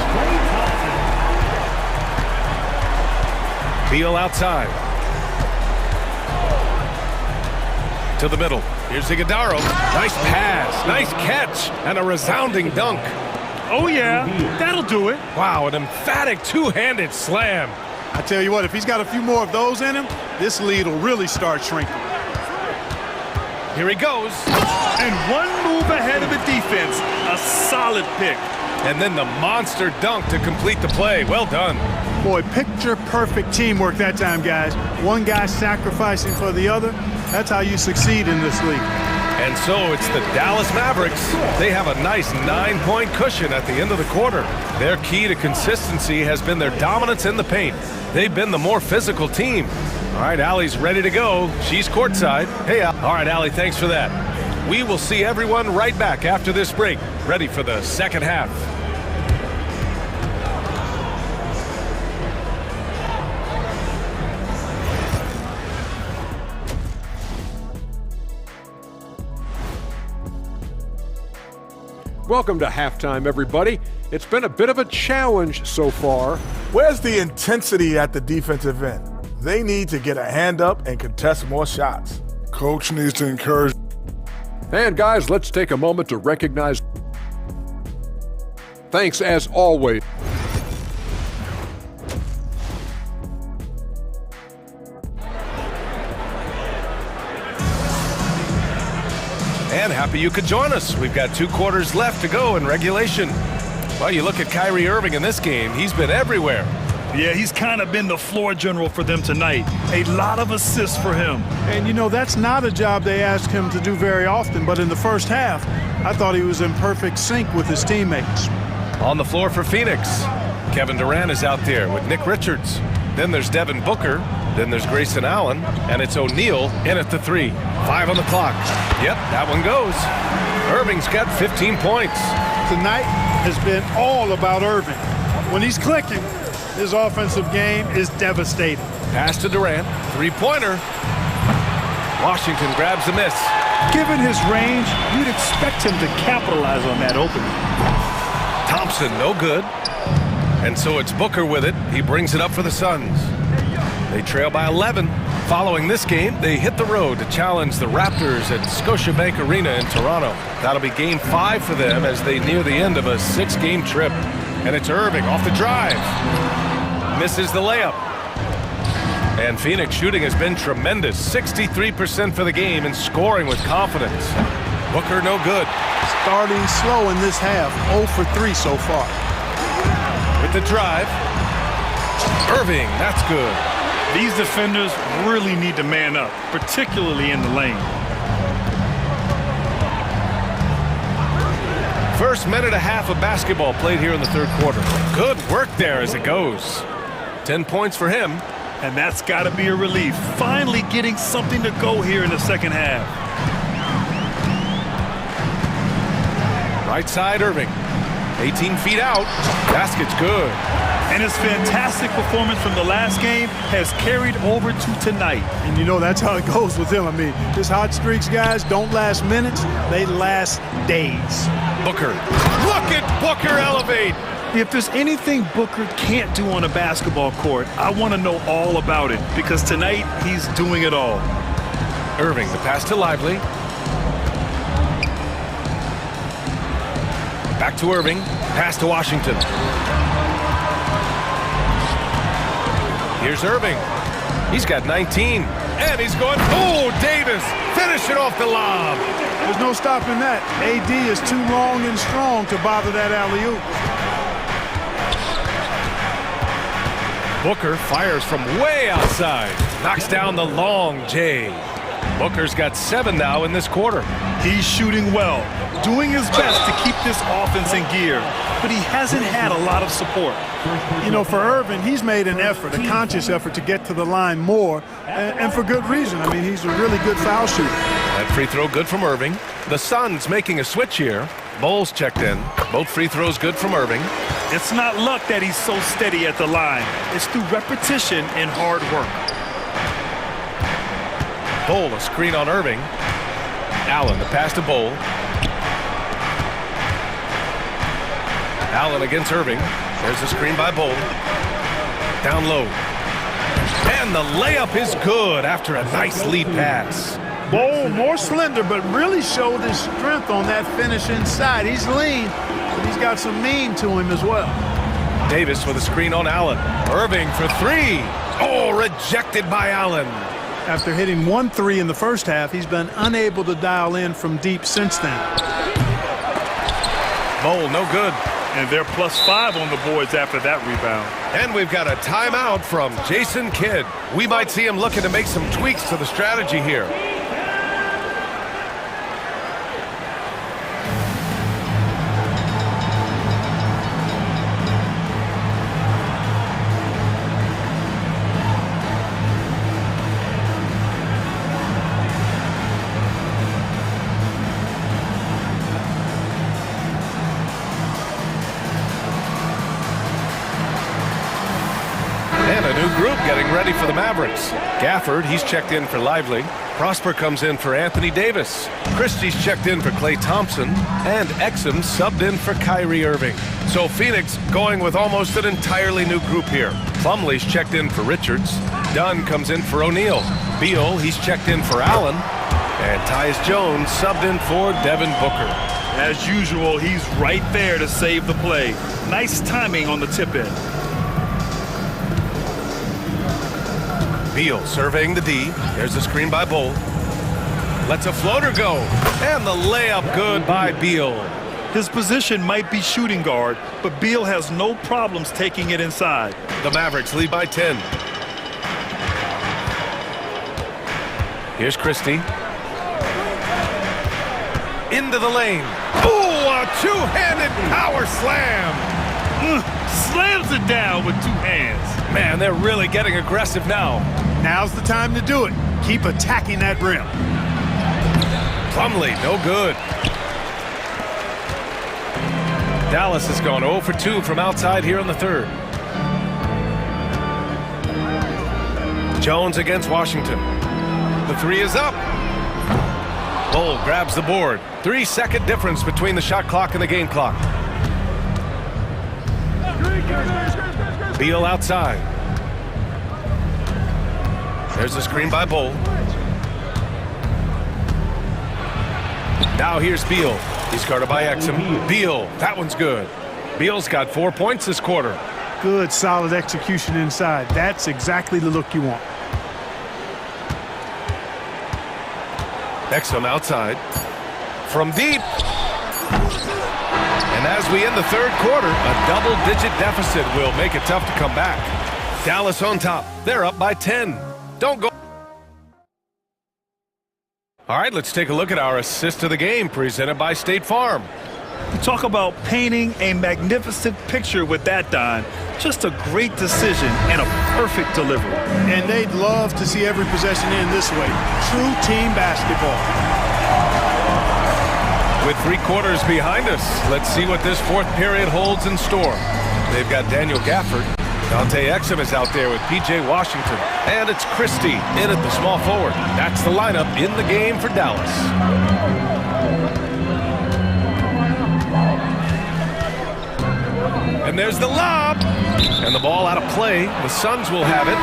Beal outside. To the middle. Here's Iguodala. Nice pass, nice catch, and a resounding dunk. Oh, yeah, that'll do it. Wow, an emphatic two-handed slam. I tell you what, if he's got a few more of those in him, this lead will really start shrinking. Here he goes. And one move ahead of the defense. A solid pick. And then the monster dunk to complete the play. Well done. Boy, picture-perfect teamwork that time, guys. One guy sacrificing for the other. That's how you succeed in this league. And so it's the Dallas Mavericks. They have a nice 9-point cushion at the end of the quarter. Their key to consistency has been their dominance in the paint. They've been the more physical team. All right, Allie's ready to go. She's courtside. Hey, Al. All right, Allie, thanks for that. We will see everyone right back after this break, ready for the second half. Welcome to halftime, everybody. It's been a bit of a challenge so far. Where's the intensity at the defensive end? They need to get a hand up and contest more shots. Coach needs to encourage. And guys, let's take a moment to recognize. Thanks as always. And happy you could join us. We've got 2 quarters left to go in regulation. Well, you look at Kyrie Irving in this game, he's been everywhere. Yeah, he's kind of been the floor general for them tonight. A lot of assists for him. And, you know, that's not a job they ask him to do very often, but in the first half, I thought he was in perfect sync with his teammates. On the floor for Phoenix, Kevin Durant is out there with Nick Richards. Then there's Devin Booker. Then there's Grayson Allen. And it's O'Neal in at the 3. 5 on the clock. Yep, that one goes. Irving's got 15 points. Tonight has been all about Irving. When he's clicking, his offensive game is devastating. Pass to Durant. Three-pointer. Washington grabs the miss. Given his range, you'd expect him to capitalize on that opening. Thompson, no good. And so it's Booker with it. He brings it up for the Suns. They trail by 11. Following this game, they hit the road to challenge the Raptors at Scotiabank Arena in Toronto. That'll be game 5 for them as they near the end of a 6-game trip. And it's Irving off the drive. Misses the layup. And Phoenix shooting has been tremendous. 63% for the game and scoring with confidence. Booker no good. Starting slow in this half. 0 for 3 so far. With the drive. Irving, that's good. These defenders really need to man up, particularly in the lane. First minute and a half of basketball played here in the third quarter. Good work there as it goes. 10 points for him. And that's got to be a relief. Finally getting something to go here in the second half. Right side, Irving. 18 feet out. Basket's good. And his fantastic performance from the last game has carried over to tonight. And you know, that's how it goes with him. I mean, his hot streaks, guys, don't last minutes. They last days. Booker. Look at Booker elevate. If there's anything Booker can't do on a basketball court, I want to know all about it, because tonight he's doing it all. Irving, the pass to Lively. Back to Irving. Pass to Washington. Here's Irving. He's got 19. And he's going, oh, Davis. Finish it off the lob. There's no stopping that. AD is too long and strong to bother that alley-oop. Booker fires from way outside. Knocks down the long J. Booker's got 7 now in this quarter. He's shooting well, doing his best to keep this offense in gear, but he hasn't had a lot of support. You know, for Irving, he's made an effort, a conscious effort to get to the line more, and for good reason. I mean, he's a really good foul shooter. That free throw good from Irving. The Suns making a switch here. Bowles checked in. Both free throws good from Irving. It's not luck that he's so steady at the line. It's through repetition and hard work. Bowles, a screen on Irving. Allen, the pass to Bowles. Allen against Irving. There's a screen by Bowles. Down low. And the layup is good after a nice lead pass. Bowles, more slender, but really showed his strength on that finish inside. He's lean, but he's got some mean to him as well. Davis with a screen on Allen. Irving for 3. Oh, rejected by Allen. After hitting 1 3 in the first half, he's been unable to dial in from deep since then. Bowles, no good. And they're +5 on the boards after that rebound. And we've got a timeout from Jason Kidd. We might see him looking to make some tweaks to the strategy here. Getting ready for the Mavericks. Gafford, he's checked in for Lively. Prosper comes in for Anthony Davis. Christie's checked in for Klay Thompson. And Exum subbed in for Kyrie Irving. So Phoenix going with almost an entirely new group here. Plumlee's checked in for Richards. Dunn comes in for O'Neal. Beal, he's checked in for Allen. And Tyus Jones subbed in for Devin Booker. As usual, he's right there to save the play. Nice timing on the tip in. Beal surveying the D. There's a screen by Bowles. Lets a floater go. And the layup good by Beal. His position might be shooting guard, but Beal has no problems taking it inside. The Mavericks lead by 10. Here's Christie. Into the lane. Ooh, a two-handed power slam. Slams it down with two hands. Man, they're really getting aggressive now. Now's the time to do it. Keep attacking that rim. Plumlee, no good. Dallas has gone 0 for 2 from outside here in the third. Jones against Washington. The three is up. Bull grabs the board. 3-second difference between the shot clock and the game clock. Beal outside. There's a screen by Bull. Now here's Beal. He's guarded by Exum. Beal, that one's good. Beal's got 4 points this quarter. Good, solid execution inside. That's exactly the look you want. Exum outside. From deep. And as we end the third quarter, a double-digit deficit will make it tough to come back. Dallas on top. They're up by 10. Don't go. All right, let's take a look at our assist of the game presented by State Farm. You talk about painting a magnificent picture with that, Don. Just a great decision and a perfect delivery. And they'd love to see every possession end this way. True team basketball. With 3 quarters behind us, let's see what this fourth period holds in store. They've got Daniel Gafford. Dante Exum is out there with P.J. Washington. And it's Christie in at the small forward. That's the lineup in the game for Dallas. And there's the lob. And the ball out of play. The Suns will have it.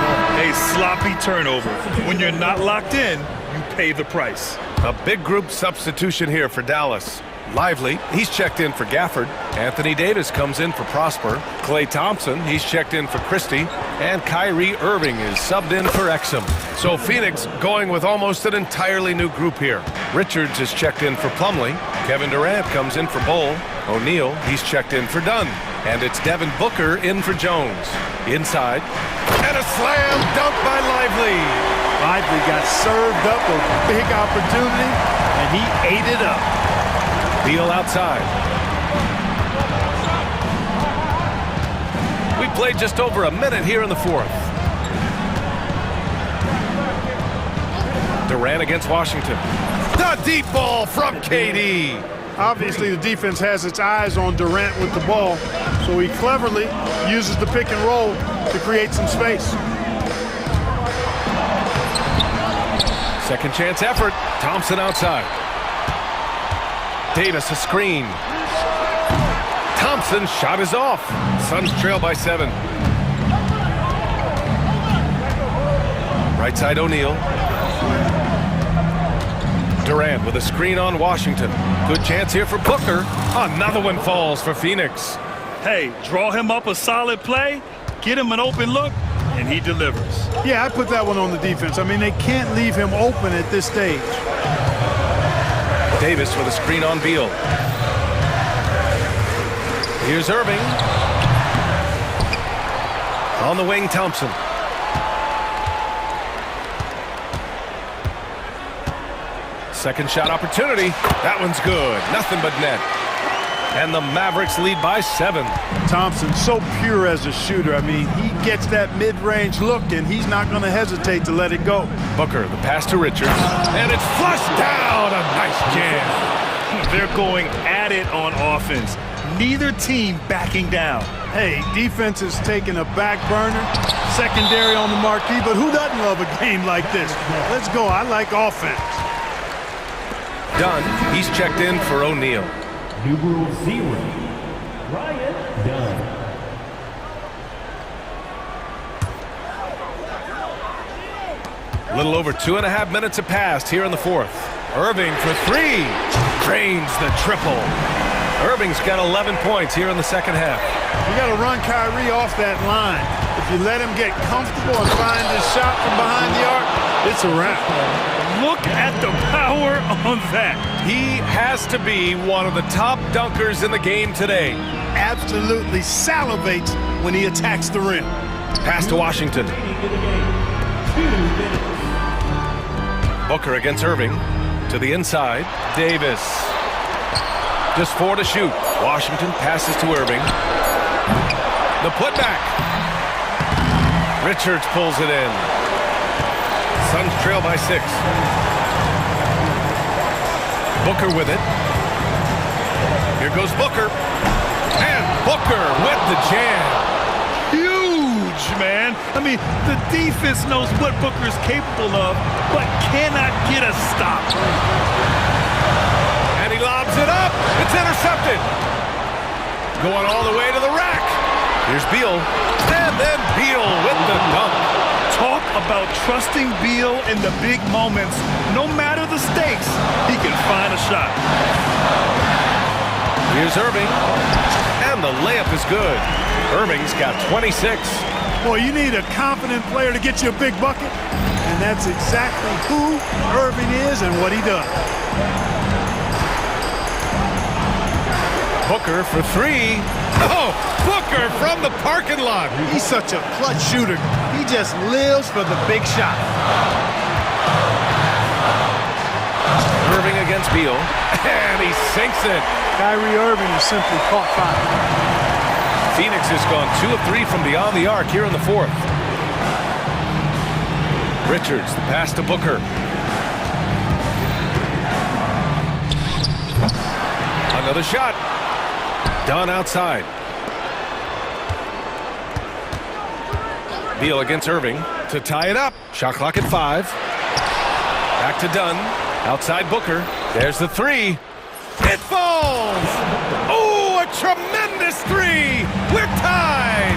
A sloppy turnover. When you're not locked in, you pay the price. A big group substitution here for Dallas. Lively, he's checked in for Gafford. Anthony Davis comes in for Prosper. Klay Thompson, he's checked in for Christie. And Kyrie Irving is subbed in for Exum. So Phoenix going with almost an entirely new group here. Richards is checked in for Plumlee. Kevin Durant comes in for Bull. O'Neal, he's checked in for Dunn. And it's Devin Booker in for Jones. Inside. And a slam dunk by Lively. Lively got served up a big opportunity, and he ate it up. Beal outside. We played just over a minute here in the fourth. Durant against Washington. The deep ball from KD. Obviously, the defense has its eyes on Durant with the ball, so he cleverly uses the pick and roll to create some space. Second chance effort. Thompson outside. Davis a screen. Thompson's shot is off. Suns trail by 7. Right side O'Neal. Durant with a screen on Washington. Good chance here for Booker. Another one falls for Phoenix. Hey, draw him up a solid play, get him an open look, and he delivers. Yeah, I put that one on the defense. I mean, they can't leave him open at this stage. Davis with a screen on Beal. Here's Irving. On the wing, Thompson. Second shot opportunity. That one's good. Nothing but net. And the Mavericks lead by 7. Thompson, so pure as a shooter. I mean, he gets that mid-range look, and he's not going to hesitate to let it go. Booker, the pass to Richards. And it's flushed down. A nice jam. They're going at it on offense. Neither team backing down. Hey, defense is taking a back burner. Secondary on the marquee, but who doesn't love a game like this? Let's go. I like offense. Dunn, he's checked in for O'Neal. Numero 0, Ryan Dunn. A little over 2.5 minutes have passed here in the fourth. Irving for 3. Drains the triple. Irving's got 11 points here in the second half. You got to run Kyrie off that line. If you let him get comfortable and find his shot from behind the arc, it's a wrap. Look at the power on that. He has to be one of the top dunkers in the game today. Absolutely salivates when he attacks the rim. Pass to Washington. Booker against Irving. To the inside. Davis. Just 4 to shoot. Washington passes to Irving. The putback. Richards pulls it in. Suns trail by 6. Booker with it. Here goes Booker. And Booker with the jam. Huge, man. I mean, the defense knows what Booker's capable of, but cannot get a stop. And he lobs it up. It's intercepted. Going all the way to the rack. Here's Beal. And then Beal with the dunk. Talk about trusting Beal in the big moments. No matter the stakes, he can find a shot. Here's Irving. And the layup is good. Irving's got 26. Boy, you need a confident player to get you a big bucket. And that's exactly who Irving is and what he does. Booker for 3. Oh, Booker from the parking lot. He's such a clutch shooter. He just lives for the big shot. Irving against Beal. And he sinks it. Kyrie Irving is simply caught fire. Phoenix has gone 2 of 3 from beyond the arc here in the 4th. Richards, the pass to Booker. Another shot. Done outside. Beal against Irving to tie it up. Shot clock at 5. Back to Dunn. Outside Booker. There's the 3. It falls! Oh, a tremendous 3! We're tied!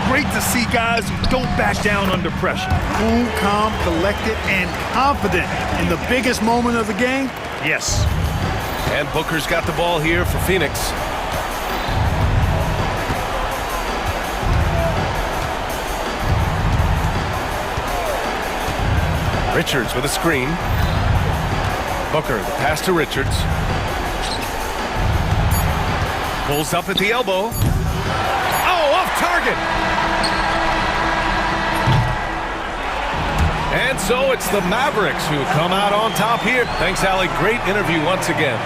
Great to see guys who don't back down under pressure. Cool, calm, collected, and confident in the biggest moment of the game? Yes. And Booker's got the ball here for Phoenix. Richards with a screen. Booker, the pass to Richards. Pulls up at the elbow. Oh, off target! And so it's the Mavericks who come out on top here. Thanks, Allie. Great interview once again.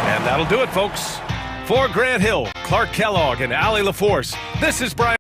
And that'll do it, folks. For Grant Hill, Clark Kellogg, and Allie LaForce, this is Brian.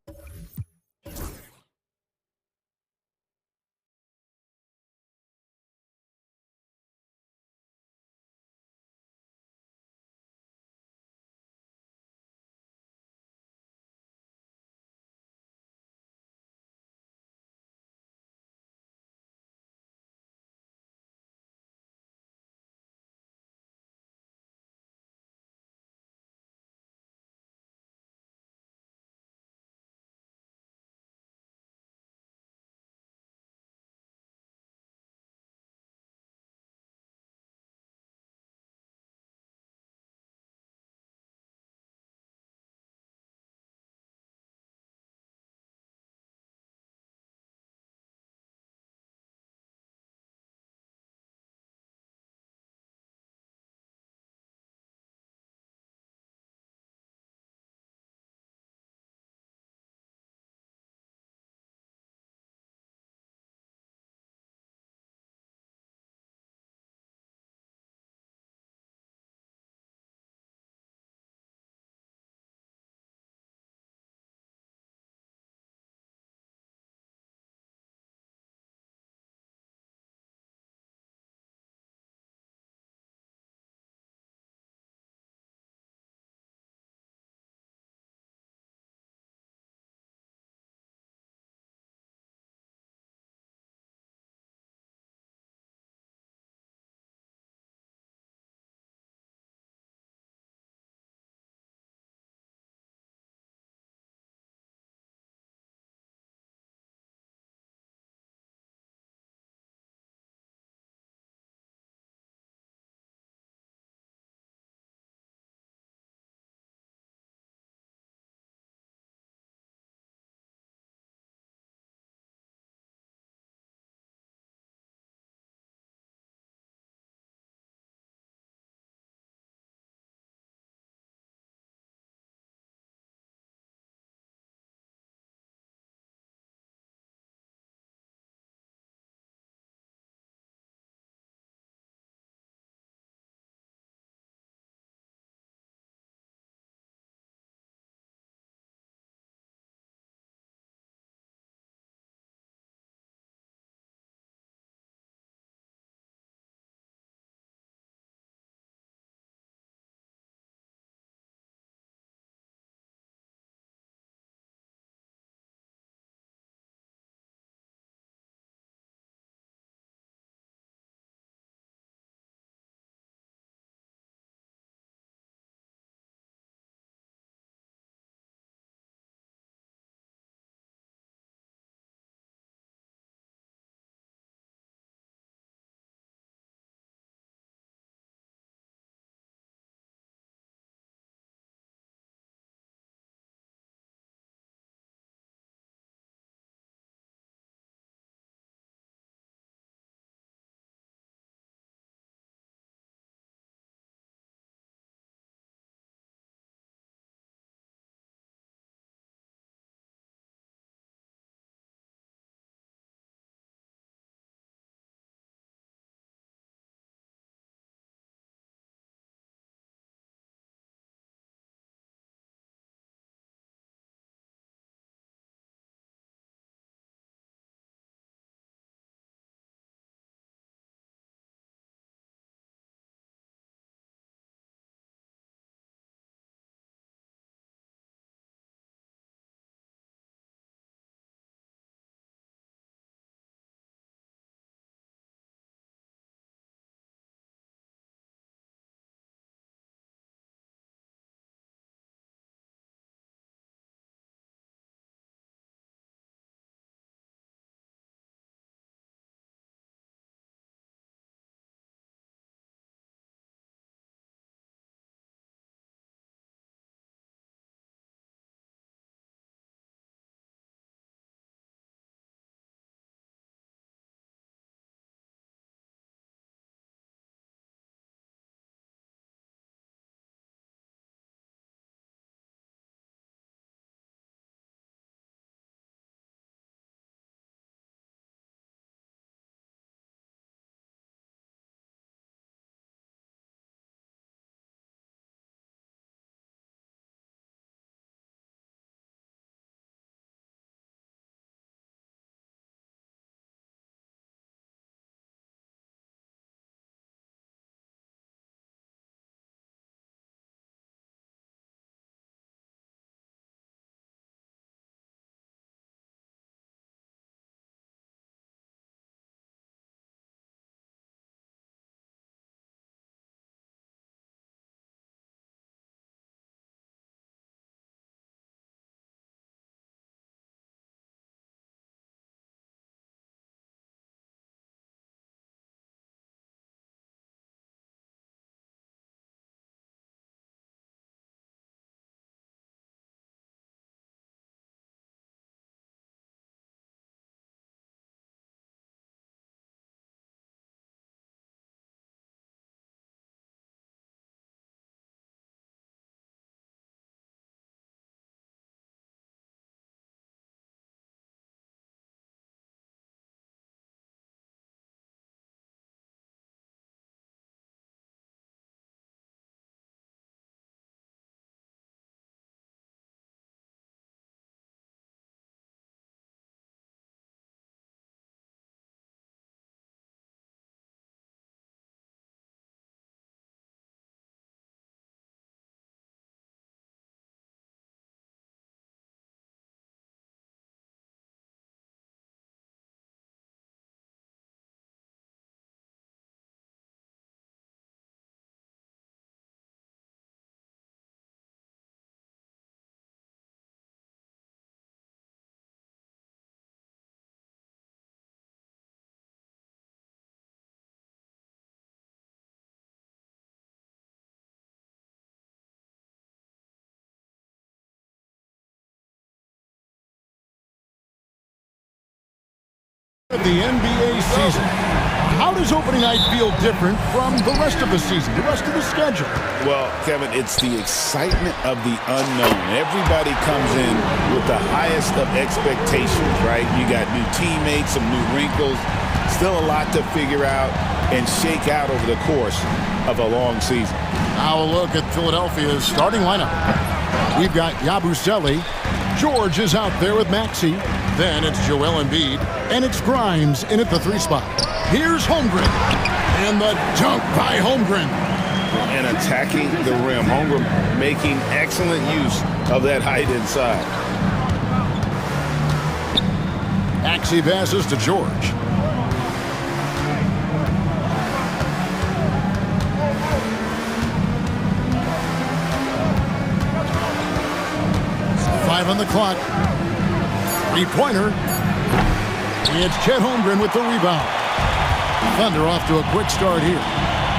The NBA season. How does opening night feel different from the rest of the season, the rest of the schedule? Well, Kevin, it's the excitement of the unknown. Everybody comes in with the highest of expectations, right? You got new teammates, some new wrinkles, still a lot to figure out and shake out over the course of a long season. Now a look at Philadelphia's starting lineup. We've got Yabusele. George is out there with Maxey. Then it's Joel Embiid. And it's Grimes in at the 3 spot. Here's Holmgren. And the dunk by Holmgren. And attacking the rim. Holmgren making excellent use of that height inside. Maxey passes to George. Five on the clock. 3-pointer. It's Chet Holmgren with the rebound. Thunder off to a quick start here.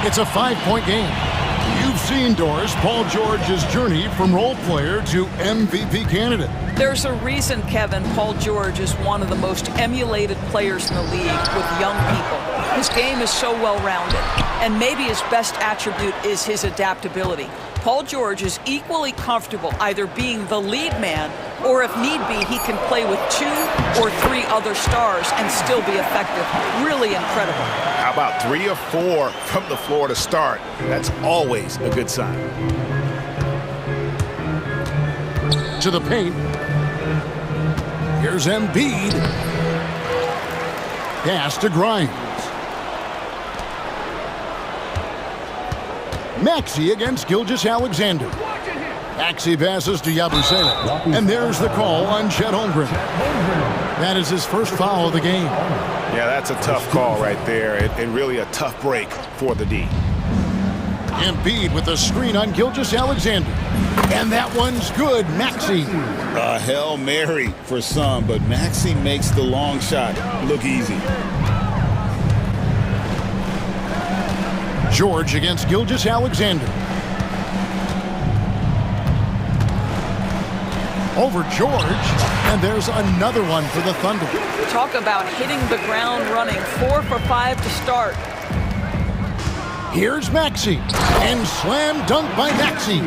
It's a 5-point game. You've seen, Doris, Paul George's journey from role player to MVP candidate. There's a reason, Kevin, Paul George is one of the most emulated players in the league with young people. His game is so well-rounded, and maybe his best attribute is his adaptability. Paul George is equally comfortable either being the lead man or, if need be, he can play with 2 or 3 other stars and still be effective. Really incredible. How about 3 or 4 from the floor to start? That's always a good sign. To the paint. Here's Embiid. Pass to Grimes. Maxey against Gilgeous-Alexander. Maxey passes to Yabusele. And there's the call on Chet Holmgren. That is his first foul of the game. Yeah, that's a tough call right there, and really a tough break for the D. Embiid with a screen on Gilgeous-Alexander. And that one's good. Maxey. A Hail Mary for some, but Maxey makes the long shot look easy. George against Gilgeous-Alexander. Over George, and there's another one for the Thunder. Talk about hitting the ground running. 4 for 5 to start. Here's Maxey, and slam dunk by Maxey.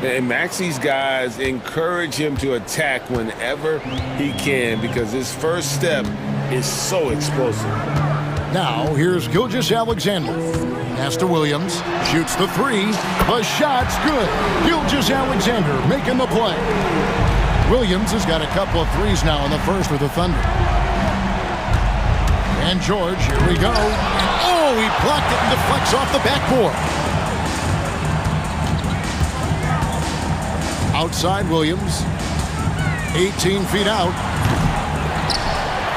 And Maxey's guys encourage him to attack whenever he can because his first step is so explosive. Now, here's Gilgeous-Alexander. Pass to Williams. Shoots the 3. The shot's good. Gilgeous-Alexander making the play. Williams has got a couple of 3s now in the first with the Thunder. And George, here we go. Oh, he blocked it and deflects off the backboard. Outside Williams. 18 feet out.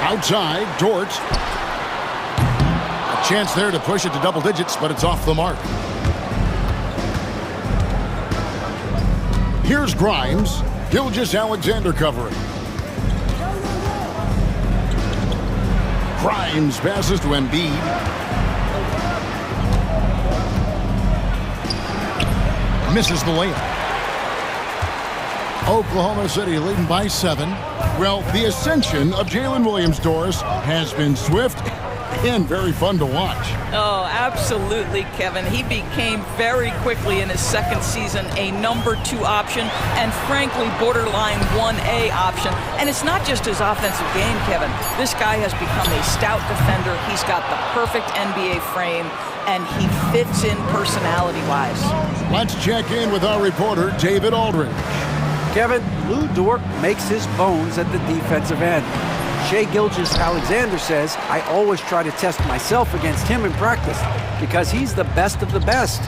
Outside, Dort. A chance there to push it to double digits, but it's off the mark. Here's Grimes. Gilgeous-Alexander covering. Grimes passes to Embiid. Misses the layup. Oklahoma City leading by 7. Well, the ascension of Jalen Williams, Doris, has been swift and very fun to watch. Oh, absolutely, Kevin. He became very quickly in his second season a number 2 option and, frankly, borderline 1A option. And it's not just his offensive game, Kevin. This guy has become a stout defender. He's got the perfect NBA frame, and he fits in personality-wise. Let's check in with our reporter, David Aldridge. Kevin, Lou Dort makes his bones at the defensive end. Shai Gilgeous-Alexander says, I always try to test myself against him in practice because he's the best of the best.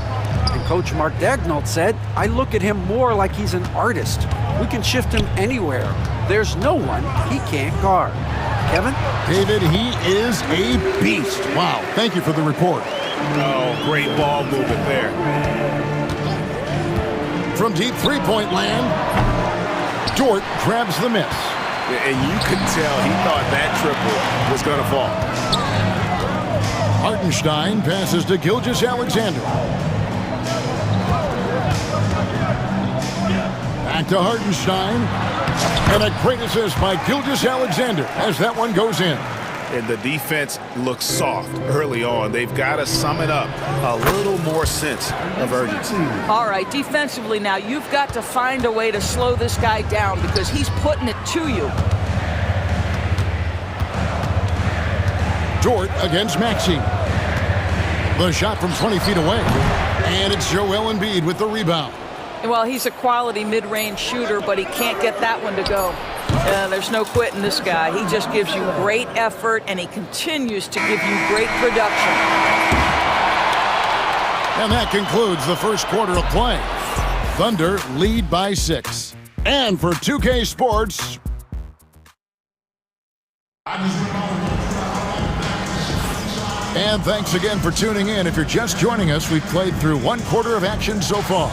And Coach Mark Daigneault said, I look at him more like he's an artist. We can shift him anywhere. There's no one he can't guard. Kevin? David, he is a beast. Wow, thank you for the report. Oh, great ball movement there. From deep three-point land, Dort grabs the miss. And you could tell he thought that triple was going to fall. Hartenstein passes to Gilgeous-Alexander. Back to Hartenstein. And a great assist by Gilgeous-Alexander as that one goes in. And the defense looks soft early on. They've got to sum it up. A little more sense of urgency. All right, defensively now, you've got to find a way to slow this guy down because he's putting it to you. Dort against Maxey. The shot from 20 feet away. And it's Joel Embiid with the rebound. Well, he's a quality mid-range shooter, but he can't get that one to go. There's no quitting this guy. He just gives you great effort, and he continues to give you great production. And that concludes the first quarter of play. Thunder lead by 6. And for 2K Sports... And thanks again for tuning in. If you're just joining us, we've played through one quarter of action so far.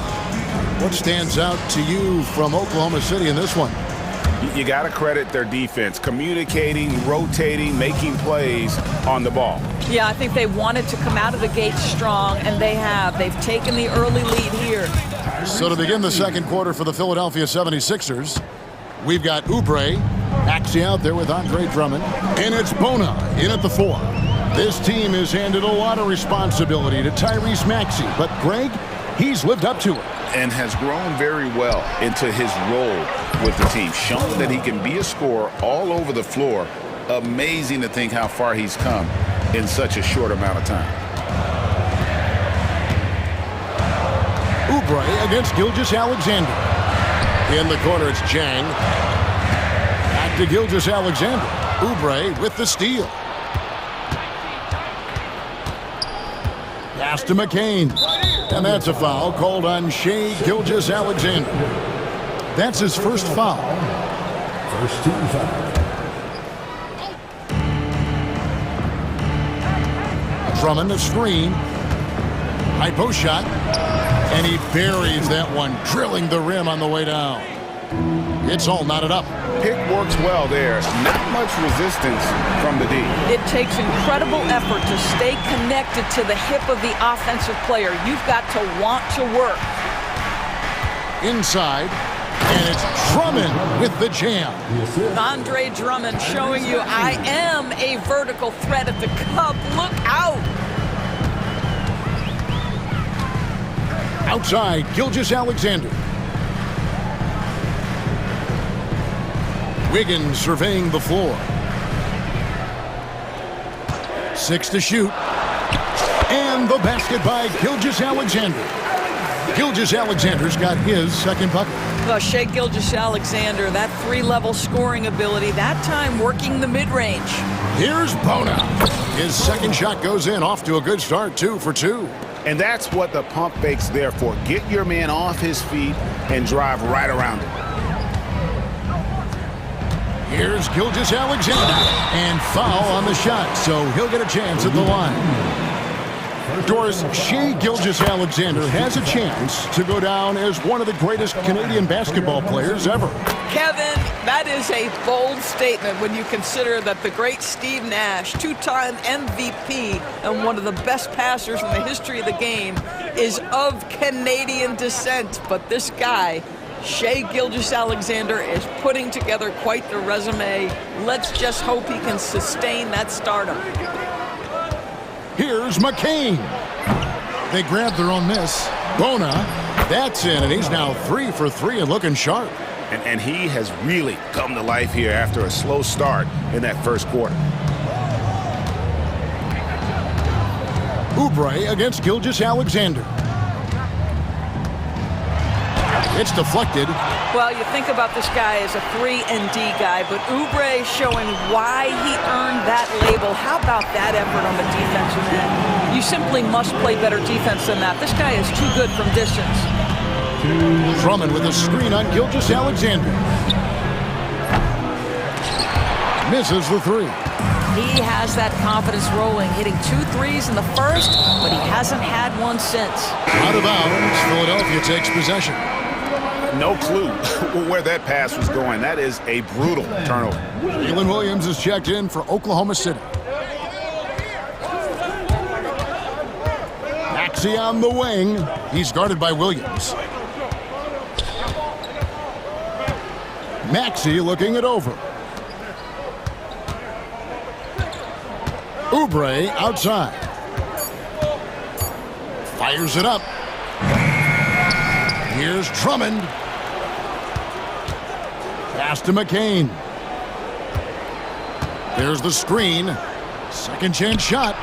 What stands out to you from Oklahoma City in this one? You got to credit their defense, communicating, rotating, making plays on the ball. Yeah, I think they wanted to come out of the gate strong, and they have. They've taken the early lead here. So to begin the second quarter for the Philadelphia 76ers, we've got Oubre, Maxey out there with Andre Drummond, and it's Bona in at the 4. This team has handed a lot of responsibility to Tyrese Maxey, but Greg, he's lived up to it. And has grown very well into his role with the team, shown that he can be a scorer all over the floor. Amazing to think how far he's come in such a short amount of time. Oubre against Gilgeous-Alexander. In the corner, it's Jang. Back to Gilgeous-Alexander. Oubre with the steal. Pass to McCain. And that's a foul called on Shai Gilgeous-Alexander. That's his first foul. First team foul. Drummond a screen. High post shot. And he buries that one, drilling the rim on the way down. It's all knotted up. Pick works well there. Not much resistance from the D. It takes incredible effort to stay connected to the hip of the offensive player. You've got to want to work. Inside, and it's Drummond with the jam. Andre Drummond showing you I am a vertical threat at the cup. Look out. Outside, Gilgeous-Alexander. Wiggins surveying the floor. 6 to shoot. And the basket by Gilgeous-Alexander. Gilgeous-Alexander's got his second bucket. Well, Shai Gilgeous-Alexander, that 3-level scoring ability, that time working the mid-range. Here's Bona. His second shot goes in, off to a good start, 2 for 2. And that's what the pump fake's there for. Get your man off his feet and drive right around him. Here's Gilgeous-Alexander, and foul on the shot, so he'll get a chance at the line. Doris, Shai Gilgeous-Alexander has a chance to go down as one of the greatest Canadian basketball players ever. Kevin, that is a bold statement when you consider that the great Steve Nash, two-time MVP and one of the best passers in the history of the game, is of Canadian descent. But this guy, Shai Gilgeous-Alexander, is putting together quite the resume. Let's just hope he can sustain that stardom. Here's McCain. They grabbed their own miss. Bona, that's in, and he's now 3 for 3 and looking sharp. And he has really come to life here after a slow start in that first quarter. Oubre against Gilgeous-Alexander. It's deflected. Well, you think about this guy as a 3-and-D guy, but Oubre showing why he earned that label. How about that effort on the defensive end? You simply must play better defense than that. This guy is too good from distance. Drummond with a screen on Gilgeous-Alexander. Misses the 3. He has that confidence rolling, hitting 2 threes in the first, but he hasn't had one since. Out of bounds, Philadelphia takes possession. No clue where that pass was going. That is a brutal turnover. Jalen Williams is checked in for Oklahoma City. Maxey on the wing. He's guarded by Williams. Maxey looking it over. Oubre outside. Fires it up. Here's Drummond. Pass to McCain. There's the screen. Second chance shot.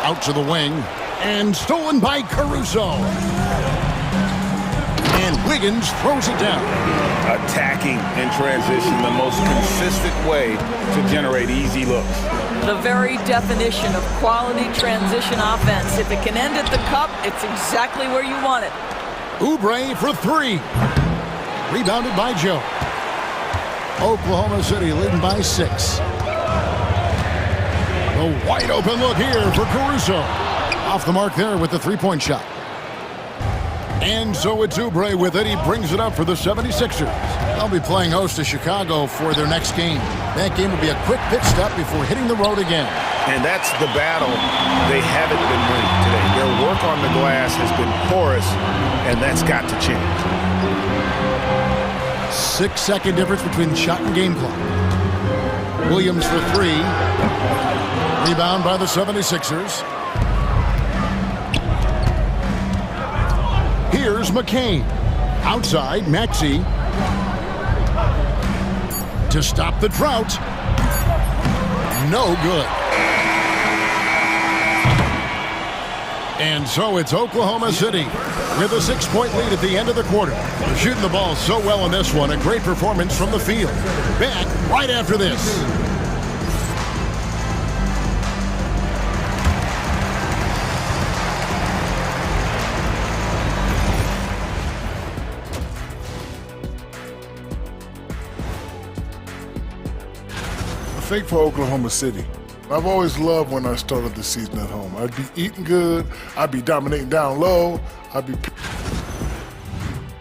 Out to the wing. And stolen by Caruso. And Wiggins throws it down. Attacking in transition, the most consistent way to generate easy looks. The very definition of quality transition offense. If it can end at the cup, it's exactly where you want it. Oubre for three. Rebounded by Joe. Oklahoma City leading by 6. A wide open look here for Caruso. Off the mark there with the three-point shot. And so it's Oubre with it. He brings it up for the 76ers. They'll be playing host to Chicago for their next game. That game will be a quick pit stop before hitting the road again. And that's the battle they haven't been winning today. Their work on the glass has been porous, and that's got to change. 6-second difference between shot and game clock. Williams for three. Rebound by the 76ers. Here's McCain. Outside, Maxey. To stop the drought. No good. And so it's Oklahoma City with a 6-point lead at the end of the quarter. They're shooting the ball so well in this one. A great performance from the field. Back right after this. I think for Oklahoma City, I've always loved when I started the season at home. I'd be eating good, I'd be dominating down low, I'd be...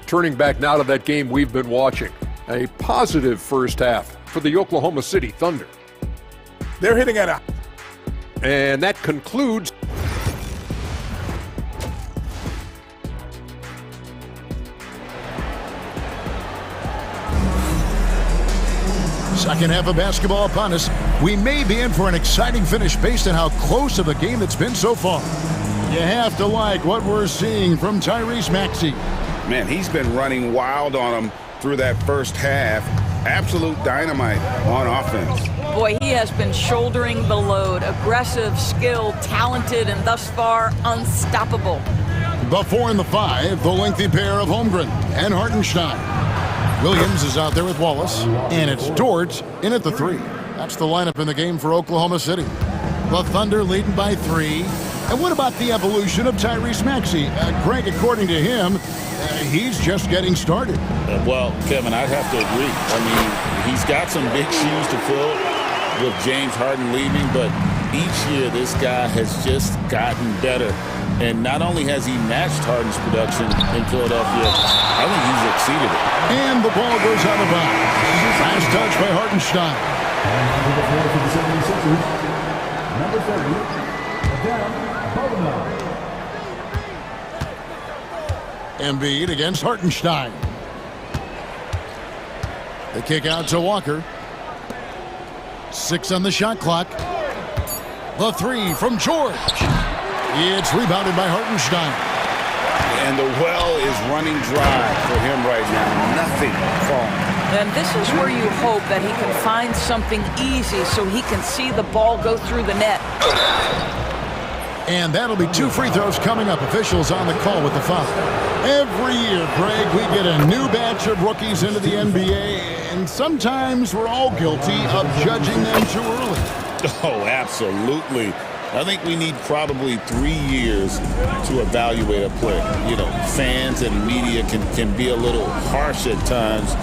Turning back now to that game we've been watching. A positive first half for the Oklahoma City Thunder. They're hitting at a... And that concludes... Second half of basketball upon us. We may be in for an exciting finish based on how close of a game it's been so far. You have to like what we're seeing from Tyrese Maxey. Man, he's been running wild on him through that first half. Absolute dynamite on offense. Boy, he has been shouldering the load. Aggressive, skilled, talented, and thus far unstoppable. The 4 and the 5, the lengthy pair of Holmgren and Hartenstein. Williams is out there with Wallace, and it's Dort in at the 3. That's the lineup in the game for Oklahoma City. The Thunder leading by 3. And what about the evolution of Tyrese Maxey? Greg, according to him, he's just getting started. Well, Kevin, I'd have to agree. I mean, he's got some big shoes to fill with James Harden leaving, but each year this guy has just gotten better. And not only has he matched Harden's production in Philadelphia, I think he's exceeded it. And the ball goes out of bounds. Last touch by Hartenstein. Number 30, Dan Bovenal. Embiid against Hartenstein. The kick out to Walker. 6 on the shot clock. The 3 from George. It's rebounded by Hartenstein. And the well is running dry for him right now. Nothing falling. And this is where you hope that he can find something easy so he can see the ball go through the net. And that'll be 2 free throws coming up. Officials on the call with the foul. Every year, Greg, we get a new batch of rookies into the NBA, and sometimes we're all guilty of judging them too early. Oh, absolutely. I think we need probably 3 years to evaluate a player. You know, fans and media can be a little harsh at times,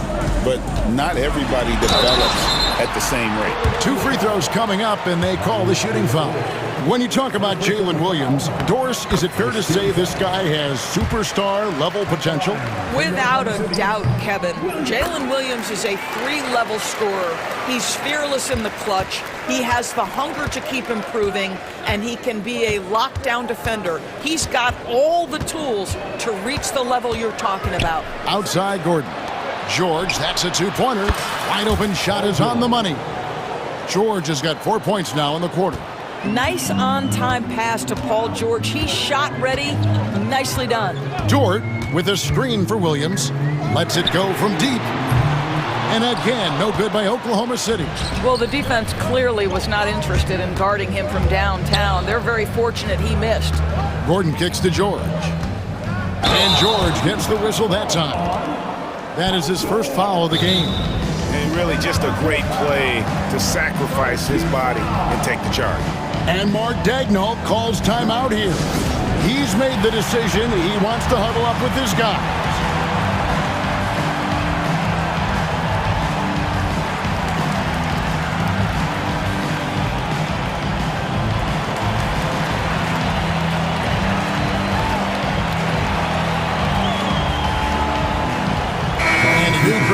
but not everybody develops at the same rate. 2 free throws coming up, and they call the shooting foul. When you talk about Jalen Williams, Doris, is it fair to say this guy has superstar-level potential? Without a doubt, Kevin. Jalen Williams is a 3-level scorer. He's fearless in the clutch. He has the hunger to keep improving, and he can be a lockdown defender. He's got all the tools to reach the level you're talking about. Outside Gordon. George, that's a 2-pointer. Wide open shot is on the money. George has got 4 points now in the quarter. Nice on-time pass to Paul George. He's shot ready. Nicely done. Dort with a screen for Williams. Lets it go from deep. And again, no good by Oklahoma City. Well, the defense clearly was not interested in guarding him from downtown. They're very fortunate he missed. Gordon kicks to George. And George gets the whistle that time. That is his first foul of the game. And really just a great play to sacrifice his body and take the charge. And Mark Daignault calls timeout here. He's made the decision. He wants to huddle up with his guys.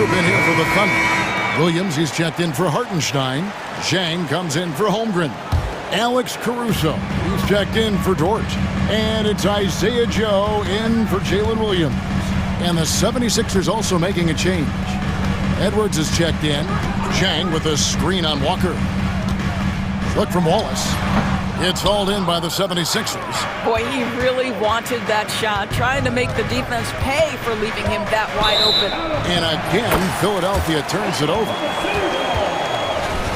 In here for the Thunder. Williams, he's checked in for Hartenstein. Zhang comes in for Holmgren. Alex Caruso, he's checked in for Dort. And it's Isaiah Joe in for Jalen Williams. And the 76ers also making a change. Edwards is checked in. Zhang with a screen on Walker. Look from Wallace. It's hauled in by the 76ers. Boy, he really wanted that shot, trying to make the defense pay for leaving him that wide open. And again, Philadelphia turns it over.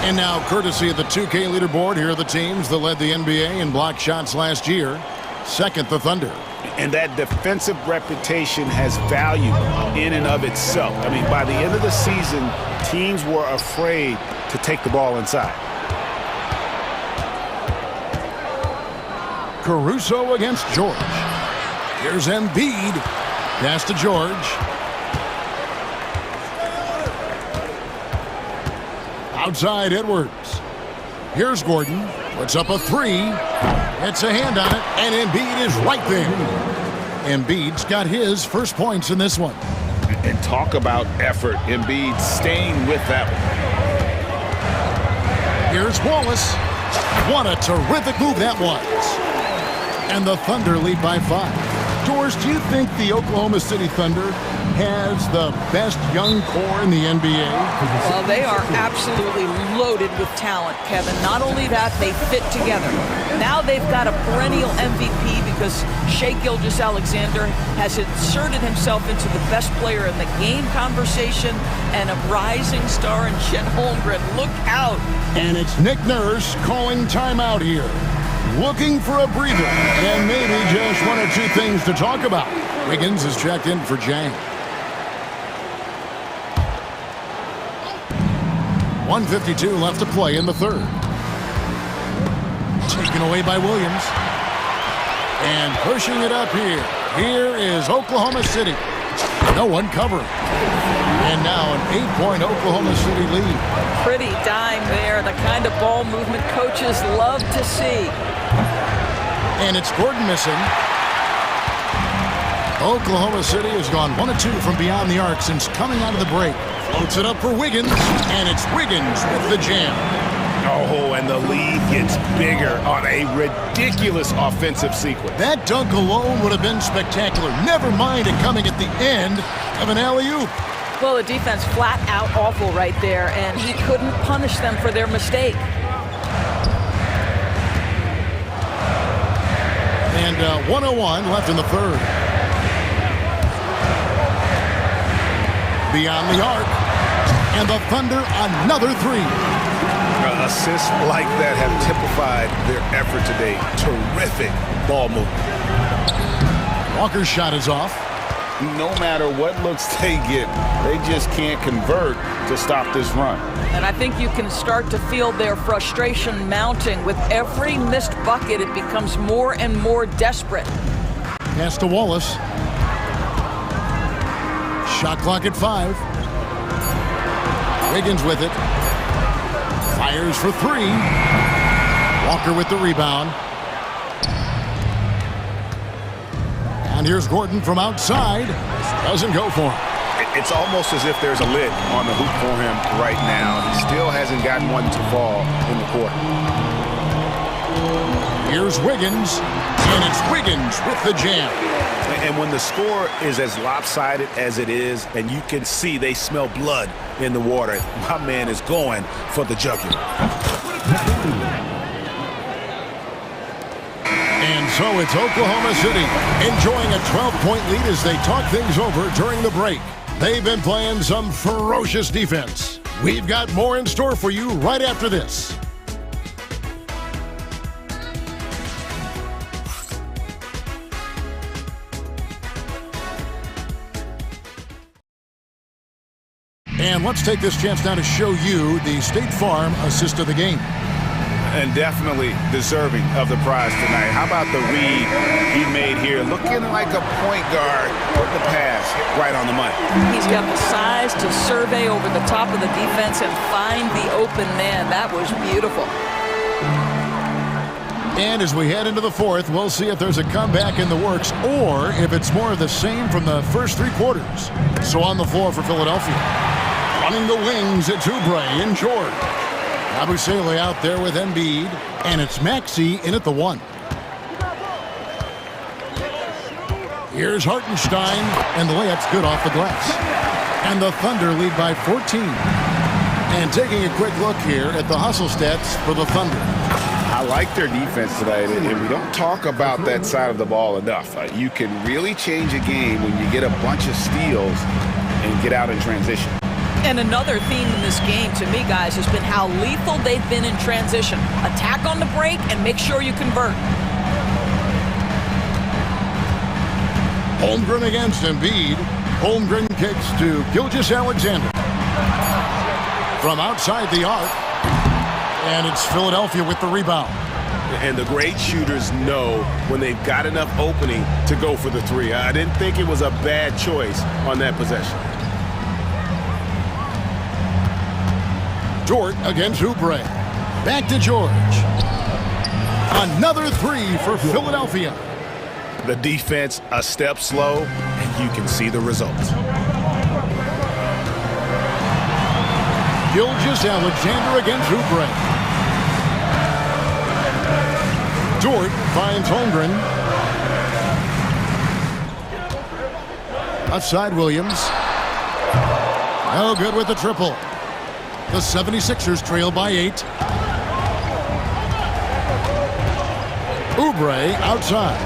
And now, courtesy of the 2K leaderboard, here are the teams that led the NBA in block shots last year. Second, the Thunder. And that defensive reputation has value in and of itself. I mean, by the end of the season, teams were afraid to take the ball inside. Caruso against George. Here's Embiid. Pass to George. Outside Edwards. Here's Gordon. Puts up a three. It's a hand on it, and Embiid is right there. Embiid's got his first points in this one. And talk about effort. Embiid staying with that one. Here's Wallace. What a terrific move that was. And the Thunder lead by 5. Doors, do you think the Oklahoma City Thunder has the best young core in the NBA? Well, they are absolutely loaded with talent, Kevin. Not only that, they fit together. Now they've got a perennial MVP because Shai Gilgeous-Alexander has inserted himself into the best player in the game conversation, and a rising star in Chet Holmgren. Look out. And it's Nick Nurse calling timeout here. Looking for a breather, and maybe just one or two things to talk about. Wiggins is checked in for Zhang. 1:52 left to play in the third. Taken away by Williams. And pushing it up here. Here is Oklahoma City. No one covering. And now an 8-point Oklahoma City lead. Pretty dime there, the kind of ball movement coaches love to see. And it's Gordon missing. Oklahoma City has gone 1 of 2 from beyond the arc since coming out of the break. Floats it up for Wiggins, and it's Wiggins with the jam. Oh, and the lead gets bigger on a ridiculous offensive sequence. That dunk alone would have been spectacular. Never mind it coming at the end of an alley-oop. Well, the defense flat out awful right there, and he couldn't punish them for their mistake. And 1:01 left in the third. Beyond the arc. And the Thunder, another three. Assists like that have typified their effort today. Terrific ball movement. Walker's shot is off. No matter what looks they get, they just can't convert to stop this run. And I think you can start to feel their frustration mounting. With every missed bucket, it becomes more and more desperate. Pass to Wallace. Shot clock at 5. Wiggins with it. Fires for 3. Walker with the rebound. And here's Gordon from outside. Doesn't go for him. It's almost as if there's a lid on the hoop for him right now. He still hasn't gotten one to fall in the quarter. Here's Wiggins, and it's Wiggins with the jam. And when the score is as lopsided as it is, and you can see they smell blood in the water, my man is going for the jugular. And so it's Oklahoma City enjoying a 12-point lead as they talk things over during the break. They've been playing some ferocious defense. We've got more in store for you right after this. And let's take this chance now to show you the State Farm assist of the game. And definitely deserving of the prize tonight. How about the read he made here? Looking like a point guard with the pass right on the money. He's got the size to survey over the top of the defense and find the open man. That was beautiful. And as we head into the fourth, we'll see if there's a comeback in the works or if it's more of the same from the first three quarters. So on the floor for Philadelphia. Running the wings, it's Oubre and George. Abusele out there with Embiid, and it's Maxey in at the 1. Here's Hartenstein, and the layup's good off the glass. And the Thunder lead by 14. And taking a quick look here at the hustle stats for the Thunder. I like their defense tonight, and we don't talk about that side of the ball enough. You can really change a game when you get a bunch of steals and get out in transition. And another theme in this game, to me, guys, has been how lethal they've been in transition. Attack on the break and make sure you convert. Holmgren against Embiid. Holmgren kicks to Gilgeous-Alexander. From outside the arc. And it's Philadelphia with the rebound. And the great shooters know when they've got enough opening to go for the three. I didn't think it was a bad choice on that possession. Dort against Oubre. Back to George. Another three for Philadelphia. The defense a step slow, and you can see the results. Gilgeous-Alexander against Oubre. Dort finds Holmgren. Outside Williams. No good with the triple. The 76ers trail by 8. Oubre outside.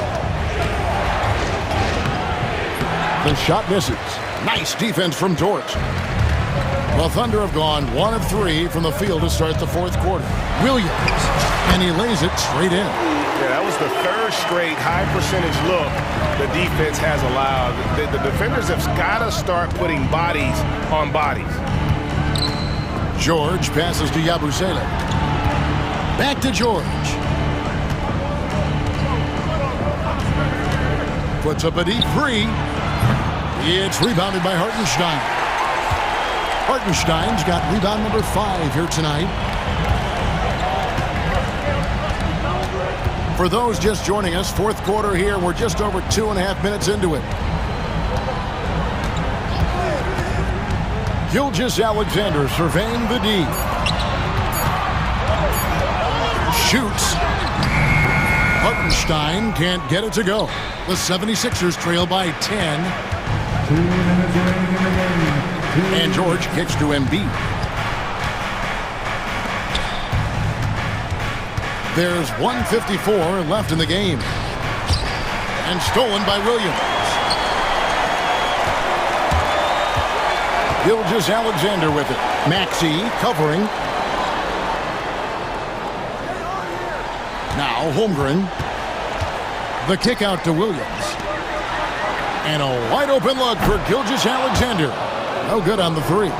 The shot misses. Nice defense from Dort. The Thunder have gone 1 of 3 from the field to start the fourth quarter. Williams, and he lays it straight in. Yeah, that was the third straight high percentage look the defense has allowed. The defenders have got to start putting bodies on bodies. George passes to Yabusele. Back to George. Puts up a deep three. It's rebounded by Hartenstein. Hartenstein's got rebound number 5 here tonight. For those just joining us, fourth quarter here. We're just over 2.5 minutes into it. Gilgeous-Alexander surveying the D. Shoots. Hartenstein can't get it to go. The 76ers trail by 10. And George kicks to Embiid. There's 1:54 left in the game. And stolen by Williams. Gilgeous-Alexander with it. Maxey covering. Now Holmgren. The kick out to Williams. And a wide open look for Gilgeous-Alexander. No good on the three.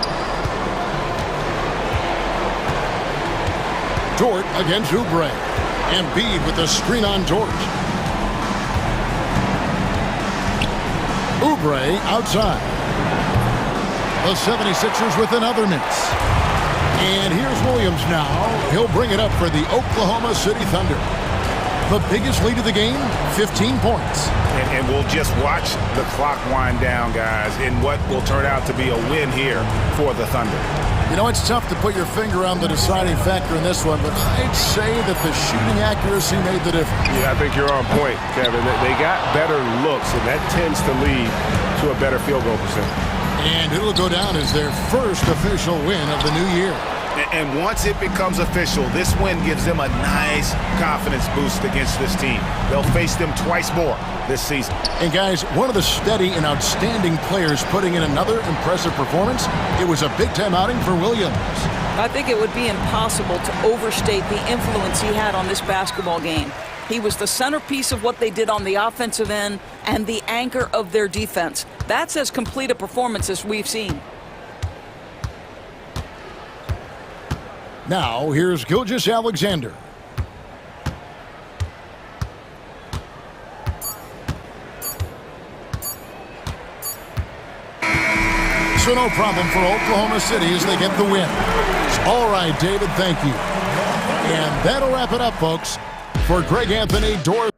Dort against Oubre. Embiid with the screen on Dort. Oubre outside. The 76ers with another miss. And here's Williams now. He'll bring it up for the Oklahoma City Thunder. The biggest lead of the game, 15 points. And we'll just watch the clock wind down, guys, in what will turn out to be a win here for the Thunder. You know, it's tough to put your finger on the deciding factor in this one, but I'd say that the shooting accuracy made the difference. Yeah, I think you're on point, Kevin. They got better looks, and that tends to lead to a better field goal percentage. And it'll go down as their first official win of the new year. And once it becomes official, this win gives them a nice confidence boost against this team. They'll face them twice more this season. And guys, one of the steady and outstanding players putting in another impressive performance, it was a big-time outing for Williams. I think it would be impossible to overstate the influence he had on this basketball game. He was the centerpiece of what they did on the offensive end and the anchor of their defense. That's as complete a performance as we've seen. Now, here's Gilgeous-Alexander. So no problem for Oklahoma City as they get the win. All right, David, thank you. And that'll wrap it up, folks. For Greg Anthony, Doris.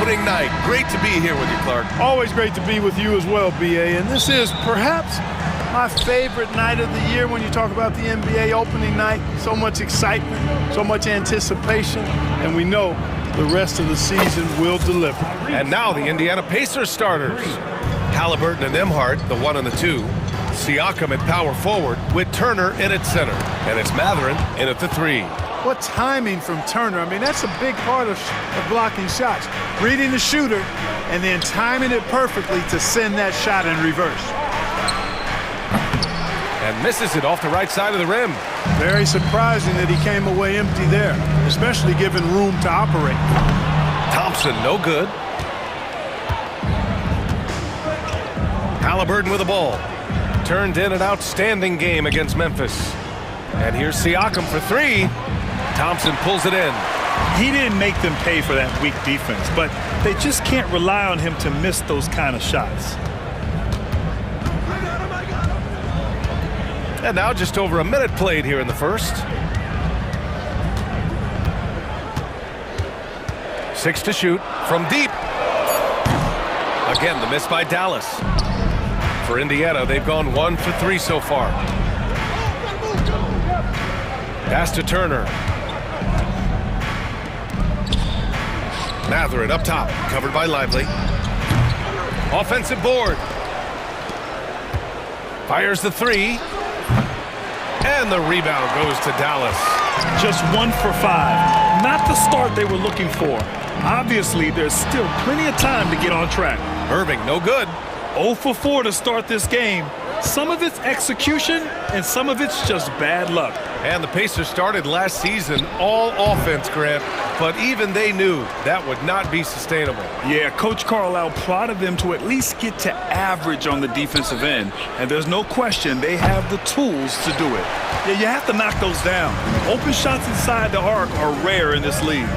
opening night. Great to be here with you, Clark. Always great to be with you as well, B.A. And this is perhaps my favorite night of the year when you talk about the NBA opening night. So much excitement, so much anticipation, and we know the rest of the season will deliver. And now the Indiana Pacers starters. Halliburton and Nembhard, the 1 and the 2. Siakam at power forward with Turner in at center. And it's Mathurin in at the 3. What timing from Turner. I mean, that's a big part of blocking shots. Reading the shooter and then timing it perfectly to send that shot in reverse. And misses it off the right side of the rim. Very surprising that he came away empty there, especially given room to operate. Thompson, no good. Halliburton with the ball. Turned in an outstanding game against Memphis. And here's Siakam for 3. Thompson pulls it in. He didn't make them pay for that weak defense, but they just can't rely on him to miss those kind of shots. And now just over a minute played here in the first. 6 to shoot from deep. Again, the miss by Dallas. For Indiana, they've gone 1 for 3 so far. Pass to Turner. Mathurin up top, covered by Lively. Offensive board. Fires the 3. And the rebound goes to Dallas. Just 1 for 5. Not the start they were looking for. Obviously, there's still plenty of time to get on track. Irving, no good. 0 for 4 to start this game. Some of it's execution, and some of it's just bad luck. And the Pacers started last season all offense, Grant, but even they knew that would not be sustainable. Yeah, Coach Carlisle prodded them to at least get to average on the defensive end, and there's no question they have the tools to do it. Yeah, you have to knock those down. Open shots inside the arc are rare in this league.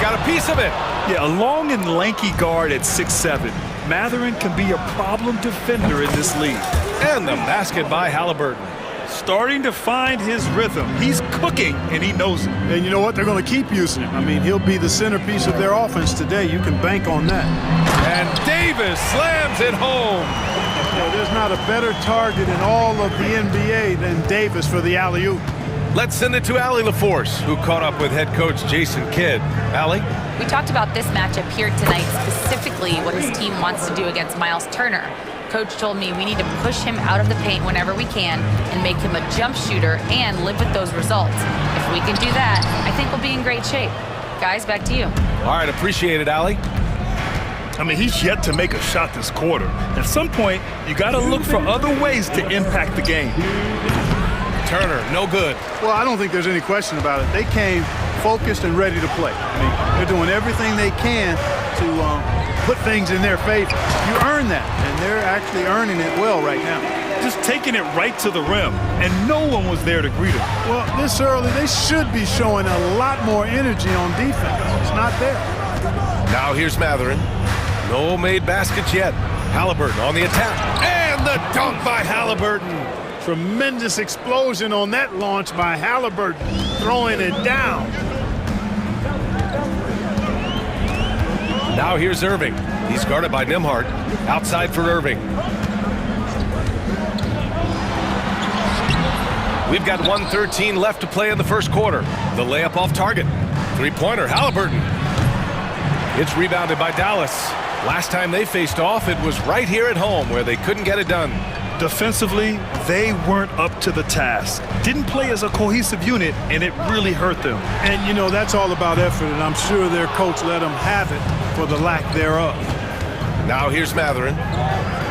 Got a piece of it. Yeah, a long and lanky guard at 6'7". Mathurin can be a problem defender in this league. And the basket by Halliburton. Starting to find his rhythm. He's cooking, and he knows it. And you know what? They're going to keep using him. I mean, he'll be the centerpiece of their offense today. You can bank on that. And Davis slams it home. Yeah, there's not a better target in all of the NBA than Davis for the alley-oop. Let's send it to Allie LaForce, who caught up with head coach Jason Kidd. Allie? We talked about this matchup here tonight, specifically what his team wants to do against Miles Turner. Coach told me we need to push him out of the paint whenever we can and make him a jump shooter and live with those results. If we can do that, I think we'll be in great shape. Guys, back to you. All right, appreciate it, Allie. I mean, he's yet to make a shot this quarter. At some point, you got to look for other ways to impact the game. Turner, no good. Well, I don't think there's any question about it. They came focused and ready to play. I mean, they're doing everything they can to put things in their favor. You earn that, and they're actually earning it well right now. Just taking it right to the rim, and no one was there to greet him. Well, this early, they should be showing a lot more energy on defense. It's not there. Now here's Mathurin. No made baskets yet. Halliburton on the attack. And the dunk by Halliburton. Tremendous explosion on that launch by Halliburton, throwing it down. Now here's Irving. He's guarded by Nembhard. Outside for Irving. We've got 1:13 left to play in the first quarter. The layup off target. Three-pointer, Halliburton. It's rebounded by Dallas. Last time they faced off, it was right here at home where they couldn't get it done. Defensively, they weren't up to the task. Didn't play as a cohesive unit, and it really hurt them. And, you know, that's all about effort, and I'm sure their coach let them have it for the lack thereof. Now here's Mathurin.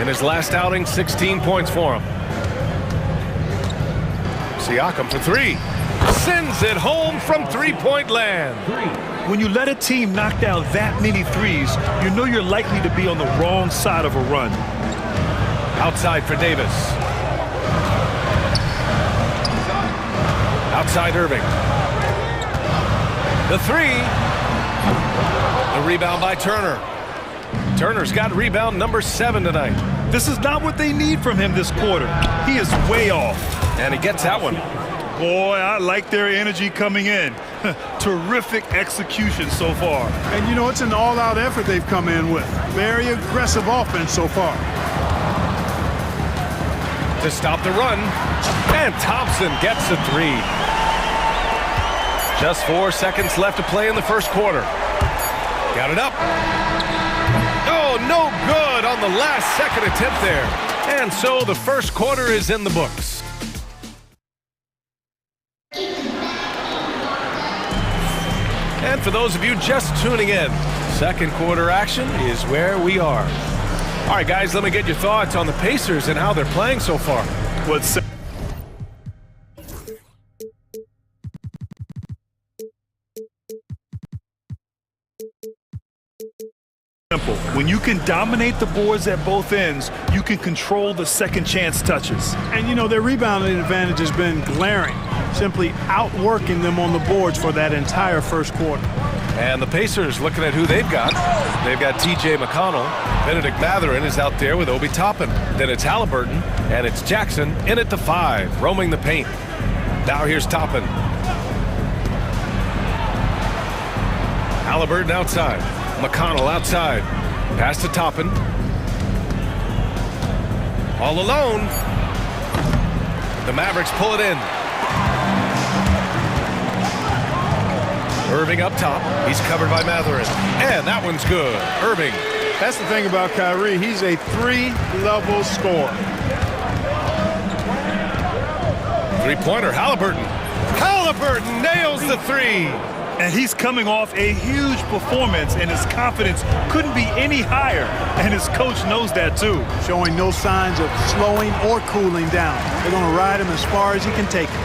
In his last outing, 16 points for him. Siakam for 3. Sends it home from three-point land. When you let a team knock down that many threes, you know you're likely to be on the wrong side of a run. Outside for Davis. Outside Irving. The 3. The rebound by Turner. Turner's got rebound number 7 tonight. This is not what they need from him this quarter. He is way off. And he gets that one. Boy, I like their energy coming in. Terrific execution so far. And you know, it's an all-out effort they've come in with. Very aggressive offense so far. To stop the run, and Thompson gets the three. Just 4 seconds left to play in the first quarter. Got it up. Oh, no good on the last second attempt there. And so the first quarter is in the books. And for those of you just tuning in, second quarter action is where we are. All right, guys, let me get your thoughts on the Pacers and how they're playing so far. What's simple. When you can dominate the boards at both ends, you can control the second chance touches. And you know, their rebounding advantage has been glaring, simply outworking them on the boards for that entire first quarter. And the Pacers looking at who they've got. They've got T.J. McConnell. Benedict Mathurin is out there with Obi Toppin. Then it's Halliburton, and it's Jackson in at the 5, roaming the paint. Now here's Toppin. Halliburton outside. McConnell outside. Pass to Toppin. All alone. The Mavericks pull it in. Irving up top. He's covered by Mathurin. And that one's good. Irving. That's the thing about Kyrie. He's a 3-level scorer. Three-pointer, Halliburton. Halliburton nails the 3. And he's coming off a huge performance, and his confidence couldn't be any higher. And his coach knows that, too. Showing no signs of slowing or cooling down. They're going to ride him as far as he can take him.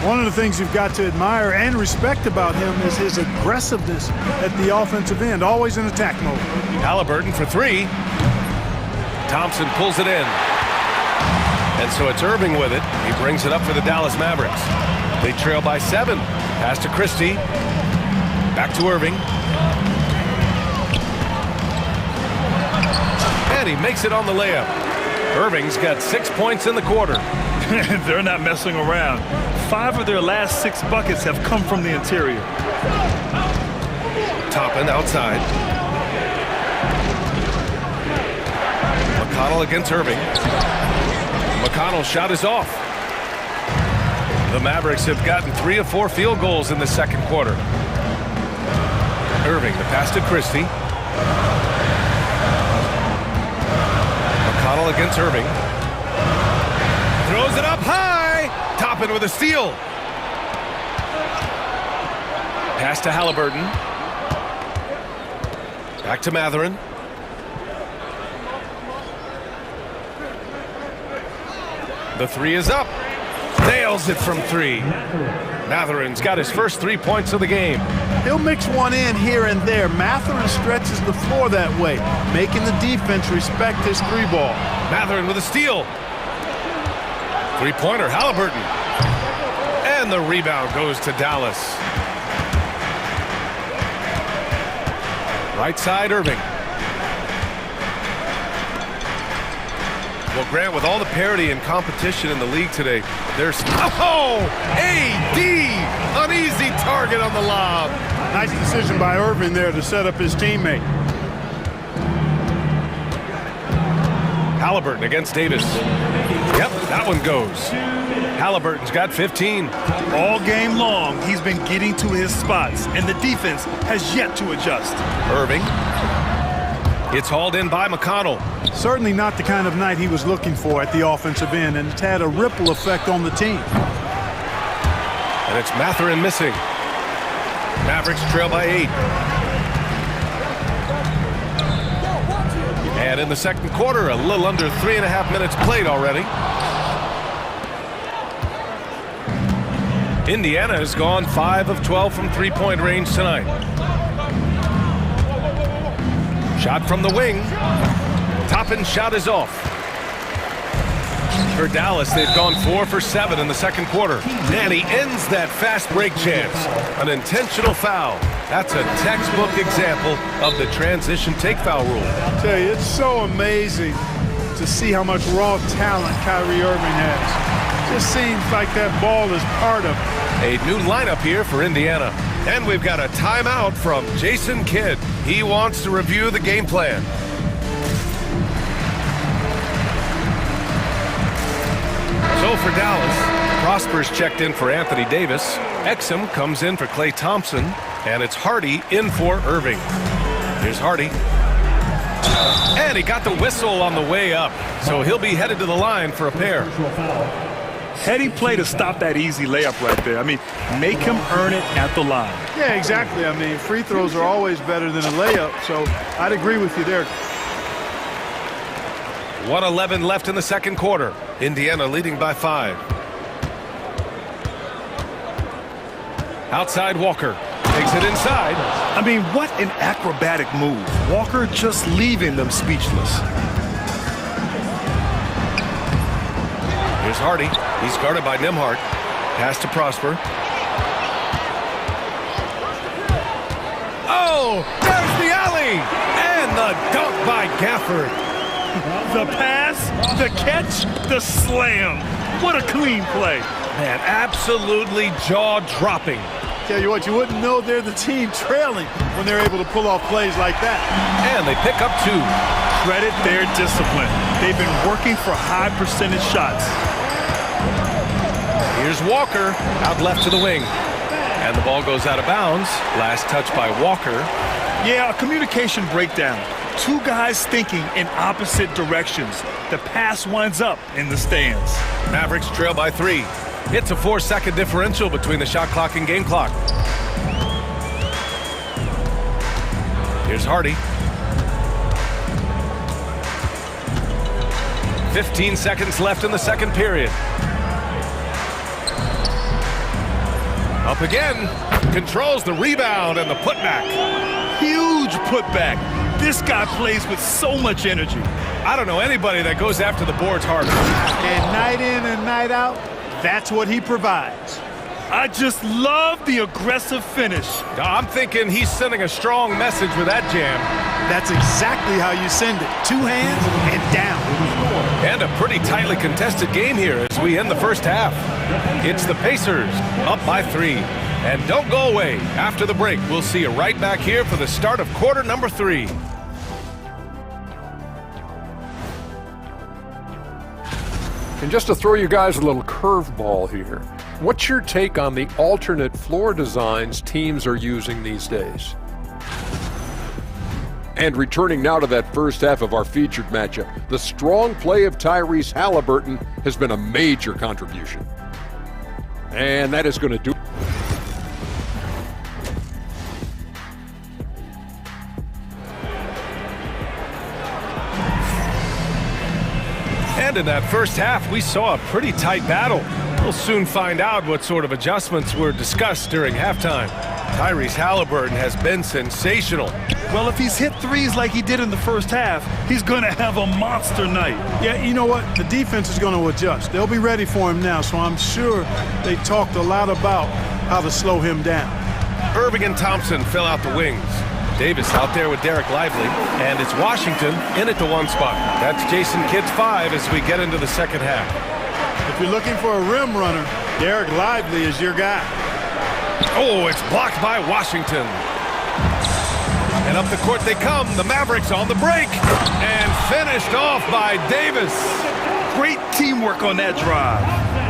One of the things you've got to admire and respect about him is his aggressiveness at the offensive end, always in attack mode. Halliburton for 3. Thompson pulls it in. And so it's Irving with it. He brings it up for the Dallas Mavericks. They trail by 7. Pass to Christie. Back to Irving. And he makes it on the layup. Irving's got 6 points in the quarter. They're not messing around. 5 of their last 6 buckets have come from the interior. Toppin outside. McConnell against Irving. McConnell's shot is off. The Mavericks have gotten 3 of 4 field goals in the second quarter. Irving, the pass to Christie. McConnell against Irving. Throws it up high. Toppin with a steal. Pass to Halliburton. Back to Mathurin. The 3 is up. Nails it from 3. Mathurin's got his first 3 points of the game. He'll mix one in here and there. Mathurin stretches the floor that way, making the defense respect his 3-ball. Mathurin with a steal. Three-pointer, Halliburton. And the rebound goes to Dallas. Right side, Irving. Well, Grant, with all the parity and competition in the league today, there's... Oh! AD! An easy target on the lob. Nice decision by Irving there to set up his teammate. Halliburton against Davis. Yep, that one goes. Halliburton's got 15. All game long, he's been getting to his spots, and the defense has yet to adjust. Irving. It's hauled in by McConnell. Certainly not the kind of night he was looking for at the offensive end, and it's had a ripple effect on the team. And it's Mathurin missing. Mavericks trail by 8. And in the second quarter, a little under 3.5 minutes played already. Indiana has gone 5 of 12 from three-point range tonight. Shot from the wing. Toppin's shot is off. For Dallas, they've gone 4 for 7 in the second quarter. And he ends that fast break chance. An intentional foul. That's a textbook example of the transition take foul rule. I tell you, it's so amazing to see how much raw talent Kyrie Irving has. Just seems like that ball is part of it. A new lineup here for Indiana. And we've got a timeout from Jason Kidd. He wants to review the game plan. So for Dallas, Prosper's checked in for Anthony Davis. Exum comes in for Klay Thompson. And it's Hardy in for Irving. Here's Hardy. And he got the whistle on the way up. So he'll be headed to the line for a pair. Heady play to stop that easy layup right there. I mean, make him earn it at the line. Yeah, exactly. I mean, free throws are always better than a layup, so I'd agree with you there. 1:11 left in the second quarter. Indiana leading by 5. Outside Walker. Takes it inside. I mean, what an acrobatic move. Walker just leaving them speechless. Here's Hardy. He's guarded by Nembhard. Pass to Prosper. Oh, there's the alley! And the dunk by Gafford. The pass, the catch, the slam. What a clean play. Man, absolutely jaw-dropping. Tell you what, you wouldn't know they're the team trailing when they're able to pull off plays like that. And they pick up 2. Credit their discipline. They've been working for high percentage shots. Here's Walker, out left to the wing. And the ball goes out of bounds. Last touch by Walker. Yeah, a communication breakdown. 2 guys thinking in opposite directions. The pass winds up in the stands. Mavericks trail by 3. It's a 4-second differential between the shot clock and game clock. Here's Hardy. 15 seconds left in the second period. Up again. Controls the rebound and the putback. Huge putback. This guy plays with so much energy. I don't know anybody that goes after the boards harder. And night in and night out, that's what he provides. I just love the aggressive finish. I'm thinking he's sending a strong message with that jam. That's exactly how you send it. 2 hands and down. And a pretty tightly contested game here as we end the first half. It's the Pacers up by 3. And don't go away. After the break, we'll see you right back here for the start of quarter number 3. And just to throw you guys a little curveball here, what's your take on the alternate floor designs teams are using these days? And returning now to that first half of our featured matchup, the strong play of Tyrese Halliburton has been a major contribution. And that is going to do. And in that first half, we saw a pretty tight battle. We'll soon find out what sort of adjustments were discussed during halftime. Tyrese Halliburton has been sensational. Well, if he's hit threes like he did in the first half, he's going to have a monster night. Yeah, you know what? The defense is going to adjust. They'll be ready for him now, so I'm sure they talked a lot about how to slow him down. Irving and Thompson fill out the wings. Davis out there with Derek Lively, and it's Washington in at the 1 spot. That's Jason Kidd's 5 as we get into the second half. If you're looking for a rim runner, Derek Lively is your guy. Oh, it's blocked by Washington. And up the court they come. The Mavericks on the break. And finished off by Davis. Great teamwork on that drive.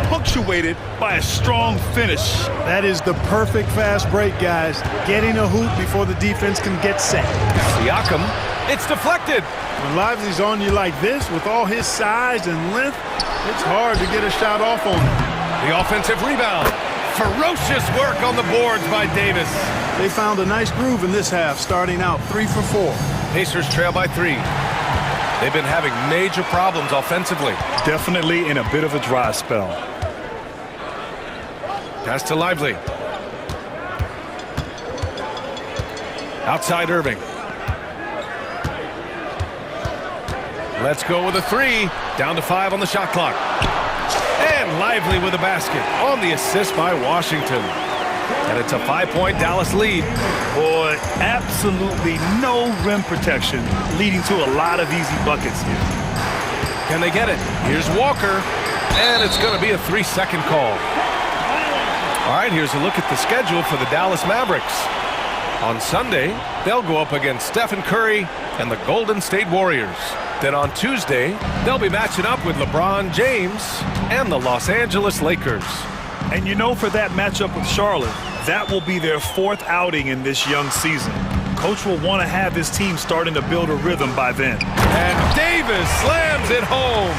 Punctuated by a strong finish. That is the perfect fast break, guys. Getting a hoop before the defense can get set. Siakam, it's deflected. When Lively's on you like this, with all his size and length, it's hard to get a shot off on him. The offensive rebound. Ferocious work on the boards by Davis. They found a nice groove in this half, starting out 3 for 4. Pacers trail by 3. They've been having major problems offensively. Definitely in a bit of a dry spell. Pass to Lively. Outside Irving. Let's go with a 3. Down to 5 on the shot clock. And Lively with a basket on the assist by Washington. And it's a 5-point Dallas lead. Boy, absolutely no rim protection, leading to a lot of easy buckets here. Can they get it? Here's Walker. And it's going to be a 3-second call. All right, here's a look at the schedule for the Dallas Mavericks. On Sunday, they'll go up against Stephen Curry and the Golden State Warriors. Then on Tuesday, they'll be matching up with LeBron James and the Los Angeles Lakers. And you know, for that matchup with Charlotte, that will be their 4th outing in this young season. Coach will want to have his team starting to build a rhythm by then. And Davis slams it home.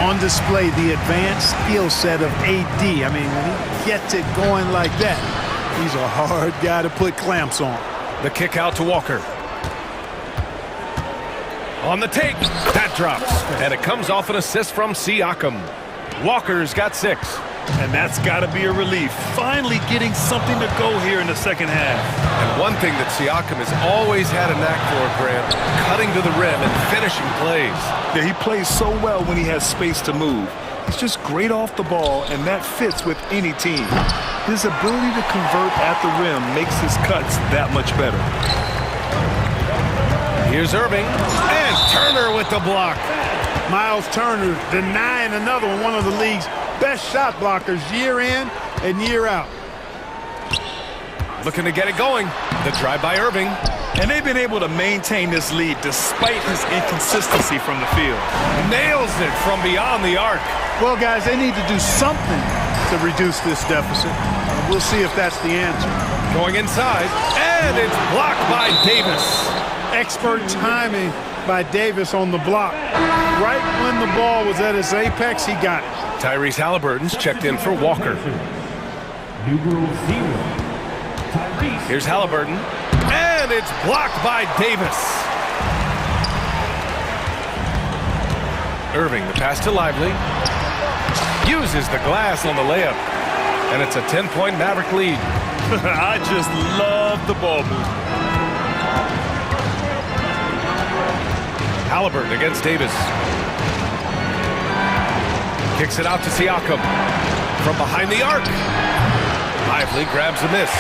On display, the advanced skill set of AD. I mean, when he gets it going like that, he's a hard guy to put clamps on. The kick out to Walker. On the take, that drops. And it comes off an assist from Siakam. Walker's got 6. And that's got to be a relief. Finally getting something to go here in the second half. And one thing that Siakam has always had a knack for, Grant, cutting to the rim and finishing plays. Yeah, he plays so well when he has space to move. He's just great off the ball, and that fits with any team. His ability to convert at the rim makes his cuts that much better. Here's Irving, and Turner with the block. Miles Turner denying another one of the league's best shot blockers year in and year out. Looking to get it going. The drive by Irving. And they've been able to maintain this lead despite his inconsistency from the field. Nails it from beyond the arc. Well, guys, they need to do something to reduce this deficit. We'll see if that's the answer. Going inside, and it's blocked by Davis. Expert timing by Davis on the block. Right when the ball was at its apex, he got it. Tyrese Halliburton's checked in for Walker. Here's Halliburton, and it's blocked by Davis. Irving, the pass to Lively. Uses the glass on the layup. And it's a 10-point Maverick lead. I just love the ball move. Halliburton against Davis. Kicks it out to Siakam. From behind the arc. Lively grabs a miss.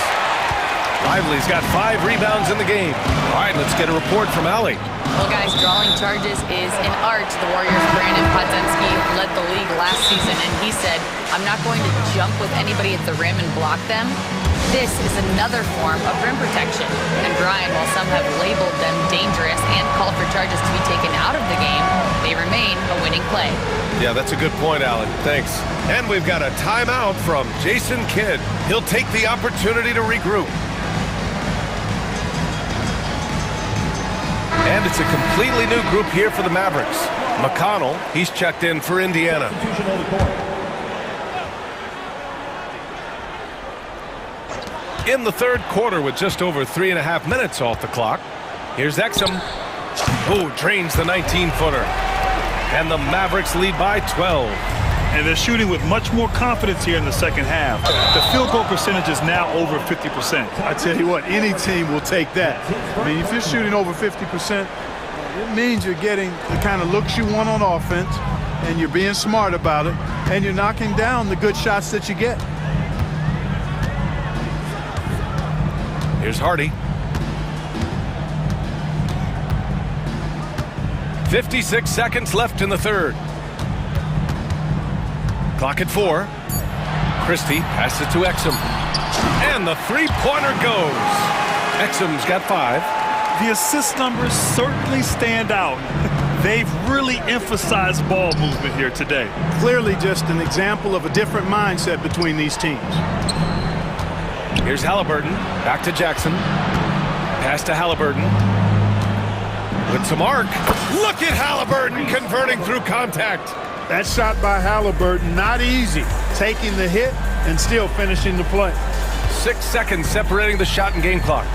Lively's got 5 rebounds in the game. All right, let's get a report from Allie. Well, guys, drawing charges is an art. The Warriors' Brandon Podzemski led the league last season, and he said, I'm not going to jump with anybody at the rim and block them. This is another form of rim protection. And Brian, while some have labeled them dangerous and called for charges to be taken out of the game, they remain a winning play. Yeah, that's a good point, Alan. Thanks. And we've got a timeout from Jason Kidd. He'll take the opportunity to regroup. And it's a completely new group here for the Mavericks. McConnell, he's checked in for Indiana. In the third quarter with just over 3.5 minutes off the clock, here's Exum, who drains the 19-footer. And the Mavericks lead by 12. And they're shooting with much more confidence here in the second half. The field goal percentage is now over 50%. I tell you what, any team will take that. I mean, if you're shooting over 50%, it means you're getting the kind of looks you want on offense, and you're being smart about it, and you're knocking down the good shots that you get. Here's Hardy. 56 seconds left in the third. Clock at 4. Christie passes it to Exum. And the three-pointer goes. Exum's got 5. The assist numbers certainly stand out. They've really emphasized ball movement here today. Clearly just an example of a different mindset between these teams. Here's Halliburton. Back to Jackson. Pass to Halliburton. With some arc. Look at Halliburton converting through contact. That shot by Halliburton, not easy. Taking the hit and still finishing the play. 6 seconds separating the shot and game clocks.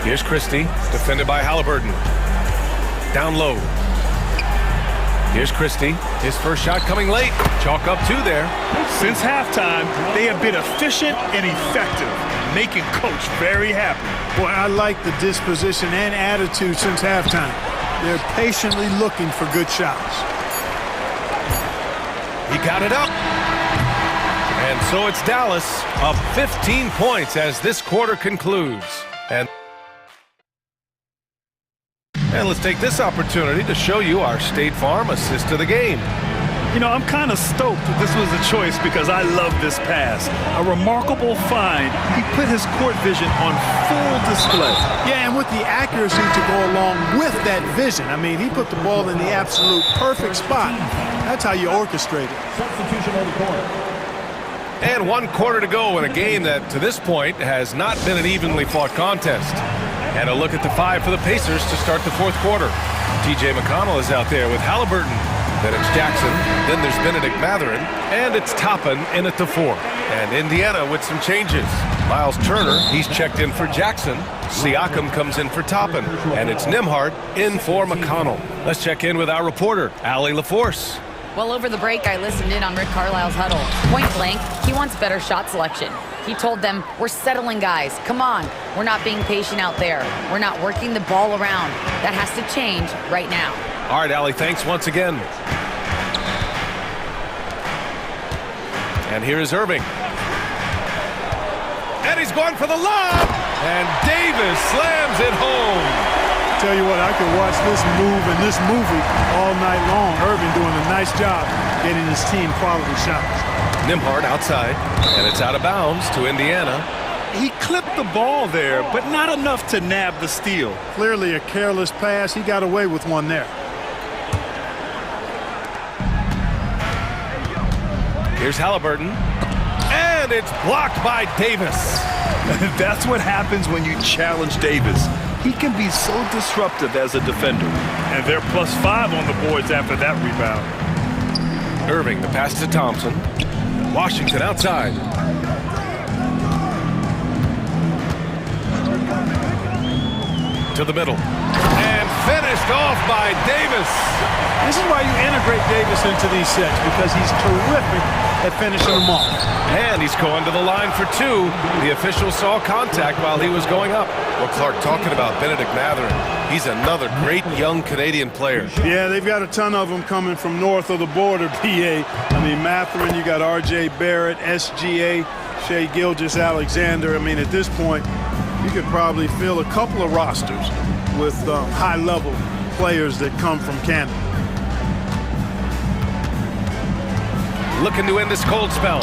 Here's Christie, defended by Halliburton. Down low. Here's Christie. His first shot coming late. Chalk up 2 there. Since halftime, they have been efficient and effective, making Coach very happy. Boy, I like the disposition and attitude since halftime. They're patiently looking for good shots. He got it up. And so it's Dallas up 15 points as this quarter concludes. And let's take this opportunity to show you our State Farm assist of the game. You know, I'm kind of stoked that this was a choice because I love this pass. A remarkable find. He put his court vision on full display. Yeah, and with the accuracy to go along with that vision. I mean, he put the ball in the absolute perfect spot. That's how you orchestrate it. Substitution on the court. And 1 quarter to go in a game that, to this point, has not been an evenly fought contest. And a look at the 5 for the Pacers to start the 4th quarter. T.J. McConnell is out there with Halliburton. Then it's Jackson. Then there's Benedict Mathurin. And it's Toppin in at the 4. And Indiana with some changes. Miles Turner, he's checked in for Jackson. Siakam comes in for Toppin. And it's Nembhard in for McConnell. Let's check in with our reporter, Allie LaForce. Well, over the break, I listened in on Rick Carlisle's huddle. Point blank, he wants better shot selection. He told them, we're settling, guys. Come on. We're not being patient out there. We're not working the ball around. That has to change right now. All right, Allie, thanks once again. And here is Irving. And he's going for the lob. And Davis slams it home. Tell you what, I could watch this move and this movie all night long. Irving doing a nice job getting his team quality shots. Nembhard outside, and it's out of bounds to Indiana. He clipped the ball there, but not enough to nab the steal. Clearly a careless pass. He got away with one there. Here's Halliburton, and it's blocked by Davis. That's what happens when you challenge Davis. He can be so disruptive as a defender. And they're +5 on the boards after that rebound. Irving, the pass to Thompson. Washington outside. To the middle. And finished off by Davis. This is why you integrate Davis into these sets, because he's terrific at finishing them off. And he's going to the line for 2. The official saw contact while he was going up. Well, Clark, talking about Benedict Mathurin, he's another great young Canadian player. Yeah, they've got a ton of them coming from north of the border, PA. I mean, Mathurin, you got R.J. Barrett, SGA, Shai Gilgeous-Alexander. I mean, at this point, you could probably fill a couple of rosters with high-level players that come from Canada. Looking to end this cold spell.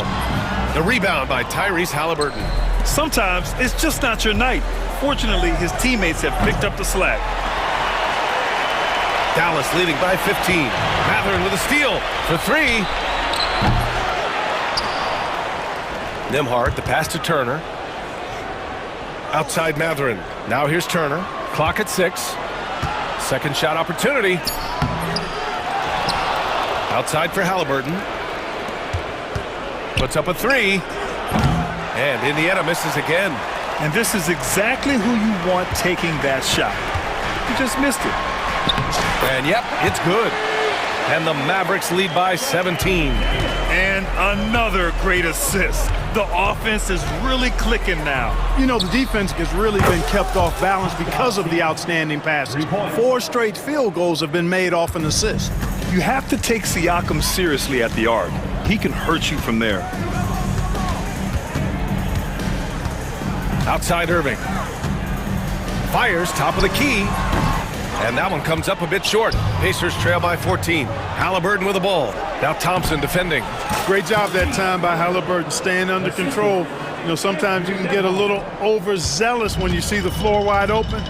The rebound by Tyrese Halliburton. Sometimes it's just not your night. Fortunately, his teammates have picked up the slack. Dallas leading by 15. Mathurin with a steal for 3. Nembhard, the pass to Turner. Outside Mathurin. Now here's Turner. Clock at 6. Second shot opportunity. Outside for Halliburton. Puts up a 3. And Indiana misses again. And this is exactly who you want taking that shot. You just missed it. And yep, it's good. And the Mavericks lead by 17. And another great assist. The offense is really clicking now. You know, the defense has really been kept off balance because of the outstanding passes. 4 straight field goals have been made off an assist. You have to take Siakam seriously at the arc. He can hurt you from there. Outside Irving. Fires top of the key. And that one comes up a bit short. Pacers trail by 14. Halliburton with the ball. Now Thompson defending. Great job that time by Halliburton, staying under control. You know, sometimes you can get a little overzealous when you see the floor wide open.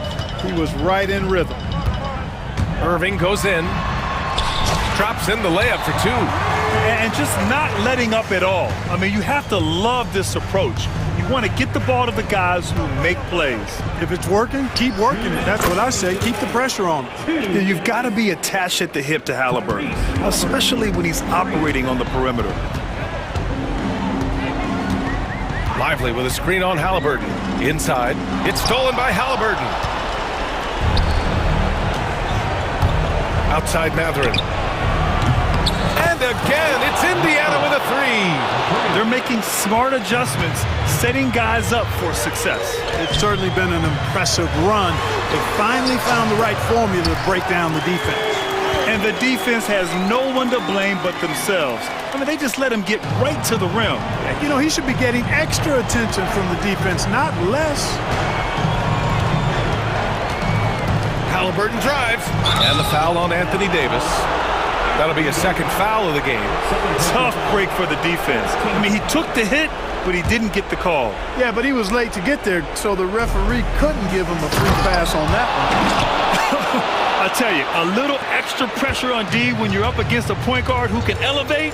He was right in rhythm. Irving goes in. Drops in the layup for 2. And just not letting up at all. I mean, you have to love this approach. You want to get the ball to the guys who make plays. If it's working, keep working it. That's what I say. Keep the pressure on him. You've got to be attached at the hip to Halliburton, especially when he's operating on the perimeter. Lively with a screen on Halliburton. Inside. It's stolen by Halliburton. Outside Mathurin. And again, it's Indiana with a 3. They're making smart adjustments, setting guys up for success. It's certainly been an impressive run. They finally found the right formula to break down the defense. And the defense has no one to blame but themselves. I mean, they just let him get right to the rim. You know, he should be getting extra attention from the defense, not less. Halliburton drives. And the foul on Anthony Davis. That'll be a second foul of the game. Tough break for the defense. I mean, he took the hit, but he didn't get the call. Yeah, but he was late to get there, so the referee couldn't give him a free pass on that one. I tell you, a little extra pressure on D when you're up against a point guard who can elevate.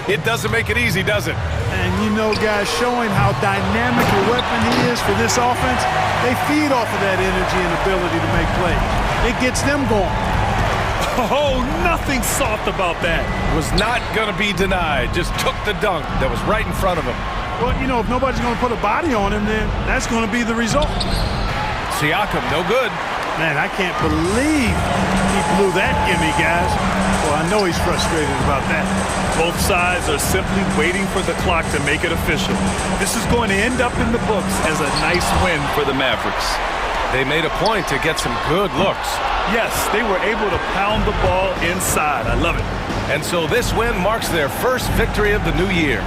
It doesn't make it easy, does it? And you know, guys, showing how dynamic a weapon he is for this offense, they feed off of that energy and ability to make plays. It gets them going. Oh, nothing soft about that. Was not going to be denied. Just took the dunk that was right in front of him. Well, you know, if nobody's going to put a body on him, then that's going to be the result. Siakam, no good. Man, I can't believe he blew that gimme, guys. Well, I know he's frustrated about that. Both sides are simply waiting for the clock to make it official. This is going to end up in the books as a nice win for the Mavericks. They made a point to get some good looks. Yes, they were able to pound the ball inside. I love it. And so this win marks their first victory of the new year.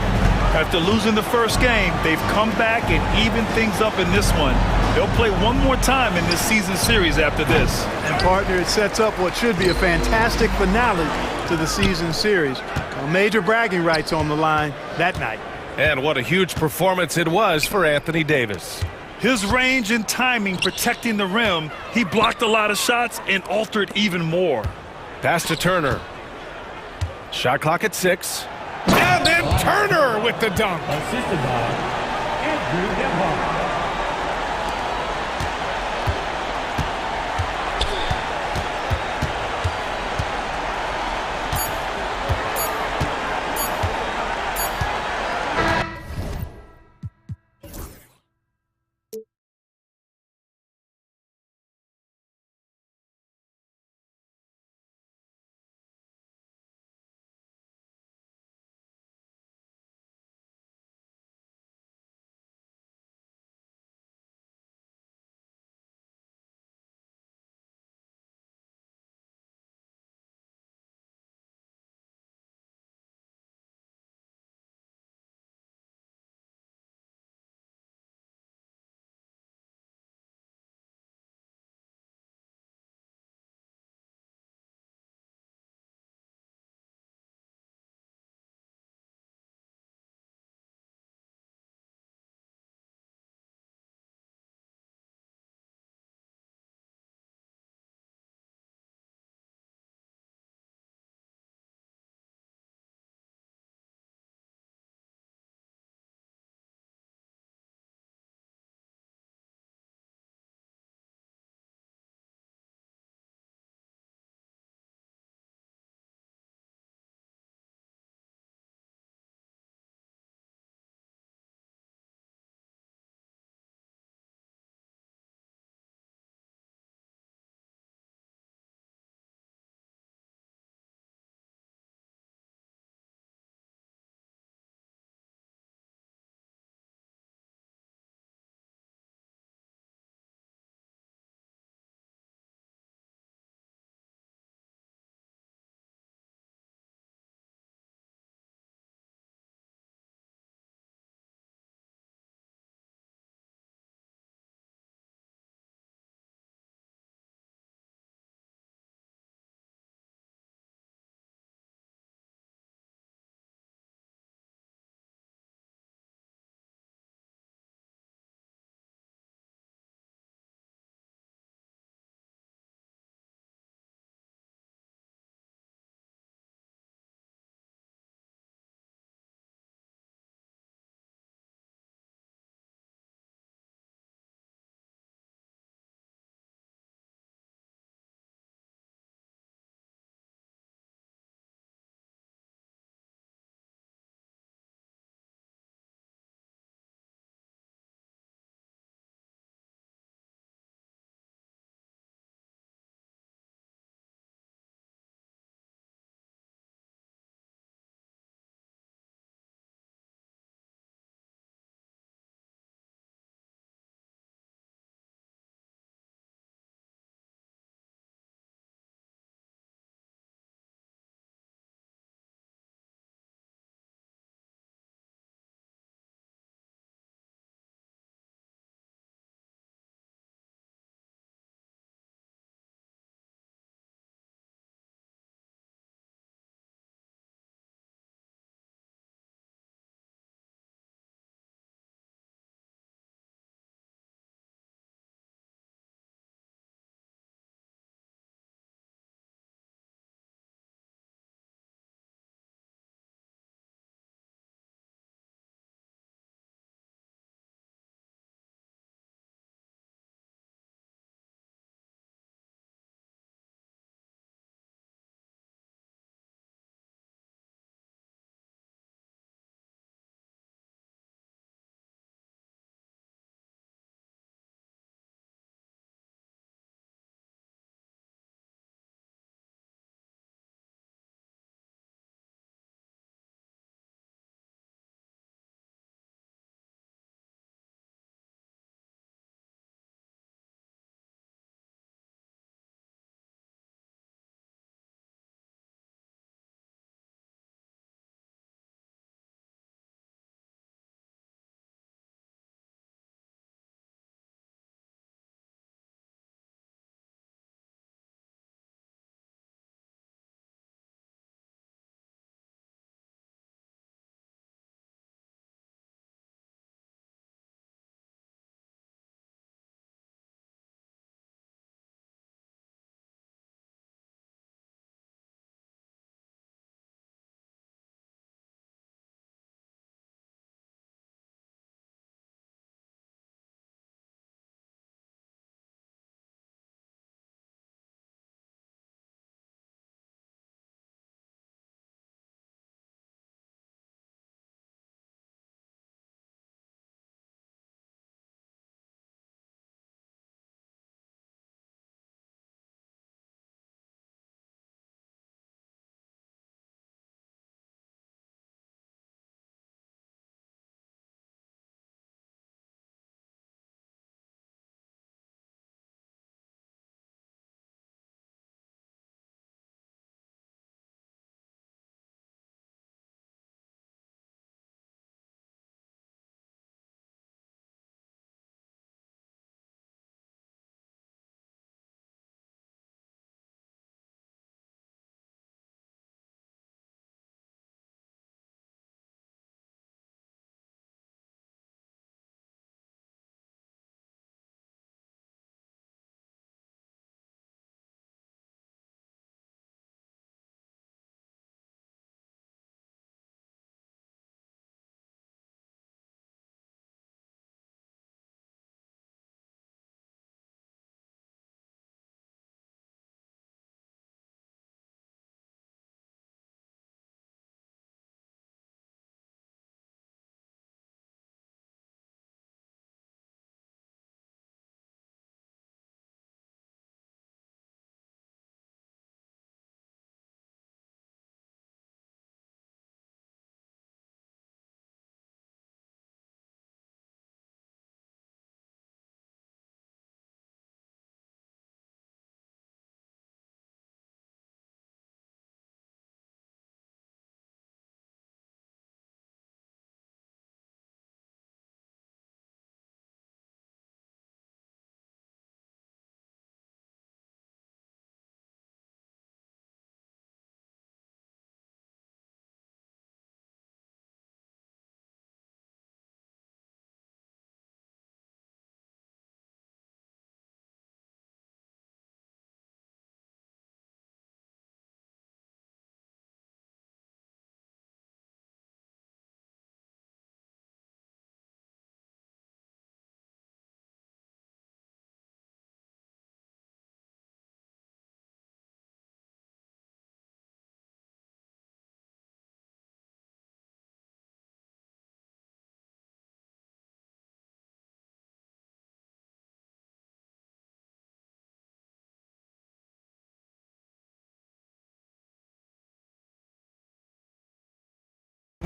After losing the first game, they've come back and evened things up in this one. They'll play one more time in this season series after this. And partner, it sets up what should be a fantastic finale to the season series. Major bragging rights on the line that night. And what a huge performance it was for Anthony Davis. His range and timing protecting the rim, he blocked a lot of shots and altered even more. Pass to Turner. Shot clock at 6. And then Turner with the dunk. Assisted by Andrew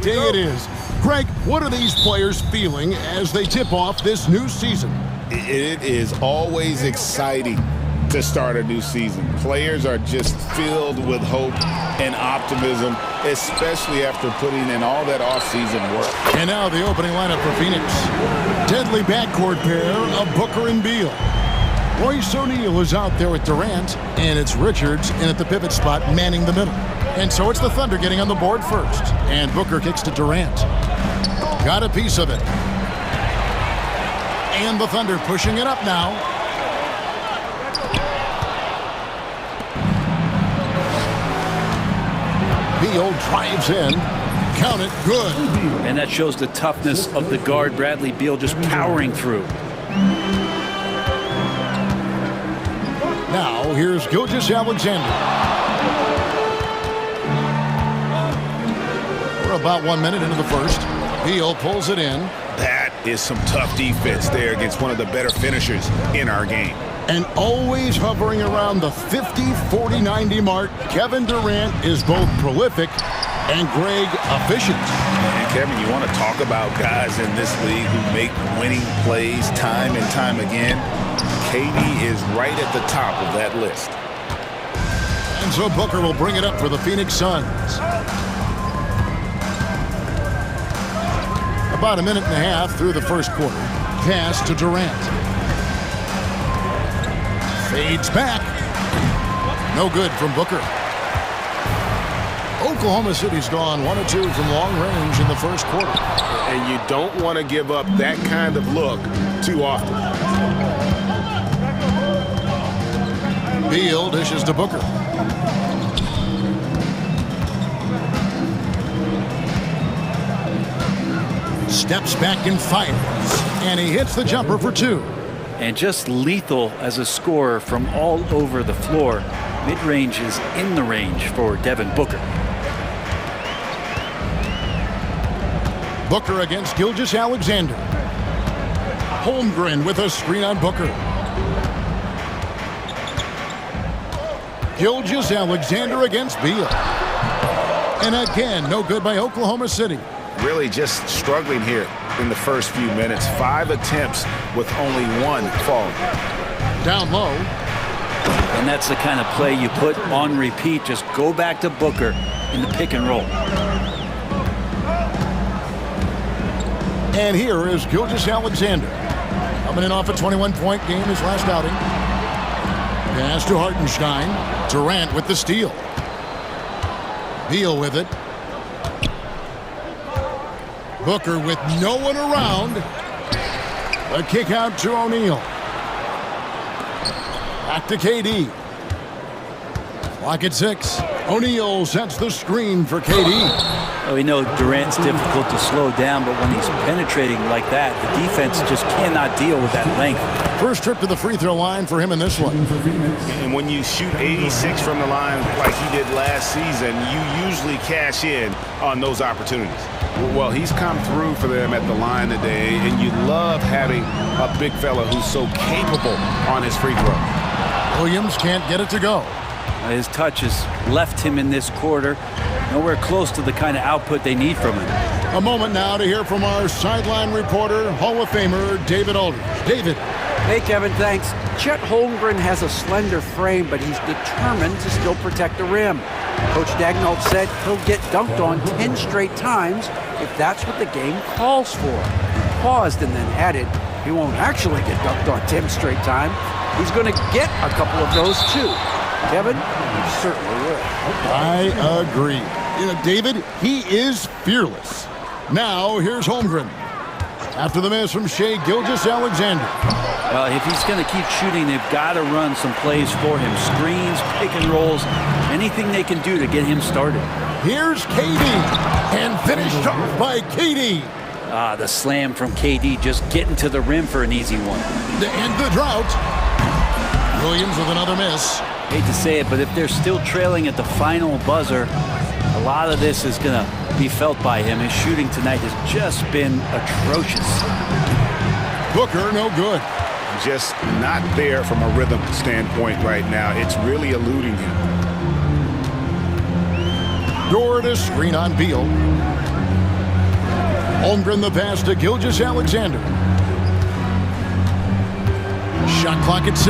day it is. Greg, what are these players feeling as they tip off this new season? It is always exciting to start a new season. Players are just filled with hope and optimism, especially after putting in all that off-season work. And now the opening lineup for Phoenix. Deadly backcourt pair of Booker and Beal. Royce O'Neal is out there with Durant, and it's Richards in at the pivot spot manning the middle. And so it's the Thunder getting on the board first. And Booker kicks to Durant. Got a piece of it. And the Thunder pushing it up now. Beal drives in. Count it, good. And that shows the toughness of the guard, Bradley Beal, just powering through. Now, here's Gilgeous-Alexander. We're about 1 minute into the first. Beal pulls it in. That is some tough defense there against one of the better finishers in our game. And always hovering around the 50, 40, 90 mark, Kevin Durant is both prolific and Greg efficient. And Kevin, you want to talk about guys in this league who make winning plays time and time again? KD is right at the top of that list. And so Booker will bring it up for the Phoenix Suns. About a minute and a half through the first quarter. Pass to Durant. Fades back. No good from Booker. Oklahoma City's gone 1 of 2 from long range in the first quarter. And you don't want to give up that kind of look too often. Beal dishes to Booker. Steps back and fires. And he hits the jumper for 2. And just lethal as a scorer from all over the floor. Mid-range is in the range for Devin Booker. Booker against Gilgeous-Alexander. Holmgren with a screen on Booker. Gilgeous-Alexander against Beal. And again, no good by Oklahoma City. Really just struggling here in the first few minutes. 5 attempts with only 1 falling. Down low. And that's the kind of play you put on repeat. Just go back to Booker in the pick and roll. And here is Gilgeous-Alexander. Coming in off a 21-point game his last outing. Pass to Hartenstein. Durant with the steal. Beal with it. Booker with no one around. A kick out to O'Neal. Back to KD. Clock at 6. O'Neal sets the screen for KD. Oh, we know Durant's difficult to slow down, but when he's penetrating like that, the defense just cannot deal with that length. First trip to the free throw line for him in this one. And when you shoot 86 from the line like he did last season, you usually cash in on those opportunities. Well, he's come through for them at the line today, and you love having a big fella who's so capable on his free throw. Williams can't get it to go. His touch has left him in this quarter. Nowhere close to the kind of output they need from him. A moment now to hear from our sideline reporter, Hall of Famer David Aldridge. David. Hey, Kevin, thanks. Chet Holmgren has a slender frame, but he's determined to still protect the rim. Coach Daigneault said he'll get dunked on 10 straight times if that's what the game calls for. He paused and then added, he won't actually get dunked on 10 straight times. He's going to get a couple of those too. Kevin, he certainly will. I agree. You know, David, he is fearless. Now, here's Holmgren. After the miss from Shai Gilgeous-Alexander. Well, if he's going to keep shooting, they've got to run some plays for him. Screens, pick and rolls, anything they can do to get him started. Here's KD. And finished off by KD. Ah, the slam from KD, just getting to the rim for an easy one. To end the drought. Williams with another miss. Hate to say it, but if they're still trailing at the final buzzer, a lot of this is going to be felt by him. His shooting tonight has just been atrocious. Booker, no good. Just not there from a rhythm standpoint right now. It's really eluding him. Door to screen on Beal. Holmgren the pass to Gilgeous-Alexander. Shot clock at 6.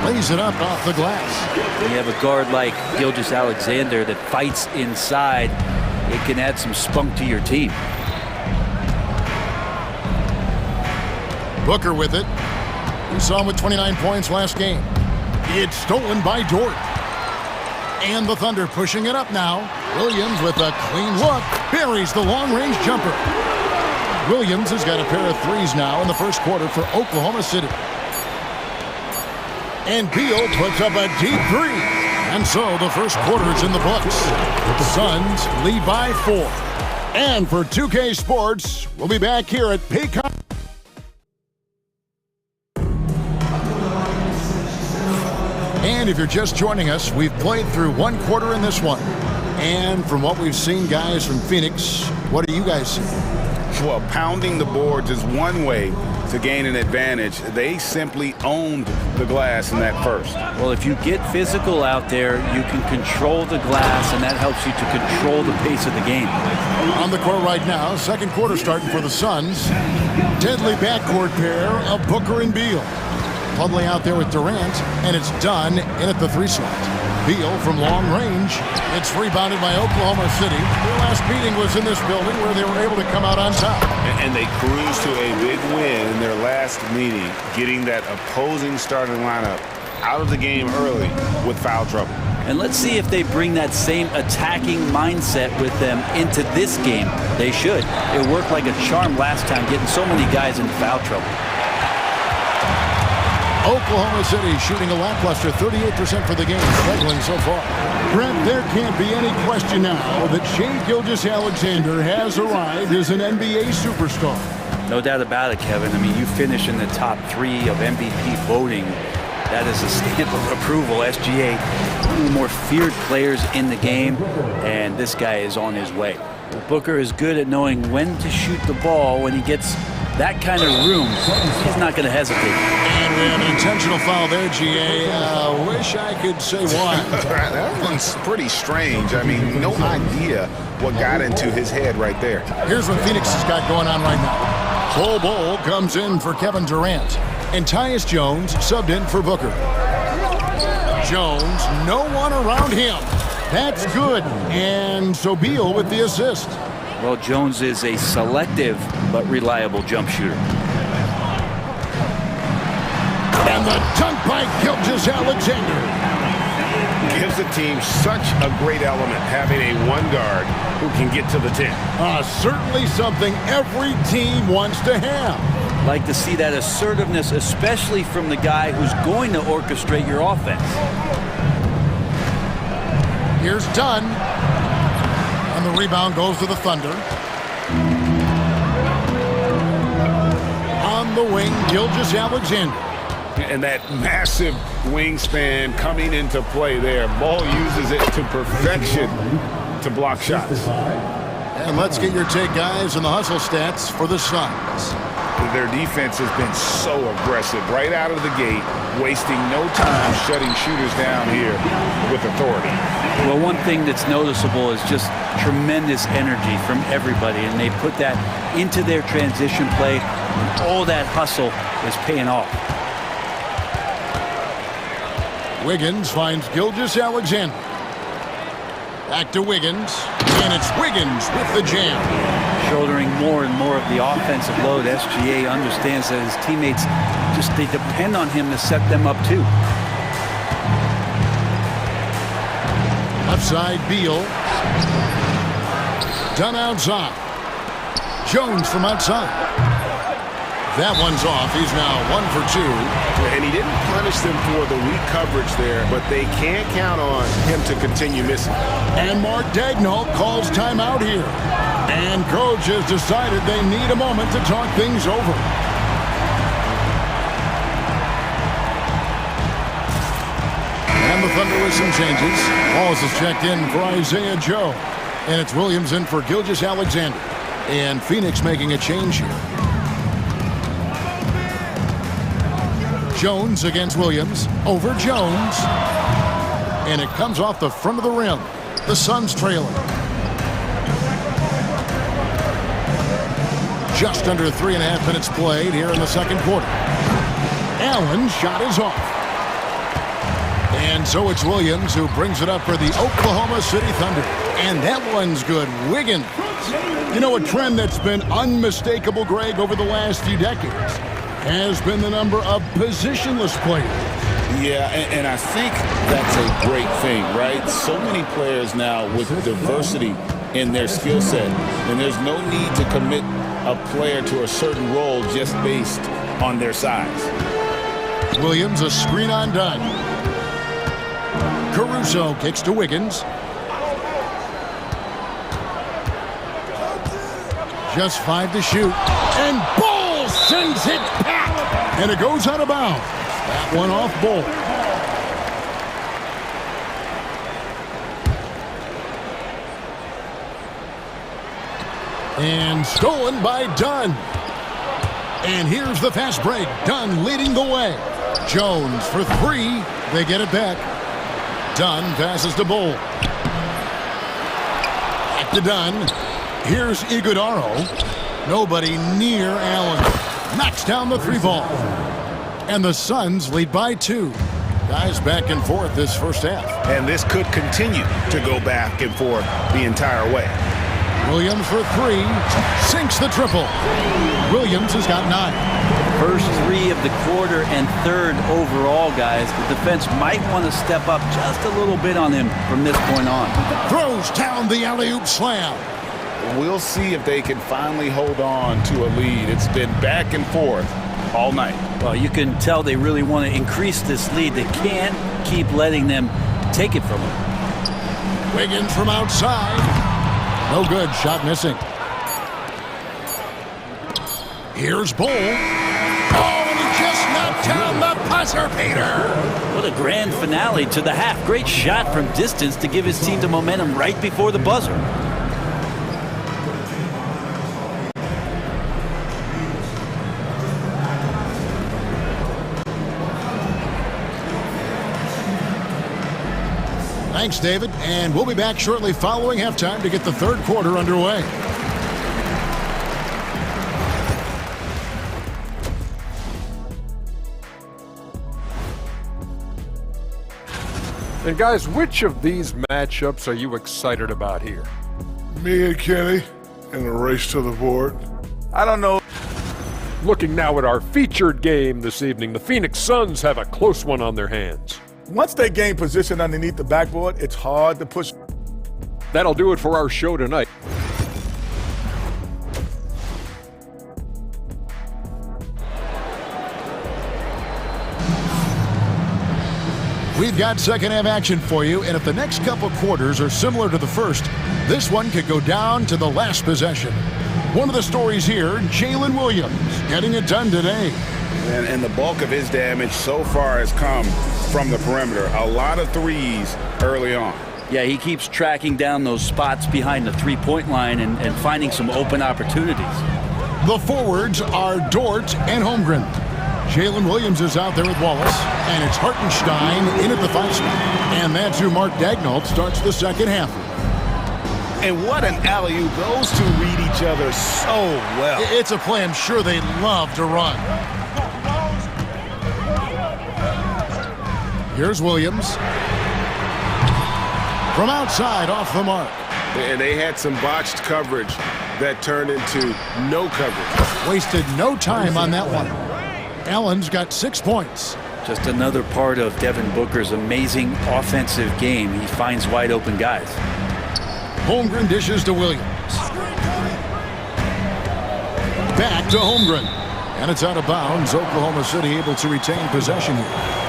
Lays it up off the glass. When you have a guard like Gilgeous-Alexander that fights inside, it can add some spunk to your team. Booker with it. We saw him with 29 points last game. It's stolen by Dort. And the Thunder pushing it up now. Williams with a clean look. Buries the long-range jumper. Williams has got a pair of threes now in the first quarter for Oklahoma City. And Beal puts up a deep three. And so the first quarter is in the books. The Suns lead by 4. And for 2K Sports, we'll be back here at Paycom. And if you're just joining us, we've played through one quarter in this one. And from what we've seen, guys, from Phoenix, what do you guys see? Well, pounding the boards is one way to gain an advantage. They simply owned the glass in that first. Well, if you get physical out there, you can control the glass, and that helps you to control the pace of the game. On the court right now, second quarter starting for the Suns. Deadly backcourt pair of Booker and Beal. Plumlee out there with Durant, and it's done in at the 3 slot. Beal from long range. It's rebounded by Oklahoma City. Their last meeting was in this building where they were able to come out on top. And they cruised to a big win in their last meeting, getting that opposing starting lineup out of the game early with foul trouble. And let's see if they bring that same attacking mindset with them into this game. They should. It worked like a charm last time, getting so many guys in foul trouble. Oklahoma City shooting a lackluster 38% for the game, struggling so far. Brent, there can't be any question now that Shai Gilgeous-Alexander has arrived as an NBA superstar. No doubt about it, Kevin. I mean, you finish in the top 3 of MVP voting. That is a stamp of approval. SGA, one of the more feared players in the game, and this guy is on his way. Booker is good at knowing when to shoot the ball. When he gets that kind of room, he's not going to hesitate. And we have an intentional foul there, GA. Wish I could say why. That one's pretty strange. I mean, no idea what got into his head right there. Here's what Phoenix has got going on right now. Cole Bowl comes in for Kevin Durant. And Tyus Jones subbed in for Booker. Jones, no one around him. That's good. And so Beal with the assist. Well, Jones is a selective but reliable jump shooter. And the dunk by Gilgeous-Alexander. Gives the team such a great element having a one guard who can get to the 10. Certainly something every team wants to have. Like to see that assertiveness, especially from the guy who's going to orchestrate your offense. Here's Dunn. And the rebound goes to the Thunder. On the wing, Gilgeous-Alexander. And that massive wingspan coming into play there. Ball uses it to perfection to block shots. And let's get your take, guys, on the hustle stats for the Suns. Their defense has been so aggressive right out of the gate, wasting no time shutting shooters down here with authority. Well, one thing that's noticeable is just tremendous energy from everybody, and they put that into their transition play, and all that hustle is paying off. Wiggins finds Gilgeous-Alexander. Back to Wiggins, and it's Wiggins with the jam. Shouldering more and more of the offensive load, SGA understands that his teammates they depend on him to set them up too. Left side, Beal. Done outside. Jones from outside. That one's off. He's now 1 for 2. And he didn't punish them for the weak coverage there, but they can't count on him to continue missing. And Mark Daigneault calls timeout here. And coach has decided they need a moment to talk things over. And the Thunder with some changes. Walls is checked in for Isaiah Joe. And it's Williams in for Gilgeous-Alexander. And Phoenix making a change here. Jones against Williams. Over Jones. And it comes off the front of the rim. The Suns trailing. Just under 3.5 minutes played here in the second quarter. Allen's shot is off. And so it's Williams who brings it up for the Oklahoma City Thunder. And that one's good. Wiggins. You know, a trend that's been unmistakable, Greg, over the last few decades has been the number of positionless players. Yeah, and I think that's a great thing, right? So many players now with diversity in their skill set, and there's no need to commit a player to a certain role just based on their size. Williams, a screen on Dunn. Caruso kicks to Wiggins. Just 5 to shoot. And Ball sends it back. And it goes out of bounds. That one off Ball. And stolen by Dunn. And here's the fast break. Dunn leading the way. Jones for 3. They get it back. Dunn passes to Bull. Back to Dunn. Here's Iguodaro. Nobody near Allen. Knocks down the 3 ball. And the Suns lead by 2. Guys back and forth this first half. And this could continue to go back and forth the entire way. Williams for 3. Sinks the triple. Williams has got 9. First 3 of the quarter and 3rd overall, guys. The defense might want to step up just a little bit on him from this point on. Throws down the alley-oop slam. We'll see if they can finally hold on to a lead. It's been back and forth all night. Well, you can tell they really want to increase this lead. They can't keep letting them take it from them. Wiggins from outside. No good. Shot missing. Here's Bull. Oh, and he just knocked down the buzzer beater. What a grand finale to the half. Great shot from distance to give his team the momentum right before the buzzer. Thanks, David. And we'll be back shortly following halftime to get the 3rd quarter underway. And guys, which of these matchups are you excited about here? Me and Kenny in a race to the board. I don't know. Looking now at our featured game this evening, the Phoenix Suns have a close one on their hands. Once they gain position underneath the backboard, it's hard to push. That'll do it for our show tonight. We've got second half action for you, and if the next couple quarters are similar to the first, this one could go down to the last possession. One of the stories here, Jalen Williams getting it done today. And the bulk of his damage so far has come from the perimeter. A lot of threes early on. Yeah, he keeps tracking down those spots behind the three-point line and finding some open opportunities. The forwards are Dort and Holmgren. Jalen Williams is out there with Wallace, and it's Hartenstein in at the 5 spot. And that's who Mark Daigneault starts the second half. And what an alley-oop. Those two read each other so well. It's a play I'm sure they love to run. Here's Williams. From outside, off the mark. And they had some botched coverage that turned into no coverage. Wasted no time on that one. Allen's got 6 points. Just another part of Devin Booker's amazing offensive game. He finds wide open guys. Holmgren dishes to Williams. Back to Holmgren. And it's out of bounds. Oklahoma City able to retain possession here.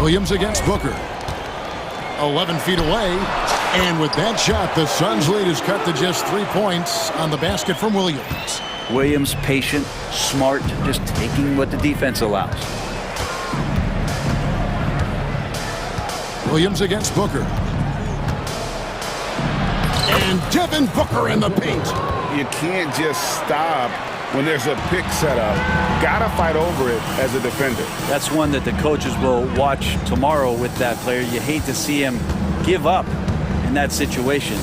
Williams against Booker. 11 feet away. And with that shot, the Suns' lead is cut to just 3 points on the basket from Williams. Williams, patient, smart, just taking what the defense allows. Williams against Booker. And Devin Booker in the paint. You can't just stop when there's a pick set up, gotta fight over it as a defender. That's one that the coaches will watch tomorrow with that player. You hate to see him give up in that situation.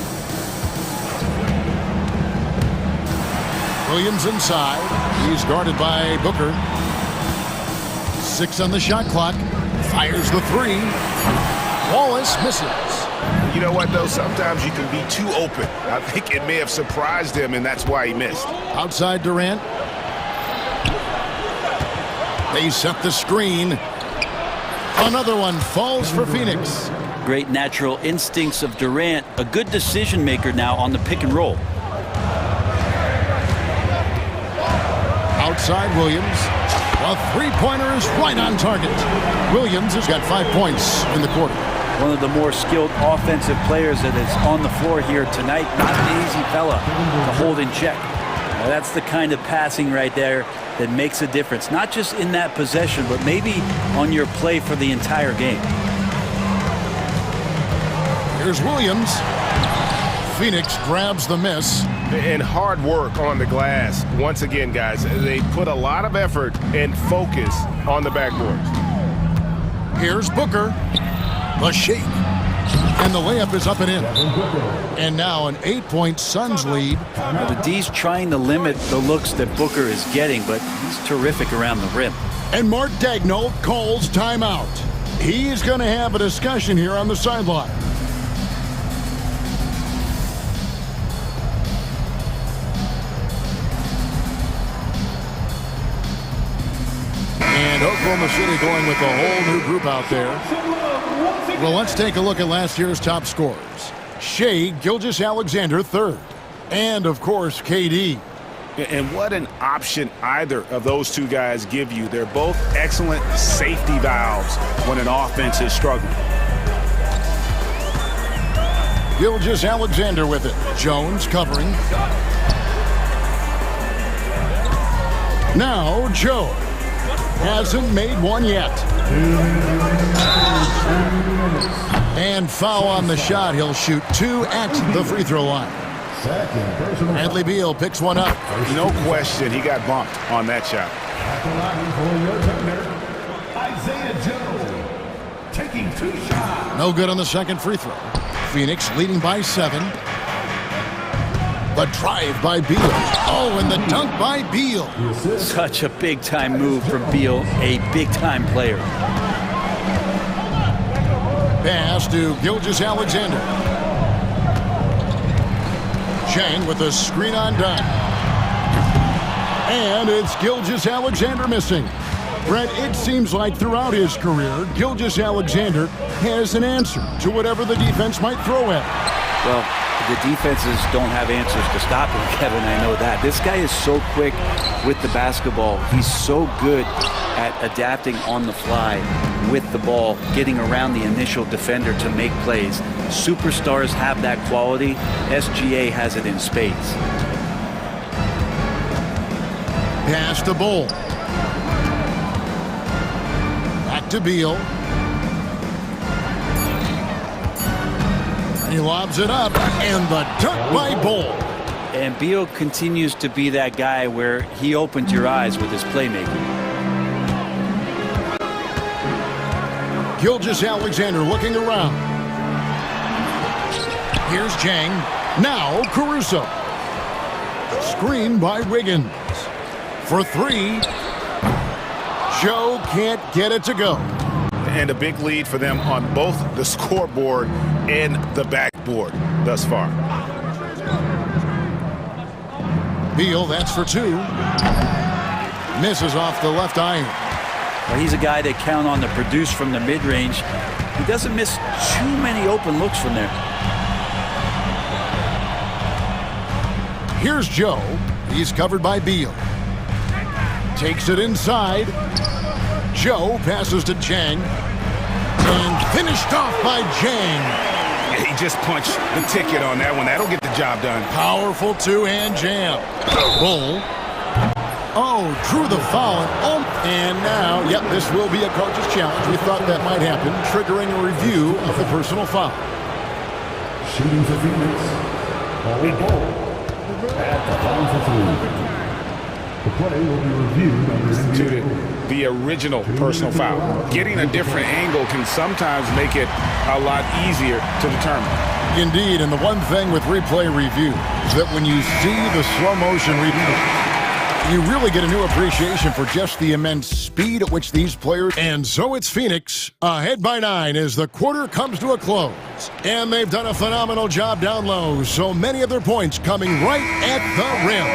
Williams inside. He's guarded by Booker. 6 on the shot clock. Fires the 3. Wallace misses. You know what, though? Sometimes you can be too open. I think it may have surprised him, and that's why he missed. Outside Durant. They set the screen. Another one falls for Phoenix. Great natural instincts of Durant. A good decision maker now on the pick and roll. Outside Williams. A three-pointer is right on target. Williams has got 5 points in the quarter. One of the more skilled offensive players that is on the floor here tonight. Not an easy fella to hold in check. Now that's the kind of passing right there that makes a difference. Not just in that possession, but maybe on your play for the entire game. Here's Williams. Phoenix grabs the miss. And hard work on the glass. Once again, guys, they put a lot of effort and focus on the backboard. Here's Booker. The shake. And the layup is up and in. And now an 8-point Suns lead. Now the D's trying to limit the looks that Booker is getting, but he's terrific around the rim. And Mark Daigneault calls timeout. He's going to have a discussion here on the sideline. And Oklahoma City going with a whole new group out there. Well, let's take a look at last year's top scorers. Shea Gilgeous-Alexander, third. And, of course, KD. And what an option either of those two guys give you. They're both excellent safety valves when an offense is struggling. Gilgeous-Alexander with it. Jones covering. Now, Joe. Hasn't made one yet. And foul on the shot. He'll shoot 2 at the free throw line. Bradley Beal picks one up. No question, he got bumped on that shot. Isaiah Joe taking 2 shots. No good on the second free throw. Phoenix leading by 7. The drive by Beal. Oh, and the dunk by Beal. Such a big-time move from Beal, a big-time player. Pass to Gilgeous-Alexander. Chang with a screen on dime. And it's Gilgeous-Alexander missing. Brett, it seems like throughout his career, Gilgeous-Alexander has an answer to whatever the defense might throw at him. Well, the defenses don't have answers to stop him, Kevin. I know that. This guy is so quick with the basketball. He's so good at adapting on the fly with the ball, getting around the initial defender to make plays. Superstars have that quality. SGA has it in spades. Pass to Bull. Back to Beal. He lobs it up, and the dunk by Bull. And Beal continues to be that guy where he opens your eyes with his playmaking. Gilgeous-Alexander looking around. Here's Chang. Now Caruso. Screen by Wiggins. For 3. Joe can't get it to go. And a big lead for them on both the scoreboard and the backboard thus far. Beal, that's for 2. Misses off the left iron. Well, he's a guy they count on to produce from the mid-range. He doesn't miss too many open looks from there. Here's Joe. He's covered by Beal. Takes it inside. Joe passes to Chang. And finished off by Chang. He just punched the ticket on that one. That'll get the job done. Powerful two-hand jam. Bull. Oh, drew the foul. And now, yep, this will be a coach's challenge. We thought that might happen, triggering a review of the personal foul. Shooting for Phoenix. Bull at the line for 3. The play will be reviewed under Instituted the original personal foul. Getting a different angle can sometimes make it a lot easier to determine. Indeed, and the one thing with replay review is that when you see the slow motion replay, you really get a new appreciation for just the immense speed at which these players... And so it's Phoenix, ahead by 9 as the quarter comes to a close. And they've done a phenomenal job down low, so many of their points coming right at the rim.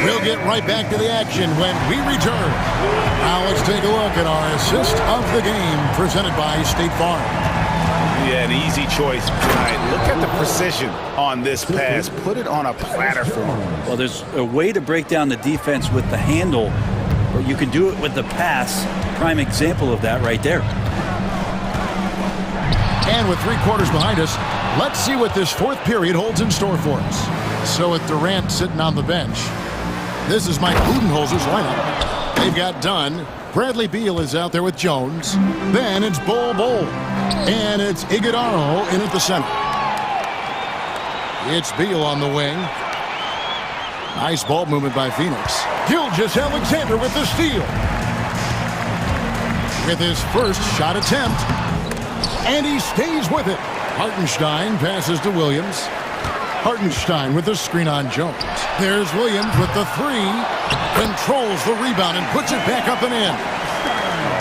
We'll get right back to the action when we return. Now let's take a look at our assist of the game presented by State Farm. Yeah, an easy choice tonight. Look at the precision on this pass. Put it on a platter for him. Well, there's a way to break down the defense with the handle, or you can do it with the pass. Prime example of that right there. And with 3 quarters behind us, let's see what this fourth period holds in store for us. So with Durant sitting on the bench, this is Mike Budenholzer's lineup. They've got Dunn. Bradley Beal is out there with Jones. Then it's Bol Bol. And it's Iguodala in at the center. It's Beal on the wing. Nice ball movement by Phoenix. Gilgeous-Alexander with the steal. With his first shot attempt. And he stays with it. Hartenstein passes to Williams. Hartenstein with the screen on Jones. There's Williams with the 3. Controls the rebound and puts it back up and in.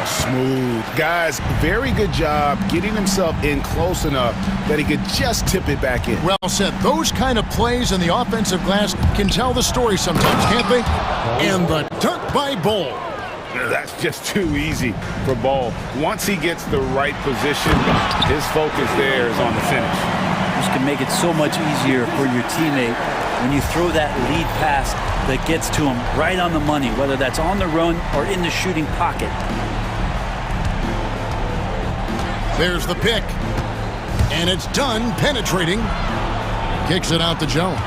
Smooth. Guys, very good job getting himself in close enough that he could just tip it back in. Well said. Those kind of plays in the offensive glass can tell the story sometimes, can't they? And the dunk by Bol. That's just too easy for Bol. Once he gets the right position, his focus there is on the finish. This can make it so much easier for your teammate when you throw that lead pass that gets to him right on the money, whether that's on the run or in the shooting pocket. There's the pick. And it's done penetrating. Kicks it out to Jones.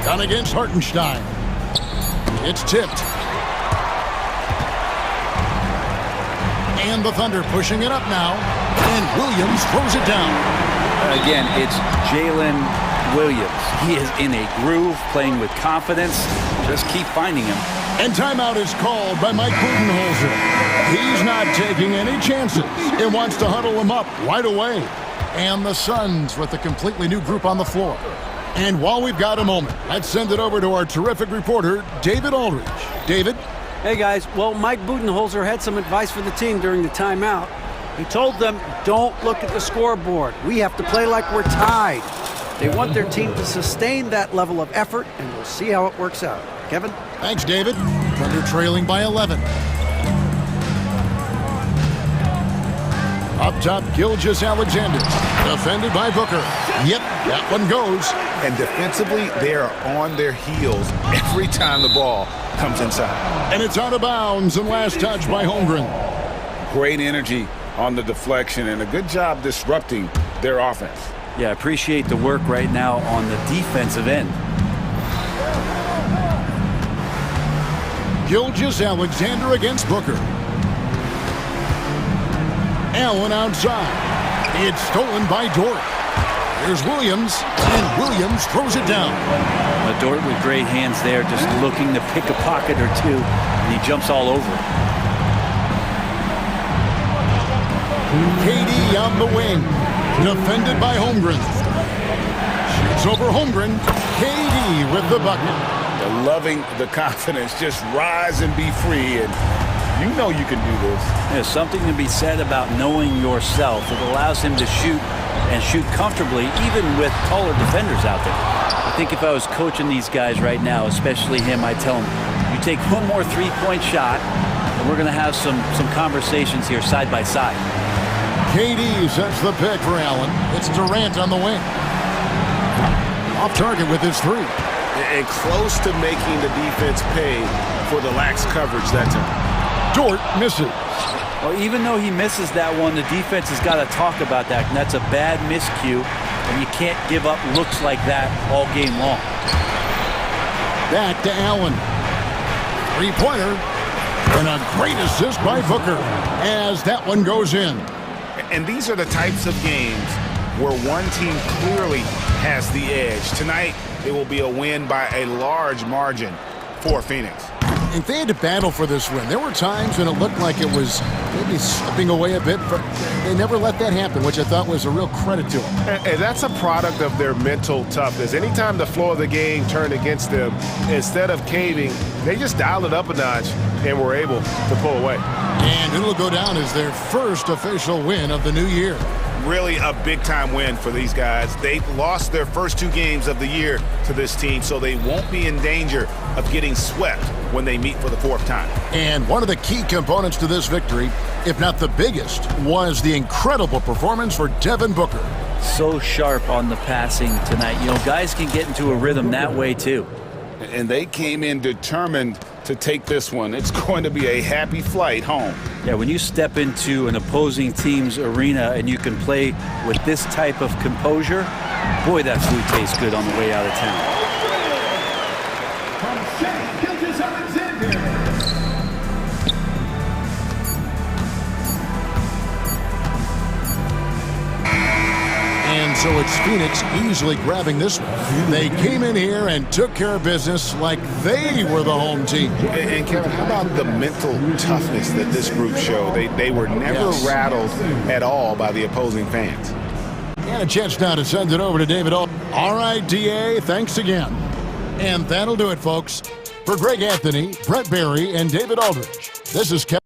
Done against Hartenstein. It's tipped. And the Thunder pushing it up now. And Williams throws it down. Again, it's Jalen Williams. He is in a groove, playing with confidence. Just keep finding him. And timeout is called by Mike Budenholzer. He's not taking any chances and wants to huddle him up right away. And the Suns with a completely new group on the floor. And while we've got a moment, let's send it over to our terrific reporter, David Aldridge. David? Hey, guys. Well, Mike Budenholzer had some advice for the team during the timeout. He told them, don't look at the scoreboard. We have to play like we're tied. They want their team to sustain that level of effort, and we'll see how it works out. Kevin? Thanks, David. Thunder trailing by 11. Up top, Gilgeous-Alexander. Defended by Booker. Yep, that one goes. And defensively, they are on their heels every time the ball comes inside. And it's out of bounds, and last touch by Holmgren. Great energy on the deflection and a good job disrupting their offense. Yeah, I appreciate the work right now on the defensive end. Gilgeous-Alexander against Booker. Allen outside. It's stolen by Dort. There's Williams, and Williams throws it down. Dort with great hands there, just looking to pick a pocket or two, and he jumps all over it. KD on the wing, defended by Holmgren. Shoots over Holmgren. KD with the bucket. Loving the confidence, just rise and be free, and you know you can do this. There's something to be said about knowing yourself. It allows him to shoot and shoot comfortably, even with taller defenders out there. I think if I was coaching these guys right now, especially him, I'd tell him, you take one more three-point shot, and we're going to have some conversations here side by side. KD sets the pick for Allen. It's Durant on the wing. Off target with his 3. And close to making the defense pay for the lax coverage that time. Dort misses. Well, even though he misses that one, the defense has got to talk about that, and that's a bad miscue, and you can't give up looks like that all game long. Back to Allen. 3-pointer, and a great assist by Booker as that one goes in. And these are the types of games where one team clearly has the edge. Tonight, it will be a win by a large margin for Phoenix. If they had to battle for this win, there were times when it looked like it was maybe slipping away a bit, but they never let that happen, which I thought was a real credit to them. And that's a product of their mental toughness. Anytime the flow of the game turned against them, instead of caving, they just dialed it up a notch and were able to pull away. And it'll go down as their first official win of the new year. Really a big-time win for these guys. They lost their first 2 games of the year to this team, so they won't be in danger of getting swept when they meet for the 4th time. And one of the key components to this victory, if not the biggest, was the incredible performance for Devin Booker. So sharp on the passing tonight. You know, guys can get into a rhythm that way too. And they came in determined to take this one. It's going to be a happy flight home. Yeah, when you step into an opposing team's arena and you can play with this type of composure, boy, that food tastes good on the way out of town. And so it's Phoenix easily grabbing this one. They came in here and took care of business like they were the home team. And Kevin, how about the mental toughness that this group showed? They were never rattled at all by the opposing fans. And a chance now to send it over to David Aldridge. All right, DA, thanks again. And that'll do it, folks. For Greg Anthony, Brett Berry, and David Aldridge, this is Kevin.